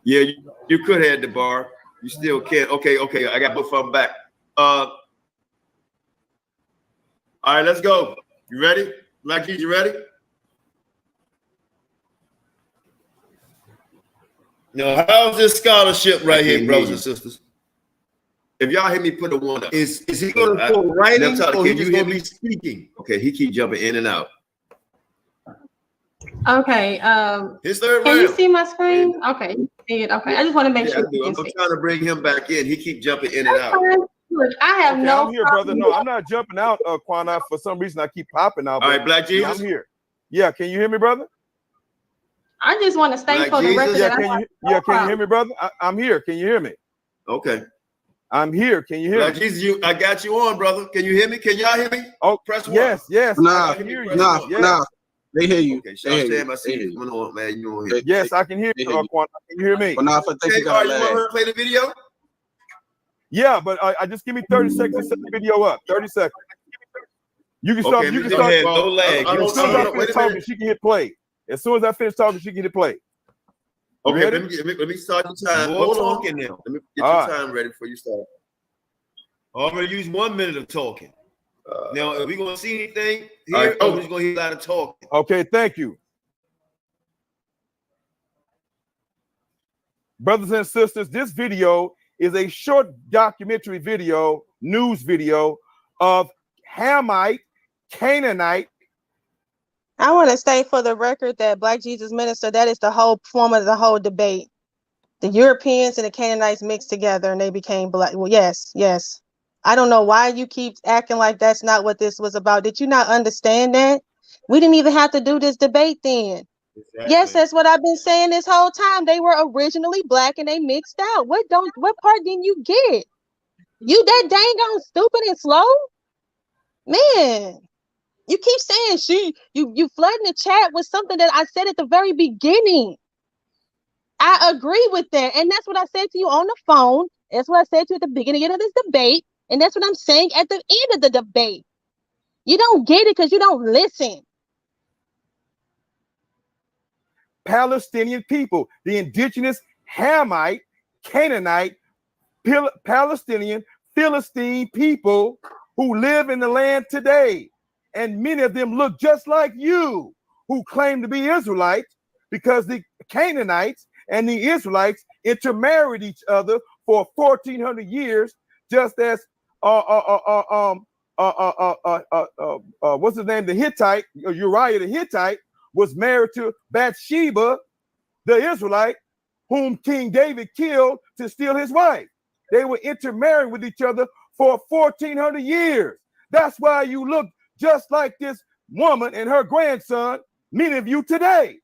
Yeah, you could have the bar. You still can. Okay. I got both of them back. All right, let's go. You ready? Black Jesus, you ready? Now, how's this scholarship right here, brothers and sisters? If y'all hear me put a one up. Is he going to pull writing, or can you hear me speaking? Okay, he keep jumping in and out. Okay. His third can round. You see my screen? Okay. Okay. I just want to make sure. I'm trying to bring him back in. He keep jumping in and out. Look, I have no. I'm here, brother. No, I'm not jumping out, Qanath. For some reason, I keep popping out. All right, Black Jesus. Yeah, I'm here. Yeah, can you hear me, brother? I just want to stay for the record. Can you hear me, brother? I'm here. Can you hear me? Okay. I'm here. Can you hear Black me? Jesus, I got you on, brother. Can you hear me? Can y'all hear me? Oh, press one. Yes. Nah, I can hear you. Nah. They hear you. Okay, Sam, I see you coming on, man. You on here. Yes, I can hear you. Qanath. Can you hear me? But now I think you want her to play the video? Yeah, but I just give me 30 seconds to set the video up. 30 seconds. You can start. Okay, You can start. No lag. As soon as I finish talking, she can hit play. As soon as I finish talking, she can hit play. Okay, let me start your time. Hold on now. Let me get your time ready before you start. I'm going to use 1 minute of talking. Now, are we going to see anything here? Or we're just going to hear a lot of talking? Okay, thank you. Brothers and sisters, this video is a short documentary video, news video of Hamite, Canaanite. I want to state for the record that Black Jesus Minister, that is the whole form of the whole debate. The Europeans and the Canaanites mixed together and they became black. Well, yes. I don't know why you keep acting like that's not what this was about. Did you not understand that? We didn't even have to do this debate then. Exactly. Yes, that's what I've been saying this whole time. They were originally black and they mixed out. What part didn't you get? You that dang on stupid and slow? Man, You keep saying you flooding the chat with something that I said at the very beginning. I agree with that. And that's what I said to you on the phone. That's what I said to you at the beginning of this debate. And that's what I'm saying at the end of the debate. You don't get it because you don't listen. Palestinian people, the indigenous Hamite, Canaanite, Palestinian, Philistine people who live in the land today. And many of them look just like you, who claim to be Israelites, because the Canaanites and the Israelites intermarried each other for 1,400 years, just as what's his name? The Hittite, Uriah the Hittite, was married to Bathsheba, the Israelite, whom King David killed to steal his wife. They were intermarried with each other for 1,400 years. That's why you look just like this woman and her grandson, many of you today.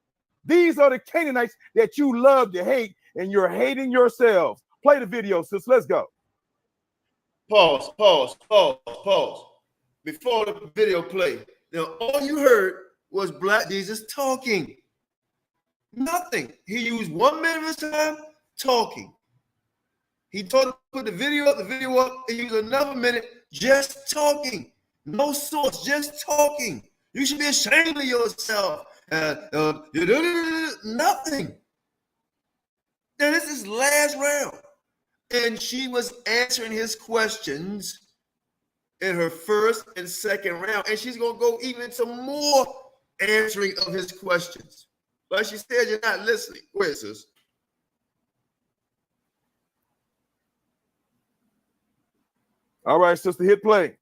These are the Canaanites that you love to hate, and you're hating yourselves. Play the video, sis. Let's go. Pause. Before the video play, now all you heard was Black Jesus talking. Nothing. He used 1 minute of his time talking. He put the video up, and used another minute just talking. No source, just talking. You should be ashamed of yourself. Nothing. Now this is last round. And she was answering his questions in her first and second round. And she's going to go even some more answering of his questions. But she said you're not listening. Where is this? All right, sister, hit play.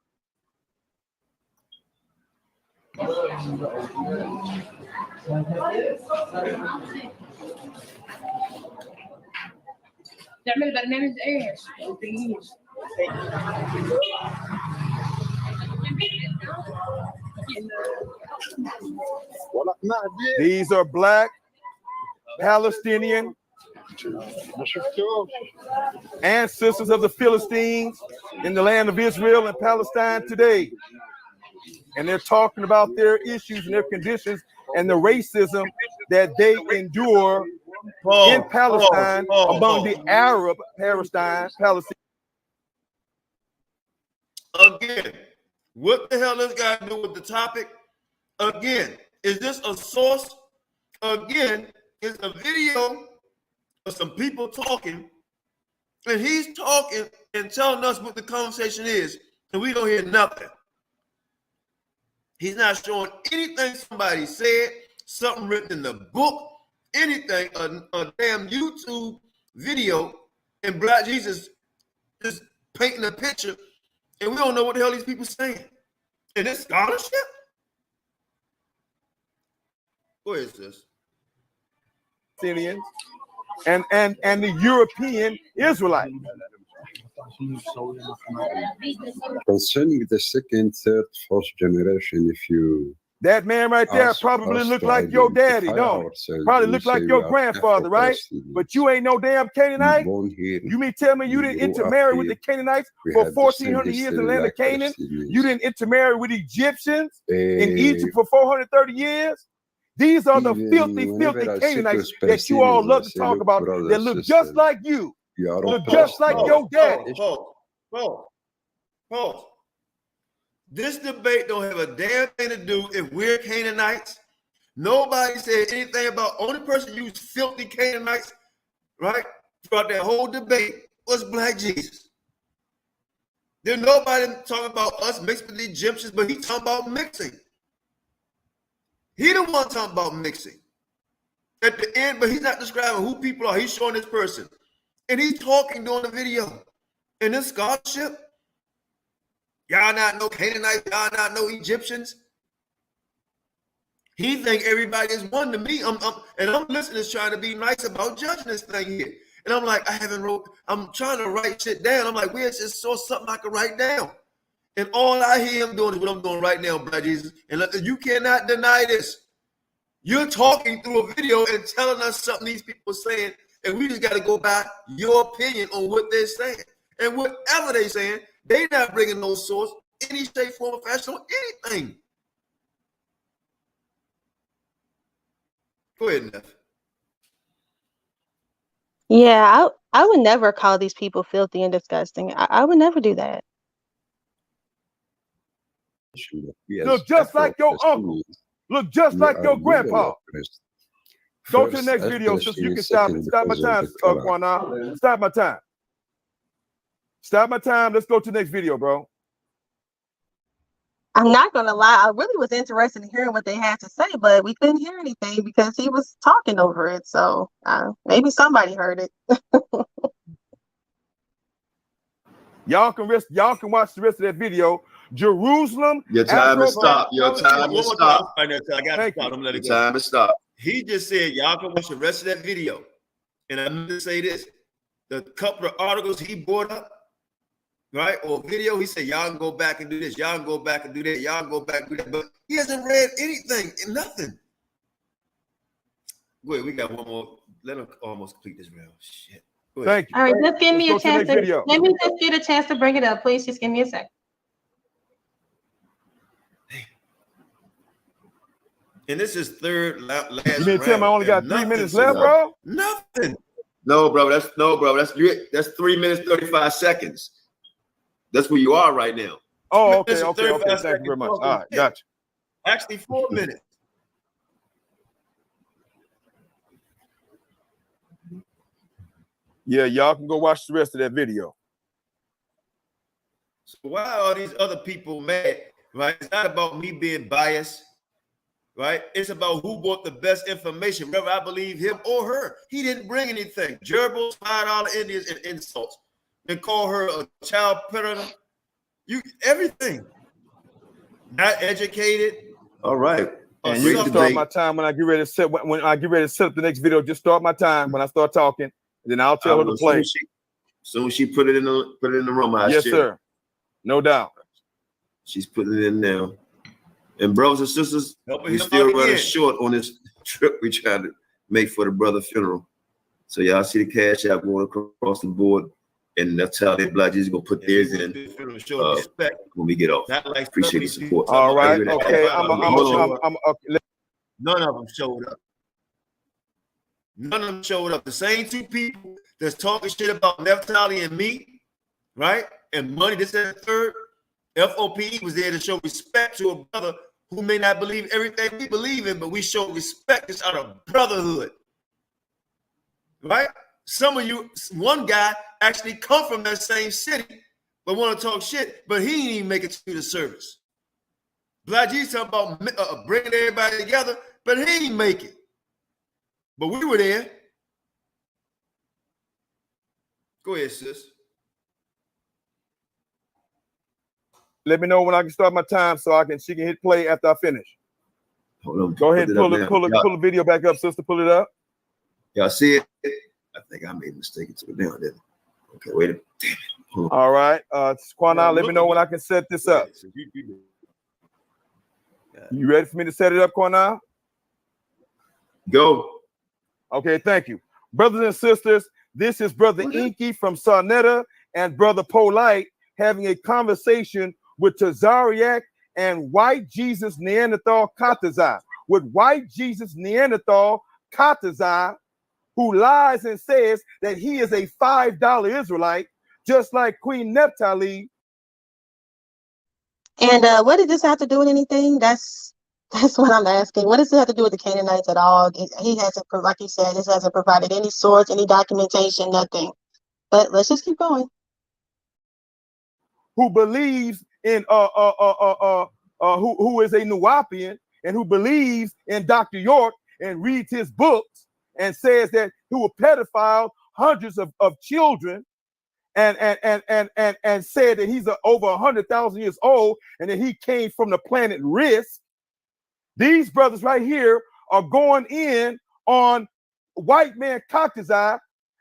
These are Black, Palestinian, ancestors of the Philistines in the land of Israel and Palestine today. And they're talking about their issues and their conditions and the racism that they endure in Palestine among the Arab Palestine. Again, what the hell does this got to do with the topic? Again, is this a source? Again, it's a video of some people talking, and he's talking and telling us what the conversation is, and we don't hear nothing. He's not showing anything somebody said, something written in the book, anything, a damn YouTube video, and Black Jesus just painting a picture, and we don't know what the hell these people saying. And this scholarship? Where is this? Syrians and the European Israelites. Concerning the second, third, fourth generation, if you that man right there probably look like your daddy, no? Probably look like your grandfather, right? But you ain't no damn Canaanite. You mean tell me you didn't intermarry with the Canaanites for 1,400 years in the land of Canaan? You didn't intermarry with Egyptians in Egypt for 430 years? These are the filthy Canaanites that you all love to talk about that look just like you. Look just like your daddy. Pause. This debate don't have a damn thing to do if we're Canaanites. Nobody said anything about, only person used filthy Canaanites, right? Throughout that whole debate was Black Jesus. There's nobody talking about us mixed with the Egyptians, but he's talking about mixing. He the one talking about mixing. At the end, but he's not describing who people are. He's showing this person. And he's talking during the video. And this scholarship, y'all not know Canaanites, y'all not know Egyptians. He think everybody is one to me. I'm listening, trying to be nice about judging this thing here. And I'm like, I'm trying to write shit down. I'm like, where's this source, something I can write down? And all I hear him doing is what I'm doing right now, Black Jesus. And you cannot deny this. You're talking through a video and telling us something these people are saying, and we just got to go by your opinion on what they're saying. And whatever they're saying, they're not bringing no source, any shape, form, or fashion, or anything. Go ahead, Neff. Yeah, I would never call these people filthy and disgusting. I would never do that. Look just like your uncle. Look just like your grandpa. Go to the next video, sister. You can stop it. Stop my time, Qanath. Stop my time. Stop my time. Let's go to the next video, bro. I'm not gonna lie, I really was interested in hearing what they had to say, but we couldn't hear anything because he was talking over it. So maybe somebody heard it. Y'all can watch the rest of that video. Jerusalem. Your time is stopped. Your time is stopped. I got to stop. I'm letting Your time is stopped. He just said y'all can watch the rest of that video. And I'm going to say this. The couple of articles he brought up, right, or video, he said y'all can go back and do this. Y'all can go back and do that. Y'all can go back and do that. But he hasn't read anything, nothing. Wait, we got one more. Let him almost complete this round. Shit. Thank you. All right, just give me a chance to let me just get a chance to bring it up. Please just give me a sec. And this is last You mean tell me I only got 3 minutes left, bro? Nothing. No, bro. That's 3 minutes 35 seconds. That's where you are right now. Oh, okay. Thank you very much. All right, gotcha. Actually, 4 minutes. Yeah, y'all can go watch the rest of that video. So why are these other people mad? Right? It's not about me being biased. Right? It's about who brought the best information, whether I believe him or her. He didn't bring anything. Gerbils, $5 Indians, and insults. And call her a child predator. Everything. Not educated. All right. And you can start my time when I get ready to set up the next video. Just start my time when I start talking, and then I'll tell her to play. Soon she put it in the room. Yes, sir. No doubt. She's putting it in now. And brothers and sisters, we still running short on this trip we trying to make for the brother funeral. So y'all see the cash app going across the board, and that's how they Black Jesus gonna put theirs in when we get off. Appreciate the support. All right, okay. None of them showed up. None of them showed up. The same two people that's talking shit about Naphtali and me, right? And money, this and the third. F.O.P.E. was there to show respect to a brother who may not believe everything we believe in, but we show respect. It's out of brotherhood, right? Some of you, one guy actually come from that same city, but want to talk shit, but he didn't even make it to the service. Black Jesus talking about bringing everybody together, but he didn't make it. But we were there. Go ahead, sis. Let me know when I can start my time so she can hit play after I finish. Hold on. Go ahead and pull the video back up, sister. Pull it up. Y'all see it? I think I made a mistake and took it down, didn't I? Okay, wait a minute. All right. Qanath, let me know when I can set this up. You ready for me to set it up, Qanath? Go. Okay, thank you. Brothers and sisters, this is Brother Inky from Sarnetta and Brother Polite having a conversation with Tazariak and White Jesus Neanderthal Katazai. With White Jesus Neanderthal Katazai, who lies and says that he is a $5 Israelite, just like Queen Naphtali. And what does this have to do with anything? That's what I'm asking. What does it have to do with the Canaanites at all? He hasn't, like you said, this hasn't provided any source, any documentation, nothing. But let's just keep going. Who believes in who is a Nuwapian and who believes in Dr. York and reads his books and says that he will pedophile hundreds of children and said that he's over 100,000 years old and that he came from the planet Risk. These brothers right here are going in on white man Caucasize,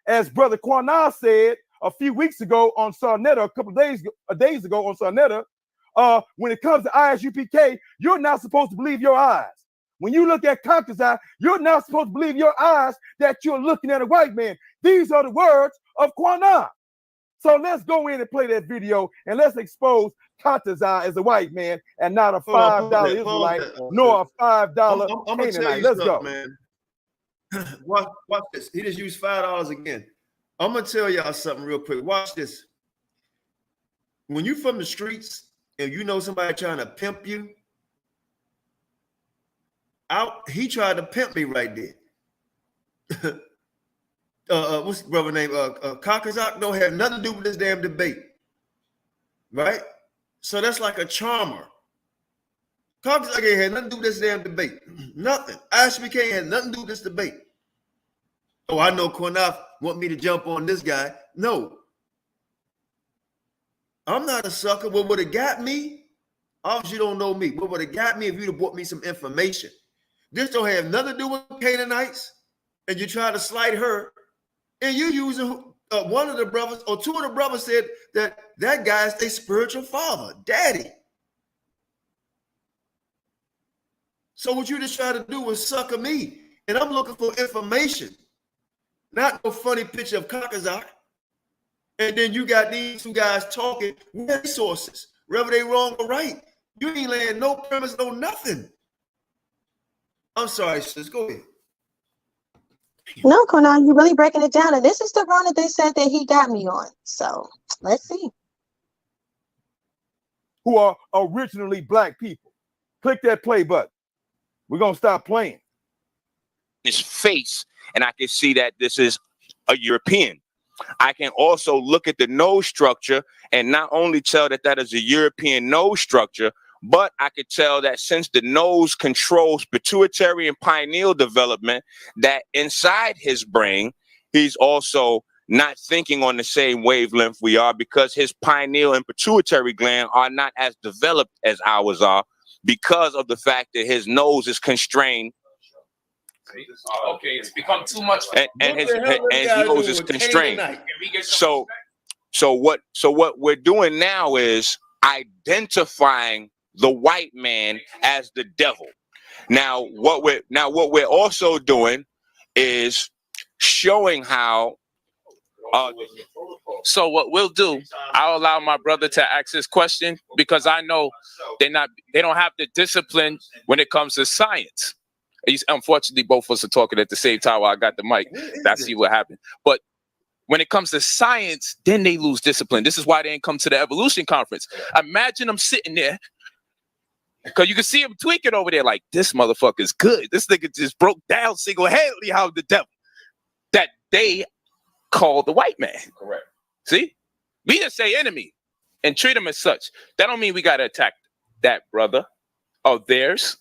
as Brother Qanath said a few weeks ago on Sarnetta, a couple of days ago on Sarnetta. When it comes to ISUPK, you're not supposed to believe your eyes. When you look at Caucasize, you're not supposed to believe your eyes that you're looking at a white man. These are the words of Qanath. So let's go in and play that video and let's expose Caucasize as a white man and not a $5 Israelite nor a $5 Canaanite. Let's go. Man. Watch this. He just used $5 again. I'm gonna tell y'all something real quick. Watch this. When you from the streets and you know somebody trying to pimp you, he tried to pimp me right there. What's the brother name? Qanath don't have nothing to do with this damn debate, right? So that's like a charmer. Qanath ain't had nothing to do with this damn debate. Nothing. ISBK had nothing to do with this debate. Oh, I know Qanath want me to jump on this guy. No. I'm not a sucker. What would have got me? Obviously, you don't know me. What would have got me if you'd have brought me some information? This don't have nothing to do with Canaanites, and you try to slight her, and you using one of the brothers or two of the brothers said that guy's their spiritual father, daddy. So what you just try to do was sucker me, and I'm looking for information, not no funny picture of Qanath. And then you got these two guys talking with sources, whether they wrong or right. You ain't laying no premise, no nothing. I'm sorry, sis. Go ahead. No, Qanath, you're really breaking it down. And this is the run that they said that he got me on. So let's see. Who are originally black people. Click that play button. We're going to stop playing. His face, and I can see that this is a European. I can also look at the nose structure and not only tell that that is a European nose structure, but I could tell that since the nose controls pituitary and pineal development, that inside his brain, he's also not thinking on the same wavelength we are, because his pineal and pituitary gland are not as developed as ours are, because of the fact that his nose is constrained. Okay, it's become too much. And his nose is constrained. So what we're doing now is identifying the white man as the devil. Now what we're also doing is showing how. So what we'll do, I'll allow my brother to ask his question, because I know they don't have the discipline when it comes to science. Unfortunately, both of us are talking at the same time while I got the mic. That's what happened. But when it comes to science, then they lose discipline. This is why they didn't come to the evolution conference. Imagine them sitting there, because you can see him tweaking over there like, this motherfucker's good. This nigga just broke down single-handedly how the devil that they call the white man. Correct. See? We just say enemy and treat him as such. That don't mean we got to attack that brother of theirs.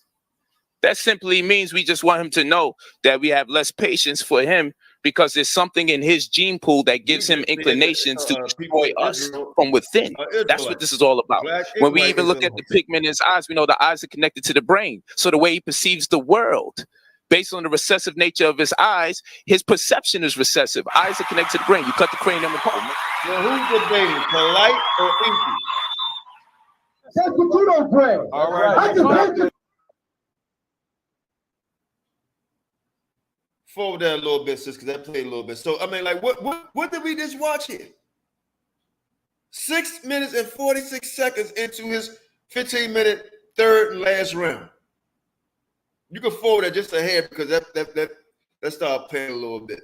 That simply means we just want him to know that we have less patience for him, because there's something in his gene pool that gives him inclinations to destroy us from within. That's what this is all about. When we even look at the pigment in his eyes, we know the eyes are connected to the brain. So the way he perceives the world, based on the recessive nature of his eyes, his perception is recessive. Eyes are connected to the brain. You cut the cranium apart. Now, who's debating, polite or empty? That's what you don't pray. All right. Forward that a little bit, sis, because I played a little bit. So I mean, like, what did we just watch here? 6 minutes and 46 seconds into his 15-minute third and last round. You can forward that just ahead, because that started playing a little bit.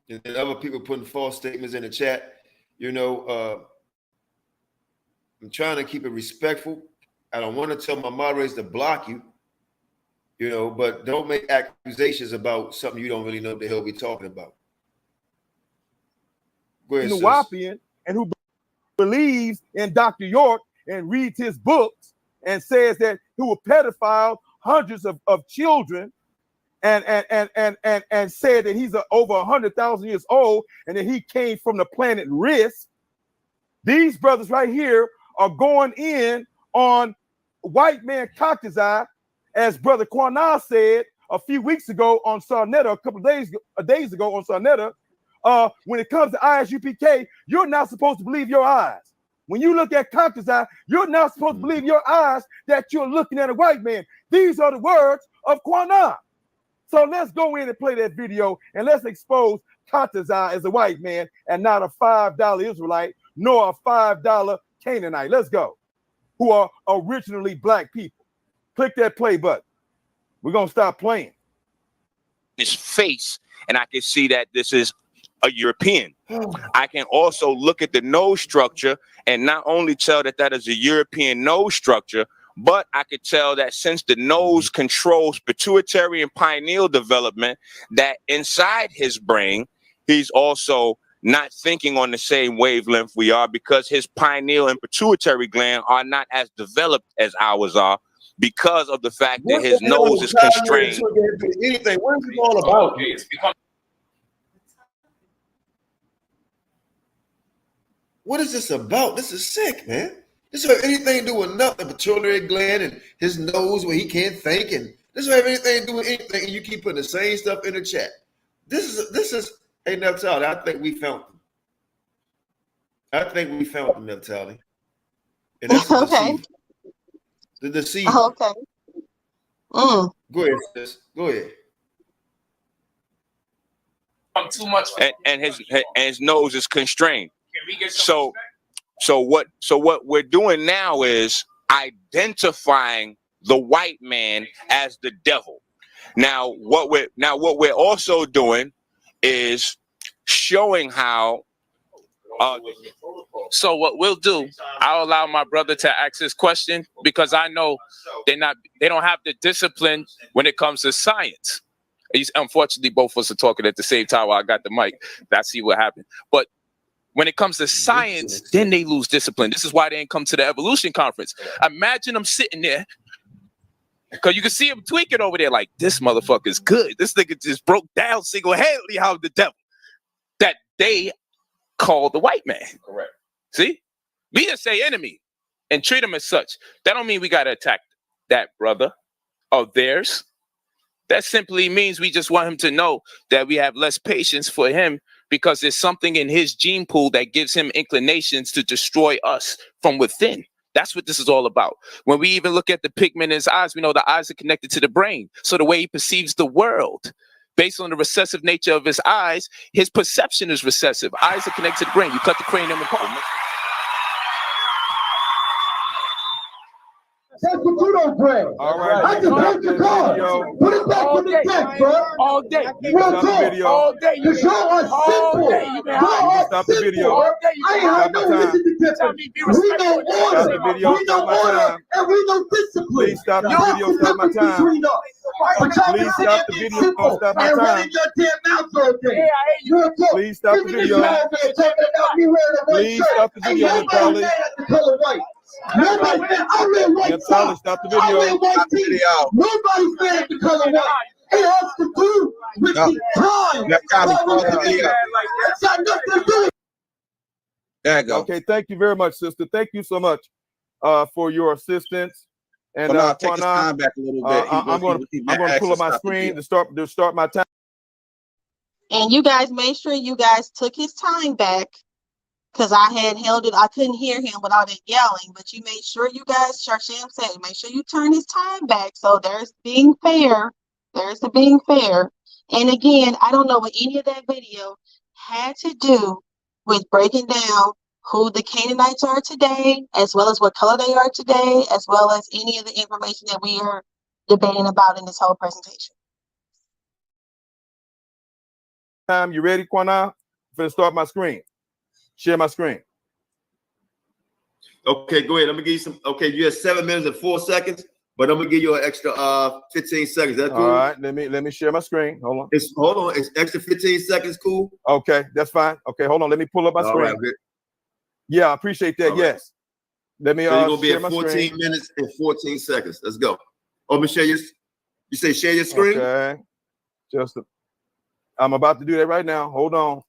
And then other people putting false statements in the chat. You know, I'm trying to keep it respectful. I don't want to tell my moderators to block you, you know, but don't make accusations about something you don't really know what the hell we're talking about. Go ahead, Nuwapian, and who believes in Dr. York and reads his books and says that he will pedophile hundreds of children and said that he's over 100,000 years old and that he came from the planet Risk. These brothers right here are going in on white man Qanath, as Brother Qanath said a few weeks ago on Sarnetta, a couple of days ago on Sarnetta. When it comes to ISUPK, you're not supposed to believe your eyes. When you look at Qanath, you're not supposed to believe your eyes that you're looking at a white man. These are the words of Qanath. So let's go in and play that video, and let's expose Qanath as a white man and not a $5 Israelite nor a $5 Canaanite. Let's go. who are originally black people. Click that play button. We're going to stop playing. His face, and I can see that this is a European. I can also look at the nose structure and not only tell that that is a European nose structure, but I could tell that since the nose controls pituitary and pineal development, that inside his brain, he's also not thinking on the same wavelength we are, because his pineal and pituitary gland are not as developed as ours are, because of the fact that his nose is constrained. Anything. What is it all about? What is this about? This is sick, man. This don't have anything to do with nothing. Pituitary gland and his nose where he can't think, and this don't have anything to do with anything. And you keep putting the same stuff in the chat. This is. Hey, Naphtali, I think we found them. I think we found them, Naphtali. And that's the Okay. The deceiver. Oh, okay. Go ahead, sis. Go ahead. Too much. And his nose is constrained. So what we're doing now is identifying the white man as the devil. Now what we're also doing is showing how. So what we'll do, I'll allow my brother to ask his question, because I know they don't have the discipline when it comes to science. Unfortunately, both of us are talking at the same time while I got the mic. That's see what happened. But when it comes to science, then they lose discipline. This is why they didn't come to the evolution conference. Imagine them sitting there, because you can see him tweaking over there like, this motherfucker's good. This nigga just broke down single-handedly how the devil that they call the white man. Correct. See? We just say enemy and treat them as such. That don't mean we got to attack that brother of theirs. That simply means we just want him to know that we have less patience for him, because there's something in his gene pool that gives him inclinations to destroy us from within. That's what this is all about. When we even look at the pigment in his eyes, we know the eyes are connected to the brain. So the way he perceives the world, based on the recessive nature of his eyes, his perception is recessive. Eyes are connected to the brain. You cut the cranium apart. That's what you don't pray. All right. I can take the car. Put it back in the deck, bro. All day. Real talk. All day. Because y'all are simple. Y'all are Stop the video. simple. I ain't had no Mississippi difference. We know order. We know order. And we know discipline. Please stop the video. Stop my time. Please stop the video. Don't stop my and time. running your damn mouth all day. Real talk. Please stop the Even video. this man there talking about me wearing a white Please shirt. stop the video, Ain't Naphtali. nobody mad at the color white. Nobody said I wear white Naphtali, socks. stop the I video. wear white tees. Nobody's mad at the color white. It has to do with the time. It's got nothing to do with. There you go. Okay, thank you very much, sister. Thank you so much for your assistance. And Qanath, take his time back a little bit. I'm going to pull up my screen to start my time. And you guys make sure you guys took his time back, because I had held it. I couldn't hear him with all that yelling, but you made sure you guys, Sharsham said, make sure you turn his time back. So there's being fair. There's the being fair. And again, I don't know what any of that video had to do with breaking down who the Canaanites are today, as well as what color they are today, as well as any of the information that we are debating about in this whole presentation. You ready, Qanath? I'm going to start my screen. Share my screen. Okay, go ahead. I'm gonna give you some. Okay, you have 7 minutes and 4 seconds, but I'm gonna give you an extra 15 seconds. That's cool. All right, let me share my screen. Hold on. It's extra 15 seconds. Cool. Okay, that's fine. Okay, hold on. Let me pull up my screen. Right, good. Yeah, I appreciate that. All yes. Let me. So you're gonna be share at my 14 screen. minutes and 14 seconds. Let's go. Oh, Michelle, you say share your screen. Okay. I'm about to do that right now. Hold on.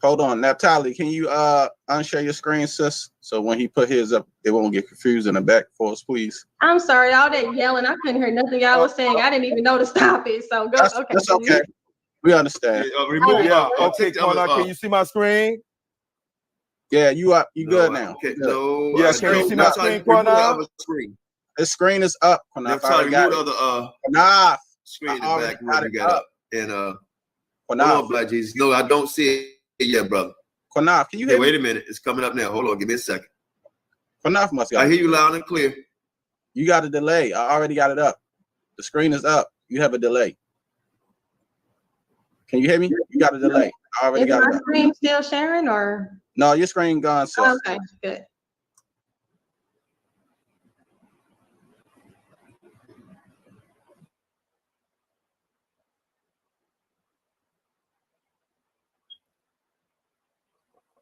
Hold on, Naphtali, can you unshare your screen, sis? So when he put his up, it won't get confused in the back for us, please. I'm sorry, all that yelling, I couldn't hear nothing y'all was saying. I didn't even know to stop it. So go. Okay. That's okay. We understand. Okay, Qanath, can you see my screen? Yeah, you good now. Okay, no. Yeah, can you see my screen, Qanath? The screen is up. Qanath, I got Qanath. Screen in the back room. We got up. And Qanath. Black Jesus. No, I don't see it yet, brother. Qanath, can you Hey, hear wait me? a minute. It's coming up now. Hold on. Give me a second. Qanath must got I hear you loud and clear. You got a delay. I already got it up. The screen is up. You have a delay. Can you hear me? You got a delay. I already Is got it my up. screen still sharing or? No, your screen gone, sis. Okay, good.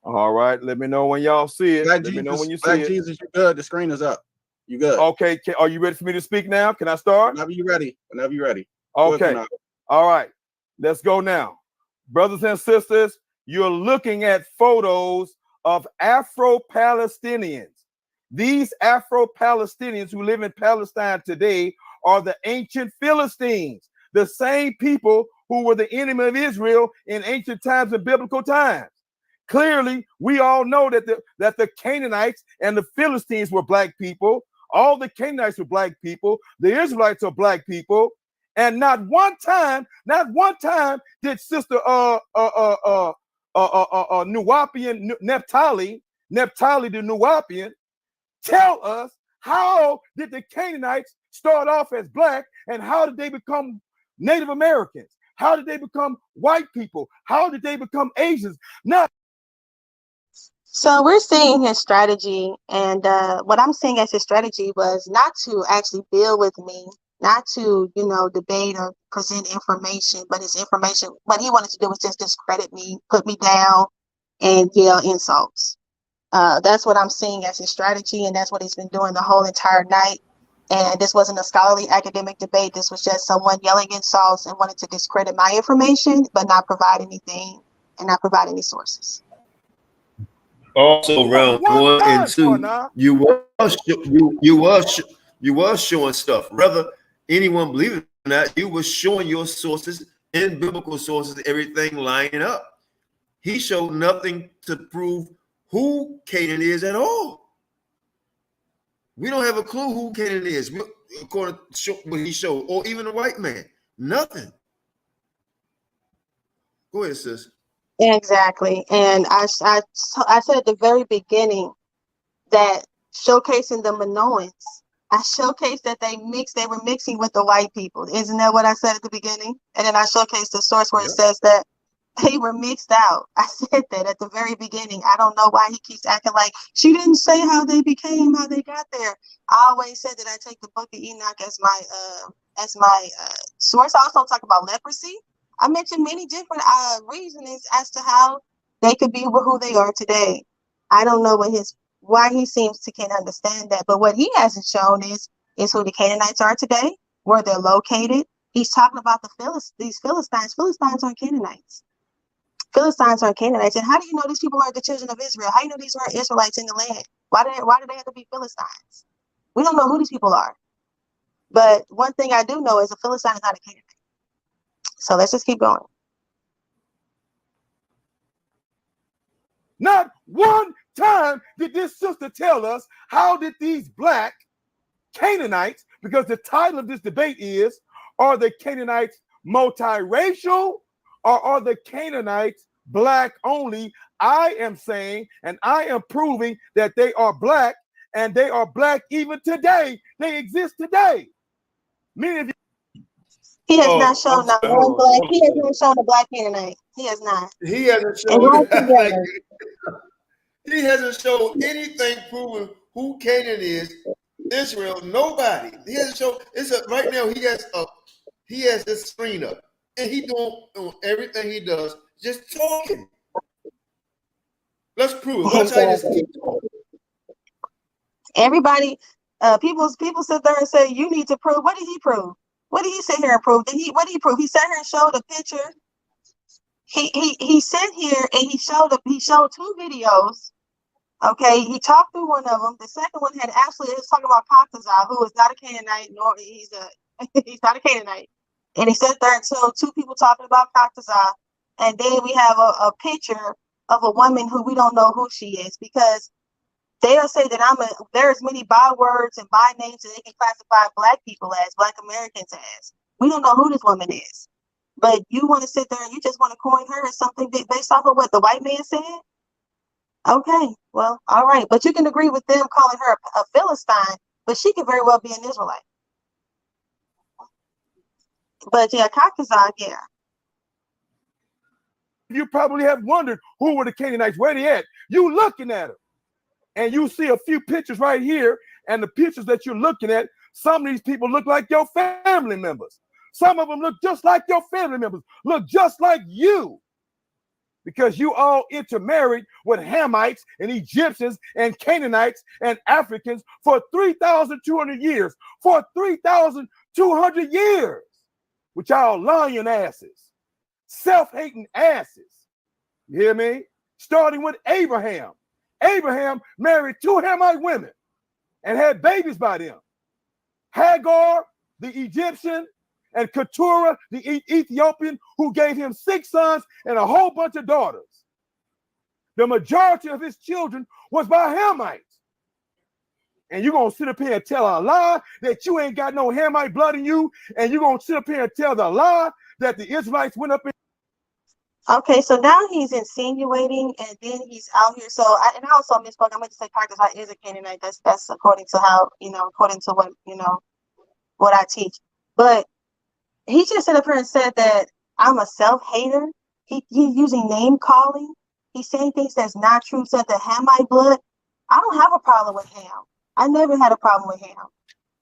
All right, let me know when y'all see it. Black Let me know when you see Black it. Jesus, you good. The screen is up. You good. Okay, are you ready for me to speak now? Can I start? Whenever you're ready. Whenever you're ready. Okay. All right. Let's go now. Brothers and sisters, you're looking at photos of Afro-Palestinians. These Afro-Palestinians who live in Palestine today are the ancient Philistines, the same people who were the enemy of Israel in ancient times and biblical times. Clearly, we all know that the Canaanites and the Philistines were black people. All the Canaanites were black people. The Israelites are black people. And not one time did Sister Nuwapian Naphtali the Nuwapian tell us how did the Canaanites start off as black and how did they become Native Americans? How did they become white people? How did they become Asians? Not. So we're seeing his strategy, and what I'm seeing as his strategy was not to actually deal with me, not to, debate or present information, but his information, what he wanted to do was just discredit me, put me down, and yell insults. That's what I'm seeing as his strategy, and that's what he's been doing the whole entire night. And this wasn't a scholarly academic debate. This was just someone yelling insults and wanted to discredit my information, but not provide anything and not provide any sources. Also, round 1 and 2, you was showing stuff. Whether anyone believe it or not, you were showing your sources and biblical sources, everything lining up. He showed nothing to prove who Canaan is at all. We don't have a clue who Canaan is, according to what he showed, or even a white man. Nothing. Go ahead, sis. Exactly. And I said at the very beginning that showcasing the Minoans, I showcased that they were mixing with the white people. Isn't that what I said at the beginning? And then I showcased the source where it says that they were mixed out. I said that at the very beginning. I don't know why he keeps acting like she didn't say how they got there. I always said that I take the book of Enoch as my source. I also talk about leprosy. I mentioned many different reasons as to how they could be who they are today. I don't know why he seems to can't understand that, but what he hasn't shown is who the Canaanites are today, where they're located. He's talking about these Philistines. Philistines aren't Canaanites. Philistines aren't Canaanites. And how do you know these people are the children of Israel? How do you know these aren't Israelites in the land? Why do they have to be Philistines? We don't know who these people are. But one thing I do know is a Philistine is not a Canaanite. So let's just keep going. Not one time did this sister tell us how did these black Canaanites, because the title of this debate is, are the Canaanites multiracial or are the Canaanites black only? I am saying, and I am proving that they are black, and they are black even today. They exist today. Many of you. He has not shown not one black. He has not shown a black Canaanite. He has not. He hasn't shown. He hasn't shown anything proving who Canaan is. Israel, nobody. He hasn't shown. Right now. He has this screen up, and he doing everything he does, just talking. Let's prove it. Let's just keep talking. Everybody, people sit there and say you need to prove. What did he prove? What did he sit here and prove? What did he prove? He sat here and showed a picture. He sat here and he showed 2 videos. Okay, he talked through one of them. The second one it was talking about Qanath, who is not a Canaanite, nor he's not a Canaanite. And he sat there and showed 2 people talking about Qanath. And then we have a picture of a woman who we don't know who she is, because they'll say that there's many bywords and by names that they can classify black people as, black Americans as. We don't know who this woman is. But you want to sit there and you just want to coin her as something based off of what the white man said? Okay, well, all right. But you can agree with them calling her a Philistine, but she could very well be an Israelite. But yeah, Caucasus, yeah. You probably have wondered who were the Canaanites, where they at. You looking at them, and you see a few pictures right here, and the pictures that you're looking at, some of these people look like your family members. Some of them look just like your family members, look just like you. Because you all intermarried with Hamites and Egyptians and Canaanites and Africans for 3,200 years. For 3,200 years. With y'all lying asses, self-hating asses. You hear me? Starting with Abraham. Abraham married 2 Hamite women and had babies by them. Hagar, the Egyptian, and Keturah, the Ethiopian, who gave him 6 sons and a whole bunch of daughters. The majority of his children was by Hamites. And you're going to sit up here and tell a lie that you ain't got no Hamite blood in you, and you're going to sit up here and tell the lie that the Israelites went up in. Okay, so now he's insinuating, and then he's out here. So, I also misspoke. I meant to say Caucasus is a Canaanite. That's according to how, according to what, what I teach. But he just stood up here and said that I'm a self-hater. He's using name calling. He's saying things that's not true. Said the Hamite blood. I don't have a problem with Ham. I never had a problem with Ham.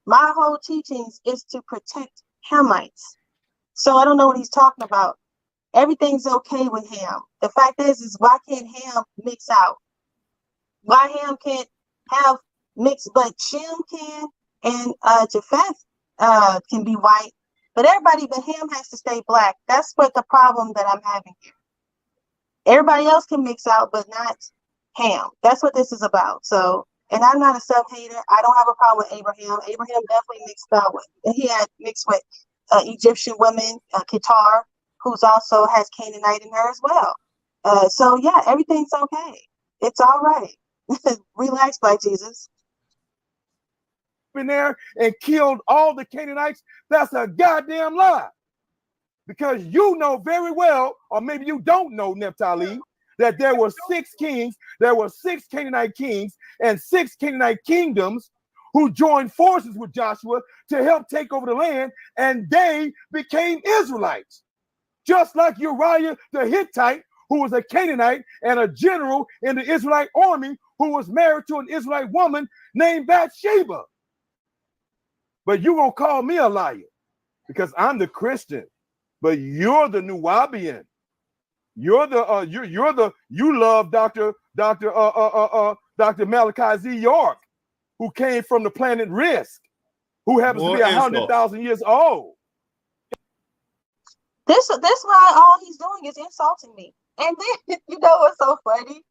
My whole teachings is to protect Hamites. So I don't know what he's talking about. Everything's okay with Ham. The fact is why can't Ham mix out? Why Ham can't have mixed, but Shem can, and Japheth can be white. But everybody but Ham has to stay black. That's what the problem that I'm having here. Everybody else can mix out, but not Ham. That's what this is about. So, and I'm not a self-hater. I don't have a problem with Abraham. Abraham definitely mixed out with, he had mixed with Egyptian women, Qatar, who's also has Canaanite in her as well. So yeah, everything's okay. It's all right. Relax, Black Jesus. In there and killed all the Canaanites. That's a goddamn lie. Because you know very well, or maybe you don't know, Naphtali, that there were 6 kings, there were 6 Canaanite kings and 6 Canaanite kingdoms who joined forces with Joshua to help take over the land, and they became Israelites. Just like Uriah the Hittite, who was a Canaanite and a general in the Israelite army, who was married to an Israelite woman named Bathsheba. But you gonna call me a liar because I'm the Christian, but you're the Nuwabian. You're the you love Dr. Malachi Z. York, who came from the planet Risk, who happens to be 100,000 years old. This why all he's doing is insulting me. And then you know what's so funny?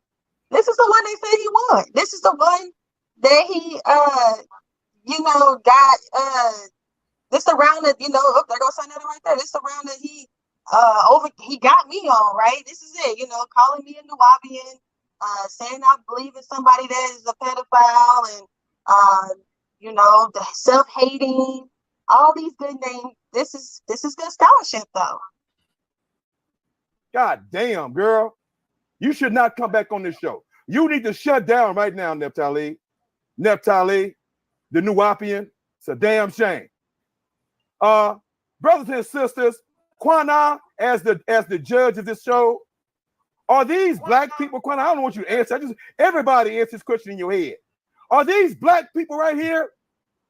This is the one they say he won. This is the one that he got this the round that, oh, there goes another right there. This is the round that he got me on, right? This is it, calling me a Nuwabian, saying I believe in somebody that is a pedophile, and the self-hating, all these good names. This is good scholarship though. God damn, girl. You should not come back on this show. You need to shut down right now, Naphtali. Naphtali, the Nuwapian. It's a damn shame. Brothers and sisters, Qanath, as the judge of this show, are these black people, Qanath? I don't want you to answer. Everybody answer this question in your head. Are these black people right here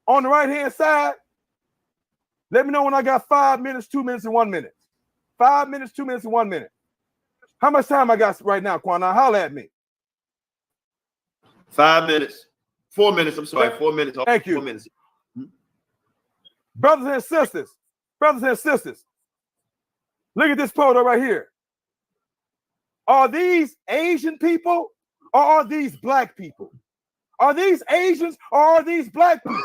on the right-hand side? Let me know when I got 5 minutes, 2 minutes, and 1 minute. 5 minutes, 2 minutes, and 1 minute. How much time I got right now, Qanath? Holler at me. 5 minutes. 4 minutes. I'm sorry. 4 minutes. Thank you. 4 minutes. Brothers and sisters, look at this photo right here. Are these Asian people or are these black people? Are these Asians or are these black people?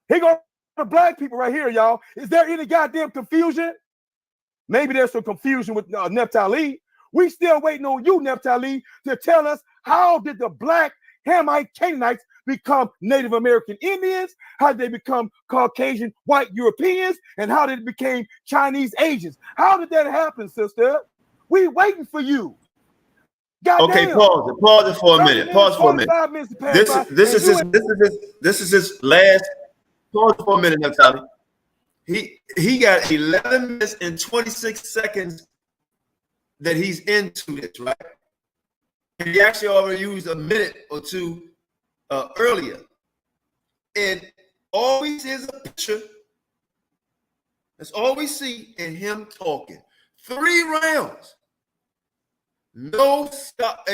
Here go the black people right here, y'all. Is there any goddamn confusion? Maybe there's some confusion with Naphtali. We still waiting on you, Naphtali, to tell us how did the black Hamite Canaanites become Native American Indians? How did they become Caucasian white Europeans? And how did it become Chinese Asians? How did that happen, sister? We waiting for you. Goddamn. Okay, pause it for a minute. Pause for a minute. This is his last. Pause for a minute, Naphtali. He got 11 minutes and 26 seconds that he's into this, right? And he actually already used a minute or two earlier. And all we see is a picture. That's all we see in him talking. 3 rounds. No stop.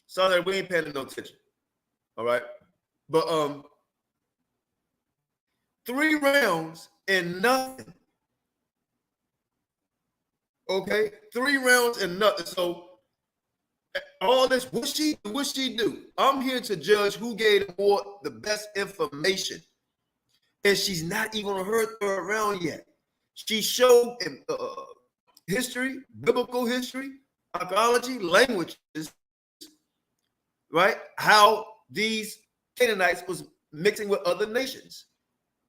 Sorry, we ain't paying no attention. All right. But 3 rounds and nothing. Okay, 3 rounds and nothing. So all this, what she do? I'm here to judge who gave the best information. And she's not even on her 3rd round yet. She showed history, biblical history, archaeology, languages, right? How these Canaanites was mixing with other nations,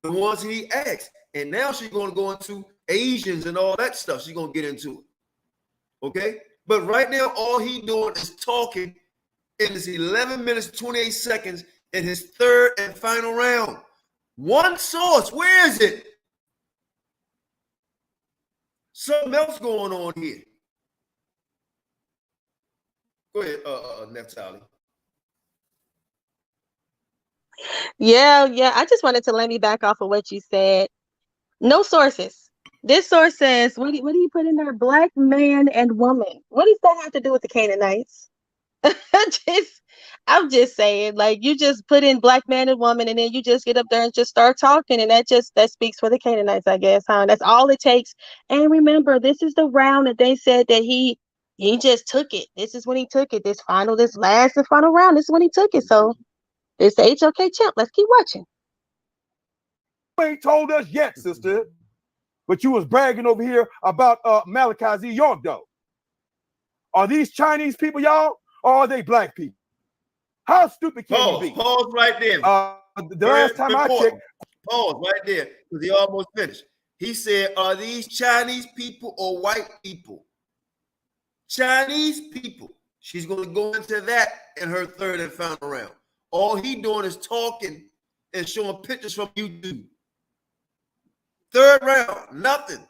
the ones he asked. And now she's going to go into Asians and all that stuff. She's going to get into it. Okay? But right now, all he doing is talking in his 11 minutes, 28 seconds in his 3rd and final round. One source. Where is it? Something else going on here. Go ahead, Naphtali. Yeah. I just wanted to let me back off of what you said. No sources. This source says, what do you put in there? Black man and woman. What does that have to do with the Canaanites? I'm just saying, like, you just put in black man and woman, and then you just get up there and just start talking, and that speaks for the Canaanites, I guess, huh? That's all it takes. And remember, this is the round that they said that he just took it. This is when he took it. This last and final round. This is when he took it. So it's HOK champ. Let's keep watching. You ain't told us yet, sister, but you was bragging over here about Malachi Z. York, though. Are these Chinese people, y'all, or are they black people? How stupid can you be? Pause right there. The last time I checked. Pause right there, because he almost finished. He said, are these Chinese people or white people? Chinese people. She's going to go into that in her 3rd and final round. All he doing is talking and showing pictures from YouTube. 3rd round, nothing.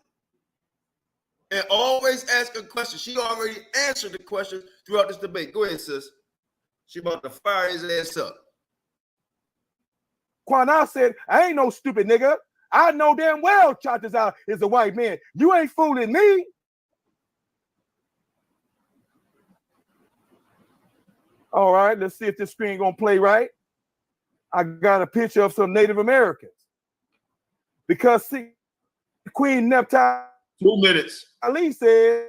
And always asking questions. She already answered the questions throughout this debate. Go ahead, sis. She about to fire his ass up. Qanath said, I ain't no stupid nigga. I know damn well Qanath is a white man. You ain't fooling me. All right, let's see if this screen gonna play right. I got a picture of some Native Americans. Because see, Queen Naphtali 2 minutes. Ali said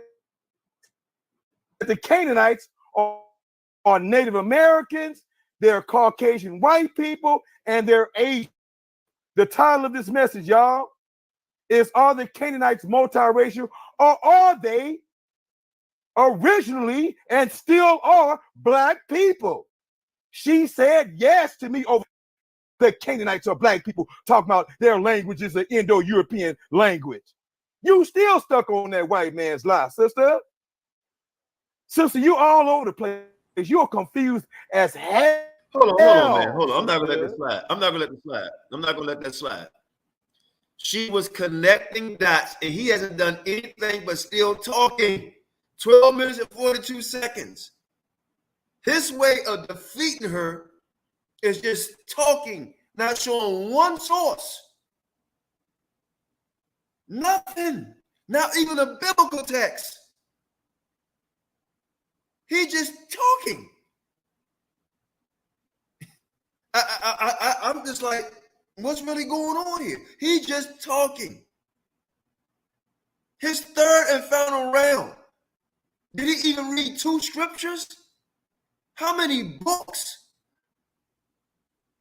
that the Canaanites are Native Americans, they're Caucasian white people, and they're Asian. The title of this message, y'all, is Are the Canaanites multiracial, or are they originally and still are black people? She said yes to me over the Canaanites are black people, talking about their language is an Indo-European language. You still stuck on that white man's lie, sister. Sister, you all over the place. You're confused as hell. Hold on, man. Hold on. I'm not gonna let this slide. I'm not gonna let that slide. She was connecting dots, and he hasn't done anything but still talking. 12 minutes and 42 seconds. His way of defeating her is just talking, not showing one source. Nothing. Not even a biblical text. He just talking. I'm just like, what's really going on here? He just talking. His 3rd and final round. Did he even read 2 scriptures? How many books?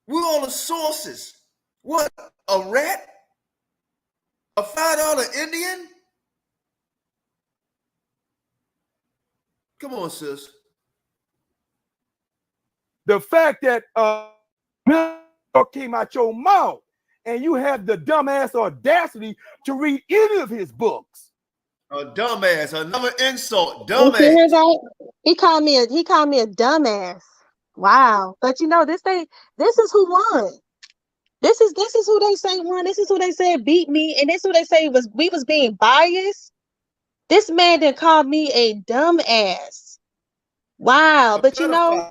Where are all the sources? What, a rat? A $5 Indian? Come on, sis. The fact that came out your mouth and you have the dumbass audacity to read any of his books. A dumbass, another insult. Dumbass. He called me a dumbass. Wow. But you know, this is who won. This is who they say won. This is who they said beat me, and this is who they say we was being biased. This man done called me a dumbass. Wow. But you know,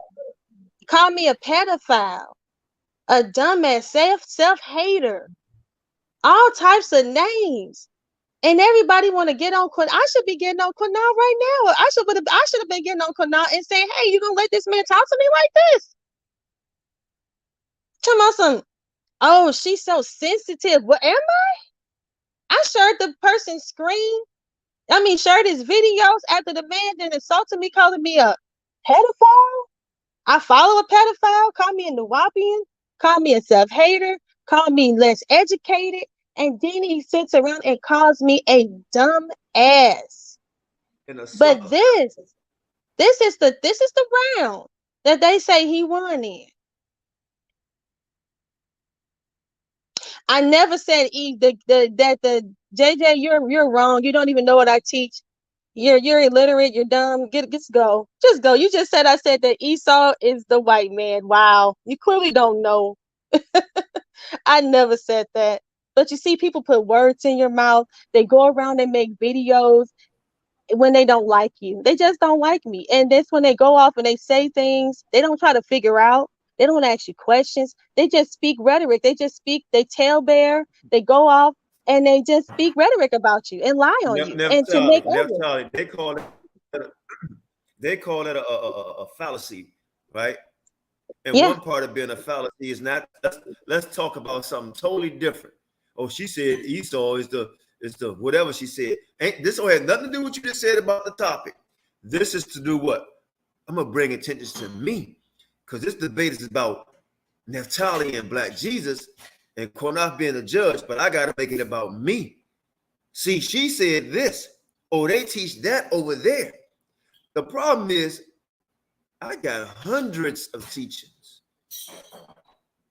call me a pedophile, a dumbass, self-hater, all types of names. And everybody want to get on Qanath. I should be getting on Qanath right now. I should have been getting on Qanath and saying, hey, you gonna let this man talk to me like this? Come on, some. Oh, she's so sensitive. What am I? I shared the person's screen. I mean, shared his videos after the man then insulted me, calling me a pedophile. I follow a pedophile, call me a Nuwapian, call me a self-hater, call me less educated, and then he sits around and calls me a dumb ass. But this is the round that they say he won in. I never said that the JJ, you're wrong. You don't even know what I teach. You're illiterate. You're dumb. Just go. Just go. You just said I said that Esau is the white man. Wow. You clearly don't know. I never said that. But you see, people put words in your mouth. They go around and make videos when they don't like you. They just don't like me. And that's when they go off and they say things they don't try to figure out. They don't ask you questions. They just speak rhetoric. They just speak, they tail bear, they go off and they just speak rhetoric about you and lie on you. And to make Naphtali, they call it a fallacy, right? And one part of being a fallacy is not, let's talk about something totally different. Oh, she said Esau is the whatever she said. This don't have nothing to do with what you just said about the topic. This is to do what? I'm gonna bring attention to me. Because this debate is about Naphtali and Black Jesus and Qanath being a judge, but I got to make it about me. See, she said this. Oh, they teach that over there. The problem is I got hundreds of teachings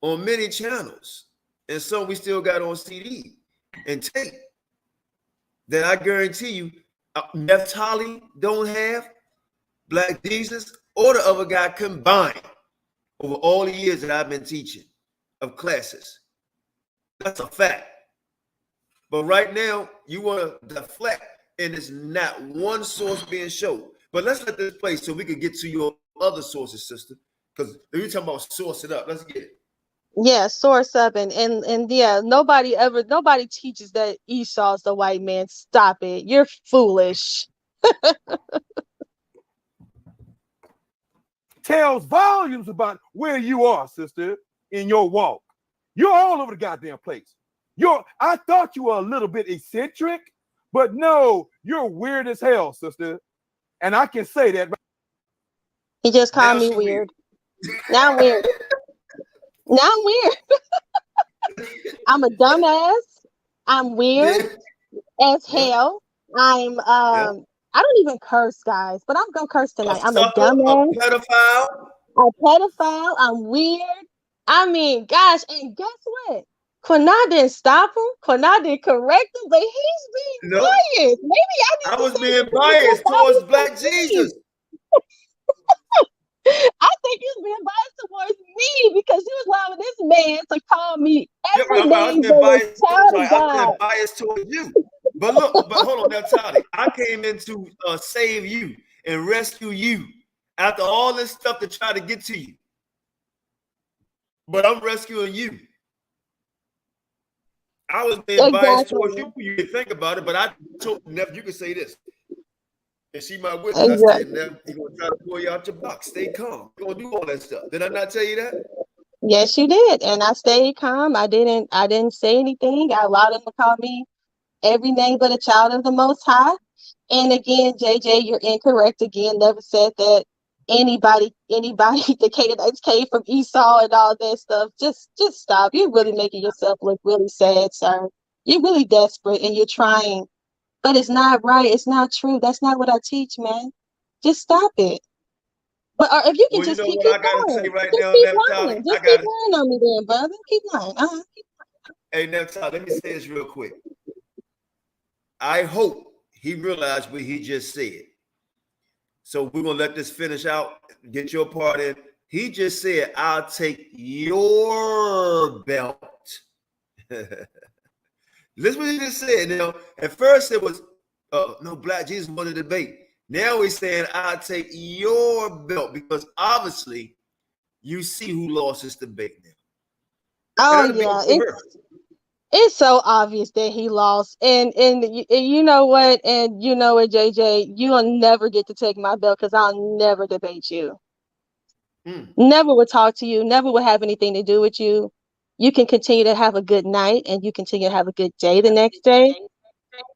on many channels, and some we still got on CD and tape that I guarantee you Naphtali don't have, Black Jesus or the other guy combined. Over all the years that I've been teaching of classes. That's a fact. But right now, you want to deflect, and it's not one source being shown. But let's let this play so we can get to your other sources, sister. Because you're talking about source it up. Let's get it. Yeah, source up and yeah, nobody teaches that Esau's the white man. Stop it. You're foolish. Tells volumes about where you are, sister, in your walk. You're all over the goddamn place. I thought you were a little bit eccentric, but no, you're weird as hell, sister. And I can say that. He just called me weird. Now I'm weird. Now I'm weird. I'm a dumbass. I'm weird as hell. I don't even curse, guys, but I'm gonna curse tonight. I'm a dumbass. A pedophile. I'm weird. I mean, gosh, and guess what? Qanath didn't stop him. Qanath didn't correct him, but he's being biased. Maybe I was being biased towards Black Jesus. I think he's being biased towards me because he was allowing this man to call me every name I've been biased towards you. But look, hold on, Naphtali. I came in to save you and rescue you after all this stuff to try to get to you. But I'm rescuing you. I was being biased towards you. You didn't think about it, but I told Neff, you can say this. And she my witness. I said, Neff, he's going to try to pull you out your box. Stay calm. You're going to do all that stuff. Did I not tell you that? Yes, you did. And I stayed calm. I didn't say anything. I allowed him to call me every name but a child of the Most High. And again, JJ, you're incorrect again. Never said that anybody, the Canaanites came from Esau and all that stuff. Just stop. You're really making yourself look really sad, sir. You're really desperate and you're trying, but it's not right. It's not true. That's not what I teach, man. Just stop it. But if you can just keep lying. Just keep lying on me then, brother. Keep lying. Hey, Naphtali, let me say this real quick. I hope he realized what he just said. So we're gonna let this finish out, get your part in. He just said, I'll take your belt. Listen what he just said. Now, at first it was no, Black Jesus won the debate. Now he's saying, I'll take your belt, because obviously you see who lost this debate now. Oh yeah, it's so obvious that he lost, and you know what, JJ, you'll never get to take my belt because I'll never debate you. Never would talk to you, never would have anything to do with you. You can continue to have a good night and you continue to have a good day the next day,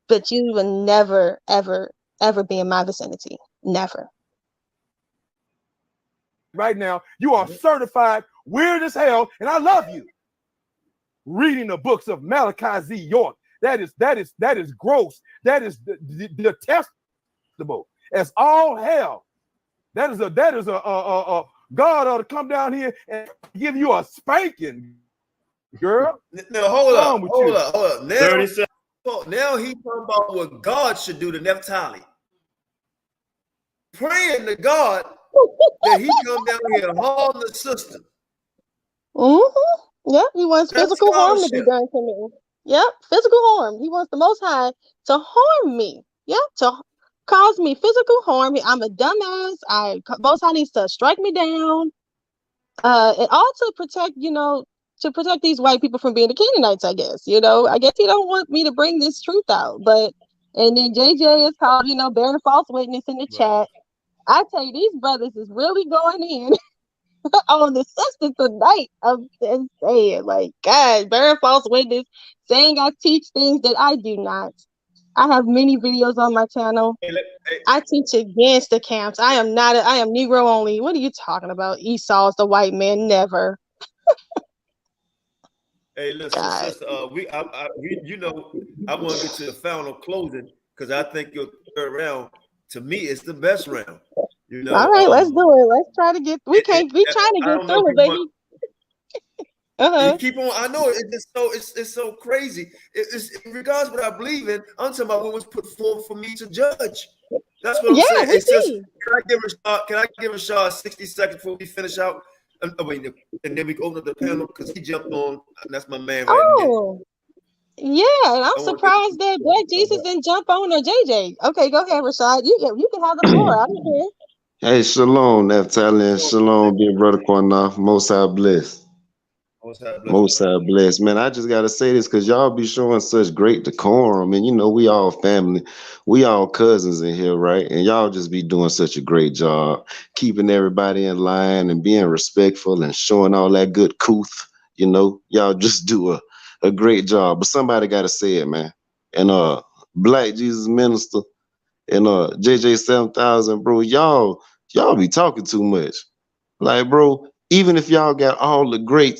but you will never, ever, ever be in my vicinity. Never. Right now, you are certified weird as hell, and I love you. Reading the books of Malachi Z. York, that is gross. That is detestable as all hell. That is a God ought to come down here and give you a spanking, girl. Now hold up. Now he's talking about what God should do to Naphtali. Praying to God that he come down here and harm the sister. Yeah, he wants physical harm to be done to me. Yep, physical harm. He wants the Most High to harm me. Yep, to cause me physical harm. I'm a dumbass. Most High needs to strike me down. And all to protect, to protect these white people from being the Canaanites, I guess. I guess he don't want me to bring this truth out. And then JJ is called, bearing false witness in the chat. I tell you, these brothers is really going in on the sister tonight. I'm just saying, like, God, bearing false witness, saying I teach things that I do not. I have many videos on my channel. I teach against the camps. I am Negro only. What are you talking about? Esau's the white man, never. Hey, listen, sister, I want to get to the final closing because I think your third round, to me, is the best round. All right, let's do it. Let's try to get. We trying to get through it, baby. You keep on. I know it's so crazy. It's in regards to what I believe in. I'm talking about what was put forward for me to judge. That's what I'm saying. It's just, can I give a shot 60 seconds before we finish out? And then we can open up the panel because he jumped on. And that's my man right there. Yeah, and I'm surprised that Black Jesus didn't jump on or JJ. Okay, go ahead, Rashad. You can have the floor. I'm here. Hey, shalom, Naphtali, and shalom, dear brother Qanath. Most High bless. Most High bless. Man, I just got to say this because y'all be showing such great decorum. And, we all family. We all cousins in here, right? And y'all just be doing such a great job keeping everybody in line and being respectful and showing all that good couth. Y'all just do a great job. But somebody got to say it, man. And Black Jesus Minister and JJ 7000, bro, y'all be talking too much. Like, bro, even if y'all got all the great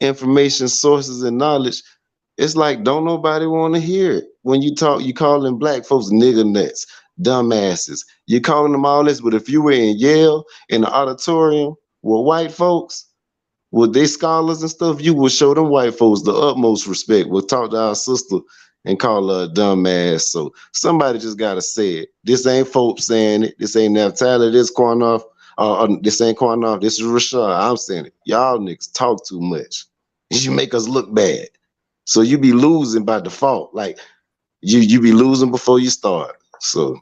information sources and knowledge, it's like don't nobody want to hear it. When you talk, you calling black folks nigger nuts, dumbasses. You're calling them all this, but if you were in Yale in the auditorium with white folks, with they scholars and stuff, you would show them white folks the utmost respect. We'll talk to our sister and call her a dumbass. So somebody just gotta say it. This ain't F.O.P.E saying it. This ain't Naphtali. This Qanath. This ain't Qanath. This is Rashad. I'm saying it. Y'all niggas talk too much. You make us look bad. So you be losing by default. Like you be losing before you start. So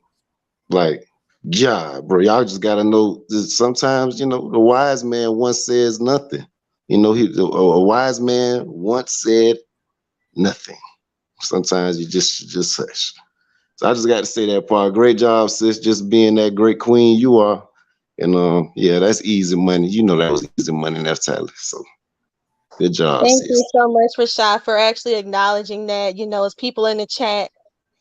like, yeah, bro, y'all just gotta know that sometimes, the wise man once says nothing. A wise man once said nothing. Sometimes you just hush. So I just got to say that part. Great job, sis, just being that great queen you are. And yeah, that's easy money. That was easy money, Naphtali. So good job, Thank sis. you so much, Rashad, for actually acknowledging that. It's people in the chat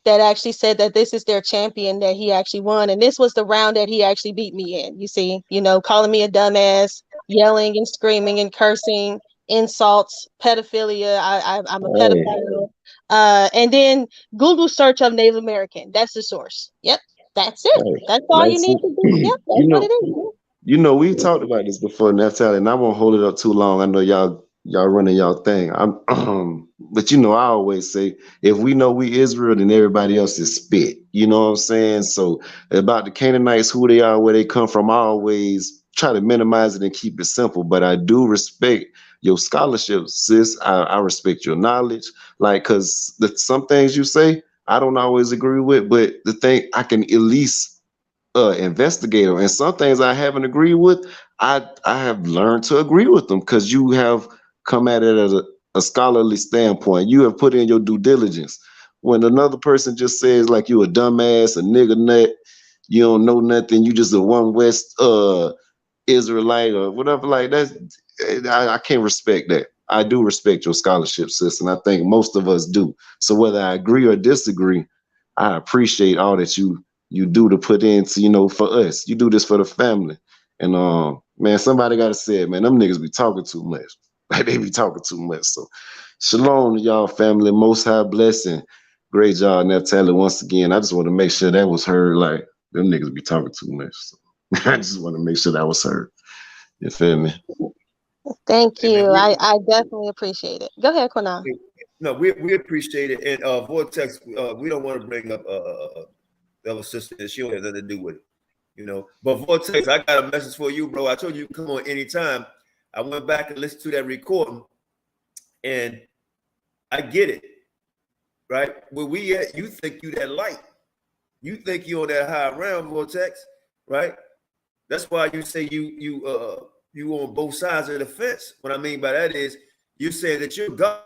that actually said that this is their champion, that he actually won. And this was the round that he actually beat me in. You see, calling me a dumbass, yelling and screaming and cursing, insults, pedophilia. I'm a pedophile. And then Google search of Native American. That's the source. Yep, that's it. That's all you need to do. Yep, that's what it is. We've talked about this before, Naphtali, and I won't hold it up too long. I know y'all running y'all thing. But I always say, if we know we Israel, then everybody else is spit. You know what I'm saying? So about the Canaanites, who they are, where they come from, I always try to minimize it and keep it simple. But I do respect your scholarship, sis. I respect your knowledge. Like, cause some things you say, I don't always agree with, but the thing I can at least investigate them. And some things I haven't agreed with, I have learned to agree with them because you have come at it as a scholarly standpoint. You have put in your due diligence. When another person just says like you a dumbass, a nigga nut, you don't know nothing, you just a one West Israelite or whatever, like that, I can't respect that. I do respect your scholarship, sis, and I think most of us do. So whether I agree or disagree, I appreciate all that you do to put into, for us. You do this for the family. And man, somebody gotta say it, man. Them niggas be talking too much. Like they be talking too much. So shalom to y'all family, most high blessing. Great job, Naphtali, once again. I just want to make sure that was heard. Like them niggas be talking too much. So I just want to make sure that was heard. You feel me? Thank you. I definitely appreciate it. Go ahead, Qanath. No, we appreciate it. And Vortex, we don't want to bring up the other sister, and she don't have nothing to do with it, But Vortex, I got a message for you, bro. I told you come on anytime. I went back and listened to that recording, and I get it, right? Where we at, you think you that light. You think you on that high realm, Vortex, right? That's why you say you on both sides of the fence. What I mean by that is you say that you're God.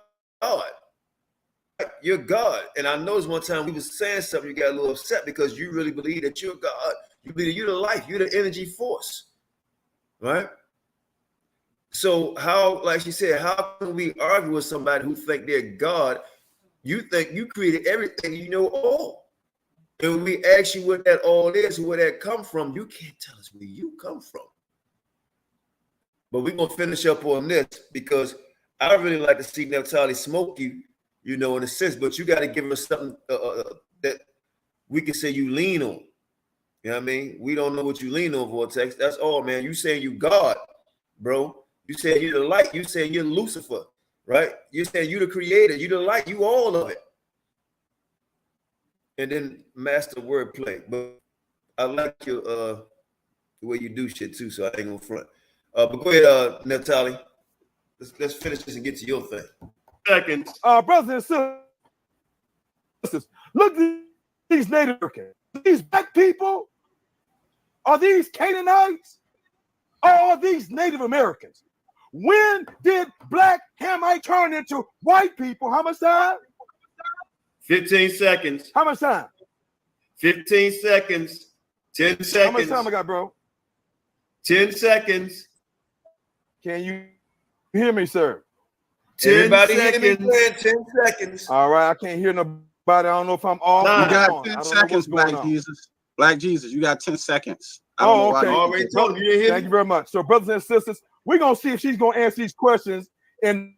You're God. And I noticed one time we was saying something, you got a little upset because you really believe that you're God. You believe you're the life, you're the energy force, right? So how, like she said, how can we argue with somebody who think they're God? You think you created everything, you know all. And when we ask you what that all is, where that come from, you can't tell us where you come from. But we're going to finish up on this because I really like to see Naphtali smoke you, in a sense, but you got to give us something that we can say you lean on. You know what I mean? We don't know what you lean on, Vortex. That's all, man. You saying you God, bro. You say you're the light. You say you're Lucifer, right? You say you're the creator. You're the light. You all of it. And then master wordplay. But I like your the way you do shit too, so I ain't gonna front. But go ahead, Naphtali. Let's finish this and get to your thing. Seconds. Brothers and sisters, look at these Native Americans. These black people? Are these Canaanites? Or are these Native Americans? When did black Hamite turn into white people? How much time? 15 seconds. How much time? 15 seconds. 10 seconds. How much time I got, bro? 10 seconds. Can you hear me, sir? 10 seconds. 10 seconds. All right, I can't hear nobody. I don't know if I'm off. You got 10 seconds, Black Jesus. Black Jesus, you got 10 seconds. Oh, okay. Already told you, didn't hear Thank you very much. So, brothers and sisters, we're going to see if she's going to answer these questions. And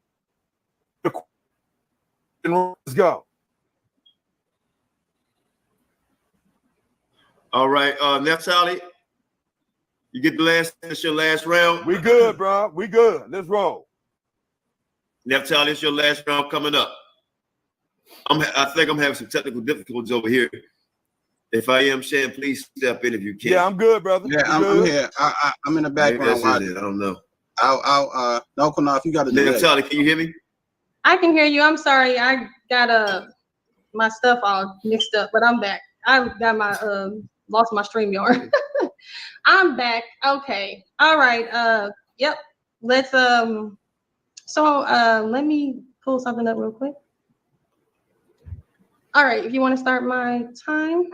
let's go. All right, Naphtali, you get the last. It's your last round. We good, bro. We good. Let's roll. Naphtali, it's your last round coming up. I think I'm having some technical difficulties over here. If I am, Shan, please step in if you can. Yeah, I'm good, brother. Yeah, I'm here. I'm in the background. I don't know. No, Qanath, you got to do that. Naphtali, can you hear me? I can hear you. I'm sorry. I got my stuff all mixed up, but I'm back. I got my lost my StreamYard. I'm back. Okay. All right. Yep. Let's let me pull something up real quick. All right, if you want to start my time,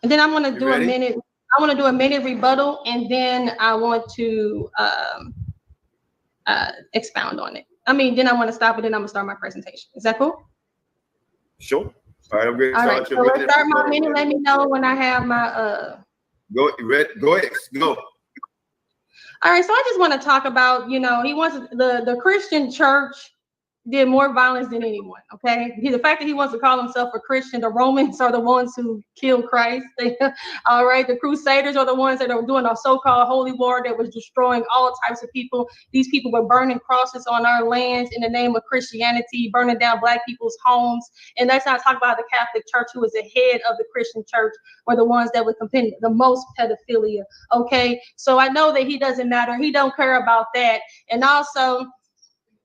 and then I'm going to do a minute. I want to do a minute rebuttal, and then I want to expound on it. I mean, then I want to stop it, then I'm going to start my presentation. Is that cool? Sure. All right, I'm ready. All right, so let's start my minute. Let me know when I have my Go ahead. Go. All right, so I just want to talk about, he wants the Christian church did more violence than anyone. Okay, the fact that he wants to call himself a Christian, the Romans are the ones who killed Christ. All right, the Crusaders are the ones that are doing a so-called holy war that was destroying all types of people. These people were burning crosses on our lands in the name of Christianity, burning down Black people's homes. And that's not talking about the Catholic Church, who is the head of the Christian church, were the ones that were committing the most pedophilia. Okay, so I know that he doesn't matter. He don't care about that. And also,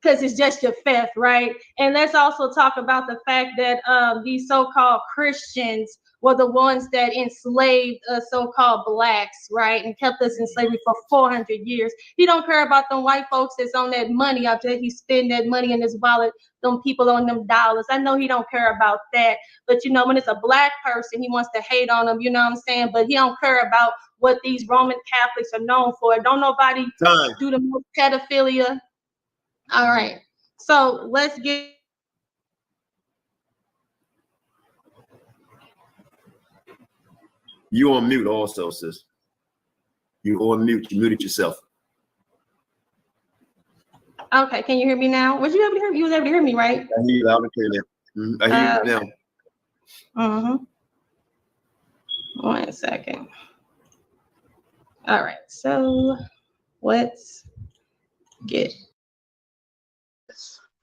because it's just your faith, right? And let's also talk about the fact that these so-called Christians were the ones that enslaved so-called Blacks, right? And kept us in slavery for 400 years. He don't care about them white folks that's on that money out there. He spend that money in his wallet, them people on them dollars. I know he don't care about that. But, you know, when it's a Black person, he wants to hate on them, you know what I'm saying? But he don't care about what these Roman Catholics are known for. Don't nobody do the most pedophilia. All right, so let's get. You on mute also, sis. You on mute. You muted yourself. Okay, can you hear me now? Was you able to hear me? You was able to hear me, right? I hear you loud and clear now. I hear you now. 1 second. All right, so let's get.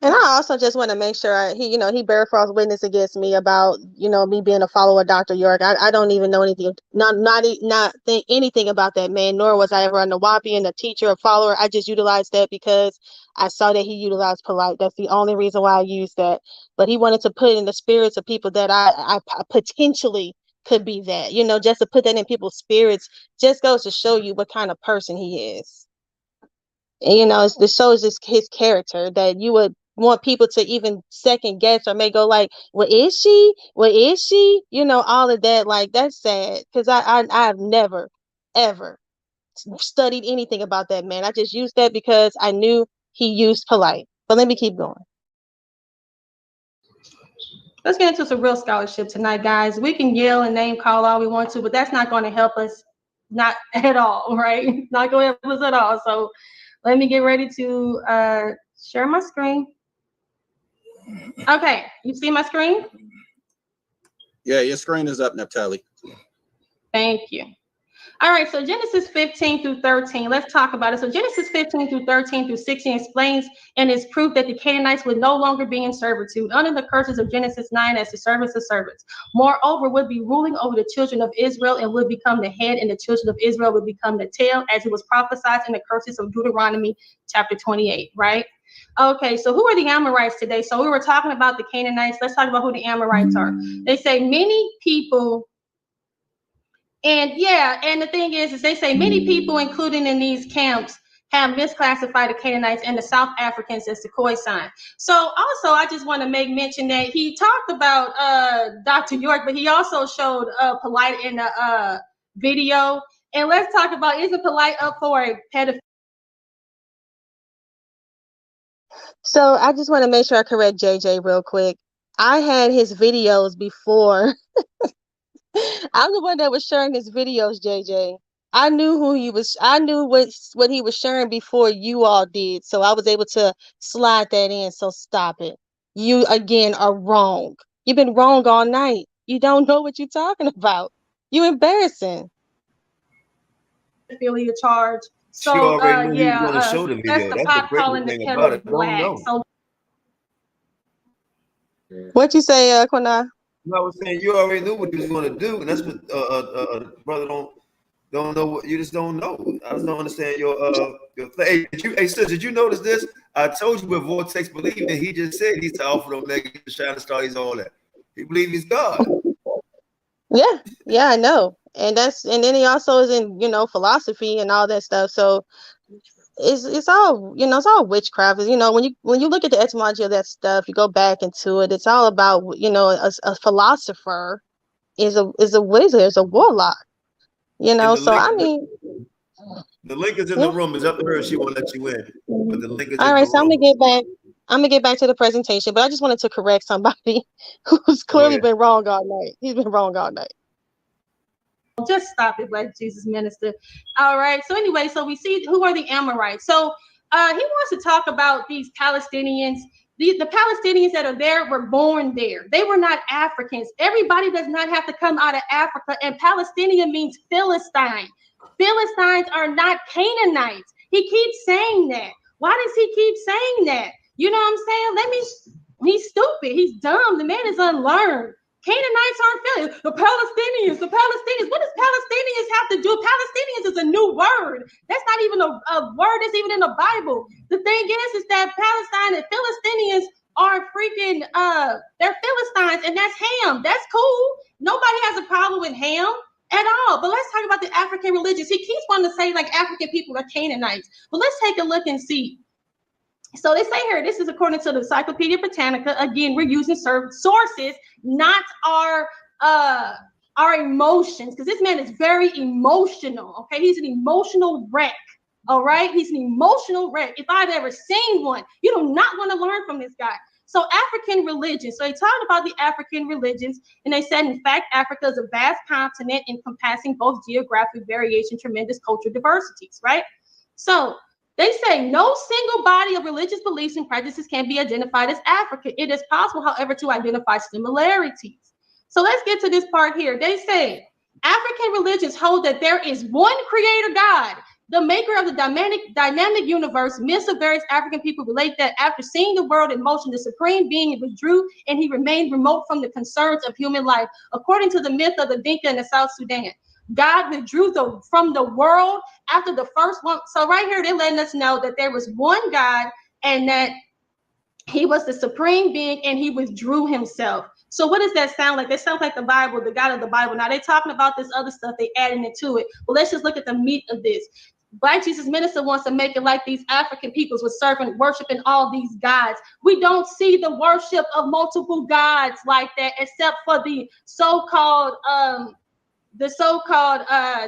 And I also just want to make sure he bear false witness against me about, me being a follower of Dr. York. I don't even know anything, not think anything about that man, nor was I ever on the WAPI and a teacher or follower. I just utilized that because I saw that he utilized polite. That's the only reason why I used that. But he wanted to put in the spirits of people that I potentially could be that, just to put that in people's spirits just goes to show you what kind of person he is. And, it shows his character, that you would want people to even second guess or may go like, well, is she? Well, is she? All of that. Like, that's sad, because I've never, ever studied anything about that man. I just used that because I knew he used polite. But let me keep going. Let's get into some real scholarship tonight, guys. We can yell and name call all we want to, but that's not going to help us, not at all, right? Not going to help us at all. So let me get ready to share my screen. Okay, you see my screen? Yeah, your screen is up, Naphtali. Thank you. All right, so Genesis 15 through 13, let's talk about it. So Genesis 15 through 13 through 16 explains and is proof that the Canaanites would no longer be in servitude under the curses of Genesis 9 as the servants of servants. Moreover, would be ruling over the children of Israel and would become the head, and the children of Israel would become the tail, as it was prophesied in the curses of Deuteronomy chapter 28, right? Okay, so who are the Amorites today? So we were talking about the Canaanites. Let's talk about who the Amorites are. They say many people. And yeah, and the thing is they say many people, including in these camps, have misclassified the Canaanites and the South Africans as the Khoisan. So also, I just want to make mention that he talked about Dr. York, but he also showed Polite in the video. And let's talk about, is it Polite up for a pedophile? So I just want to make sure I correct JJ real quick. I had his videos before. I'm the one that was sharing his videos, JJ. I knew who he was. I knew what he was sharing before you all did. So I was able to slide that in. So stop it. You, again, are wrong. You've been wrong all night. You don't know what you're talking about. You're embarrassing. Affiliate charge. So, she already knew yeah, he was going to show the video. That's the crazy thing about it. Don't know. So, what you say, Qanath? I was saying you already knew what he was going to do, and that's what brother don't know. What you just don't know. I just don't understand your thing. Hey, sis, did you notice this? I told you what Vortex believed in. He just said he's the Alpha and Omega, the Shining Star. He's all that. He believes he's God. Yeah, I know. And then he also is in philosophy and all that stuff. So it's all it's all witchcraft. When you look at the etymology of that stuff, you go back into it. It's all about a philosopher is a wizard, is a warlock. So I mean, the link is in the room. It's up to her. She won't let you in. But the link is all in right. the So room. I'm gonna get back to the presentation, but I just wanted to correct somebody who's clearly been wrong all night. He's been wrong all night. Just stop it, Black Jesus Minister. All right. So anyway, so we see who are the Amorites. So he wants to talk about these Palestinians The Palestinians that are there were born there. They were not Africans. Everybody does not have to come out of Africa, and Palestinian means Philistine. Philistines are not Canaanites. He keeps saying that. Why does he keep saying that? You know what I'm saying? He's stupid. He's dumb. The man is unlearned. Canaanites aren't Philistines. The Palestinians. What does Palestinians have to do? Palestinians is a new word. That's not even a word that's even in the Bible. The thing is that Palestine and Philistinians are freaking, they're Philistines, and that's Ham. That's cool. Nobody has a problem with Ham at all. But let's talk about the African religions. He keeps wanting to say like African people are Canaanites. But let's take a look and see. So they say here, this is according to the Encyclopedia Britannica. Again, we're using sources, not our emotions, because this man is very emotional. Okay, he's an emotional wreck. All right, he's an emotional wreck. If I've ever seen one, you do not want to learn from this guy. So African religion. So they talked about the African religions, and they said, in fact, Africa is a vast continent encompassing both geographic variation, tremendous cultural diversities. Right. So they say no single body of religious beliefs and practices can be identified as African. It is possible, however, to identify similarities. So let's get to this part here. They say African religions hold that there is one creator God, the maker of the dynamic universe. Myths of various African people relate that after seeing the world in motion, the supreme being withdrew and he remained remote from the concerns of human life. According to the myth of the Dinka in the South Sudan, God withdrew from the world after the first one. So right here, they're letting us know that there was one God and that he was the supreme being and he withdrew himself. So what does that sound like? That sounds like the Bible, the God of the Bible. Now they're talking about this other stuff, they adding it to it. But let's just look at the meat of this. Black Jesus Minister wants to make it like these African peoples were serving, worshiping all these gods. We don't see the worship of multiple gods like that, except for the so-called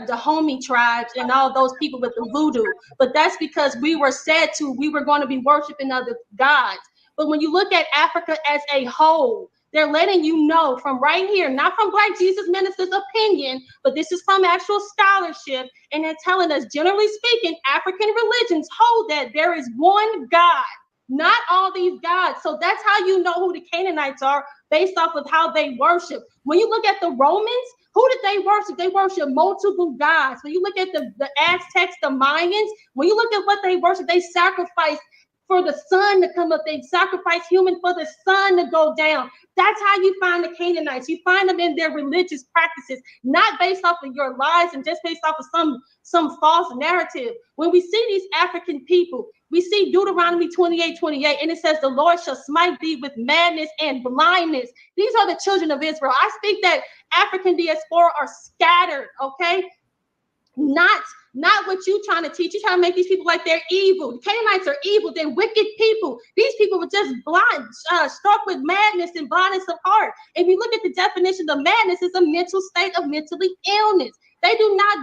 Dahomey tribes and all those people with the voodoo. But that's because we were said we were going to be worshiping other gods. But when you look at Africa as a whole, they're letting you know from right here, not from Black Jesus Minister's opinion, but this is from actual scholarship. And they're telling us, generally speaking, African religions hold that there is one God, not all these gods. So that's how you know who the Canaanites are, based off of how they worship. When you look at the Romans, who did they worship? They worship multiple gods. When you look at the Aztecs, the Mayans, when you look at what they worship, they sacrifice for the sun to come up. They sacrifice human for the sun to go down. That's how you find the Canaanites. You find them in their religious practices, not based off of your lies and just based off of some false narrative. When we see these African people, we see Deuteronomy 28:28, and it says, the Lord shall smite thee with madness and blindness. These are the children of Israel. I speak that African diaspora are scattered, okay? Not what you trying to teach. You're trying to make these people like they're evil. The Canaanites are evil. They're wicked people. These people were just blind, struck with madness and blindness of heart. If you look at the definition of madness, it's a mental state of mentally illness. They do not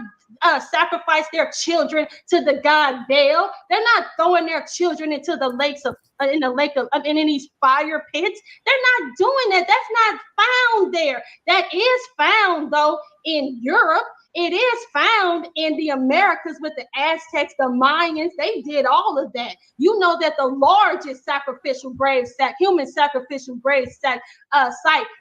sacrifice their children to the god Baal. They're not throwing their children into the in these fire pits. They're not doing that. That's not found there. That is found though in Europe. It is found in the Americas with the Aztecs, the Mayans. They did all of that. You know that the largest sacrificial grave site, human sacrificial grave site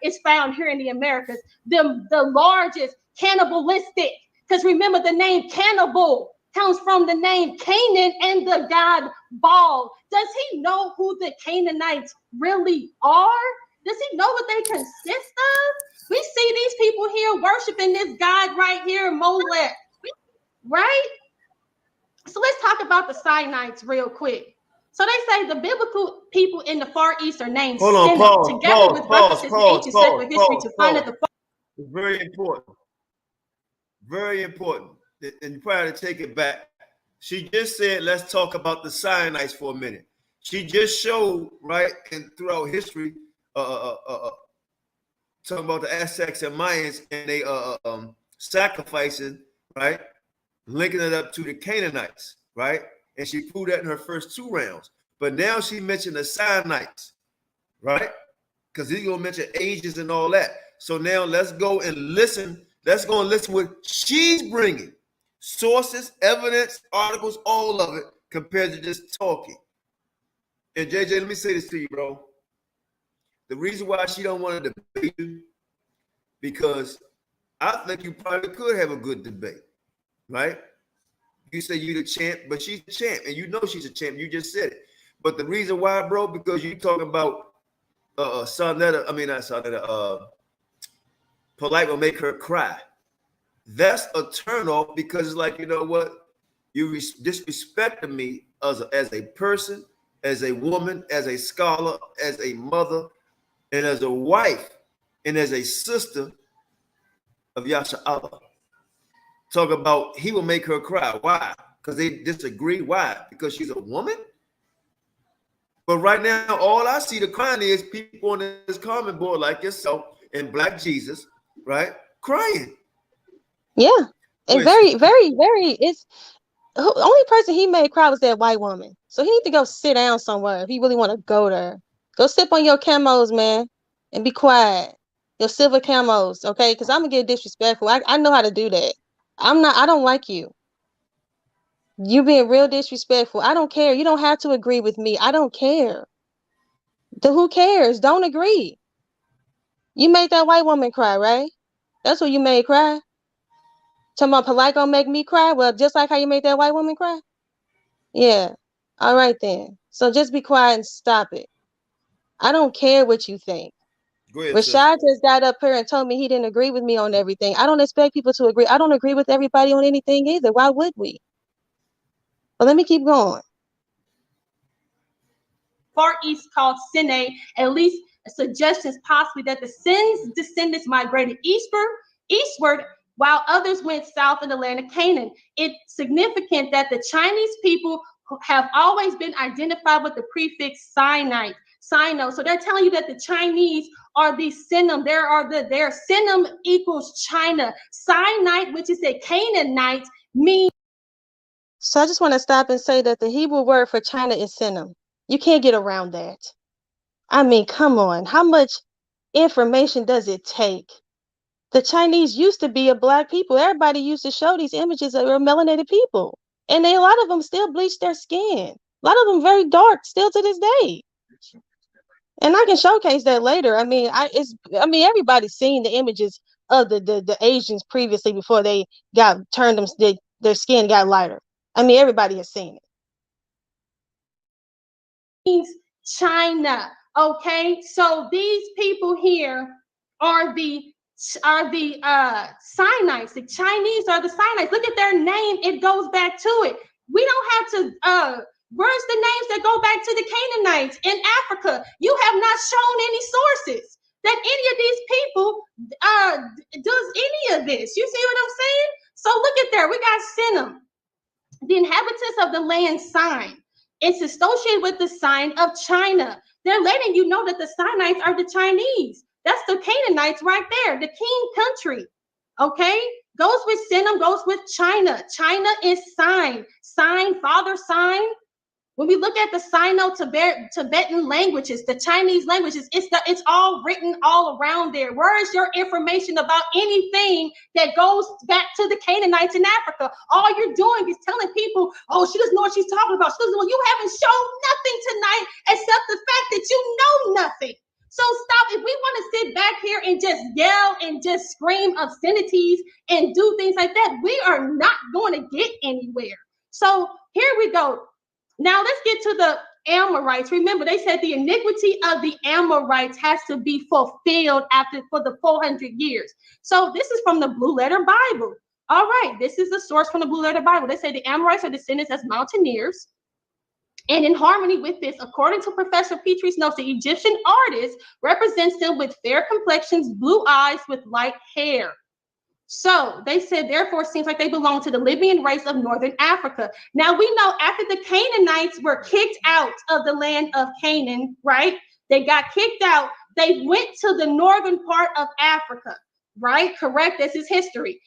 is found here in the Americas. The largest cannibalistic, because remember the name cannibal comes from the name Canaan and the god Baal. Does he know who the Canaanites really are? Does he know what they consist of? We see these people here worshiping this God right here in Molech, right? So let's talk about the Sinaites real quick. So they say the biblical people in the Far East are named together with references to ancient secular history to find that the It's very important. Very important. And you probably take it back. She just said, let's talk about the Sinaites for a minute. She just showed, right, and throughout history, talking about the Aztecs and Mayans and they sacrificing, right? Linking it up to the Canaanites, right? And she proved that in her first 2 rounds. But now she mentioned the Sinaites, right? Because he's gonna mention ages and all that. So now let's go and listen. Let's go and listen what she's bringing. Sources, evidence, articles, all of it, compared to just talking. And JJ, let me say this to you, bro. The reason why she don't want to debate you, because I think you probably could have a good debate, right? You say you the champ, but she's the champ, and you know she's a champ. You just said it. But the reason why, bro, because you talking about Sonetta, I mean not Sonetta, polite will make her cry. That's a turnoff because it's like, you know what? You disrespecting me as a person, as a woman, as a scholar, as a mother, and as a wife, and as a sister of Yasha Allah. Talk about he will make her cry. Why? Because they disagree. Why? Because she's a woman? But right now, all I see the crying is people on this comment board like yourself and Black Jesus, right? Crying. Yeah. And very, very, very, it's the only person he made cry was that white woman. So he need to go sit down somewhere if he really want to go there. Go sip on your camos, man, and be quiet. Your silver camos, okay? Because I'm gonna get disrespectful. I know how to do that. I don't like you. You being real disrespectful. I don't care. You don't have to agree with me. I don't care. Who cares? Don't agree. You made that white woman cry, right? That's what you made cry. Talking about polite gonna make me cry? Well, just like how you made that white woman cry? Yeah. All right then. So just be quiet and stop it. I don't care what you think. Go ahead, Rashad just got up here and told me he didn't agree with me on everything. I don't expect people to agree. I don't agree with everybody on anything either. Why would we? But let me keep going. Far East called Sine, at least suggestions possibly that the Sin's descendants migrated eastward, while others went south in the land of Canaan. It's significant that the Chinese people have always been identified with the prefix Sinite. Sino. So they're telling you that the Chinese are the Sinim. Their Sinim equals China. Sinite, which is a Canaanite, means. So I just want to stop and say that the Hebrew word for China is Sinim. You can't get around that. I mean, come on. How much information does it take? The Chinese used to be a black people. Everybody used to show these images of melanated people. And a lot of them still bleach their skin. A lot of them very dark still to this day. And I can showcase that later. I mean, everybody's seen the images of the Asians previously before they got turned them, their skin got lighter. I mean, everybody has seen it. Means China. Okay, so these people here are the Sinites. The Chinese are the Sinites. Look at their name. It goes back to it. We don't have to. Where's the names that go back to the Canaanites in Africa? You have not shown any sources that any of these people does any of this. You see what I'm saying? So look at there. We got Sinim, the inhabitants of the land sign. It's associated with the sign of China. They're letting you know that the Sinites are the Chinese. That's the Canaanites right there, the king country. Okay? Goes with Sinim, goes with China. China is sign. Sign, father sign. When we look at the Sino-Tibetan languages, the Chinese languages, it's all written all around there. Where is your information about anything that goes back to the Canaanites in Africa? All you're doing is telling people, oh, she doesn't know what she's talking about. She doesn't know. You haven't shown nothing tonight except the fact that you know nothing. So stop. If we want to sit back here and just yell and just scream obscenities and do things like that, we are not going to get anywhere. So here we go. Now let's get to the Amorites. Remember, they said the iniquity of the Amorites has to be fulfilled for the 400 years. So this is from the Blue Letter Bible. All right, this is the source from the Blue Letter Bible. They say the Amorites are descendants as mountaineers. And in harmony with this, according to Professor Petrie's notes, the Egyptian artist represents them with fair complexions, blue eyes, with light hair. So they said, therefore, it seems like they belong to the Libyan race of Northern Africa. Now we know after the Canaanites were kicked out of the land of Canaan, right? They got kicked out. They went to the northern part of Africa, right? Correct. This is history.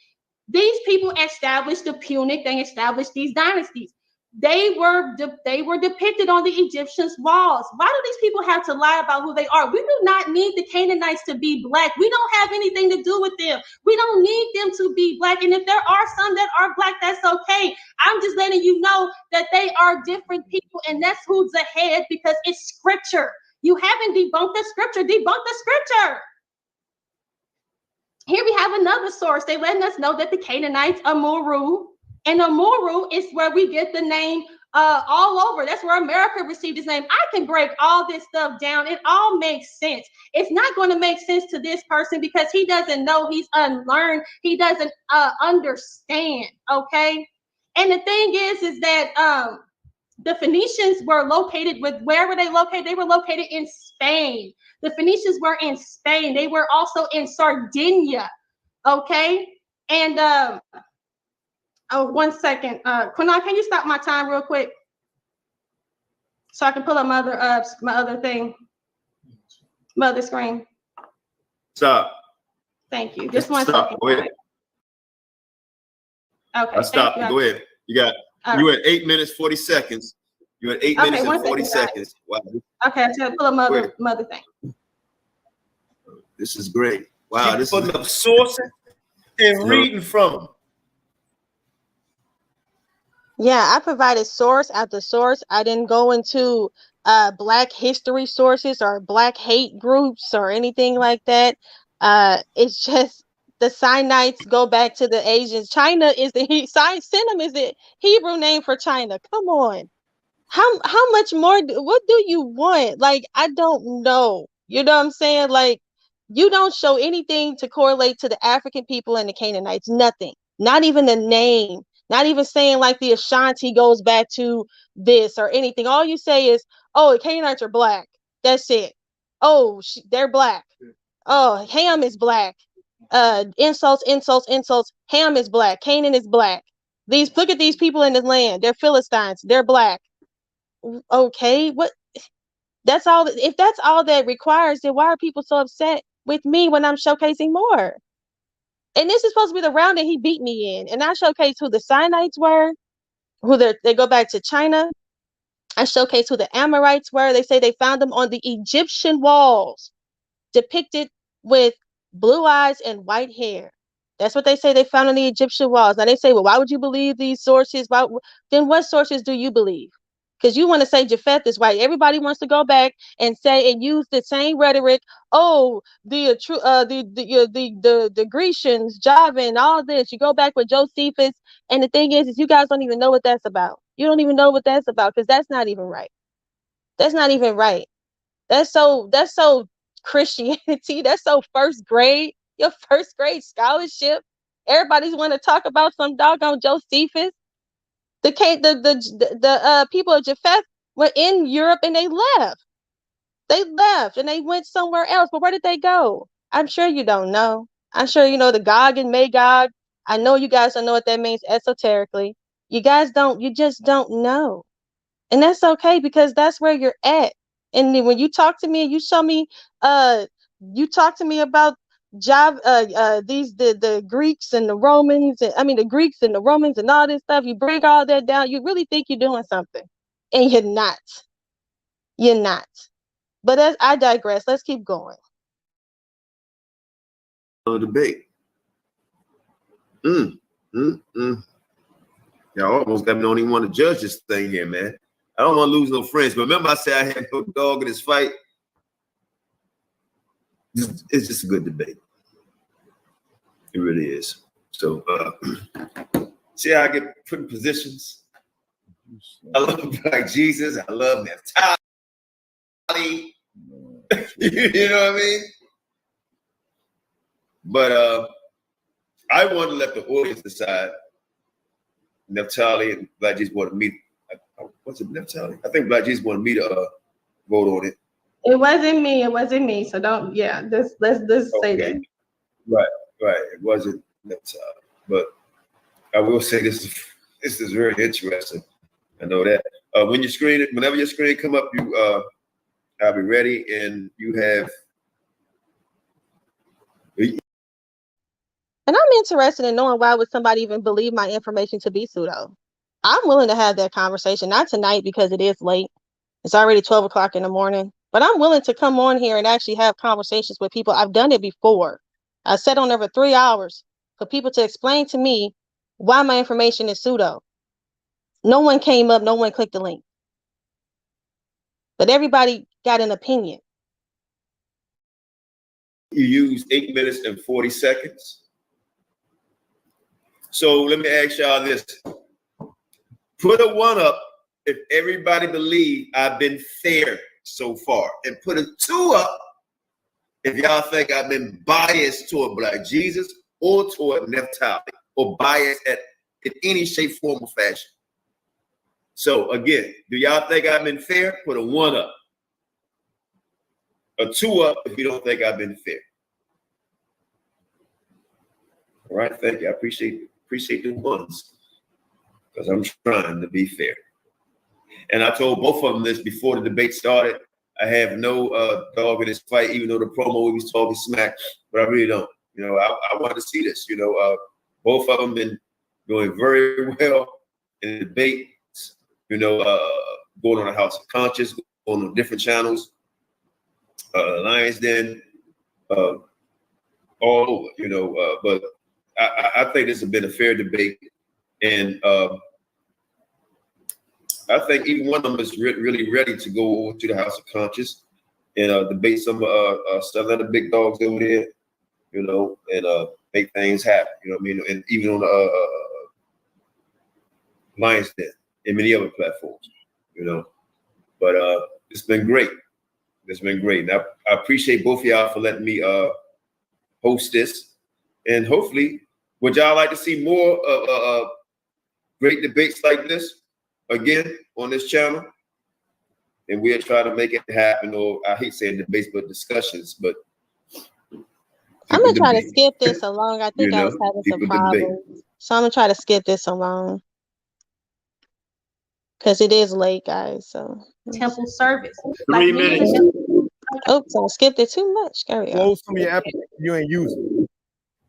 These people established the Punic. They established these dynasties. they were depicted on the Egyptians' walls. Why do these people have to lie about who they are? We do not need the Canaanites to be black. We don't have anything to do with them. We don't need them to be black. And if there are some that are black, that's okay. I'm just letting you know that they are different people, and that's who's ahead because it's scripture. You haven't debunked the scripture. Debunk the scripture. Here we have another source. They letting us know that the Canaanites are Amuru. And Amuru is where we get the name all over. That's where America received its name. I can break all this stuff down. It all makes sense. It's not going to make sense to this person because he doesn't know. He's unlearned. He doesn't understand. Okay. And the thing is that the Phoenicians were located where were they located? They were located in Spain. The Phoenicians were in Spain. They were also in Sardinia. Okay. And oh, 1 second. Qanath, can you stop my time real quick? So I can pull up my other thing. My other screen. Stop. Thank you. Just 1 second. Go ahead. Okay. Stop. Go ahead. You at 8 minutes 40 seconds. You're at 8 minutes and 40 seconds. Wow. Okay, I should pull up my other thing. This is great. Wow. Keep this putting is up sources and reading from them. Yeah, I provided source after source. I didn't go into Black history sources or Black hate groups or anything like that. It's just the Sinites go back to the Asians. China is Sinum is the Hebrew name for China. Come on. How much more? What do you want? Like, I don't know. You know what I'm saying? Like, you don't show anything to correlate to the African people and the Canaanites. Nothing. Not even the name. Not even saying like the Ashanti goes back to this or anything. All you say is, oh, the Canaanites are black. That's it. Oh, they're black. Oh, Ham is black. Insults. Ham is black. Canaan is black. Look at these people in the land. They're Philistines. They're black. Okay, what? That's all. If that's all that requires, then why are people so upset with me when I'm showcasing more? And this is supposed to be the round that he beat me in. And I showcase who the Sinites were, they go back to China. I showcase who the Amorites were. They say they found them on the Egyptian walls, depicted with blue eyes and white hair. That's what they say they found on the Egyptian walls. Now they say, well, why would you believe these sources? Then what sources do you believe? Because you want to say Japheth is white. Everybody wants to go back and say and use the same rhetoric. Oh, the Grecians, Javan, all this. You go back with Josephus, and the thing is you guys don't even know what that's about. You don't even know what that's about because that's not even right. That's not even right. That's so Christianity. That's so first grade. Your first grade scholarship. Everybody's want to talk about some doggone Josephus. The people of Japheth were in Europe and they left. They left and they went somewhere else. But where did they go? I'm sure you don't know. I'm sure you know the Gog and Magog. I know you guys don't know what that means esoterically. You just don't know. And that's okay because that's where you're at. And then when you talk to me and you show me, you talk to me about the Greeks and the Romans, the Greeks and the Romans and all this stuff, you bring all that down, you really think you're doing something. And you're not. You're not. But I digress. Let's keep going. Debate. Y'all almost got me, don't even want to judge this thing here, man. I don't want to lose no friends. But remember I said I had no dog in this fight? It's just a good debate. It really is. So see how I get put in positions? I love Black Jesus. I love Naphtali. You know what I mean? But I want to let the audience decide. Naphtali and Black Jesus wanted me. What's it, Naphtali? I think Black Jesus wanted me to vote on it. It wasn't me. It wasn't me. So don't. Yeah. Let's say that. Right. It wasn't Naphtali, but I will say this is very interesting. I know that. Whenever your screen come up, I'll be ready, and you have. And I'm interested in knowing why would somebody even believe my information to be pseudo. I'm willing to have that conversation, not tonight because it is late. It's already 12 o'clock in the morning, but I'm willing to come on here and actually have conversations with people. I've done it before. I sat on there for 3 hours for people to explain to me why my information is pseudo. No one came up, no one clicked the link, but everybody got an opinion. You use 8 minutes and 40 seconds. So let me ask y'all this. Put a 1 up if everybody believes I've been fair so far. And put a 2 up if y'all think I've been biased toward Black Jesus or toward Naphtali or biased in any shape, form, or fashion. So again, do y'all think I've been fair? Put a 1 up. A 2 up if you don't think I've been fair. All right, thank you. I appreciate the ones because I'm trying to be fair. And I told both of them this before the debate started. I have no dog in this fight, even though the promo we was talking smack, but I really don't. You know, I wanted to see this. You know, both of them been doing very well in the debates. You know, going on the House of Conscience, going on different channels, Lions Den, all over. You know, but I think this has been a fair debate, and I think even one of them is really ready to go over to the House of Conscience and debate some of the big dogs over there, you know, and make things happen. You know what I mean? And even on the Lions Den and many other platforms, you know. But it's been great. It's been great. And I appreciate both of y'all for letting me host this. And hopefully, would y'all like to see more great debates like this again on this channel? And we'll try to make it happen, or I hate saying debates, but discussions. But I'm gonna try to skip this along. I think I was having some debate. problems, so I'm gonna try to skip this along because it is late, guys. So Temple service. 3 minutes. Oops, I skipped it too much. There we go. Close some of your apps you ain't using.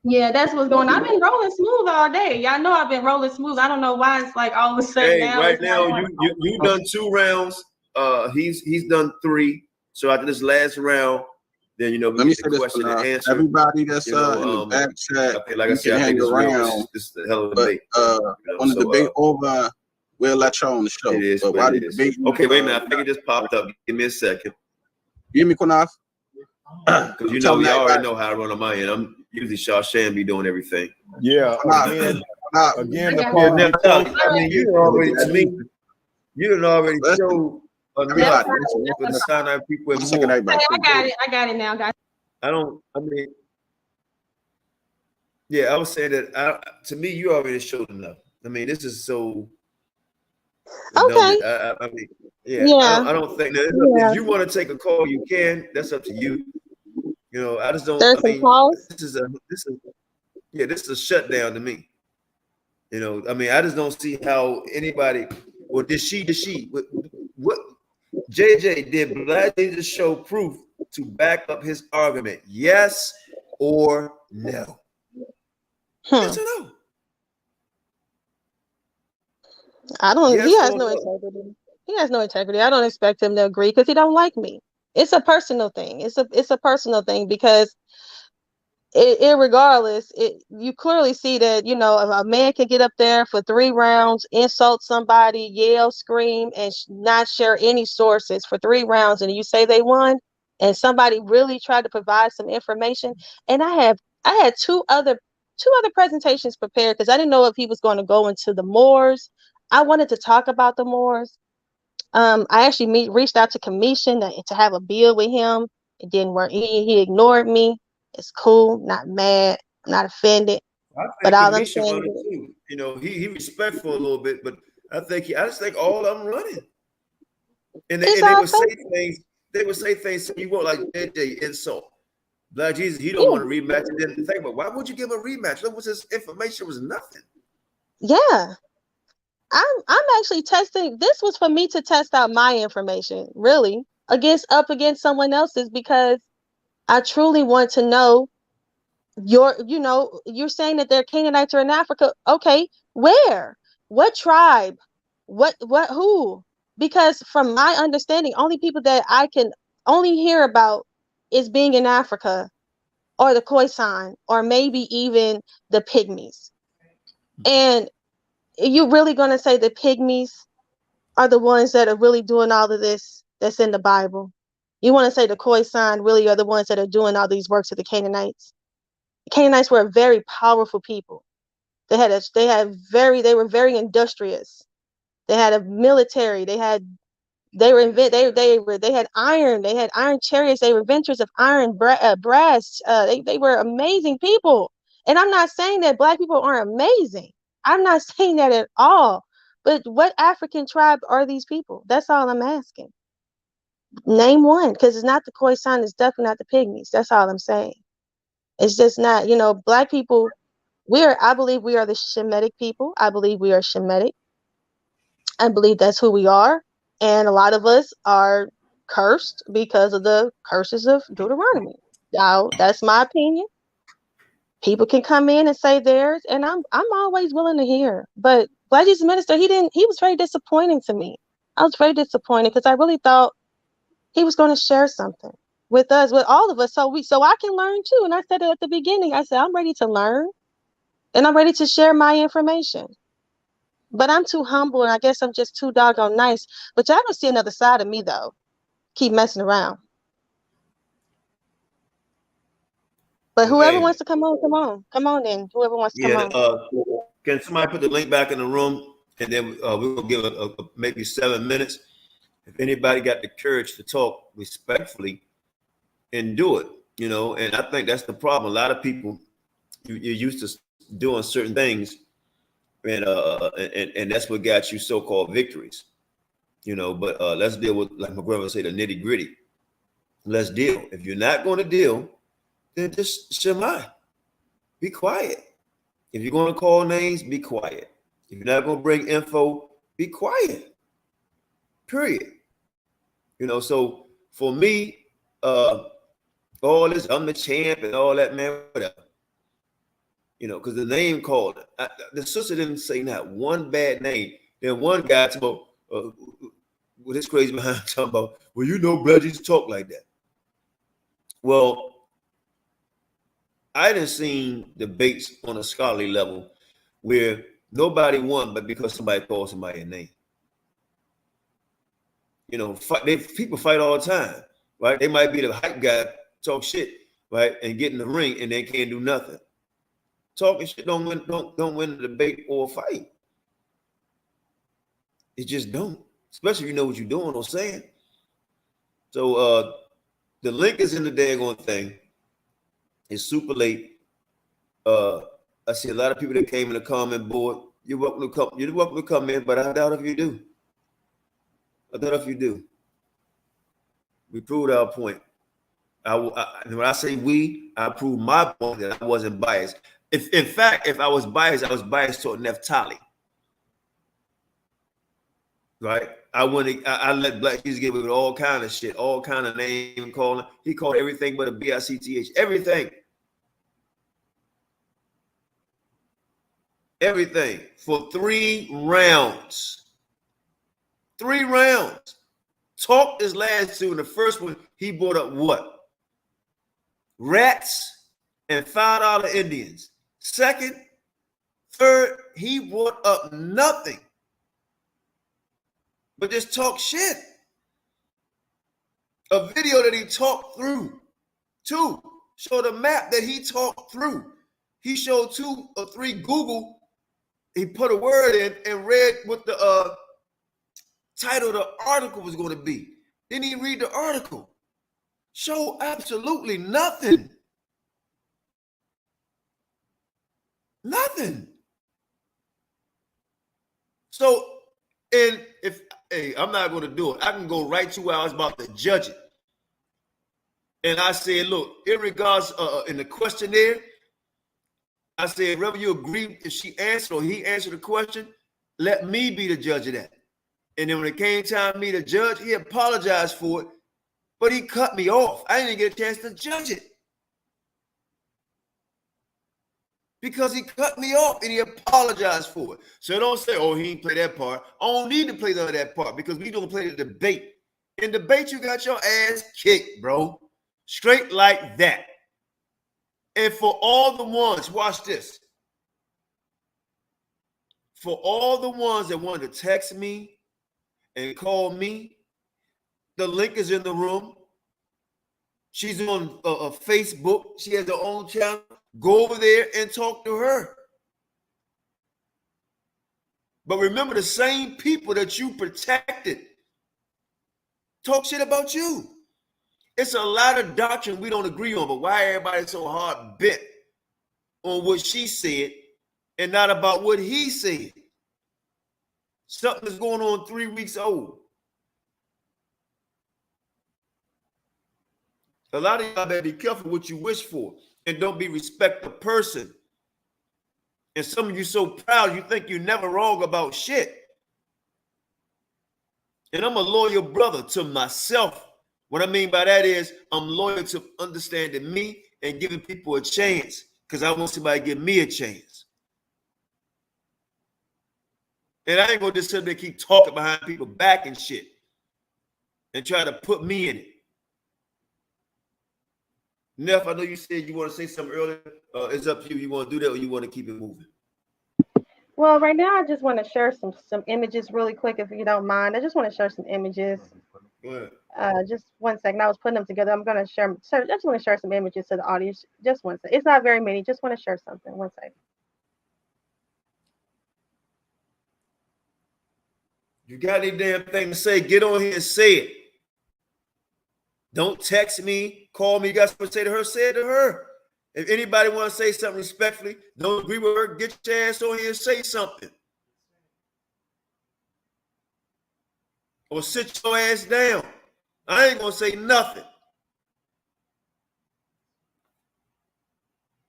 Yeah, that's what's going on. I've been rolling smooth all day. Y'all know I've been rolling smooth. I don't know why it's like all of a sudden Hey, now. right now you done 2 rounds. He's done 3. So after this last round, then you know we Let me get say the this, question and answer. everybody that's You know, in the back chat, like I said, I think hang around. this is the hell of a But debate. when the debate over, we'll let y'all on the show. It is but what while it the is. debate, Okay, wait a minute. I think it just popped up. Give me a second. You hear me, Qanath? Because you know we already know how I run on my end. I'm usually Shashan be doing everything. Yeah, again, the I mean, you already to me. You done already showed enough for the Sinai people and more. I got it now, guys. Yeah, I would say that to me, you already showed enough. I mean, this is so. Okay. I mean, yeah. I don't think that if you want to take a call, you can. That's up to you. You know, I just don't. There's some calls. This is a shutdown to me. You know, I mean, I just don't see how anybody. Well, did she? What? JJ, did Black Jesus show proof to back up his argument? Yes or no? Yes or no? I don't. Yes He has or no no? integrity. He has no integrity. I don't expect him to agree because he don't like me. It's a personal thing. It's a personal thing because irregardless, you clearly see that, you know, if a man can get up there for 3 rounds, insult somebody, yell, scream, and not share any sources for 3 rounds, and you say they won, and somebody really tried to provide some information. And I had two other presentations prepared because I didn't know if he was going to go into the Moors. I wanted to talk about the Moors. I actually reached out to Commission to have a bill with him. It didn't work. He ignored me. It's cool. Not mad. I'm not offended. But all I'm saying is, too. You know, he respectful a little bit, but I just think all of them running. And they would say things. They would say things you won't like JJ insult. Black Jesus, he don't want to rematch. And then think about why would you give him a rematch? Look, his information was nothing. Yeah. I'm actually testing. This was for me to test out my information, really, up against someone else's, because I truly want to know you're saying that there are Canaanites are in Africa. Okay, where? What tribe? Who? Because from my understanding, only people that I can only hear about is being in Africa or the Khoisan or maybe even the Pygmies. And you really going to say the Pygmies are the ones that are really doing all of this that's in the Bible? You want to say the Khoisan really are the ones that are doing all these works of the Canaanites? The Canaanites were a very powerful people. They were very industrious. They had a military. They had iron. They had iron chariots. They were inventors of iron, brass. They were amazing people. And I'm not saying that Black people aren't amazing. I'm not saying that at all. But what African tribe are these people? That's all I'm asking. Name one, because it's not the Khoisan. It's definitely not the Pygmies. That's all I'm saying. It's just not, Black people. I believe we are the Shemitic people. I believe we are Shemitic. I believe that's who we are. And a lot of us are cursed because of the curses of Deuteronomy. Now, that's my opinion. People can come in and say theirs, and I'm always willing to hear. But Black Jesus Minister, he was very disappointing to me. I was very disappointed because I really thought he was going to share something with us, with all of us, so I can learn too. And I said it at the beginning. I said, I'm ready to learn and I'm ready to share my information. But I'm too humble, and I guess I'm just too doggone nice. But y'all don't see another side of me, though. Keep messing around. But whoever wants to come on, come on. Come on then. Whoever wants to come on. Can somebody put the link back in the room? And then we'll give maybe 7 minutes. If anybody got the courage to talk respectfully and do it, and I think that's the problem. A lot of people, you're used to doing certain things, and that's what got you so-called victories, but let's deal with, like my grandma said, the nitty-gritty. Let's deal. If you're not going to deal, then just shemai. Be quiet. If you're going to call names, be quiet. If you're not going to bring info, be quiet. Period. So for me, all this, I'm the champ and all that, man, whatever. Because the name called it. The sister didn't say not one bad name. Then one guy talking about, with this crazy behind talking about, well, Brad used to talk like that. Well, I done seen debates on a scholarly level where nobody won, but because somebody called somebody a name. People fight all the time, right? They might be the hype guy, talk shit, right, and get in the ring, and they can't do nothing. Talking shit don't win the debate or a fight. It just don't, especially if you know what you're doing or saying. So the link is in the daggone thing. It's super late. I see a lot of people that came in the comment board. You're welcome to come. You're welcome to come in, but I doubt if you do. We proved our point. When I say we, I proved my point that I wasn't biased. In fact, if I was biased toward Naphtali. Right? I let Black Jesus get away with all kind of shit, all kind of name calling. He called everything but a BICTH. Everything. Everything for 3 rounds. 3 rounds. Talked his last 2. In the first one, he brought up what? Rats and $5 Indians. Second, third, he brought up nothing but just talk shit. A video that he talked through. 2, showed a map that he talked through. He showed 2 or 3 Google. He put a word in and read what the title of the article was going to be. Then he read the article. Show absolutely nothing. Nothing. So, and if, I'm not going to do it. I can go right 2 hours about to judge it. And I said, look, in regards, in the questionnaire, I said, whether you agree if she answered or he answered the question, let me be the judge of that. And then when it came time for me to judge, he apologized for it, but he cut me off. I didn't get a chance to judge it. because he cut me off and he apologized for it. So don't say, oh, he didn't play that part. I don't need to play none of that part because we don't play the debate. In debate, you got your ass kicked, bro. Straight like that. And for all the ones, watch this. For all the ones that wanted to text me and call me, the link is in the room. She's on Facebook. She has her own channel. Go over there and talk to her. But remember, the same people that you protected talk shit about you. It's a lot of doctrine we don't agree on, but why everybody so hard bent on what she said and not about what he said? Something that's going on 3 weeks old. A lot of y'all better be careful what you wish for and don't be respect the person. And some of you so proud you think you're never wrong about shit. And I'm a loyal brother to myself. What I mean by that is I'm loyal to understanding me and giving people a chance because I want somebody to give me a chance. And I ain't gonna just sit there and keep talking behind people's back and shit and try to put me in it. Neff, I know you said you want to say something earlier. It's up to you. You want to do that or you want to keep it moving? Well, right now I just want to share some images really quick, if you don't mind. I just want to share some images. Go ahead. Just 1 second. I was putting them together. I'm going to share. I just want to share some images to the audience. Just 1 second. It's not very many. Just want to share something. 1 second. You got any damn thing to say, get on here and say it. Don't text me, call me. You got something to say to her, say it to her. If anybody want to say something respectfully, don't agree with her, get your ass on here and say something. Or sit your ass down. I ain't going to say nothing.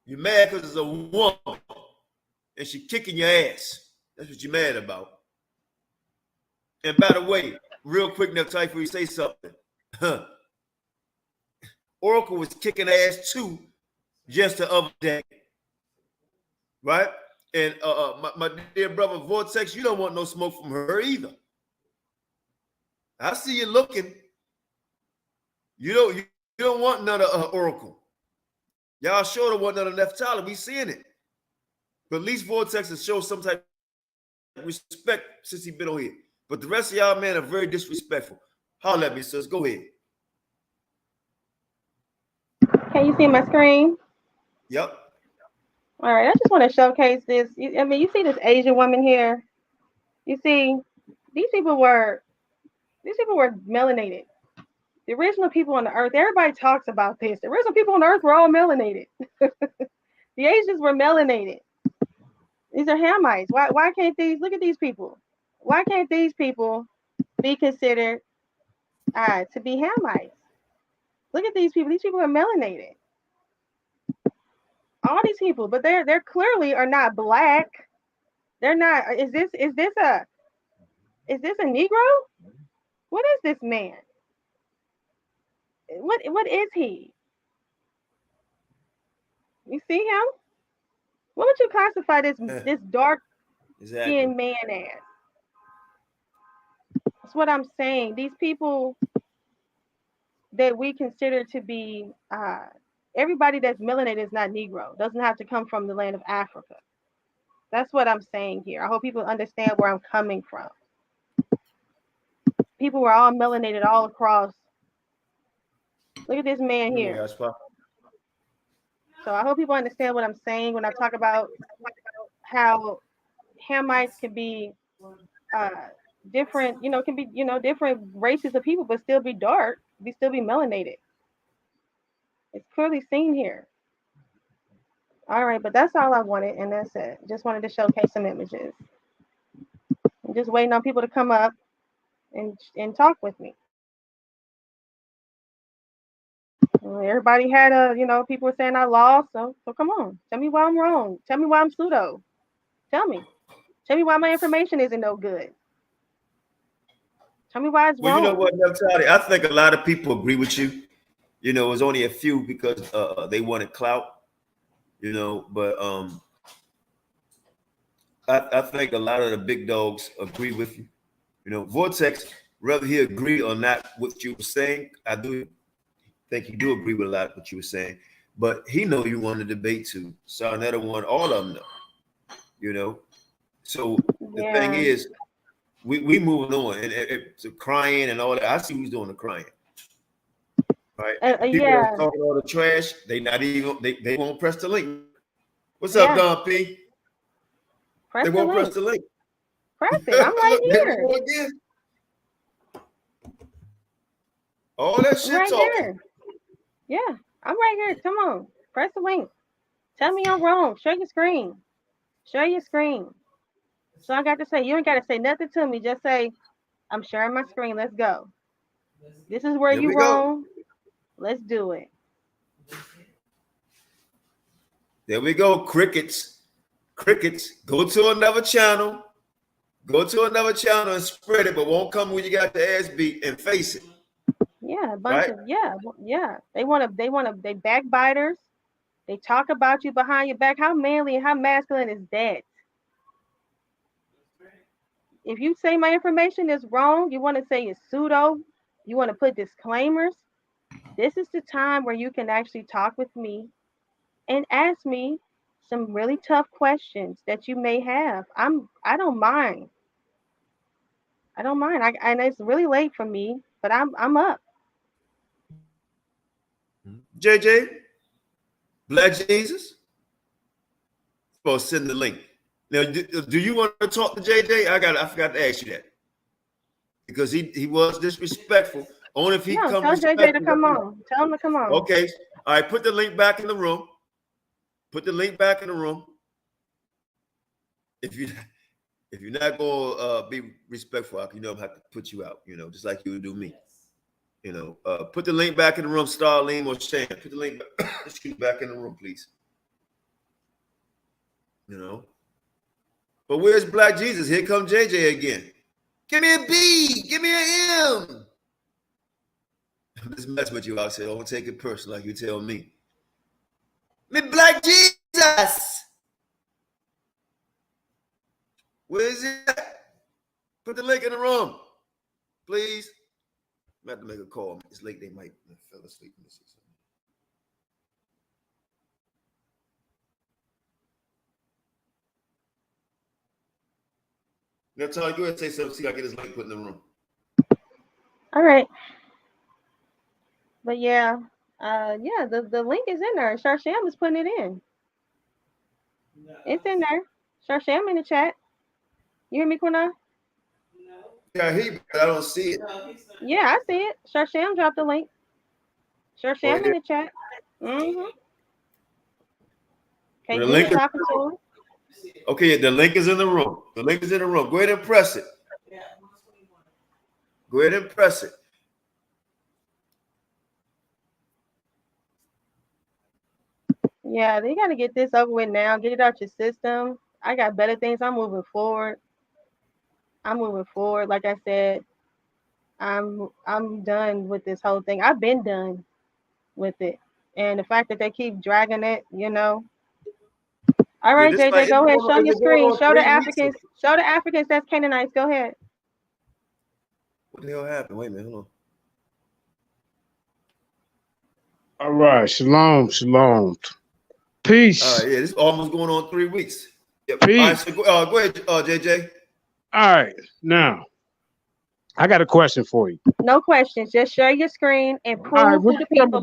You're mad because it's a woman and she kicking your ass. That's what you're mad about. And by the way, real quick, Naphtali, before you say something. Oracle was kicking ass too just the other day. Right? And my dear brother Vortex, you don't want no smoke from her either. I see you looking. You don't want none of Oracle. Y'all sure don't want none of Naphtali. We seeing it. But at least Vortex has shown some type of respect since he been on here. But the rest of y'all, man, are very disrespectful. Holler at me, sis. Go ahead. Can you see my screen? Yep. All right. I just want to showcase this. I mean, you see this Asian woman here? You see, these people were melanated. The original people on the earth, everybody talks about this. The original people on the earth were all melanated. The Asians were melanated. These are Hamites. Why can't these, look at these people. Why can't these people be considered to be Hamites? Look at these people. These people are melanated. All these people, but they're clearly are not black. They're not. Is this a Negro? What is this man? What is he? You see him? What would you classify this dark skinned man as? That's what I'm saying. These people that we consider to be everybody that's melanated is not Negro. Doesn't have to come from the land of Africa. That's what I'm saying here. I hope people understand where I'm coming from. People were all melanated all across. Look at this man here. So I hope people understand what I'm saying when I talk about how Hamites can be different, can be, different races of people, but still be dark, still be melanated. It's clearly seen here. All right, but that's all I wanted, and that's it. Just wanted to showcase some images. I'm just waiting on people to come up and talk with me. Everybody had people were saying I lost, so come on. Tell me why I'm wrong. Tell me why I'm pseudo. Tell me why my information isn't no good. Tell me why it's wrong. You know what, Naphtali? I think a lot of people agree with you. It was only a few because they wanted clout. But I think a lot of the big dogs agree with you. You know, Vortex, whether he agree or not with what you were saying, I do think he do agree with a lot of what you were saying. But he know you want to debate too. So another one, all of them know. You know, so the thing is, we moving on and so crying and all that. I see who's doing the crying. Right? People that talking all the trash, they not even they won't press the link. What's up, Don P? They won't press the link. Press it. I'm right here. Again. All that shit right talking. Here. Yeah, I'm right here. Come on, press the link. Tell me I'm wrong. Show your screen. Show your screen. So I got to say, you ain't got to say nothing to me. Just say, I'm sharing my screen. Let's go. This is where you wrong. Let's do it. There we go. Crickets. Crickets. Go to another channel. Go to another channel and spread it, but won't come when you got the ass beat and face it. Yeah, a bunch of They backbiters. They talk about you behind your back. How manly and how masculine is that? If you say my information is wrong, you want to say it's pseudo, you want to put disclaimers, this is the time where you can actually talk with me and ask me some really tough questions that you may have. I don't mind. I don't mind. And it's really late for me, but I'm up. JJ, Black Jesus, supposed to send the link. Now, do you want to talk to JJ? I forgot to ask you that because he was disrespectful. Only if he comes. Tell JJ to come on. Tell him to come on. Okay. All right. Put the link back in the room. Put the link back in the room. If you're not gonna be respectful, I'm gonna have to put you out. You know, just like you would do me. You know, put the link back in the room, Starling or Shan. Put the link back in the room, please. You know. But where's Black Jesus? Here comes JJ again. Give me a B. Give me an M. I'm just messing with you out there. Don't take it personal like you tell me. Me Black Jesus. Where is it? Put the link in the room, please. I'm about to make a call. It's late. They might fell asleep. Now, Tony, go ahead and say something. See if I get his link put in the room. All right. But yeah, the link is in there. Sharsham is putting it in. It's in there. Sharsham in the chat. You hear me, Qanath? Yeah, I hear you, but I don't see it. Yeah, I see it. Sharsham dropped the link. Sharsham in the chat. Mm-hmm. Okay, you talking to him? Okay, the link is in the room. The link is in the room. Go ahead and press it. Go ahead and press it. Yeah, they got to get this over with now. Get it out your system. I got better things. I'm moving forward. Like I said, I'm done with this whole thing. I've been done with it. And the fact that they keep dragging it, you know. All right, JJ, go ahead. Show your screen. Show the Africans. Show the Africans that's Canaanites. Go ahead. What the hell happened? Wait a minute. Hold on. All right. Shalom. Shalom. Peace. All right. Yeah, this is almost going on 3 weeks. Yep. Peace. All right, so go ahead, JJ. All right. Now, I got a question for you. No questions. Just share your screen and prove who the people are.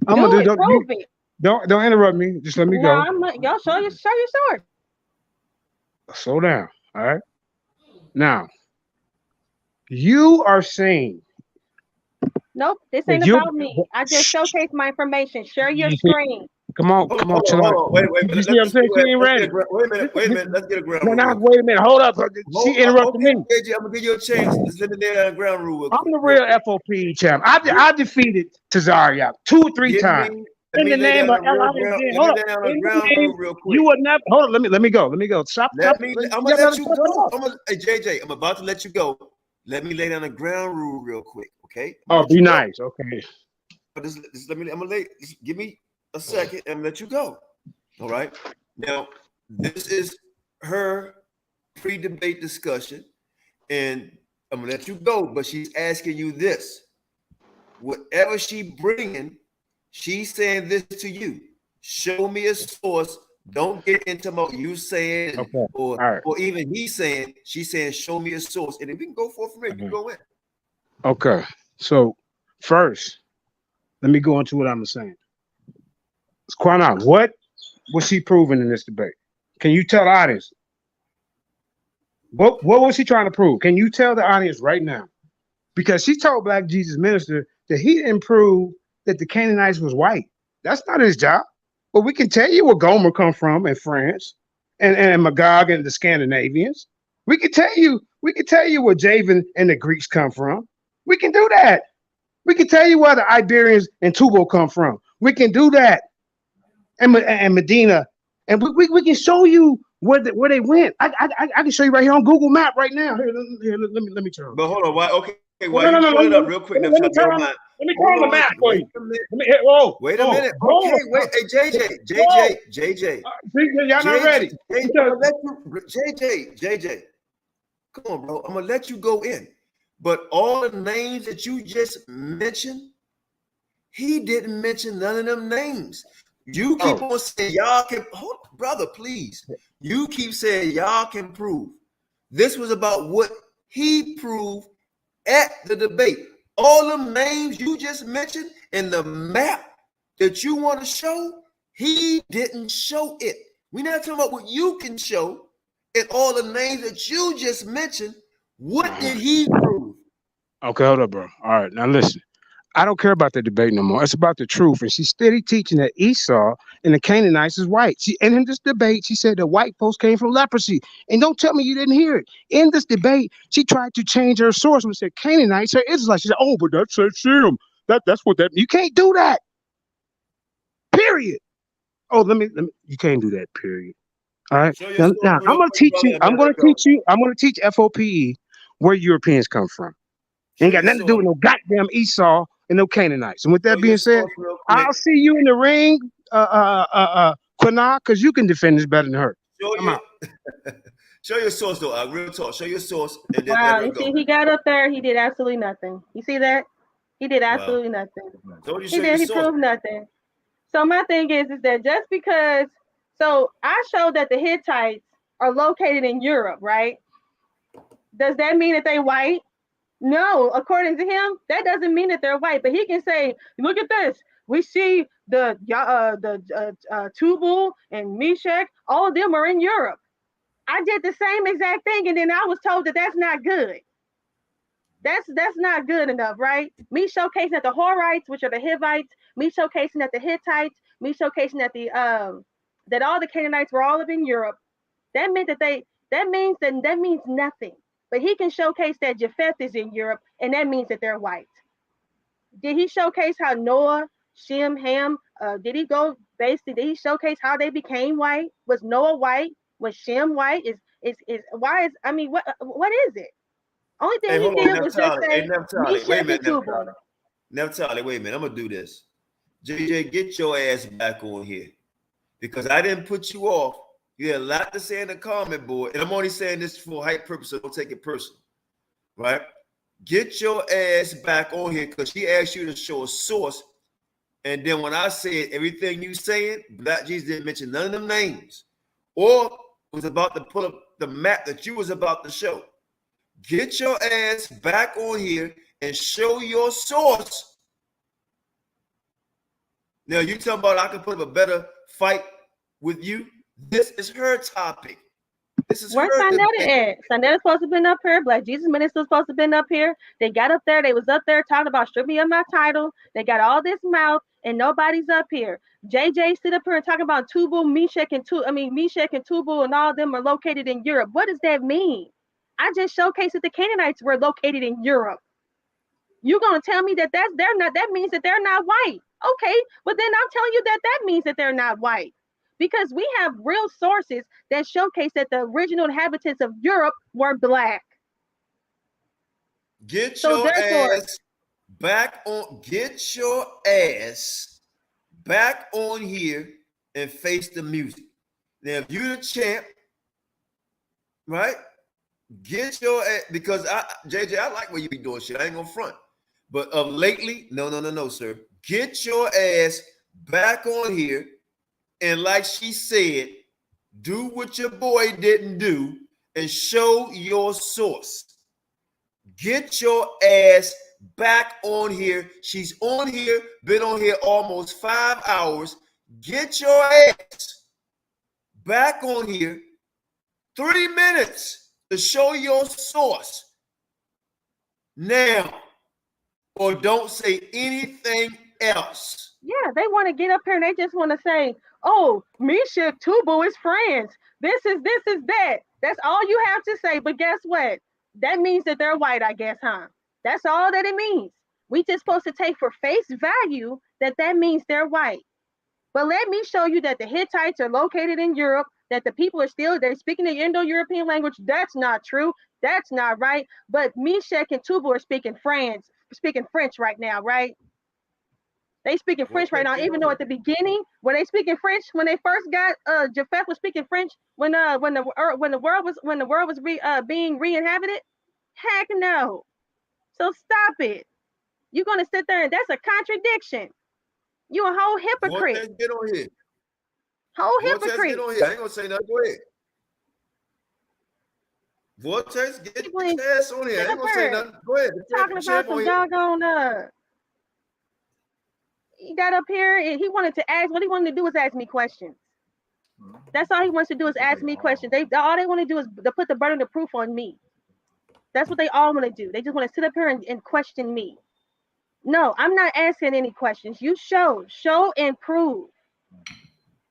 I'm gonna do it. Don't interrupt me. Just let me go. Y'all show your sword. Slow down. All right. Now, you are saying. Nope, this ain't about me. I just showcase my information. Share your screen. Come on. Chill out. Wait. You see what I'm saying? She ain't ready. Wait a minute. Let's get a ground rule. No, wait a minute. Hold up. She interrupted me. I'm gonna give you a chance. Let's let me lay down a ground rule. I'm the real F.O.P.E champ. I defeated Tazariak 2 or 3 times. In the name of you would never hold on. Let me go. Stop. I'm gonna let you go. Hey JJ, I'm about to let you go. Let me lay down a ground rule real quick, okay? Oh, be nice, okay. Just give me a second and let you go. All right. Now, this is her pre-debate discussion, and I'm gonna let you go, but she's asking you this. Whatever she bringing, she's saying this to you. Show me a source. Don't get into what you saying, Okay. or even he saying. She's saying, show me a source, and if we can go forth from there, you can go in. Okay. So first, let me go into what I'm saying. Qanath, what was she proving in this debate? Can you tell the audience? What was she trying to prove? Can you tell the audience right now? Because she told Black Jesus Minister that he didn't prove that the Canaanites was white. That's not his job. But we can tell you where Gomer come from in France and Magog and the Scandinavians. We can tell you where Javan and the Greeks come from. We can do that. We can tell you where the Iberians and Tubal come from. We can do that. And Medina. And we can show you where they went. I can show you right here on Google Map right now. Here, let me turn. But hold on, why? Okay, Well, why you pull it up real quick? Let me turn on the map for you. Wait a minute. Okay, wait. Hey, JJ. Y'all not ready. JJ. Come on, bro. I'm gonna let you go in. But all the names that you just mentioned, he didn't mention none of them names. You keep on saying y'all can, brother, please. You keep saying y'all can prove. This was about what he proved at the debate. All them names you just mentioned in the map that you want to show, he didn't show it. We're not talking about what you can show and all the names that you just mentioned. What did he prove? Okay, hold up, bro. All right, now listen. I don't care about the debate no more. It's about the truth. And she's steady teaching that Esau and the Canaanites is white. And in this debate, she said the white folks came from leprosy. And don't tell me you didn't hear it. In this debate, she tried to change her source when she said Canaanites are Israelites. She said, oh, but that says Shem. That's what that means. You can't do that. Period. Oh, let me you can't do that, period. All right. Now I'm gonna teach you. I'm gonna teach F.O.P.E. where Europeans come from. Ain't got nothing to do with no goddamn Esau and no Canaanites. And with that being said, I'll see you in the ring, Qanath, because you can defend this better than her. Show your source, though. Real talk. Show your source. And wow, you see, he got up there. He did absolutely nothing. You see that? He did absolutely nothing. He proved nothing. So my thing is that just because, so I showed that the Hittites are located in Europe, right? Does that mean that they white? No, according to him, that doesn't mean that they're white. But he can say, look at this. We see the Tubal and Meshach, all of them are in Europe. I did the same exact thing, and then I was told that that's not good. That's not good enough, right? Me showcasing that the Horites, which are the Hivites, me showcasing that the Hittites, me showcasing that the that all the Canaanites were all up in Europe. That means nothing. But he can showcase that Japheth is in Europe, and that means that they're white. Did he showcase how Noah, Shem, Ham, did he showcase how they became white? Was Noah white? Was Shem white? What is it? Only thing he did was just say, Naphtali, wait a minute. I'm going to do this. JJ, get your ass back on here. Because I didn't put you off. You had a lot to say in the comment board. And I'm only saying this for hype purpose, so don't take it personal. Right? Get your ass back on here because she asked you to show a source. And then when I said everything you saying, Black Jesus didn't mention none of them names. Or was about to pull up the map that you was about to show. Get your ass back on here and show your source. Now you talking about I can put up a better fight with you? This is her topic. This is where's Sanetta at? Sanetta's supposed to have been up here. Black Jesus Minister's supposed to have been up here. They got up there. They was up there talking about strip me of my title. They got all this mouth and nobody's up here. JJ sit up here and talk about Tubal, Meshach and Tubal and all of them are located in Europe. What does that mean? I just showcased that the Canaanites were located in Europe. You're gonna tell me that that means that they're not white. Okay, but then I'm telling you that means that they're not white. Because we have real sources that showcase that the original inhabitants of Europe were black. Get your ass back on here and face the music. Now, if you're the champ, right? Get your ass, because JJ, I like where you be doing shit. I ain't gonna front. But of lately, no, sir. Get your ass back on here, and like she said, do what your boy didn't do and show your source. Get your ass back on here. She's on here, been on here almost 5 hours. Get your ass back on here. 3 minutes to show your source now, or don't say anything else. Yeah, they want to get up here and they just want to say, oh, Misha, Tubu is friends. This is that. That's all you have to say. But guess what? That means that they're white, I guess, huh? That's all that it means. We just supposed to take for face value that means they're white. But let me show you that the Hittites are located in Europe, that the people they're speaking the Indo-European language. That's not true. That's not right. But Meshach and Tubal are speaking French right now, right? They speaking French right now, even though at the beginning, when they speaking French, when they first got Japheth was speaking French when the world was being re-inhabited. Heck no. So stop it. You're gonna sit there and that's a contradiction. You a whole hypocrite. Vortex, get on here. Whole Vortex, hypocrite. get on here. I ain't gonna say nothing. Go ahead. Vortex, get your ass on here. I ain't gonna say nothing. Go ahead. Talking about some doggone he got up here and he wanted to ask, what he wanted to do was ask me questions. That's all he wants to do is ask me questions. All they want to do is to put the burden of proof on me. That's what they all want to do. They just want to sit up here and question me. No, I'm not asking any questions. You show and prove.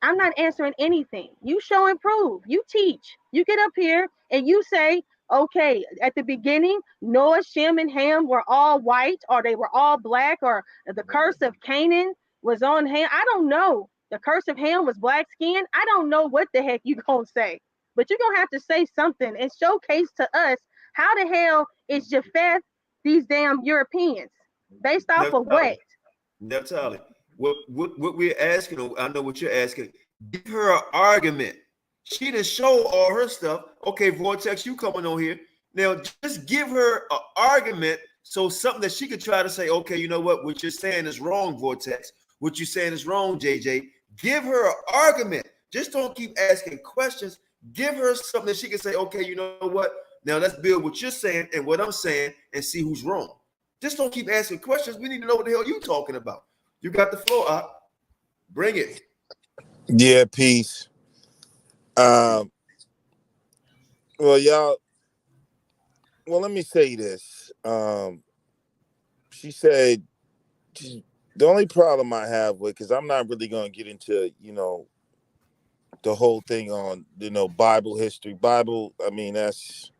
I'm not answering anything. You show and prove. You teach. You get up here and you say, okay, at the beginning, Noah, Shem, and Ham were all white, or they were all black, or the curse of Canaan was on Ham. I don't know. The curse of Ham was black skin. I don't know what the heck you gonna say, but you're gonna have to say something and showcase to us how the hell is Japheth these damn Europeans based off of what? Naphtali, what we're asking, I know what you're asking. Give her an argument. She didn't show all her stuff. Okay, Vortex, you coming on here. Now, just give her an argument, so something that she could try to say, okay, you know what you're saying is wrong, Vortex. What you're saying is wrong, JJ. Give her an argument. Just don't keep asking questions. Give her something that she can say, okay, you know what? Now let's build what you're saying and what I'm saying and see who's wrong. Just don't keep asking questions. We need to know what the hell you're talking about. You got the floor, Op. Bring it. Yeah, peace. Well, y'all. Well, let me say this. She said the only problem I have with, because I'm not really going to get into, the whole thing on, Bible history. Bible, I mean, that's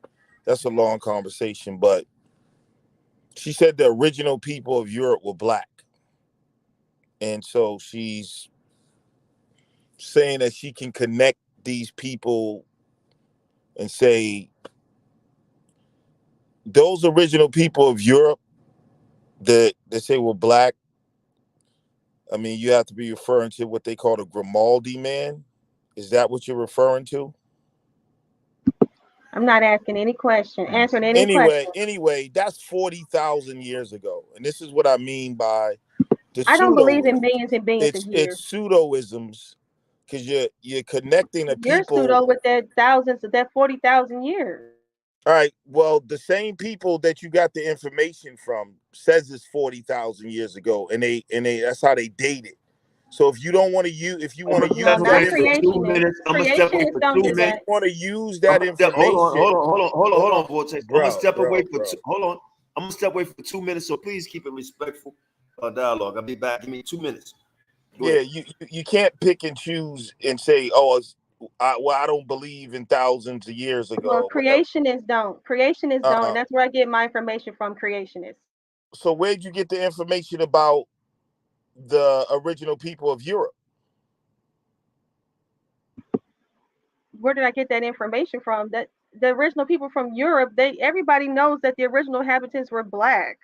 a long conversation, but she said the original people of Europe were black. And so she's saying that she can connect these people and say those original people of Europe that they say were black. I mean, you have to be referring to what they call the Grimaldi man. Is that what you're referring to? I'm not asking any question, answering any question. Anyway, that's 40,000 years ago. And this is what I mean by I don't believe in billions and billions of years. It's pseudoisms, because you're connecting the You're people. pseudo with that thousands of that 40,000 years. All right. Well, the same people that you got the information from says it's 40,000 years ago, and they that's how they date it. So if you don't want to use, if you want to use that information, I'm gonna step away for 2 minutes. Want to use that information? Hold on, Vortex. I'm gonna step away for hold on. I'm gonna step away for 2 minutes. So please keep it respectful dialogue. I'll be back. Give me 2 minutes. Yeah, you can't pick and choose and say, oh, I don't believe in thousands of years ago. Well, creationists don't. Creationists don't. And that's where I get my information from. Creationists. So where'd you get the information about the original people of Europe? Where did I get that information from? That the original people from Europe, everybody knows that the original inhabitants were black.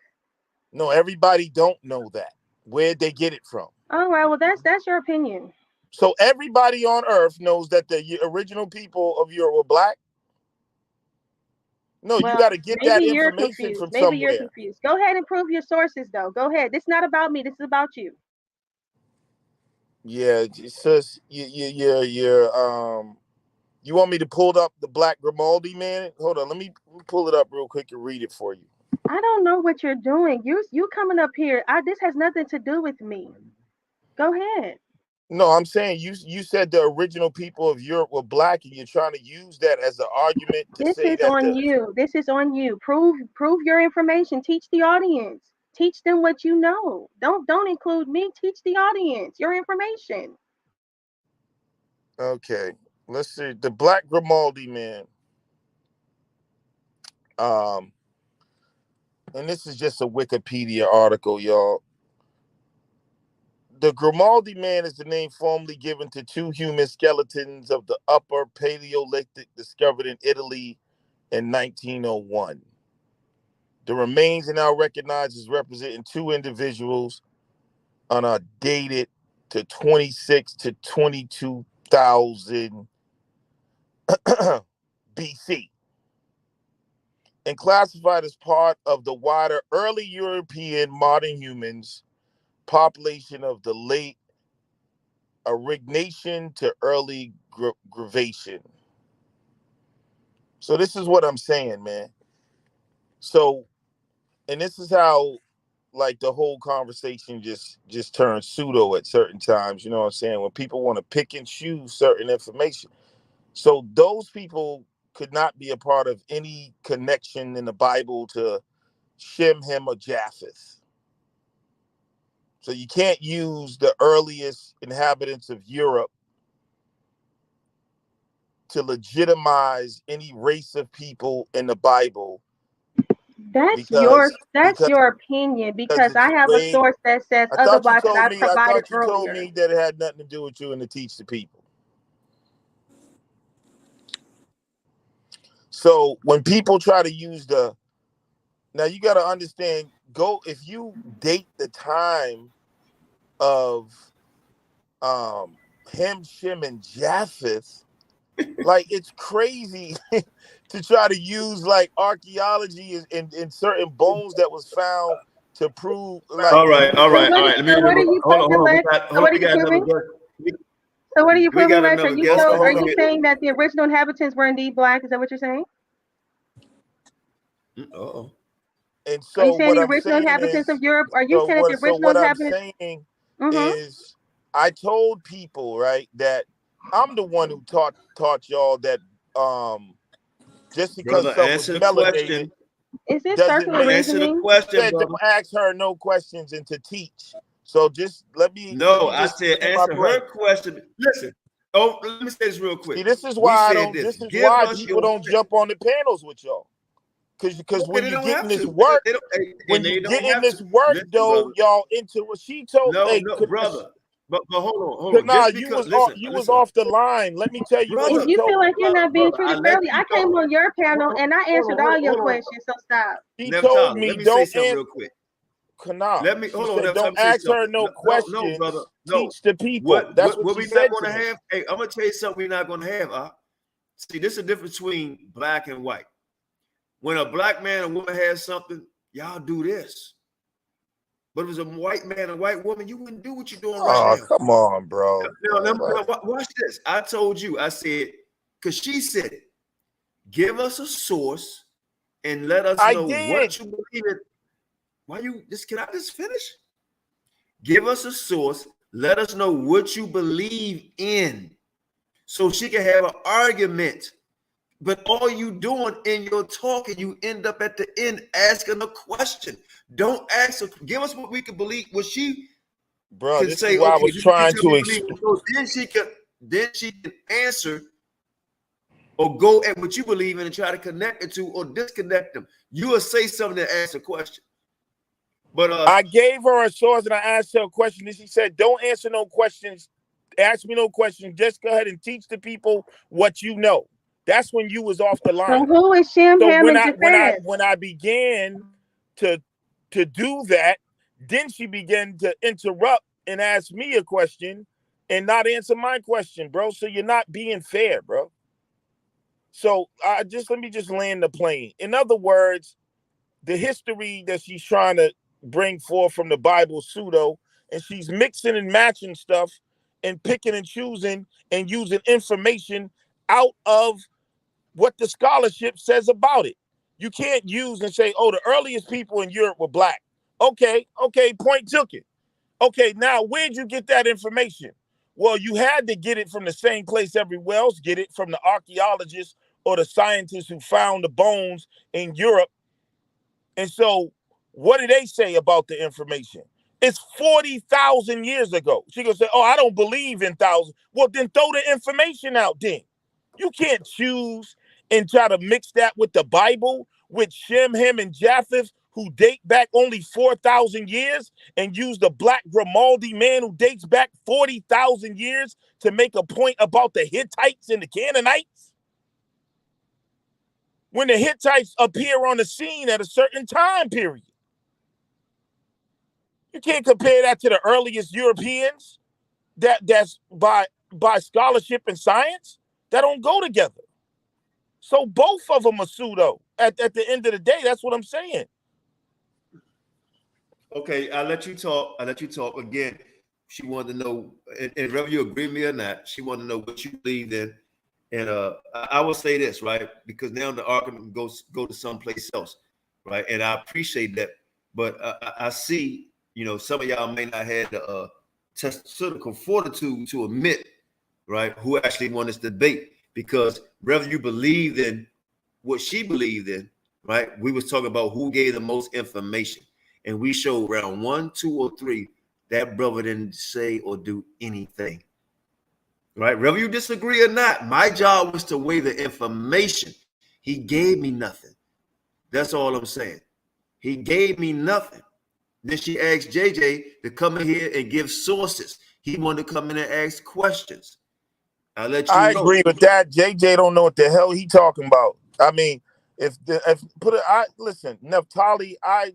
No, everybody don't know that. Where'd they get it from? Oh, well, that's your opinion. So everybody on Earth knows that the original people of Europe were black? No, you Well, got to get maybe that you're information confused. from Maybe you're somewhere. confused. Go ahead and prove your sources, though. Go ahead. This is not about me. This is about you. Yeah, sis, you want me to pull up the Black Grimaldi, man? Hold on, let me pull it up real quick and read it for you. I don't know what you're doing. You coming up here. This has nothing to do with me. Go ahead. No, I'm saying you said the original people of Europe were black, and you're trying to use that as an argument to This say is that on you. This is on you. Prove your information. Teach the audience. Teach them what you know. Don't include me. Teach the audience your information. Okay, let's see. The Black Grimaldi, man. And this is just a Wikipedia article, y'all. The Grimaldi man is the name formerly given to two human skeletons of the Upper Paleolithic discovered in Italy in 1901. The remains are now recognized as representing two individuals and are dated to 26 to 22,000 BC and classified as part of the wider early European modern humans population of the late Aurignacian to early Gravation. So this is what I'm saying, man. So, and this is how like the whole conversation just turns pseudo at certain times, you know what I'm saying? When people want to pick and choose certain information. So those people could not be a part of any connection in the Bible to Shem, Ham, or Japheth. So you can't use the earliest inhabitants of Europe to legitimize any race of people in the Bible. That's because your opinion, because I it's have a way. source that says I thought you otherwise that told I me. I provided thought you told earlier. me that it had nothing to do with you and to teach the people. So when people try to use now you got to understand. If you date the time of Ham, Shem, and Japheth, like it's crazy to try to use like archaeology in certain bones that was found to prove like. All right. Let me So what are you proving? So what are you proving? So what are you proving, Lex? Are you saying that the original inhabitants were indeed black? Is that what you're saying? Oh. And Are you so saying what the I'm original saying inhabitants is, of Europe? Are you saying that the original inhabitants? I'm saying is, I told people, right, that I'm the one who taught y'all that just because Brother, someone's answer the melanated question. Is this doesn't circular mean. Answer the reasoning? question, Said brother. don't ask her no questions and to teach. So just let me. No, I said answer her question. Listen. Oh, let me say this real quick. See, this is why I don't. This is Give why us people your don't jump on the panels with y'all. Because when they you're don't getting have this to. work, And they don't have this to. work, Listen, though, brother. y'all into what she told. No, Hey, brother. But hold on. Nah, Just because, you was off the line. Let me tell you what If she you told feel me. like you're not being treated fairly, I came know. on your panel and I answered all your questions. So stop. She told me let me don't say something real quick. Qanath. Let me She hold said, on. don't ask her no questions. No, brother. No. Teach the people. That's what she we're said not going to to me. have. Hey, I'm gonna tell you something we're not going to have. See, this is the difference between black and white. When a black man and woman has something, y'all do this. But if it was a white man and a white woman, you wouldn't do what you're doing right now. Come on, bro. Now, watch this. I told you. I said, because she said it. Give us a source and let us know what you believe in. Why you just can I just finish? Give us a source. Let us know what you believe in, so she can have an argument. But all you doing in your talking, you end up at the end asking a question. Don't ask her. Give us what we can believe. What she bro, can this say. is why Okay, I was trying to explain. so then she can answer or go at what you believe in and try to connect it to or disconnect them. You will say something to answer a question. But I gave her a source and I asked her a question, and she said, "Don't answer no questions. Ask me no questions. Just go ahead and teach the people what you know." That's when you was off the line. So who is Shem, So Ham, when and Japheth? I began to do that, then she began to interrupt and ask me a question and not answer my question, bro. So you're not being fair, bro. So let me land the plane. In other words, the history that she's trying to bring forth from the Bible pseudo, and she's mixing and matching stuff and picking and choosing and using information out of what the scholarship says about it. You can't use and say, oh, the earliest people in Europe were black. Okay, point took it. Okay, now where'd you get that information? Well, you had to get it from the same place everywhere else get it, from the archaeologists or the scientists who found the bones in Europe. And so what do they say about the information? It's 40,000 years ago. She gonna say, oh, I don't believe in thousands. Well, then throw the information out then. You can't choose and try to mix that with the Bible, with Shem, Ham, and Japheth, who date back only 4,000 years, and use the black Grimaldi man who dates back 40,000 years to make a point about the Hittites and the Canaanites. When the Hittites appear on the scene at a certain time period. You can't compare that to the earliest Europeans that's by scholarship and science. That don't go together. So both of them are pseudo. At the end of the day, that's what I'm saying. Okay, I'll let you talk. Again, she wanted to know, and whether you agree with me or not, she wanted to know what you believe in. And I will say this, right? Because now the argument goes to someplace else, right? And I appreciate that. But I see, some of y'all may not have the testicle fortitude to admit, right, who actually won this debate. Because whether you believe in what she believed in, right, we was talking about who gave the most information. And we showed round 1, 2, or 3, that brother didn't say or do anything. Right? Whether you disagree or not, my job was to weigh the information. He gave me nothing. That's all I'm saying. He gave me nothing. Then she asked JJ to come in here and give sources. He wanted to come in and ask questions. I'll let you know. I agree with that. JJ don't know what the hell he talking about. I mean, listen, Naphtali, I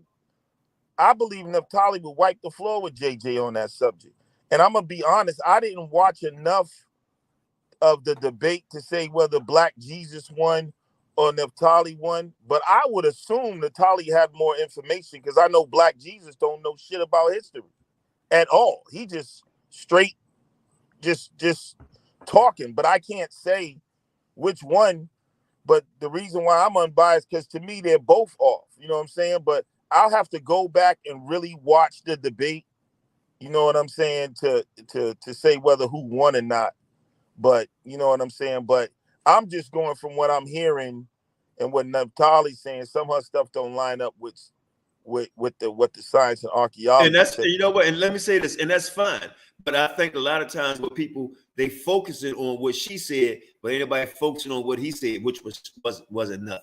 believe Naphtali would wipe the floor with JJ on that subject. And I'm gonna be honest, I didn't watch enough of the debate to say whether Black Jesus won or Naphtali won, but I would assume Naphtali had more information because I know Black Jesus don't know shit about history at all. He just straight just talking, but I can't say which one. But the reason why I'm unbiased, because to me they're both off. You know what I'm saying? But I'll have to go back and really watch the debate. You know what I'm saying? To say whether who won or not. But you know what I'm saying? But I'm just going from what I'm hearing and what Naphtali's saying. Some of her stuff don't line up with what the science and archaeology. And that's, you know what, and let me say this, and that's fine. But I think a lot of times what people, they focusing on what she said, but anybody focusing on what he said, which wasn't nothing.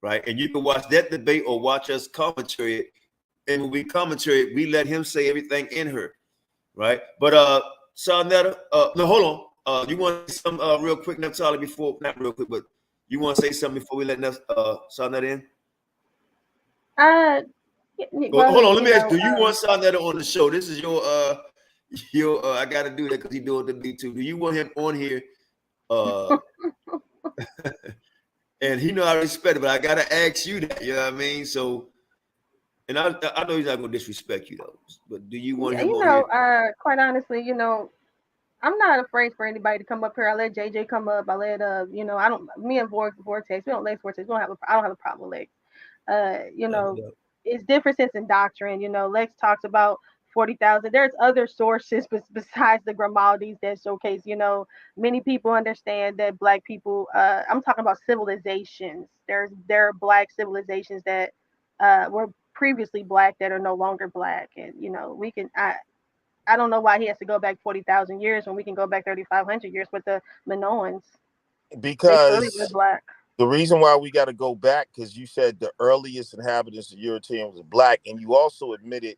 Right? And you can watch that debate or watch us commentary. And when we commentary, we let him say everything in her. Right? But Sarnetta, no, hold on. You want to say something real quick, Naphtali, before, not real quick, but you want to say something before we let Sarnetta in? Hold on, let me ask you, do you want Sarnetta on the show? This is your I gotta do that because he's doing the beat too. Do you want him on here? And he know I respect it, but I gotta ask you that, you know what I mean? So, and I know he's not gonna disrespect you though, but do you want him on here? Quite honestly, I'm not afraid for anybody to come up here. I let JJ come up. I let me and Vortex, we don't Lex Vortex. I don't have a problem with Lex. It's differences in doctrine. Lex talks about 40,000. There's other sources besides the Grimaldis that showcase, many people understand that Black people, I'm talking about civilizations. There are Black civilizations that were previously Black that are no longer Black. And, we can, I don't know why he has to go back 40,000 years when we can go back 3,500 years with the Minoans. Because Black. The reason why we got to go back, because you said the earliest inhabitants of European was Black, and you also admitted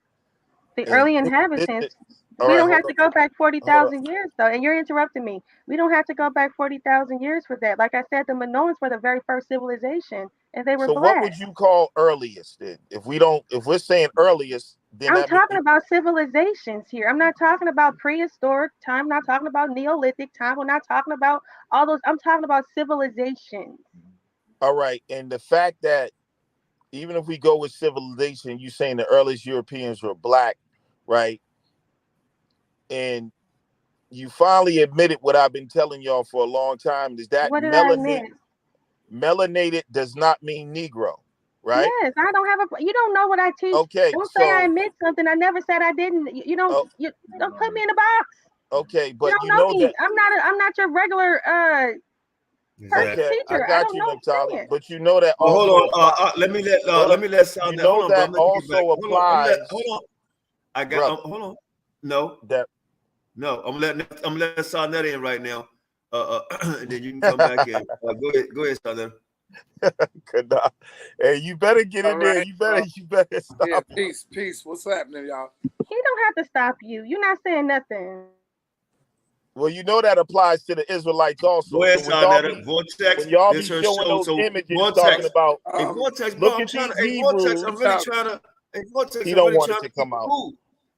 the early inhabitants. We don't have to go back 40,000 years, though. And you're interrupting me. We don't have to go back 40,000 years for that. Like I said, the Minoans were the very first civilization, and they were Black. So what would you call earliest then? If we're saying earliest, then I'm that talking about civilizations here. I'm not talking about prehistoric time. I'm not talking about Neolithic time. We're not talking about all those. I'm talking about civilizations. all right. And the fact that even if we go with civilization, you saying the earliest Europeans were black, right? And you finally admitted what I've been telling y'all for a long time is that What did I admit? melanated does not mean Negro, right? Yes, I don't have a. You don't know what I teach. Okay, Don't say I so admit something. I never said I didn't. You don't. You don't put me in a box. okay, You but don't you know know me. that. I'm not your regular Okay, teacher. I got don't you, know what I'm Naphtali. saying. But you know that Well, also. hold on. Let me let sound. You That. know Hold on, bro. that I'm letting you get back. also applies. Hold on. I got. Brother, Hold on. No. that. No. I'm letting sound that in right now. And then you can come back in. Go ahead. Go ahead, sound. Qanath. Hey, you better get in there. You better stop. Yeah, peace. What's happening, y'all? He don't have to stop you. You're not saying nothing. Well, you know that applies to the Israelites also. Go ahead, So Vortex. when y'all be This her showing show. those So images Vortex. talking about, Hey, Vortex, bro. look I'm at trying these to. Hey, Vortex. Hebrews. I'm really trying to. Hey, Vortex. He I'm don't really want trying it to to come keep it out. cool.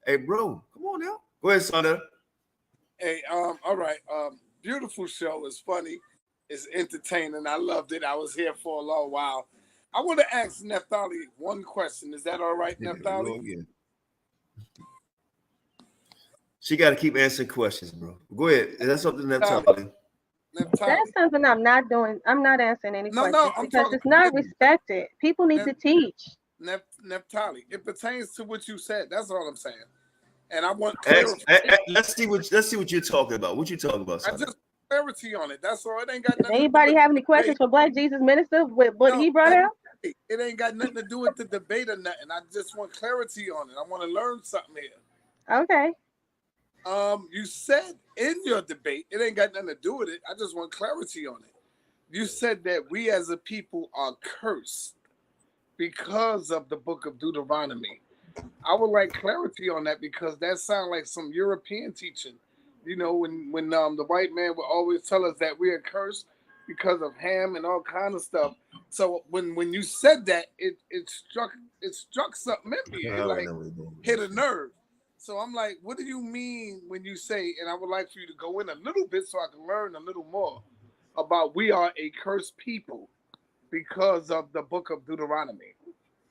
Hey, bro. Come on now. Go ahead, Sonda. Hey, all right. Beautiful show. It's funny. It's entertaining. I loved it. I was here for a long while. I want to ask Naphtali one question. Is that all right, Naphtali? She got to keep answering questions, bro. Go ahead. That's something Naphtali. That's something I'm not doing. I'm not answering any questions I'm because talking it's not respected. People need to teach. Naphtali. It pertains to what you said. That's all I'm saying. And I want Let's clarity. see what you're talking about. What you talking about, I Sonda? just clarity on it. That's all. It ain't got Does nothing to do anybody with have any questions for Black Jesus Minister with what he brought out? it ain't got nothing to do with the debate or nothing. I just want clarity on it. I want to learn something here. Okay. You said in your debate, it ain't got nothing to do with it. I just want clarity on it. You said that we as a people are cursed because of the book of Deuteronomy. I would like clarity on that because that sounds like some European teaching. You know, when the white man would always tell us that we are cursed because of Ham and all kind of stuff. So when you said that, it struck something in me. It like hit a nerve. So I'm like, what do you mean when you say? And I would like for you to go in a little bit so I can learn a little more about we are a cursed people because of the book of Deuteronomy.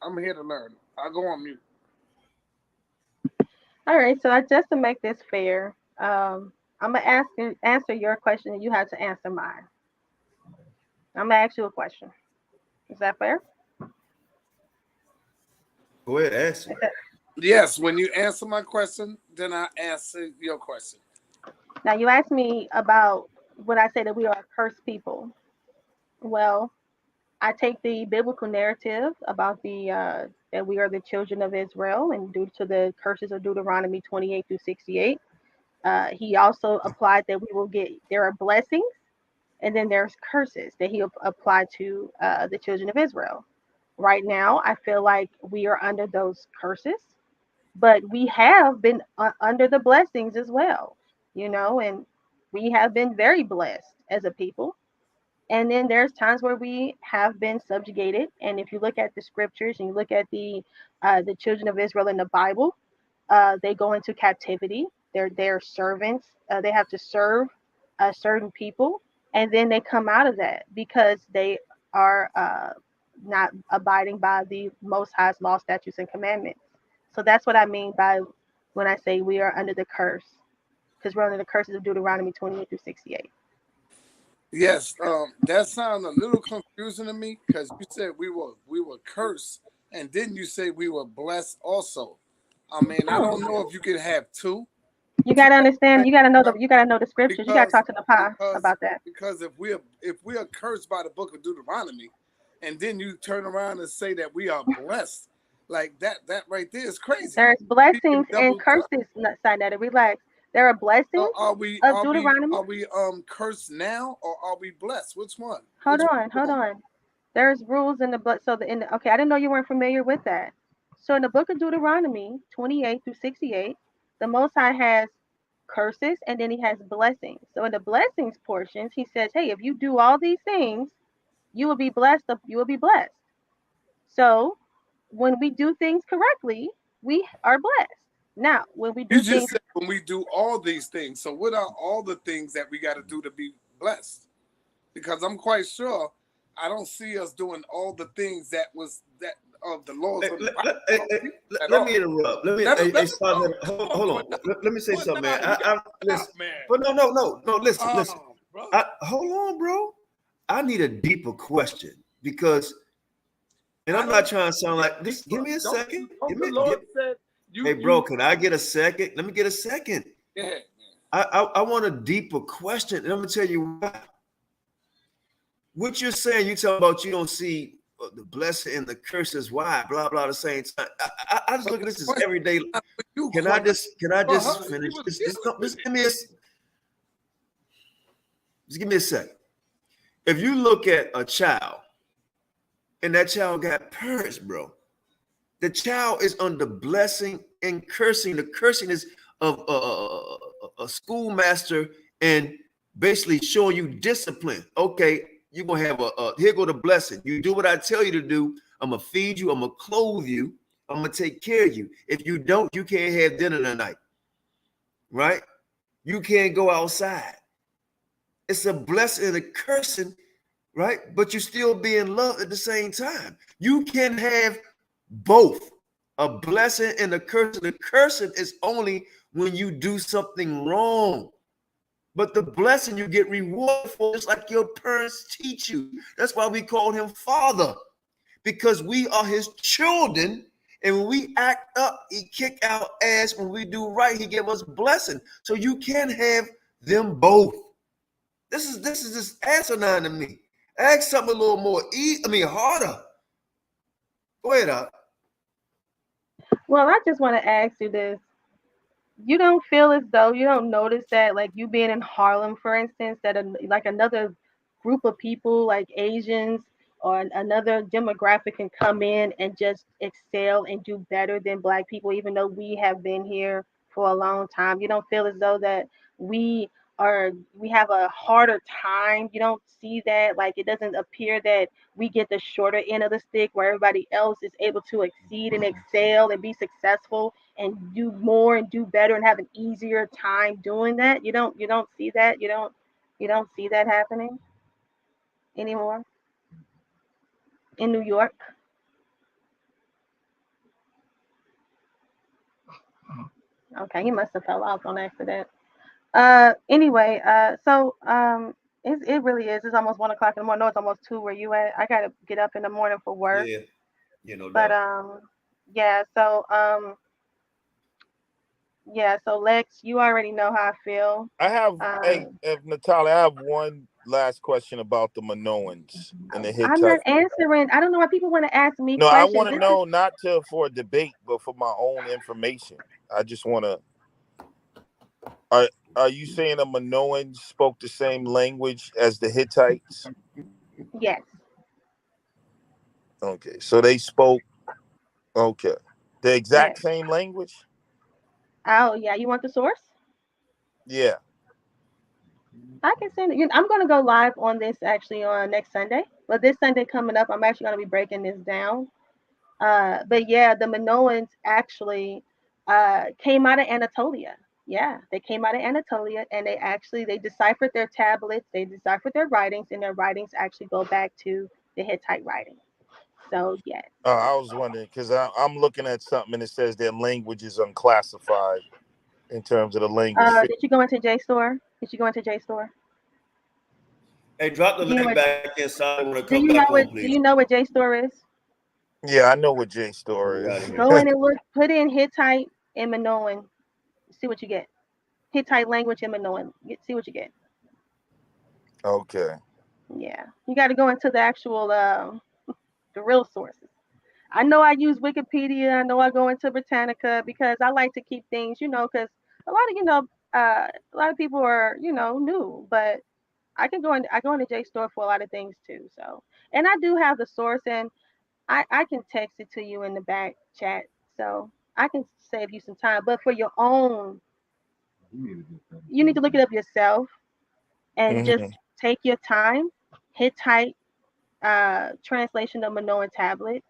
I'm here to learn. I'll go on mute. All right. So just to make this fair, I'm gonna answer your question, and you have to answer mine. I'm gonna ask you a question. Is that fair? Go ahead, answer. Yes, when you answer my question, then I answer your question. Now you asked me about when I say that we are a cursed people. Well, I take the biblical narrative about the that we are the children of Israel, and due to the curses of Deuteronomy 28 through 68, he also applied that we will get there are blessings, and then there's curses that he applied to the children of Israel. Right now, I feel like we are under those curses, but we have been under the blessings as well, and we have been very blessed as a people. And then there's times where we have been subjugated. And if you look at the scriptures and you look at the children of Israel in the Bible, they go into captivity. They're servants. They have to serve certain people, and then they come out of that because they are not abiding by the Most High's law, statutes, and commandments. So that's what I mean by when I say we are under the curse, because we're under the curses of Deuteronomy 28 through 68. Yes, that sounds a little confusing to me because you said we were cursed, and then you say we were blessed also. I mean, I don't know if you can have two. You gotta understand. You gotta know the scriptures. You gotta talk to the Pa about that. Because if we are cursed by the book of Deuteronomy, and then you turn around and say that we are blessed, like that right there is crazy. There's blessings and curses. Sinetta, relax. There are blessings So of Deuteronomy. Are we cursed now or are we blessed? Which one? Hold on. There's rules in the blood. So okay, I didn't know you weren't familiar with that. So in the book of Deuteronomy 28 through 68, the Most High has curses and then he has blessings. So in the blessings portions, he says, hey, if you do all these things, you will be blessed. You will be blessed. So when we do things correctly, we are blessed. Now, when we do You things, just said when we do all these things. So what are all the things that we got to do to be blessed? Because I'm quite sure I don't see us doing all the things that was that of the laws of the Bible. Let me interrupt. Hold on. Let me say something, man. Listen, but no. Listen. Hold on, bro. I need a deeper question because, and I'm not trying to sound like this. Give me a second. Hey, bro, can I get a second? Let me get a second. Yeah. I want a deeper question, and I'm gonna tell you why. What you're saying, you talking about you don't see the blessing and the curses. Why? Blah blah. The same time. I just look at this as everyday. Can I just finish? Just give me a second. If you look at a child, and that child got parents, bro, the child is under blessing and cursing. The cursing is of a schoolmaster and basically showing you discipline. Okay, you're gonna have here go the blessing. You do what I tell you to do. I'm gonna feed you. I'm gonna clothe you. I'm gonna take care of you. If you don't, you can't have dinner tonight. Right? You can't go outside. It's a blessing and a cursing, right? But you still being loved at the same time. You can have both a blessing and a curse. The cursing is only when you do something wrong. But the blessing you get rewarded for, just like your parents teach you. That's why we call him Father, because we are his children. And when we act up, he kick our ass. When we do right, he give us blessing. So you can have them both. This is just asinine to me. Ask something a little more harder. Go ahead, Doc. Well, I just want to ask you this. You don't feel as though you don't notice that, like you being in Harlem, for instance, that like another group of people like Asians or another demographic can come in and just excel and do better than Black people, even though we have been here for a long time. You don't feel as though that we we have a harder time. You don't see that, like it doesn't appear that we get the shorter end of the stick where everybody else is able to exceed and excel and be successful and do more and do better and have an easier time doing that. You don't see that. You don't see that happening anymore in New York. Okay, he must have fell off on accident. Anyway, it really is. It's almost 1 o'clock in the morning. No, it's almost 2 where you at. I gotta get up in the morning for work. Yeah, you know. But yeah. So Lex, you already know how I feel. I have, if Natalia, I have one last question about the Minoans and the Hittites. I'm not answering. I don't know why people want to ask me No, questions. I want to know not for a debate, but for my own information. I just want to. Are you saying the Minoans spoke the same language as the Hittites? Yes. Okay, so they spoke. Okay, the exact same language. Oh yeah, you want the source? Yeah. I can send it. I'm going to go live on this actually on next Sunday. But this Sunday coming up, I'm actually going to be breaking this down. But yeah, the Minoans actually came out of Anatolia. Yeah, they came out of Anatolia, and they deciphered their tablets, they deciphered their writings, and their writings actually go back to the Hittite writings. So yes. I was wondering because I'm looking at something and it says their language is unclassified in terms of the language. Did you go into JSTOR? Hey, drop the link back inside. I'm gonna Do come you know back what? on, please. Do you know what JSTOR is? Yeah, I know what JSTOR is. Go in and look. Put in Hittite and Minoan. See what you get. Hittite language and Minoan. See what you get. Okay. Yeah, you got to go into the actual the real sources. I know I use Wikipedia. I know I go into Britannica because I like to keep things, because a lot of people are, new, but I go into JSTOR for a lot of things too. So, and I do have the source, and I can text it to you in the back chat, so I can save you some time. But for your own, you need to look it up yourself and just take your time. Hittite translation of Minoan tablet.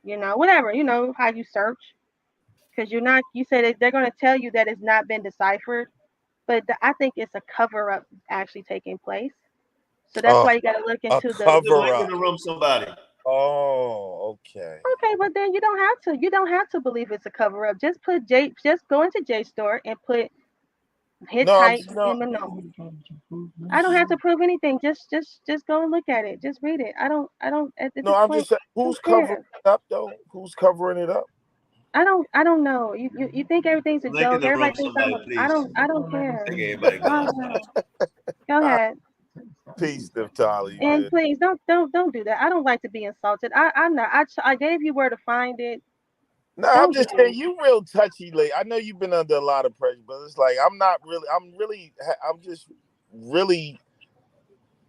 Whatever, how you search. Because you said that they're going to tell you that it's not been deciphered, but I think it's a cover up actually taking place. So that's why you got to look into the mic in the room. Somebody. Oh, okay. Okay, but then you don't have to. You don't have to believe it's a cover up. Just put Just go into JSTOR and put Hittite in Manoah. I don't have to prove anything. Just go and look at it. Just read it. I don't. At this I'm point, just saying, who's covering it up though? Who's covering it up? I don't know. You think everything's a joke? Everybody thinks I don't care. Go ahead. Peace, Naphtali. And Man. please don't do that. I don't like to be insulted. I'm not. I gave you where to find it. No, I'm just saying you real touchy lately. I know you've been under a lot of pressure, but it's like I'm just really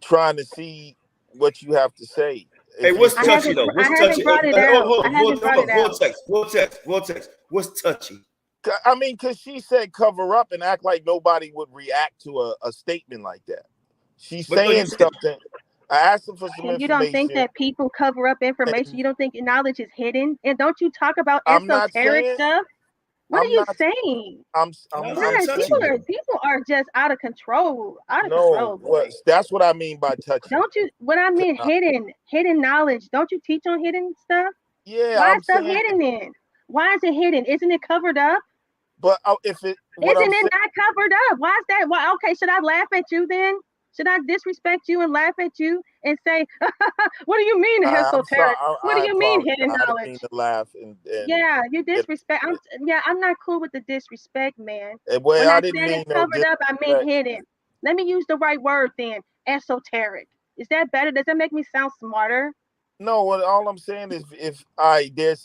trying to see what you have to say. Hey, what's touchy though? What's touchy? Hold on. Vortex. What's touchy? I mean, because she said cover up and act like nobody would react to a statement like that. She's saying something. I asked her for some information. You don't think that people cover up information? You don't think knowledge is hidden? And don't you talk about esoteric stuff? What are you saying? People are just out of control. That's what I mean by touching. Don't you? What I mean hidden knowledge. Don't you teach on hidden stuff? Yeah. Why is stuff hidden then? Why is it hidden? Isn't it covered up? But not covered up? Why is that? Why? Okay, should I laugh at you then? Should I disrespect you and laugh at you and say, "What do you mean esoteric? What do you mean hidden knowledge?" I didn't mean to laugh and yeah, you disrespect. I'm not cool with the disrespect, man. When I didn't mean covered up, I mean hidden. Let me use the right word then. Esoteric. Is that better? Does that make me sound smarter? No. All I'm saying is,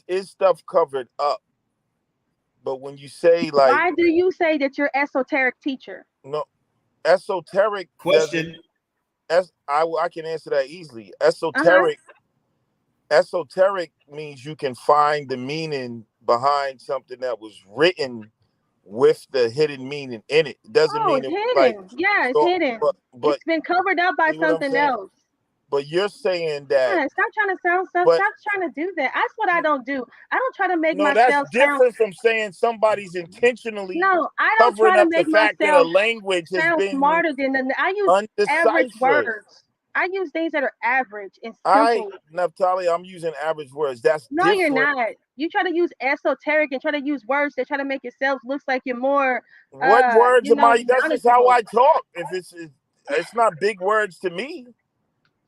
is stuff covered up, but when you say like, why do you say that you're esoteric teacher? No. Esoteric question. I can answer that easily. Esoteric means you can find the meaning behind something that was written with the hidden meaning in it. It doesn't mean it's hidden. It's hidden. But it's been covered up by something else. But you're saying that. Stop trying to sound stuff. Stop trying to do that. That's what I don't do. I don't try to make myself that's different from saying somebody's intentionally. No, I don't try to make myself that a language has been smarter than I use average words. I use things that are average and simple. Naphtali, I'm using average words. That's no, different. You're not. You try to use esoteric and try to use words that try to make yourself look like you're more. What words am I? That's just how I talk. If it's not big words to me.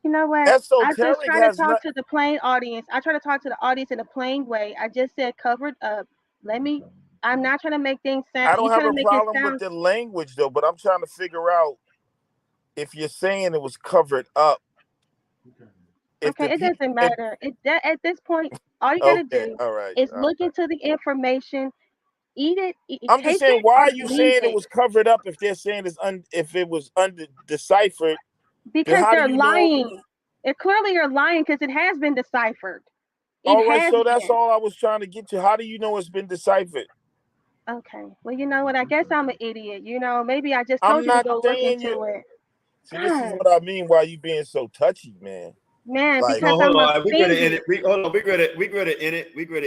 You know what? Esoteric I just try to talk to the plain audience. I try to talk to the audience in a plain way. I just said covered up. I'm not trying to make things sound. I don't have a problem with the language though, but I'm trying to figure out if you're saying it was covered up. Okay, it doesn't matter. At this point, all you gotta do is look into the information, eat it. I'm just saying, why are you saying it was covered up if they're saying if it was deciphered? Because they're lying. Clearly you're lying because it has been deciphered. All right, so that's all I was trying to get to. How do you know it's been deciphered? Okay. Well, you know what? I guess I'm an idiot. Maybe I just told you to go look into it. See, this is what I mean. Why you being so touchy, man? Man, because I'm a we're gonna end it. We're gonna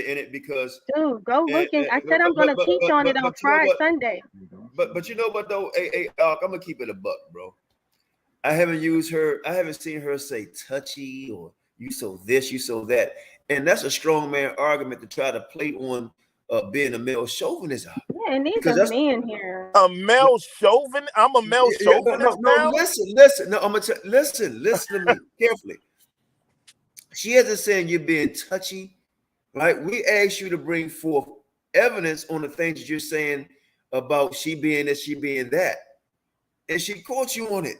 end it because. Dude, go look and I said I'm gonna teach on it on Sunday. But you know what though? Hey, I'm gonna keep it a buck, bro. I haven't seen her say touchy or you so this, you so that. And that's a strong man argument to try to play on being a male chauvinist. Yeah, and these are men here. A male chauvinist? I'm a male chauvinist now? Listen. No, I'm gonna listen to me carefully. She isn't saying you're being touchy, right? We asked you to bring forth evidence on the things that you're saying about she being this, she being that. And she caught you on it.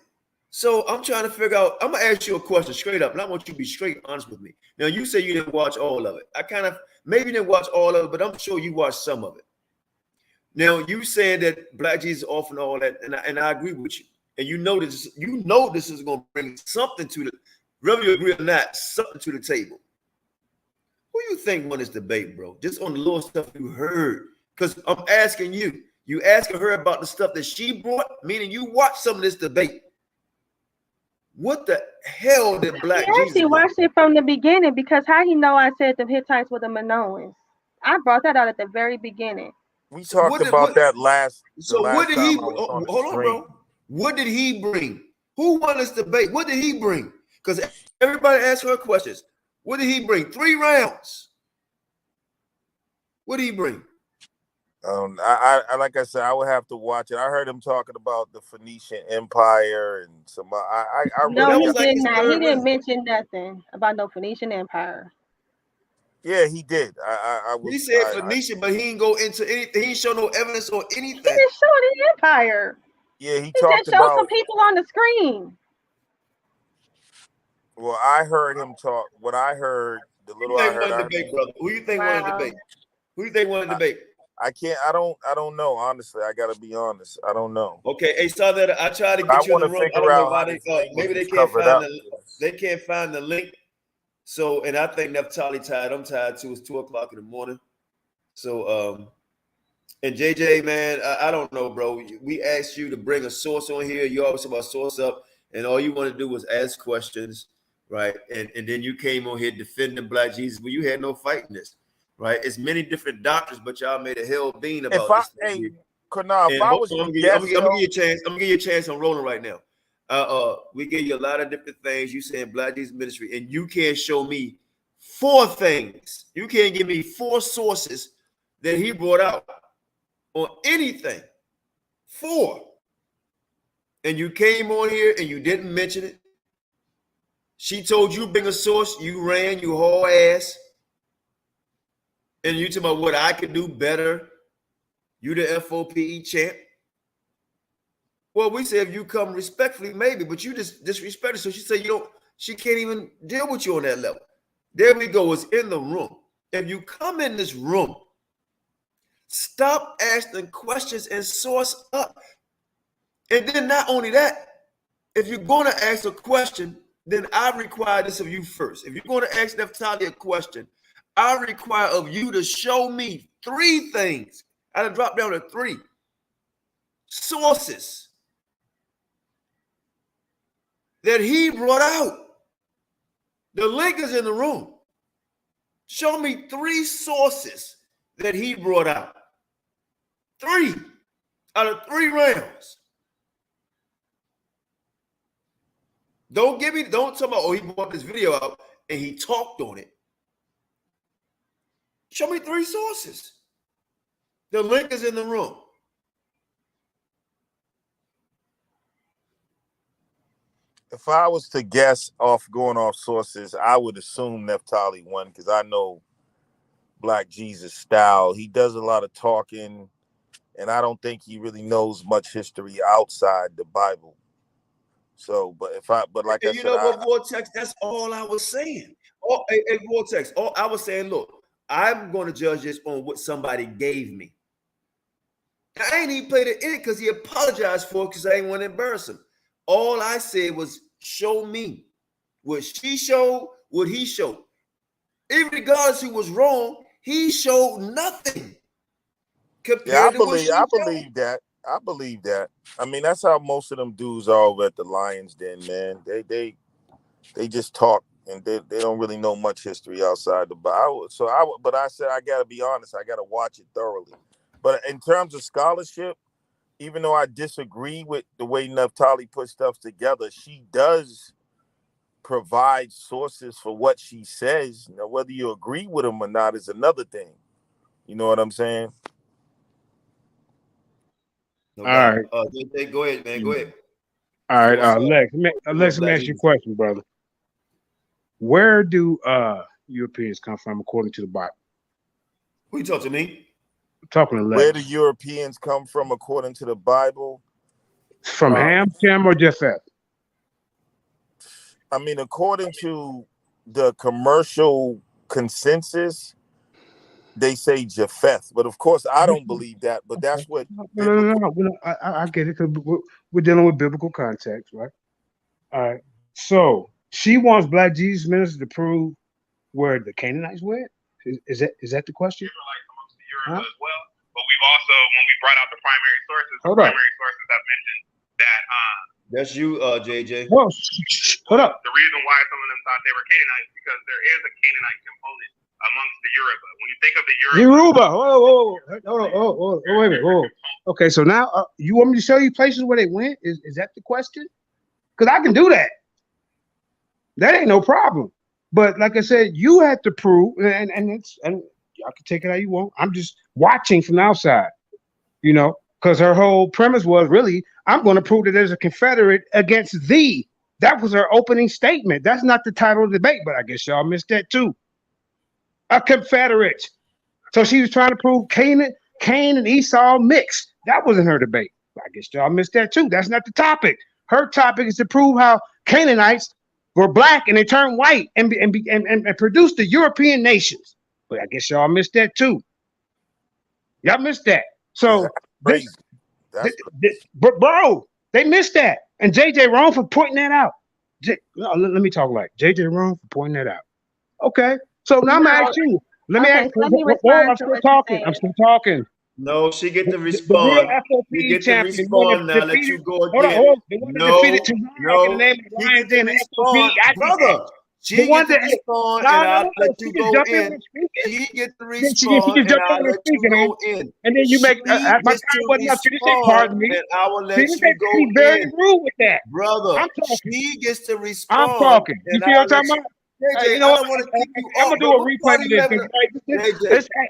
So I'm trying to figure out, I'm going to ask you a question straight up, and I want you to be straight honest with me. Now, you say you didn't watch all of it. Maybe didn't watch all of it, but I'm sure you watched some of it. Now, you said that Black Jesus off and all that, and I agree with you. And you know this is going to bring something to the, whether you agree or not, something to the table. Who you think won this debate, bro? Just on the little stuff you heard. Because I'm asking you. You asking her about the stuff that she brought, meaning you watched some of this debate. What the hell did Black Jesus? He actually watched it from the beginning because how he know I said the Hittites were the Manoans? I brought that out at the very beginning. We talked about that last. So what did he? Hold on, bro. What did he bring? Who won this debate? What did he bring? Because everybody asked her questions. What did he bring? 3 rounds. What did he bring? I like I said, I would have to watch it. I heard him talking about the Phoenician Empire and some. No, he did not. He didn't mention nothing about no Phoenician Empire. Yeah, he did. He said Phoenician, but he didn't go into anything. He didn't show no evidence or anything. He didn't show the empire. Yeah, he just talked showed about some people on the screen. Well, I heard him talk. What I heard, the little I heard. Debate, brother. Who you think won the debate? Who you think won the debate? I can't. I don't know. Honestly, I gotta be honest. I don't know. Okay, hey, saw that. I tried to get you in the room. I don't know why they. Maybe they can't find the. They can't find the link. So, and I think Naphtali tired. I'm tired too. It's 2:00 in the morning. So, and JJ, man, I don't know, bro. We asked you to bring a source on here. You always talk about source up, and all you want to do was ask questions, right? And then you came on here defending Black Jesus, but you had no fight in this, right? It's many different doctors, but y'all made a hell bean about this. Hey, Qanath, if I was I'm gonna give you a chance. I'm gonna give you a chance. I'm rolling right now. We gave you a lot of different things. You saying Black Jesus ministry, and you can't show me 4 things. You can't give me 4 sources that he brought out on anything. 4. And you came on here and you didn't mention it. She told you bring a source. You ran, you haul ass. And you talking about what I could do better. You the F.O.P.E. champ. Well, we said if you come respectfully, maybe, but you just disrespected. So she said she can't even deal with you on that level. There we go. It's in the room. If you come in this room, stop asking questions and source up. And then not only that, if you're going to ask a question, then I require this of you first. If you're going to ask Naphtali a question, I require of you to show me 3 things. I dropped down to 3 sources that he brought out. The link is in the room. Show me 3 sources that he brought out. 3 out of 3 rounds. Don't talk about, oh, he brought this video out and he talked on it. Show me 3 sources. The link is in the room. If I was to guess going off sources, I would assume Naphtali won because I know Black Jesus style. He does a lot of talking, and I don't think he really knows much history outside the Bible. So, but like I said, what, Vortex? That's all I was saying. Hey, Vortex. All I was saying, look, I'm going to judge this on what somebody gave me. I ain't even played it in it because he apologized for it because I ain't want to embarrass him. All I said was, show me what she showed, what he showed. Even regardless who was wrong, he showed nothing. I believe that. I believe that. I mean, that's how most of them dudes are over at the Lions Den, man. They just talk and they don't really know much history outside the Bible. But I said I gotta be honest, I gotta watch it thoroughly. But in terms of scholarship, even though I disagree with the way Naphtali puts stuff together, she does provide sources for what she says. Now, whether you agree with them or not is another thing. You know what I'm saying? No All right. Go ahead, man. Go ahead. All right, Lex, let me ask you a question, brother. Where do Europeans come from according to the Bible? Who you talking to me? I'm talking to Lex. Where do Europeans come from according to the Bible? From Ham, Shem, or Japheth? I mean, according to the commercial consensus, they say Japheth, but of course I don't believe that. But that's what. No. I get it because we're dealing with biblical context, right? All right. So she wants Black Jesus ministers to prove where the Canaanites went. Is that the question? Israelites amongst the Europe as well, but we've also, when we brought out the primary sources, sources have mentioned that. That's you, JJ. Whoa, hold up. The reason why some of them thought they were Canaanites because there is a Canaanite component amongst the Yoruba. When you think of the Yoruba, Wait a minute. Whoa. Okay, so now you want me to show you places where they went? Is that the question? Because I can do that. That ain't no problem. But like I said, you have to prove, and y'all can take it how you want. I'm just watching from the outside, you know, because her whole premise was really, I'm going to prove that there's a Confederate against thee. That was her opening statement. That's not the title of the debate, but I guess y'all missed that too. A Confederate. So she was trying to prove Cain and Esau mixed. That wasn't her debate. I guess y'all missed that too. That's not the topic. Her topic is to prove how Canaanites were black and they turned white and produced the European nations. But I guess y'all missed that too. Y'all missed that. So, but bro, they missed that. And JJ wrong for pointing that out. Let me talk like JJ wrong for pointing that out. Okay. So now I'm gonna ask you. Let me respond. I'm still talking. I'm still talking. No, she get to respond. You get to respond now. Let you go again. No. She get to respond, brother. She get to respond, and I'll let you go in. She get to respond, and I'll let you go in. And then you make my time wasn't up. She didn't say pardon me. And I will let you go in. Very rude with that, brother. She gets to respond. I'm talking. You see what I'm talking about? JJ, you know what? I'm gonna do a replay of this.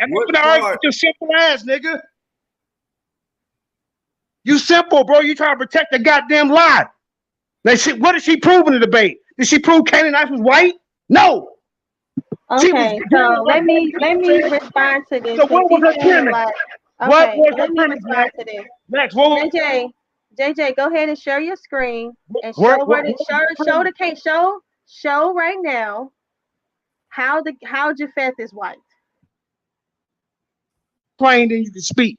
I'm not gonna argue with your simple ass, nigga. You simple, bro. You trying to protect the goddamn lie. What did she prove in the debate? Did she prove Canaanites was white? No. Okay, so let me respond to this. So what was her premise? What was her premise? Next, JJ, go ahead and share your screen and show right now how Japheth is white. Plain, then you can speak.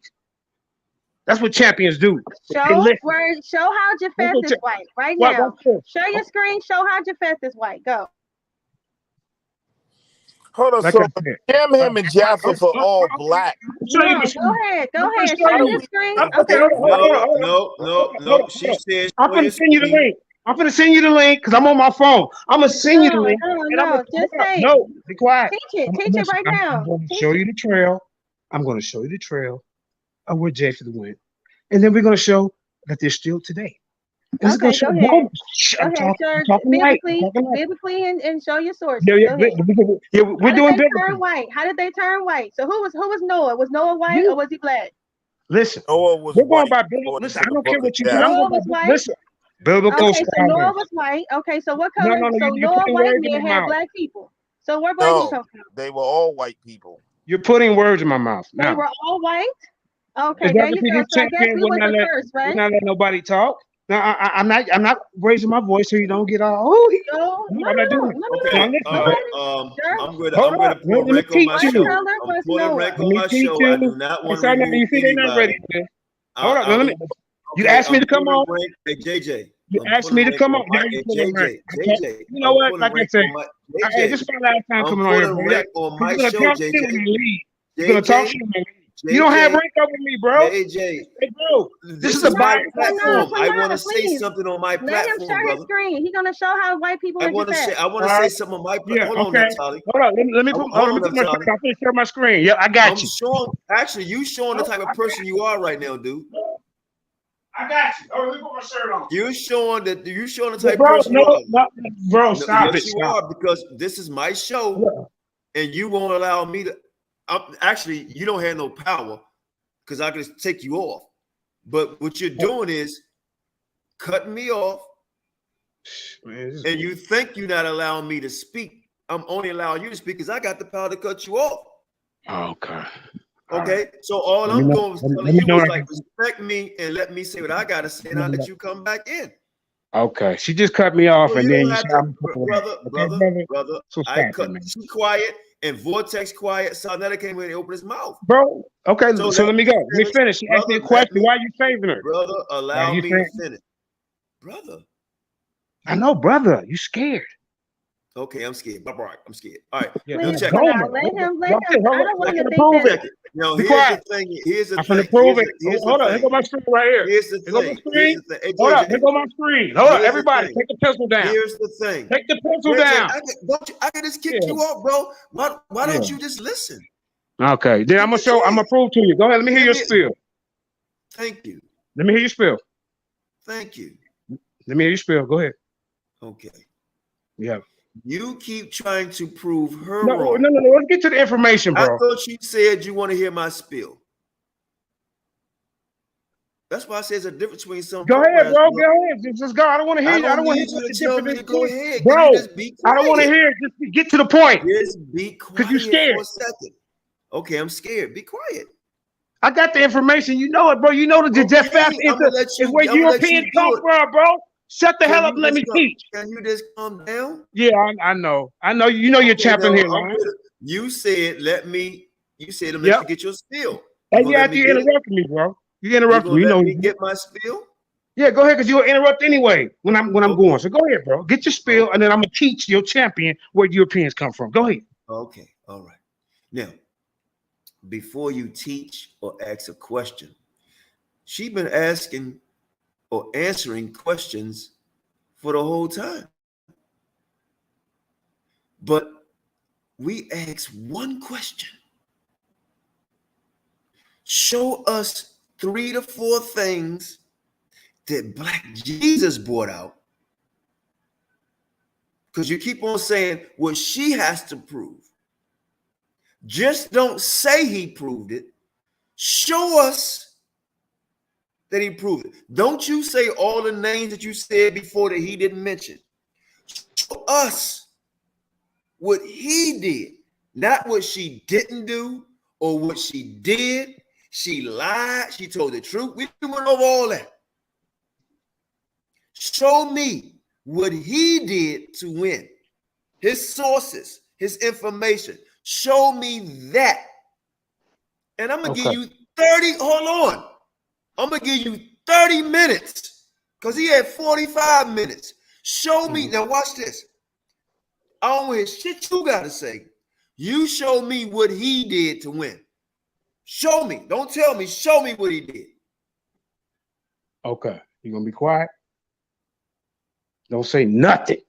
That's what champions do. Show how Japheth is white right now. Share your screen. Show how Japheth is white. Go. Hold on, so damn him and Japheth are all black. No, go ahead. Share your screen. Okay. No. She says. I'm gonna send you the link. I'm gonna send you the link because I'm on my phone. I'm gonna send you the link. No, just say. No, be quiet. Teach it right now. I'm going to show you the trail. I'm going to show you the trail of where Japheth went, and then we're going to show that they're still today. Okay, go ahead. Biblically and show your source. Yeah, we're doing biblically. How did they turn white? So who was Noah? Was Noah white or was he black? Listen, we're going by biblical. Listen, I don't care what you do. Noah was white. Listen, biblical. Okay, so Noah was white. Okay, so what color? So Noah white men had black people. So where black people come from? They were all white people. You're putting words in my mouth. They were all white. Okay, there you go. So I guess we was the first, right? Not let nobody talk. No, I'm not raising my voice so you don't get all. I'm not doing it. I'm going to put rank on my show. I'm putting rank on my show. I do not want to remove anybody. Hold on, let me. You asked me to come on. Hey, JJ. You asked me to come on. JJ. You know what? Like I said, this is my last time coming on here. On my show, JJ. You're gonna talk to me. You don't have rank over me, bro. AJ, hey, bro, this is my platform. I want to say something on my platform, Let him share his screen. He's gonna show how white people. I want to say something on my platform. Hold on, Naphtali. Hold on. Let me put. I'm gonna share my screen. Yeah, I got you. Actually, you showing the type of person you are right now, dude. I got you. Oh, let me put my shirt on. You're showing the type of person you are. Bro, stop it. You are, because this is my show, and you won't allow me to. Actually, you don't have no power because I can just take you off. But what you're doing is cutting me off, and you think you're not allowing me to speak. I'm only allowing you to speak because I got the power to cut you off. Okay. Okay. So all I'm going to tell you is like respect me and let me say what I got to say, and I'll let you come back in. Okay. She just cut me off, and then you said, brother. I cut you quiet. And Vortex quiet, so now they came in and opened his mouth. Bro, okay, so let me go. Let me finish. She asked me a question. Why are you favoring her? Brother, allow me to finish. Brother. I know, brother. You scared. Okay, I'm scared. All right, I'm scared. All right, Yeah, now that's check Gomer. it. Let him. I don't want him to think prove that. it. Now Be here's quiet. the thing. Here's the I'm finna thing. prove it. Here's Hold the on. Here go thing. my screen right here. Here's the Here go my thing. screen. Here's the thing. Hey, Hold up. JJ. Here go my screen. Hold up. Here's the Everybody, thing. take the pencil down. Here's the thing. Take the pencil JJ, down. I can just kick Yeah. you off, bro. Why Yeah. don't you just listen? Okay. Then I'm gonna prove to you. Go ahead. Let me hear your spiel. Thank you. Let me hear your spiel. Thank you. Let me hear your spiel. Go ahead. Okay. Yeah. You keep trying to prove her No. wrong. Let's get to the information, I bro. thought you said you want to hear my spiel. That's why I say there's a difference between some Go ahead, programs. bro. Go ahead. Just go. I don't want to hear you. I don't want to need hear you what to the tell me difference to go is. ahead. Bro, Can you just be quiet? I don't want to hear it. Just get to the point. Just be quiet. Because you're scared. For a second. Okay, I'm scared. Be quiet. I got the information. You know it, bro. You know the Jeff Fast is where Europeans come from, bro. Shut the hell up and let me teach. Can you just calm down? Yeah, I know. You know you're champion here, right? You said let me let you get your spiel. And yeah, you interrupted me, bro. You interrupted me. You know. Let me get my spiel? Yeah, go ahead, because you'll interrupt anyway when I'm going. So go ahead, bro. Get your spiel, and then I'm gonna teach your champion where Europeans come from. Go ahead. Okay, all right. Now, before you teach or ask a question, she's been asking or answering questions for the whole time. But we ask one question. Show us 3 to 4 things that Black Jesus brought out. Because you keep on saying what she has to prove. Just don't say he proved it. Show us that he proved it. Don't you say all the names that you said before that he didn't mention. Show us what he did, not what she didn't do or what she did. She lied. She told the truth. We went over all that. Show me what he did to win. His sources, his information. Show me that. And I'm going to give you 30. Hold on. I'm going to give you 30 minutes because he had 45 minutes. Show me. Now watch this. I don't hear shit you got to say. You show me what he did to win. Show me. Don't tell me. Show me what he did. Okay. You going to be quiet? Don't say nothing.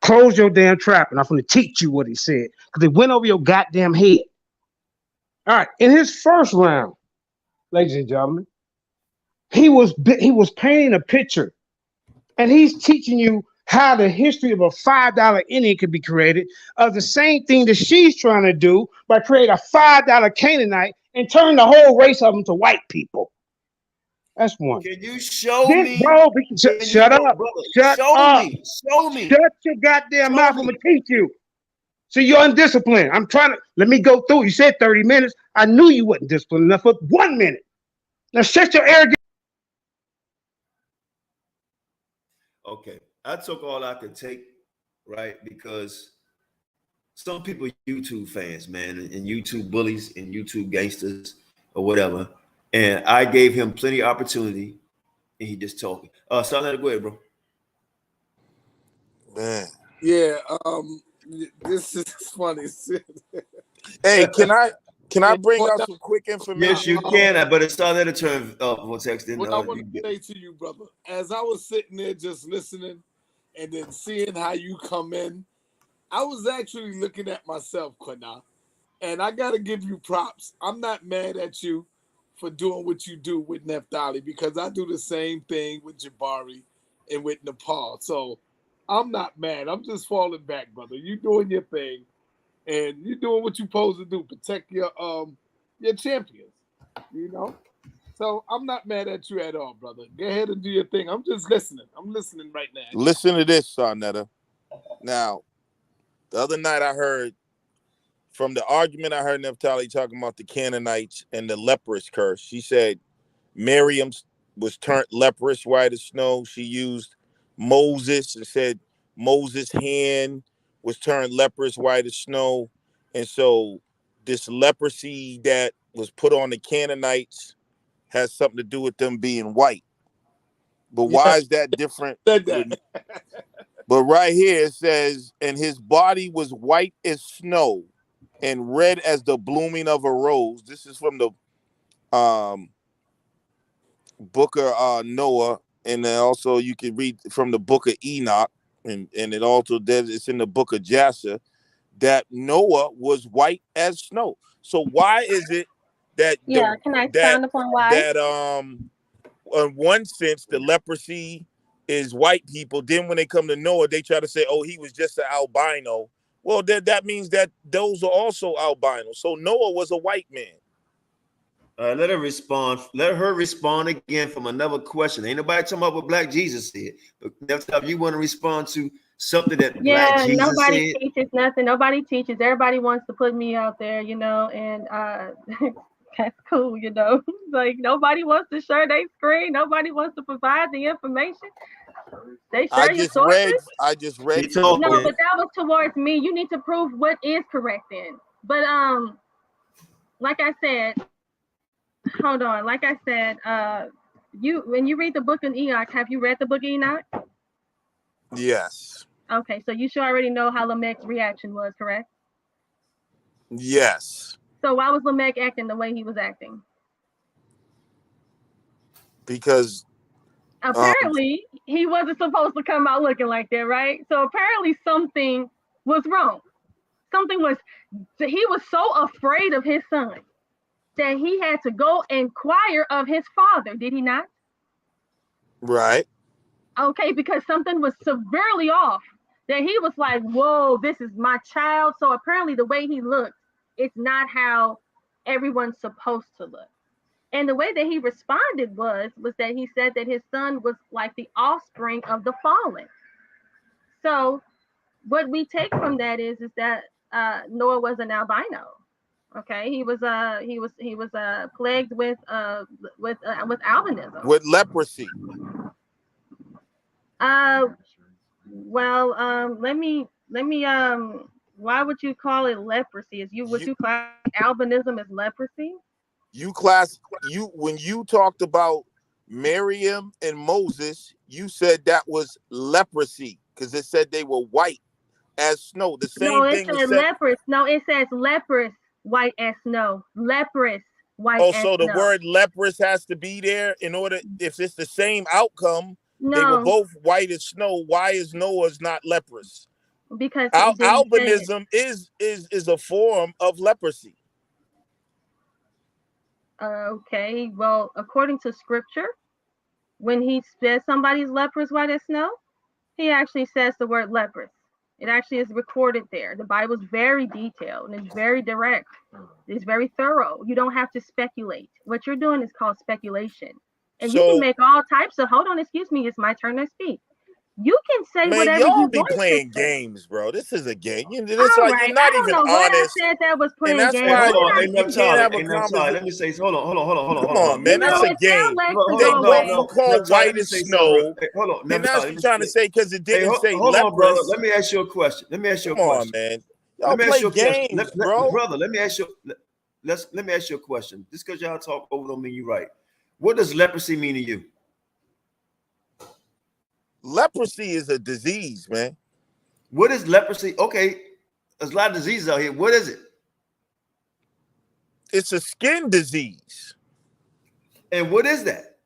Close your damn trap, and I'm going to teach you what he said because it went over your goddamn head. All right. In his first round, ladies and gentlemen, he was painting a picture, and he's teaching you how the history of a $5 Indian could be created, of the same thing that she's trying to do by creating a $5 Canaanite and turn the whole race of them to white people. That's one. Can you show me? Bro, shut up. Shut up. Show me. Shut your goddamn mouth. I'm going to teach you. So you're undisciplined. I'm trying to, let me go through. You said 30 minutes. I knew you wasn't disciplined enough for 1 minute. Now shut your arrogance. Okay. I took all I could take, right? Because some people are YouTube fans, man, and YouTube bullies and YouTube gangsters or whatever. And I gave him plenty of opportunity, and he just told me. So let it go ahead, bro. Man. Yeah, this is funny. Hey, can I bring out some quick information? Yes, you can, but it's not that turn for texting. What I want to say to you, brother, as I was sitting there just listening and then seeing how you come in, I was actually looking at myself, Qanath, and I got to give you props. I'm not mad at you for doing what you do with Naphtali because I do the same thing with Jabari and with Nepal. So I'm not mad. I'm just falling back, brother. You doing your thing, and you doing what you're supposed to do. Protect your champions, you know? So I'm not mad at you at all, brother. Go ahead and do your thing. I'm just listening. I'm listening right now. Listen to this, Sarnetta. Now, the other night I heard from the argument, I heard Naphtali talking about the Canaanites and the leprous curse. She said Miriam was turned leprous white as snow. She used Moses and said Moses' hand was turned leprous white as snow. And so this leprosy that was put on the Canaanites has something to do with them being white. But why is that different? But right here it says, and his body was white as snow and red as the blooming of a rose. This is from the book of Noah, and then also you can read from the book of Enoch, and it also does, it's in the book of Jasher, that Noah was white as snow. So why is it that can I expound upon why? In one sense the leprosy is white people, then when they come to Noah they try to say, oh, he was just an albino? Well, that means that those are also albinos. So Noah was a white man. Let her respond. Let her respond again from another question. Ain't nobody talking about what Black Jesus said. But next time you want to respond to something that Black Jesus nobody said. teaches nothing. Nobody teaches. Everybody wants to put me out there, you know, and that's cool, you know. Like nobody wants to share their screen. Nobody wants to provide the information. They share your sources. I just read. No, but that was towards me. You need to prove what is correct then. But like I said, hold on. Like I said, when you read the book of Enoch, have you read the book of Enoch? Yes. Okay, so you should already know how Lamech's reaction was, correct? Yes. So why was Lamech acting the way he was acting? Because apparently he wasn't supposed to come out looking like that, right? So apparently something was wrong. He was so afraid of his son that he had to go inquire of his father, did he not? Right. Okay, because something was severely off. That he was like, whoa, this is my child. So apparently the way he looked, it's not how everyone's supposed to look. And the way that he responded was that he said that his son was like the offspring of the fallen. So what we take from that is that Noah was an albino. Okay, he was plagued with albinism, with leprosy. Why would you call it leprosy? Would you class albinism as leprosy? When you talked about Miriam and Moses, you said that was leprosy because it said they were white as snow. The same thing. No, it said leprous. No, it says leprous, white as snow. Leprous, white as snow. Oh, so the word leprous has to be there in order. If it's the same outcome, they were both white as snow. Why is Noah's not leprous? Because albinism is a form of leprosy. Okay, well, according to scripture, when he says somebody's leprous white as snow, he actually says the word leprous. It actually is recorded there. The Bible is very detailed and it's very direct. It's very thorough. You don't have to speculate. What you're doing is called speculation. And you can make all types of, hold on, excuse me, it's my turn to speak. You can say whatever you want. Y'all be playing games, bro. This is a game. It's all like right. you're not even honest. I said that was playing games. Hold on. Come on, man. That's a game. You call white as snow. Hold on. And that's what you're trying to say because it didn't say hold leprous. on, brother. Let me ask you a question. Come on, man. Y'all play games, bro. Brother, let me ask you a question. Just because y'all talk over don't mean you're right. What does leprosy mean to you? Leprosy is a disease, man. What is leprosy? Okay, there's a lot of diseases out here. What is it? It's a skin disease. And what is that?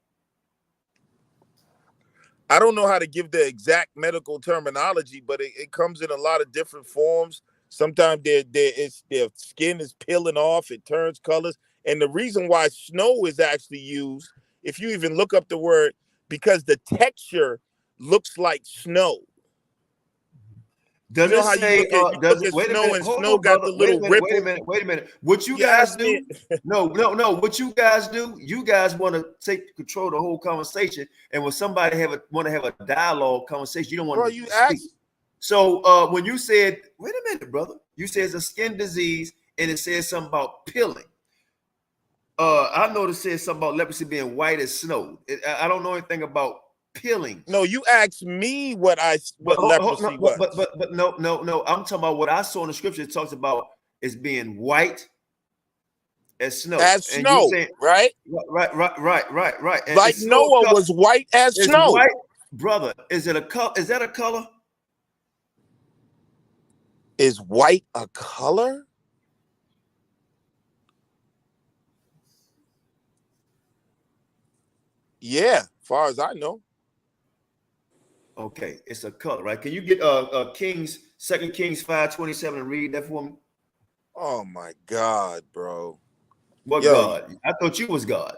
I don't know how to give the exact medical terminology, but it comes in a lot of different forms. Sometimes their skin is peeling off, it turns colors. And the reason why snow is actually used, if you even look up the word, because the texture looks like snow. Does it say? Wait a minute. Snow got the little ripple. Wait a minute. What you guys do? No. What you guys do? You guys want to take control of the whole conversation, and when somebody want to have a dialogue conversation, you don't want to speak. So when you said, wait a minute, brother, you said it's a skin disease, and it says something about peeling. I noticed it says something about leprosy being white as snow. I don't know anything about peeling. No, you asked me what leprosy was. But no. I'm talking about what I saw in the scripture. It talks about it's being white as snow. As snow, right? Right. And like Noah was white as snow. White, brother, is it a color? Is that a color? Is white a color? Yeah, as far as I know. Okay, it's a color, right? Can you get Kings, 2 Kings 5:27 and read that for me? Oh my God, bro. What Yo, God? I thought you was God.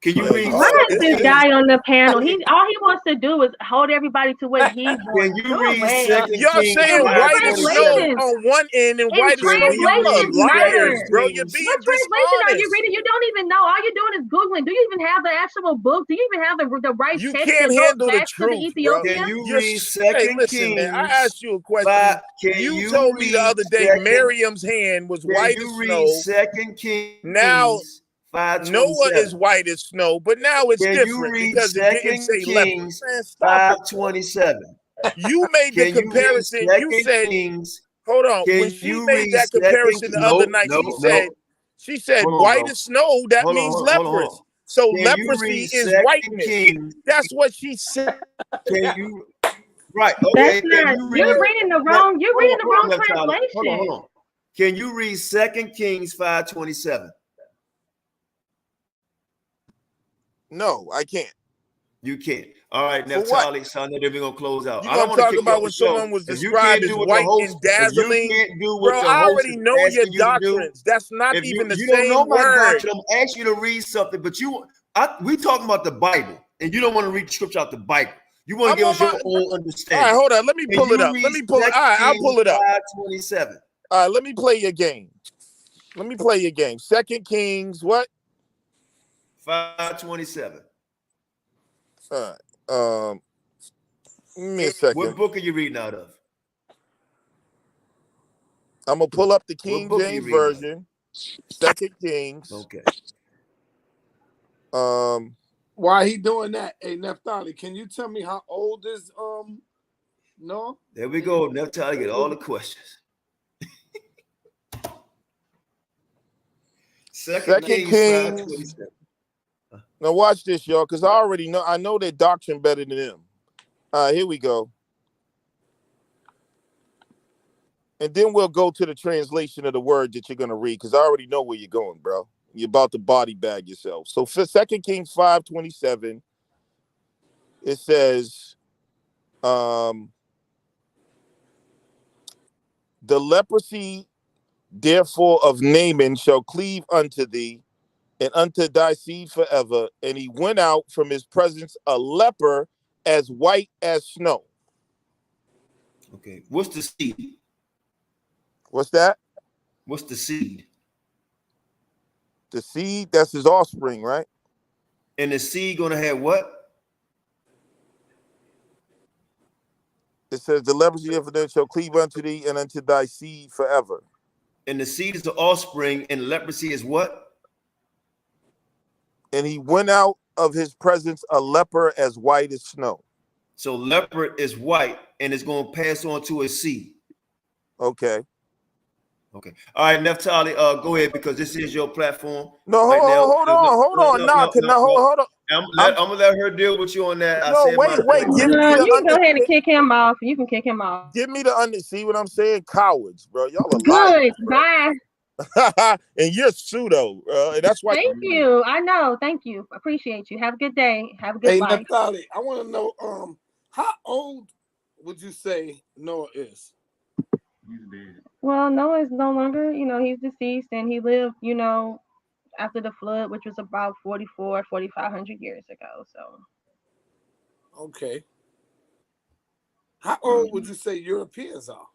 Can you read? Why is this guy on the panel? All he wants to do is hold everybody to what he wants. Can you Go read away. 2 y'all Kings saying white as snow 5:27? on one end and And white as snow. Y'all are translations liars, matter. bro. You're What being translation are you dishonest. reading? You don't even know. All you're doing is Googling. Do you even have the actual book? Do you even have the right You text can't that goes handle the back to the truth, bro. Ethiopian? Can you You're read hey, 2 listen, man. I Kings asked you a question. 5? Can You you told me the read other day 2 Miriam's hand was Can white you as read snow. 2 Kings Now Noah is 5:27? white as snow, but now it's Can you different read because it didn't 2 say leopard. Kings Man, stop it. 5:27? You made the Can you read comparison. You 2 said, Kings? hold on. When Can she you made read that 2 comparison the other No, night, no, no. she said Hold on, white bro. as snow, that Hold on, means hold on, hold on. leprous. So Can you leprosy read is 2 whiteness. Kings? That's what she said. Can you? Right. That's Okay. Can not. you read? You're reading the wrong. You're reading the wrong Hold on, Charlie. translation. Hold on. Can you read 2 Kings 5:27? No, I can't. You can't. All right, For what? Naphtali. So I know that we're gonna close out. You I don't gonna want to talk kick you off about when the show. someone was If you described can't as do what the white host, and if you dazzling? can't do Bro, what the I host already is know your asking you to do, doctrines. That's not if even the you don't know same my word. doctrine, I'm asking you to read something, but we talking about the Bible, and you don't want to read the scripture out the Bible. You want to give us your own All understanding. right, hold on. Let me pull it up. Let me pull it. All right, I'll pull it up. 5:27. All right, let me play your game. Let me play your game. 2 Kings, what? 5:27. All right. Give me a second. What book are you reading out of? I'm gonna pull up the What King book are you James reading out of? version. 2 Kings. Okay. While he doing that, hey Naphtali, can you tell me how old is Noah? There we go. Naphtali get all the questions. 2 Kings 5:27. Now watch this, y'all, because I already know. I know their doctrine better than them. All right, here we go. And then we'll go to the translation of the word that you're gonna read, because I already know where you're going, bro. You're about to body bag yourself. So for 2 Kings 5:27, it says, the leprosy therefore of Naaman shall cleave unto thee, and unto thy seed forever. And he went out from his presence a leper as white as snow. Okay. What's the seed? What's that? What's the seed? The seed, that's his offspring, right? And the seed gonna have what? It says the leprosy of them shall cleave unto thee and unto thy seed forever. And the seed is the offspring, and leprosy is what? And he went out of his presence a leper as white as snow. So leper is white, and it's gonna pass on to a seed. Okay. Okay. All right, Naphtali, go ahead, because this is your platform. No, hold on. Nah, hold on. I'm gonna let her deal with you on that. No, wait. Give me No, the you can go ahead and kick him off. You can kick him off. Give me the see what I'm saying? Cowards, bro. Y'all are Good. liars, Bye. and you're pseudo, and that's why. Thank you. I know. Thank you. Appreciate you. Have a good day. Have a good Hey life. Naphtali, I want to know how old would you say Noah is? Well, Noah is no longer, he's deceased, and he lived, after the flood, which was about 4,500 years ago. So. Okay. How old would you say Europeans are?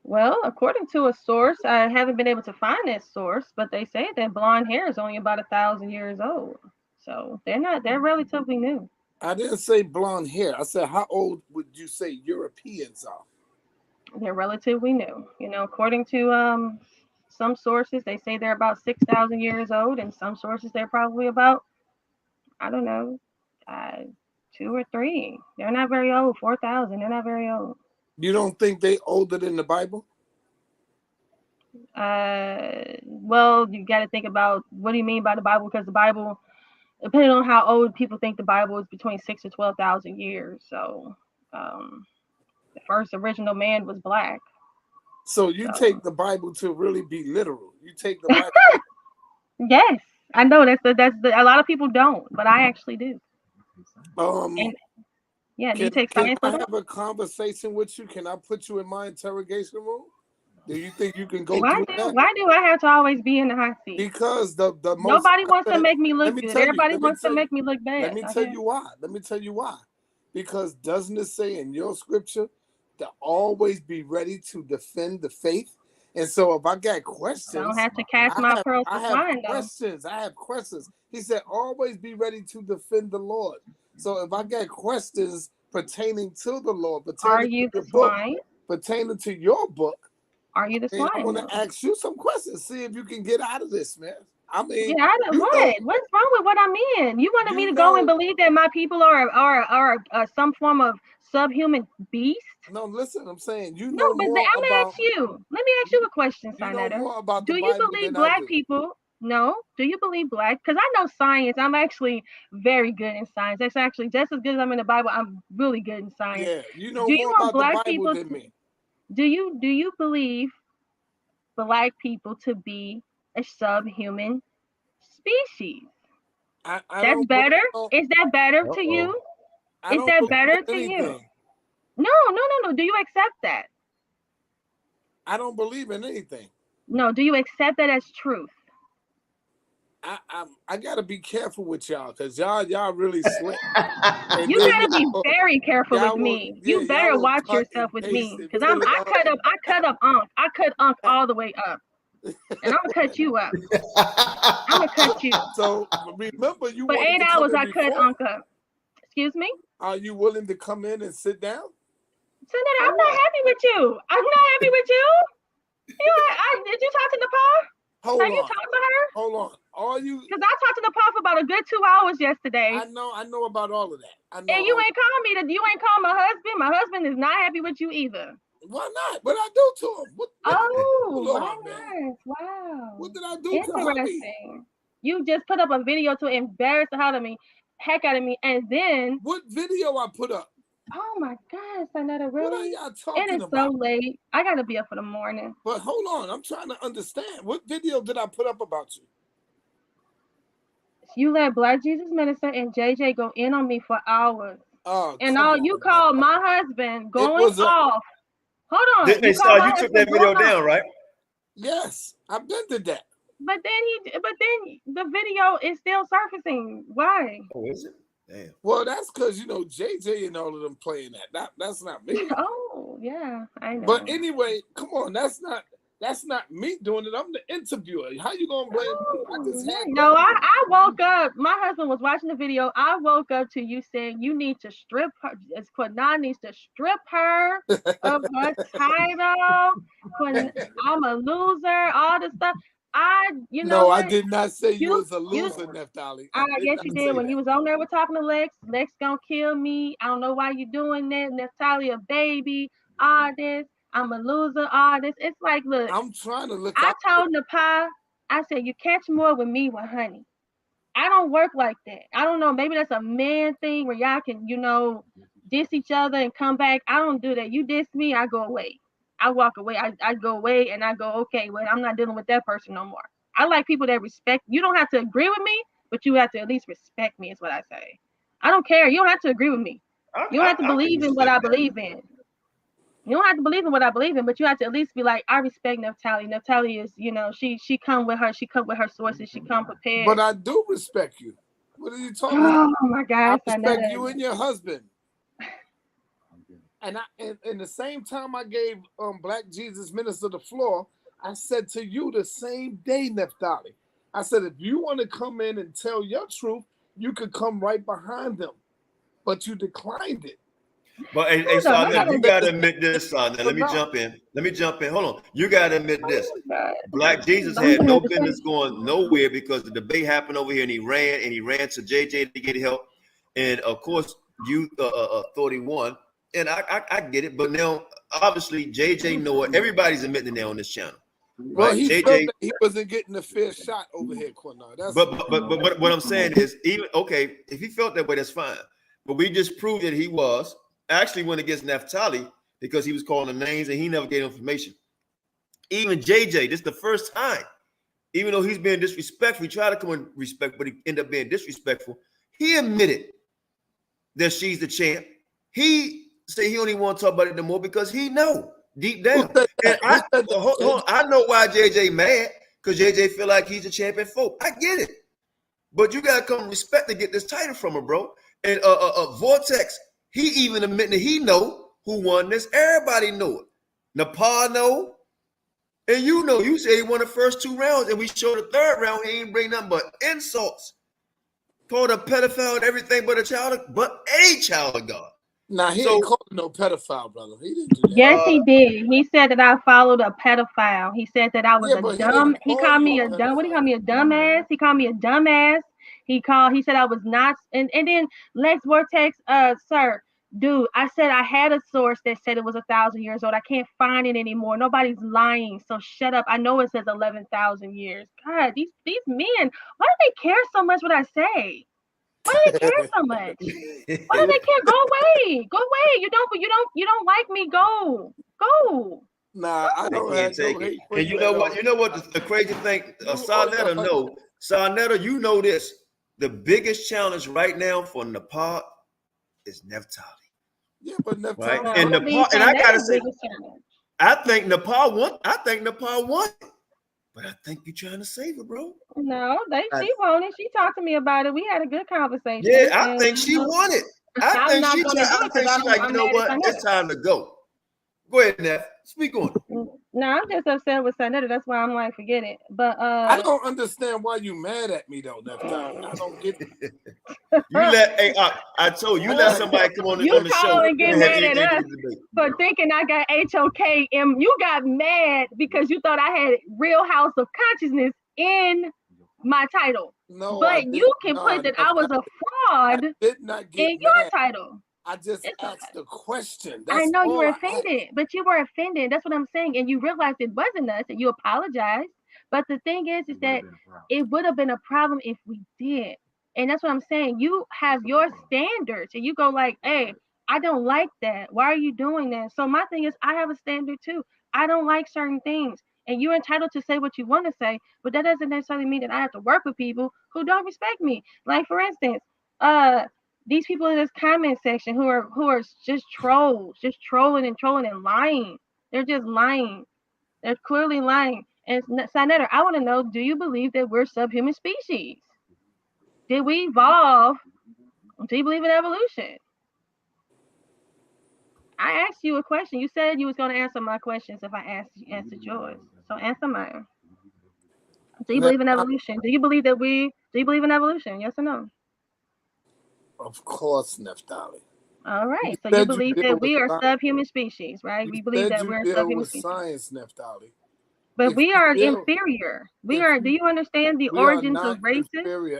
Well, according to a source, I haven't been able to find that source, but they say that blonde hair is only about 1,000 years old. So they're relatively new. I didn't say blonde hair. I said, how old would you say Europeans are? They're relatively new. According to some sources, they say they're about 6,000 years old, and some sources they're probably about, I don't know, 2 or 3. They're not very old. 4,000. They're not very old. You don't think they older than the Bible? Well, you got to think about what do you mean by the Bible? Because the Bible, depending on how old people think the Bible is, between 6,000 to 12,000 years. So, The first original man was black. So you take the Bible to really be literal. You take the Bible. Yes, I know that's a lot of people don't, but I actually do. And, yeah, do you take science? Can I have a conversation with you? Can I put you in my interrogation room? Do you think you can go through that? Why do I have to always be in the hot seat? Because the nobody wants to make me look good. Everybody wants to make me look bad. Let me tell you why. Let me tell you why. Because doesn't it say in your scripture to always be ready to defend the faith? And so if I got questions, I don't have to cast my pearls to swine, though. I have questions. He said, always be ready to defend the Lord. So if I got questions pertaining to the Lord, pertaining to your book, are you the swine? I want to ask you some questions. See if you can get out of this, man. I mean, get out of what? What's wrong with what I'm in? You wanted me to go and believe that my people are some form of subhuman beast? No, listen, I'm saying I'm gonna ask you. Let me ask you a question, Sinetta. Do you believe black people? No. Do you believe black? Because I know science. I'm actually very good in science. That's actually just as good as I'm in the Bible. I'm really good in science. Yeah, you know more about the Bible than me. Do you believe black people to be a subhuman species? That's better? Is that better to you? Is that better to you? No. Do you accept that? I don't believe in anything. No, do you accept that as truth? I gotta be careful with y'all because y'all really slick. You gotta be very careful with me. You better watch yourself with me because I cut up Unc. I cut Unc all the way up. And I'm gonna cut you up. I'm gonna cut you. So remember, you for 8 hours. I cut Unc up. Excuse me. Are you willing to come in and sit down? Senator, I'm not happy with you. I'm not happy with you. Did you talk to Nepal? Have you talked to her? Hold on. Are you? Because I talked to Nepal for about a good 2 hours yesterday. I know about all of that. I know. And you ain't called my husband. My husband is not happy with you either. Why not? What I do to him? Wow. What did I do to him? Interesting. You just put up a video to embarrass the heck out of me, and then what video I put up? Oh my gosh, Sinetta, really? What are y'all talking about? It is so late. I gotta be up for the morning. But hold on, I'm trying to understand. What video did I put up about you? You let Black Jesus Minister and JJ go in on me for hours. Oh, and you called my husband going off. Hold on. You took that video down, right? Yes, I've been to that. But then the video is still surfacing. Why? Oh, is it? Damn. Well, that's because JJ and all of them playing that. That's not me. Oh, yeah, I know. But anyway, come on, that's not me doing it. I'm the interviewer. How you gonna blame me? I woke up. My husband was watching the video. I woke up to you saying you need to strip her. Qanath needs to strip her of her title. I'm a loser. All this stuff. I did not say you was a loser, Naphtali. Yes, you did. When you was on there with talking to Lex gonna kill me. I don't know why you doing that. Naphtali a baby. All this. I'm a loser. All this. It's like, look. I'm trying to look. I told Nepal, I said, you catch more with me with honey. I don't work like that. I don't know. Maybe that's a man thing where y'all can, diss each other and come back. I don't do that. You diss me, I go away. I walk away. I go away and I go, okay, well, I'm not dealing with that person no more. I like people that respect. You don't have to agree with me, but you have to at least respect me is what I say. I don't care. You don't have to agree with me. You don't have to believe in what I believe in. You don't have to believe in what I believe in, but you have to at least be like, I respect Naphtali. Naphtali is, she come with her sources. She come prepared. But I do respect you. What are you talking about? Oh my gosh. I respect you and your husband. And in the same time I gave Black Jesus Minister the floor, I said to you the same day, Naphtali. I said, if you want to come in and tell your truth, you could come right behind them. But you declined it. But hey, son, you gotta admit this, son. Let me jump in. Hold on. You gotta admit this. Black Jesus had no business going nowhere because the debate happened over here, and he ran to JJ to get help. And of course, you Authority won. And I get it, but now obviously JJ Noah, everybody's admitting now on this channel. Well, right? he wasn't getting a fair shot over here, Qanath. But what I'm saying is, even if he felt that way, that's fine. But we just proved that he was. Actually went against Naphtali, because he was calling the names and he never gave information. Even JJ, this is the first time, even though he's being disrespectful, he tried to come in respect, but he ended up being disrespectful. He admitted that she's the champ. He said he don't even want to talk about it no more because he know deep down. And hold on, I know why JJ mad, because JJ feel like he's a champion folk. I get it. But you gotta come respect to get this title from her, bro. And Vortex, he even admitting that he know who won this. Everybody know it. Nepal know. And you know, you say he won the first 2 rounds, and we showed the 3rd round. He ain't bring nothing but insults. Called a pedophile and everything but a child of God. Nah, he ain't called no pedophile, brother. He didn't do that. Yes, he did. He said that I followed a pedophile. He said that I was a dumb. He called me a dumb. What did he call me? A dumbass. He called me a dumbass. He said I was not. And then Lex Vortex, sir, dude, I said I had a source that said it was 1,000 years old. I can't find it anymore. Nobody's lying. So shut up. I know it says 11,000 years. God, these men, why do they care so much what I say? Why do they care so much? Why do they care? Go away. Go away. You don't like me. Go. Nah, I don't take it. And you know what? You know what the crazy thing? Sarnetta know. Sarnetta, you know this. The biggest challenge right now for Nepal is Naphtali. Yeah, but Nepal. Right? And Nepal, and I gotta say, I think Nepal won. But I think you're trying to save her, bro. No, she won it. She talked to me about it. We had a good conversation. Yeah, I think she won it. I think she's like, you know what? It's time to go. Go ahead, Neff. Speak on it. No, I'm just upset with Sarnetta. That's why I'm like, forget it. But I don't understand why you mad at me though, Naphtali. I don't get it. I told you, let somebody come on the show. You call and get mad at us for thinking I got HOKM. You got mad because you thought I had Real House of Consciousness in my title. No, but you can put that I was a fraud in your title. I just asked the question. I know you were offended, but you were offended. That's what I'm saying. And you realized it wasn't us and you apologized. But the thing is that it would have been a problem if we did. And that's what I'm saying. You have your standards and you go like, hey, I don't like that. Why are you doing that? So my thing is, I have a standard too. I don't like certain things. And you're entitled to say what you want to say, but that doesn't necessarily mean that I have to work with people who don't respect me. Like, for instance, these people in this comment section who are just trolls, just trolling and lying. They're just lying. They're clearly lying. And Sarnetta, I want to know, do you believe that we're subhuman species? Did we evolve? Do you believe in evolution? I asked you a question. You said you was going to answer my questions if I answered yours. So answer mine. Do you believe in evolution? Do you believe in evolution? Yes or no? Of course, Naphtali. All right. So you believe that we are subhuman species, right? We believe that we're subhuman species. Science, Naphtali. But we are inferior. We are. Do you understand the origins of races?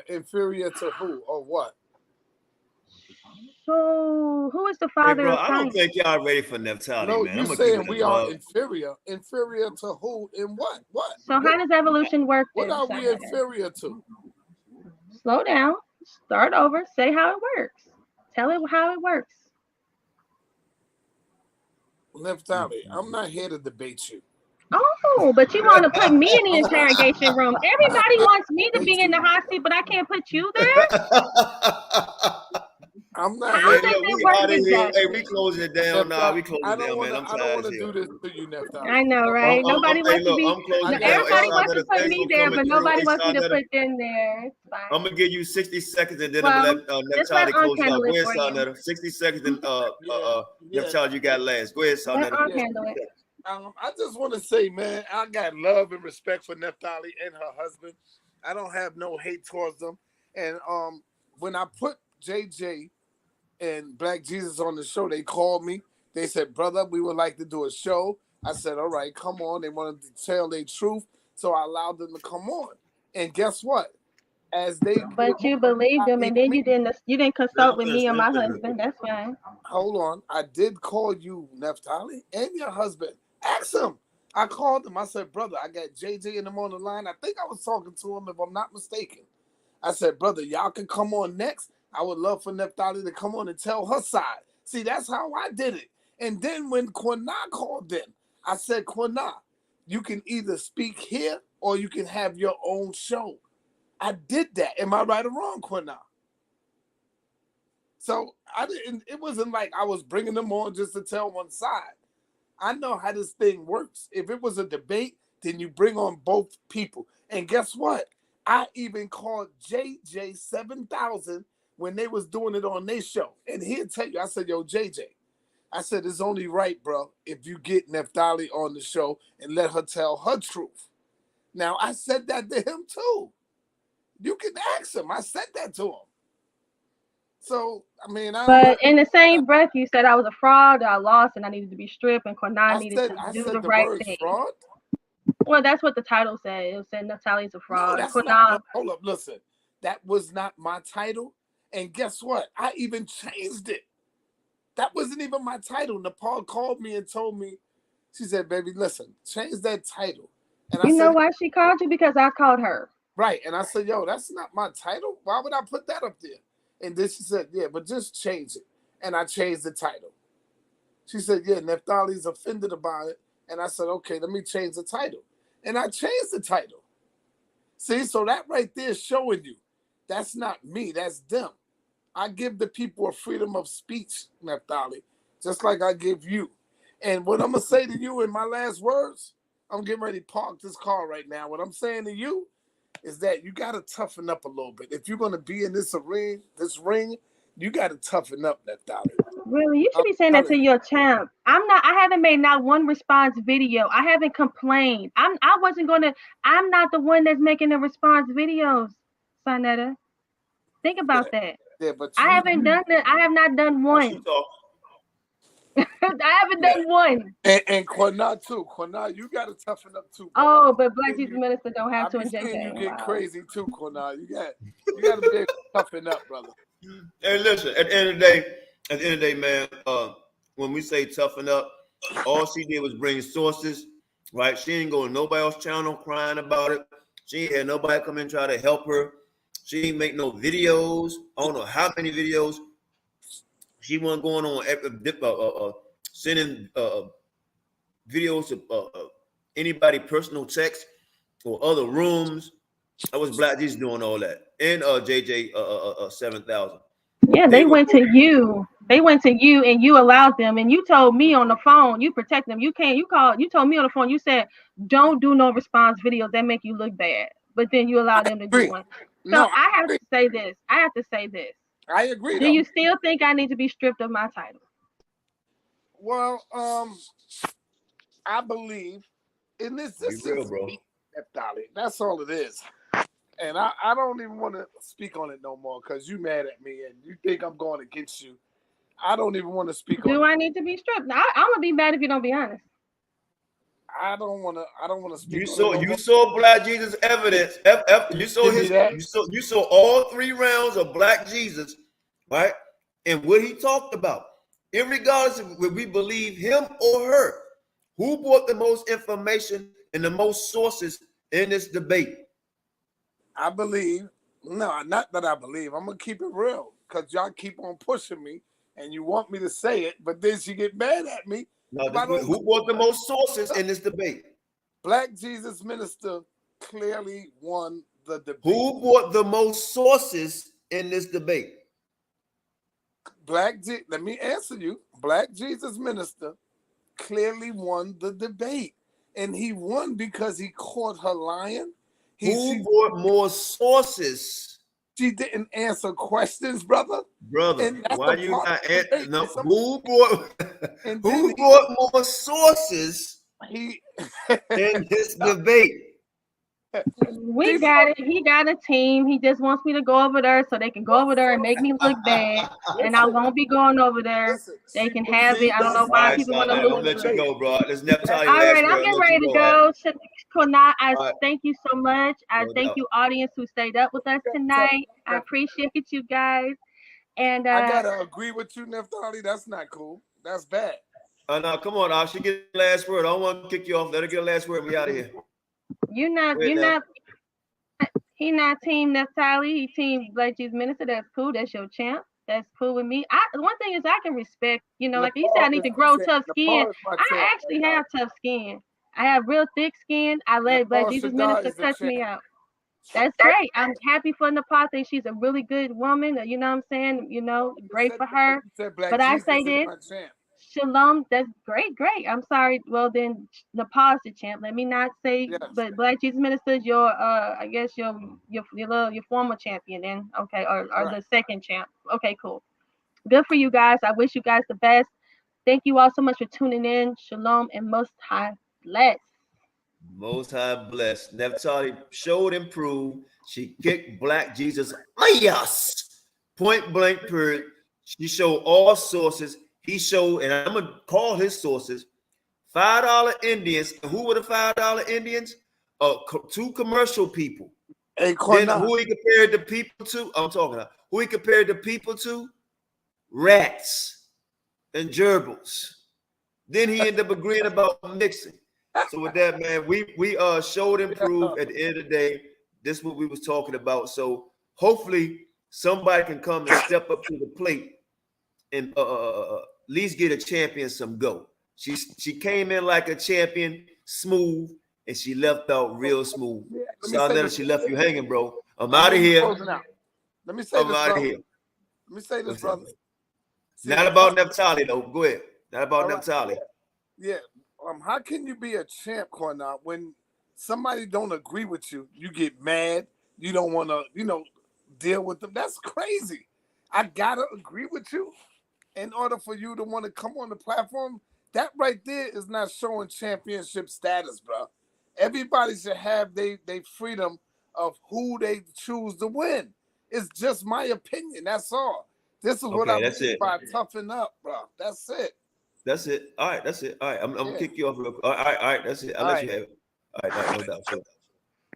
Inferior to who or what? So who is the father of science? I don't think y'all ready for Naphtali, no, man. You're saying we are inferior. Inferior to who and what? What? So how does evolution work? What are we inferior to? Slow down. Start over. Say how it works. Tell it how it works. Naphtali, I'm not here to debate you. Oh, but you want to put me in the interrogation room. Everybody wants me to be in the hot seat, but I can't put you there. I'm not. Hey, we closing it down. Nah, we closing it down, man. I'm tired. I don't want to do this to you, Naphtali. I know, right? Nobody wants to be. Everybody wants to put me there, but nobody wants me to put them there. It's fine. I'm gonna give you 60 seconds, and then I'm gonna let Naphtali close out. Go ahead, Sarnetta. 60 seconds, and Naphtali, you got last. Go ahead, Sarnetta. I just want to say, man, I got love and respect for Naphtali and her husband. I don't have no hate towards them. And when I put JJ and Black Jesus on the show, they called me. They said, brother, we would like to do a show. I said, all right, come on. They wanted to tell their truth, so I allowed them to come on. And guess what? But you believed them, and then you didn't consult with me and my husband. That's fine. Hold on. I did call you, Naphtali, and your husband. Ask him. I called him. I said, brother, I got JJ and him on the line. I think I was talking to him, if I'm not mistaken. I said, brother, y'all can come on next. I would love for Naphtali to come on and tell her side. See, that's how I did it. And then when Qanath called in, I said, Qanath, you can either speak here or you can have your own show. I did that. Am I right or wrong, Qanath? So I didn't. It wasn't like I was bringing them on just to tell one side. I know how this thing works. If it was a debate, then you bring on both people. And guess what? I even called JJ 7000 when they was doing it on their show. And he'll tell you, I said, yo, JJ, I said, it's only right, bro, if you get Naphtali on the show and let her tell her truth. Now, I said that to him too. You can ask him. I said that to him. So, I mean, but in the same breath, you said I was a fraud, that I lost, and I needed to be stripped, and Qanath needed to do the right thing. Fraud? Well, that's what the title said. It said Naphtali's a fraud. No, that's not, hold up, listen. That was not my title. And guess what? I even changed it. That wasn't even my title. Nepal called me and told me, she said, baby, listen, change that title. And you know why she called you? Because I called her. Right. And I said, yo, that's not my title. Why would I put that up there? And then she said, yeah, but just change it. And I changed the title. She said, yeah, Naphtali's offended about it. And I said, okay, let me change the title. And I changed the title. See, so that right there is showing you that's not me, that's them. I give the people a freedom of speech, Naphtali, just like I give you. And what I'm going to say to you in my last words, I'm getting ready to park this car right now. What I'm saying to you is that you got to toughen up a little bit. If you're going to be in this ring, you got to toughen up, Naphtali. Really, you should be saying that to your champ. I haven't made not one response video. I haven't complained. I'm not the one that's making the response videos, Sonetta. Think about that. Yeah, but I haven't done that. I have not done one. I haven't done one. And Qanath too. Qanath, you got to toughen up too. Oh, but Black Jesus Minister don't have to inject that. You get crazy too, Qanath. You got to be able to toughen up, brother. Hey, listen. At the end of the day, man. When we say toughen up, all she did was bring sources, right? She ain't go to nobody else's channel crying about it. She ain't had nobody come in and try to help her. She ain't make no videos. I don't know how many videos. She wasn't going on sending videos to anybody personal text or other rooms. That was Black Jesus doing all that. And JJ 7000. Yeah, they went to you. They went to you and you allowed them. And you told me on the phone, you protect them. You told me on the phone, you said, don't do no response videos that make you look bad. But then you allowed them to do one. So I have to say this. I agree. Do you still think I need to be stripped of my title? Well, I believe in this. This Be real, bro. That's all it is. And I don't even want to speak on it no more because you mad at me and you think I'm going against you. I don't even want to speak on it. Do I need to be stripped? I'm gonna be mad if you don't be honest. I don't want to speak. You saw Black Jesus evidence. You saw all 3 rounds of Black Jesus, right? And what he talked about. Irregardless of whether we believe him or her, who brought the most information and the most sources in this debate? I believe. No, not that I believe. I'm gonna keep it real because y'all keep on pushing me and you want me to say it, but then she get mad at me. No, who brought the most sources in this debate? Black Jesus Minister clearly won the debate. Who brought the most sources in this debate? Let me answer you. Black Jesus Minister clearly won the debate. And he won because he caught her lying. Who brought more sources? She didn't answer questions, brother. Brother, why you not answer? No, who brought more sources in this debate? We got it. He got a team. He just wants me to go over there so they can go over there and make me look bad. And I won't be going over there. They can have it. I don't know why people want to lose. I'm let you go, bro. Let's Naphtali. All right, I'm getting ready to go. Qanath, I thank you so much. I thank you, audience, who stayed up with us tonight. I appreciate you guys. And I gotta agree with you, Naphtali. That's not cool. That's bad. No, come on, Al. She get the last word. I don't want to kick you off. Let her get the last word. We out of here. He not team Naphtali. He team Black Jesus Minister. That's cool. That's your champ. That's cool with me. One thing is I can respect, you know, like you said, I need to grow tough skin. I actually have tough skin. I have real thick skin. I let Black Jesus Minister cuss me out. That's great. I'm happy for Nepal. Think she's a really good woman. You know what I'm saying? You know, great for her. But I say this. Shalom, that's great. I'm sorry. Well, then Nepal's the champ. Let me not say, but Black Jesus Minister is your, I guess your former champion. Then okay, or the second champ. Okay, cool. Good for you guys. I wish you guys the best. Thank you all so much for tuning in. Shalom and Most High bless. Most High bless. Naphtali showed and proved she kicked Black Jesus ass. Point blank period. She showed all sources. He showed, and I'm gonna call his sources, $5 Indians. And who were the $5 Indians? Two commercial people. Hey, then who he compared the people to? I'm talking about who he compared the people to? Rats and gerbils. Then he ended up agreeing about mixing. So with that, man, we showed and proved at the end of the day, this is what we was talking about. So hopefully somebody can come and step up to the plate and at least get a champion some go. She came in like a champion, smooth, and she left out real smooth. So she left you hanging, bro. I'm out of here. Let me say this, out of here. Let me say this, brother. Not about Naphtali, though. Go ahead. Not about Naphtali. Yeah. How can you be a champ, Qanath, when somebody don't agree with you? You get mad. You don't want to, deal with them. That's crazy. I gotta agree with you in order for you to want to come on the platform. That right there is not showing championship status, bro. Everybody should have they freedom of who they choose to win. It's just my opinion. That's all. This is what I mean by toughen up, bro. That's it. That's it. All right, that's it. All right, I'm gonna kick you off real quick. All right, that's it. I'll let you have it. All right, no doubt. Sure.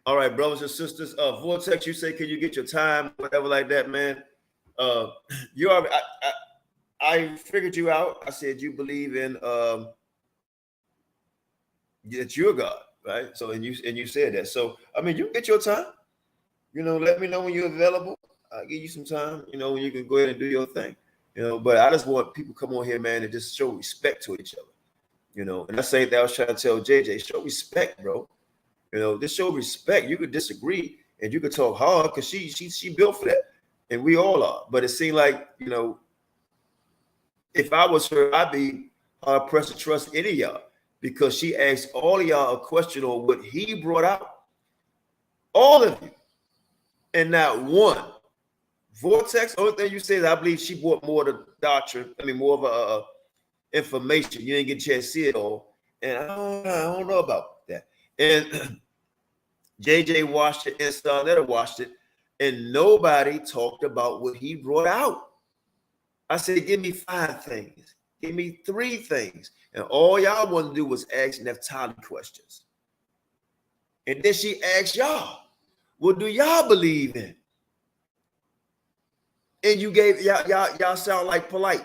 All right, brothers and sisters. Vortex, you say, can you get your time, whatever like that, man? You already, I figured you out. I said you believe in that you're God, right? So and you said that. So I mean, you get your time. Let me know when you're available. I'll give you some time. When you can go ahead and do your thing. But I just want people to come on here, man, and just show respect to each other. And that's the same thing I was trying to tell JJ. Show respect, bro. Just show respect. You could disagree and you could talk hard because she built for that, and we all are. But it seemed like if I was her, I'd be hard pressed to trust any of y'all because she asked all of y'all a question on what he brought out, all of you, and not one. Vortex, only thing you say is I believe she brought more of the doctrine. I mean, more of a information. You didn't get a chance to see it all, and I don't know about that. And JJ watched it and Starletter watched it, and nobody talked about what he brought out. I said, give me 5 things, give me 3 things, and all y'all wanted to do was ask Naphtali questions. And then she asked y'all, what do y'all believe in? And you gave y'all sound like polite.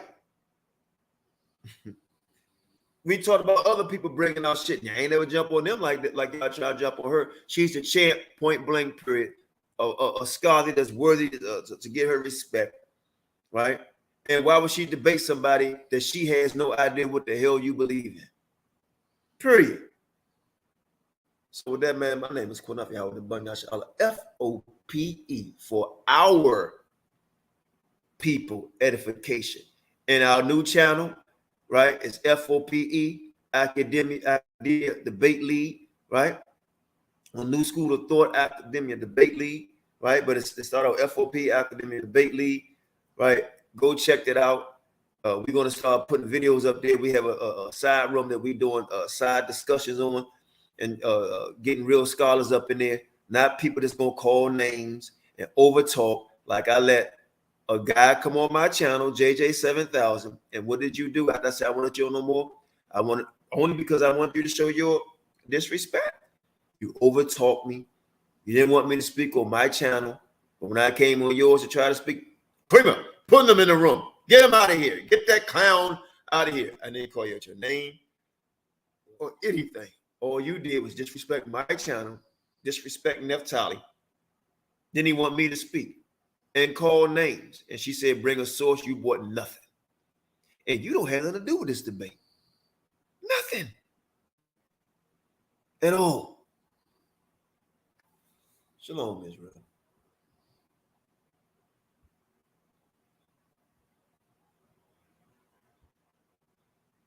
We talked about other people bringing out shit. You ain't never jump on them like that, like y'all try to jump on her. She's the champ, point blank, period. A scholar that's worthy to get her respect, right? And why would she debate somebody that she has no idea what the hell you believe in? Period. So with that, man, my name is Qanath Yahawashi, F.O.P.E for our people edification. And our new channel, right, is F.O.P.E Academia Debate League, right? A New School of Thought Academia Debate League, right? But it's started out F.O.P Academia Debate League, right? Go check that out. We're going to start putting videos up there. We have a side room that we're doing side discussions on and getting real scholars up in there, not people that's going to call names and over talk like I let a guy come on my channel, JJ7000, and what did you do? I said I wanted you no more. I wanted only because I want you to show your disrespect. You overtalked me. You didn't want me to speak on my channel, but when I came on yours to try to speak, put them in the room. Get him out of here. Get that clown out of here. I didn't call you out your name or anything. All you did was disrespect my channel, disrespect Naphtali. Then he want me to speak. and called names. And she said, bring a source. You brought nothing. And you don't have nothing to do with this debate. Nothing. At all. Shalom, Israel.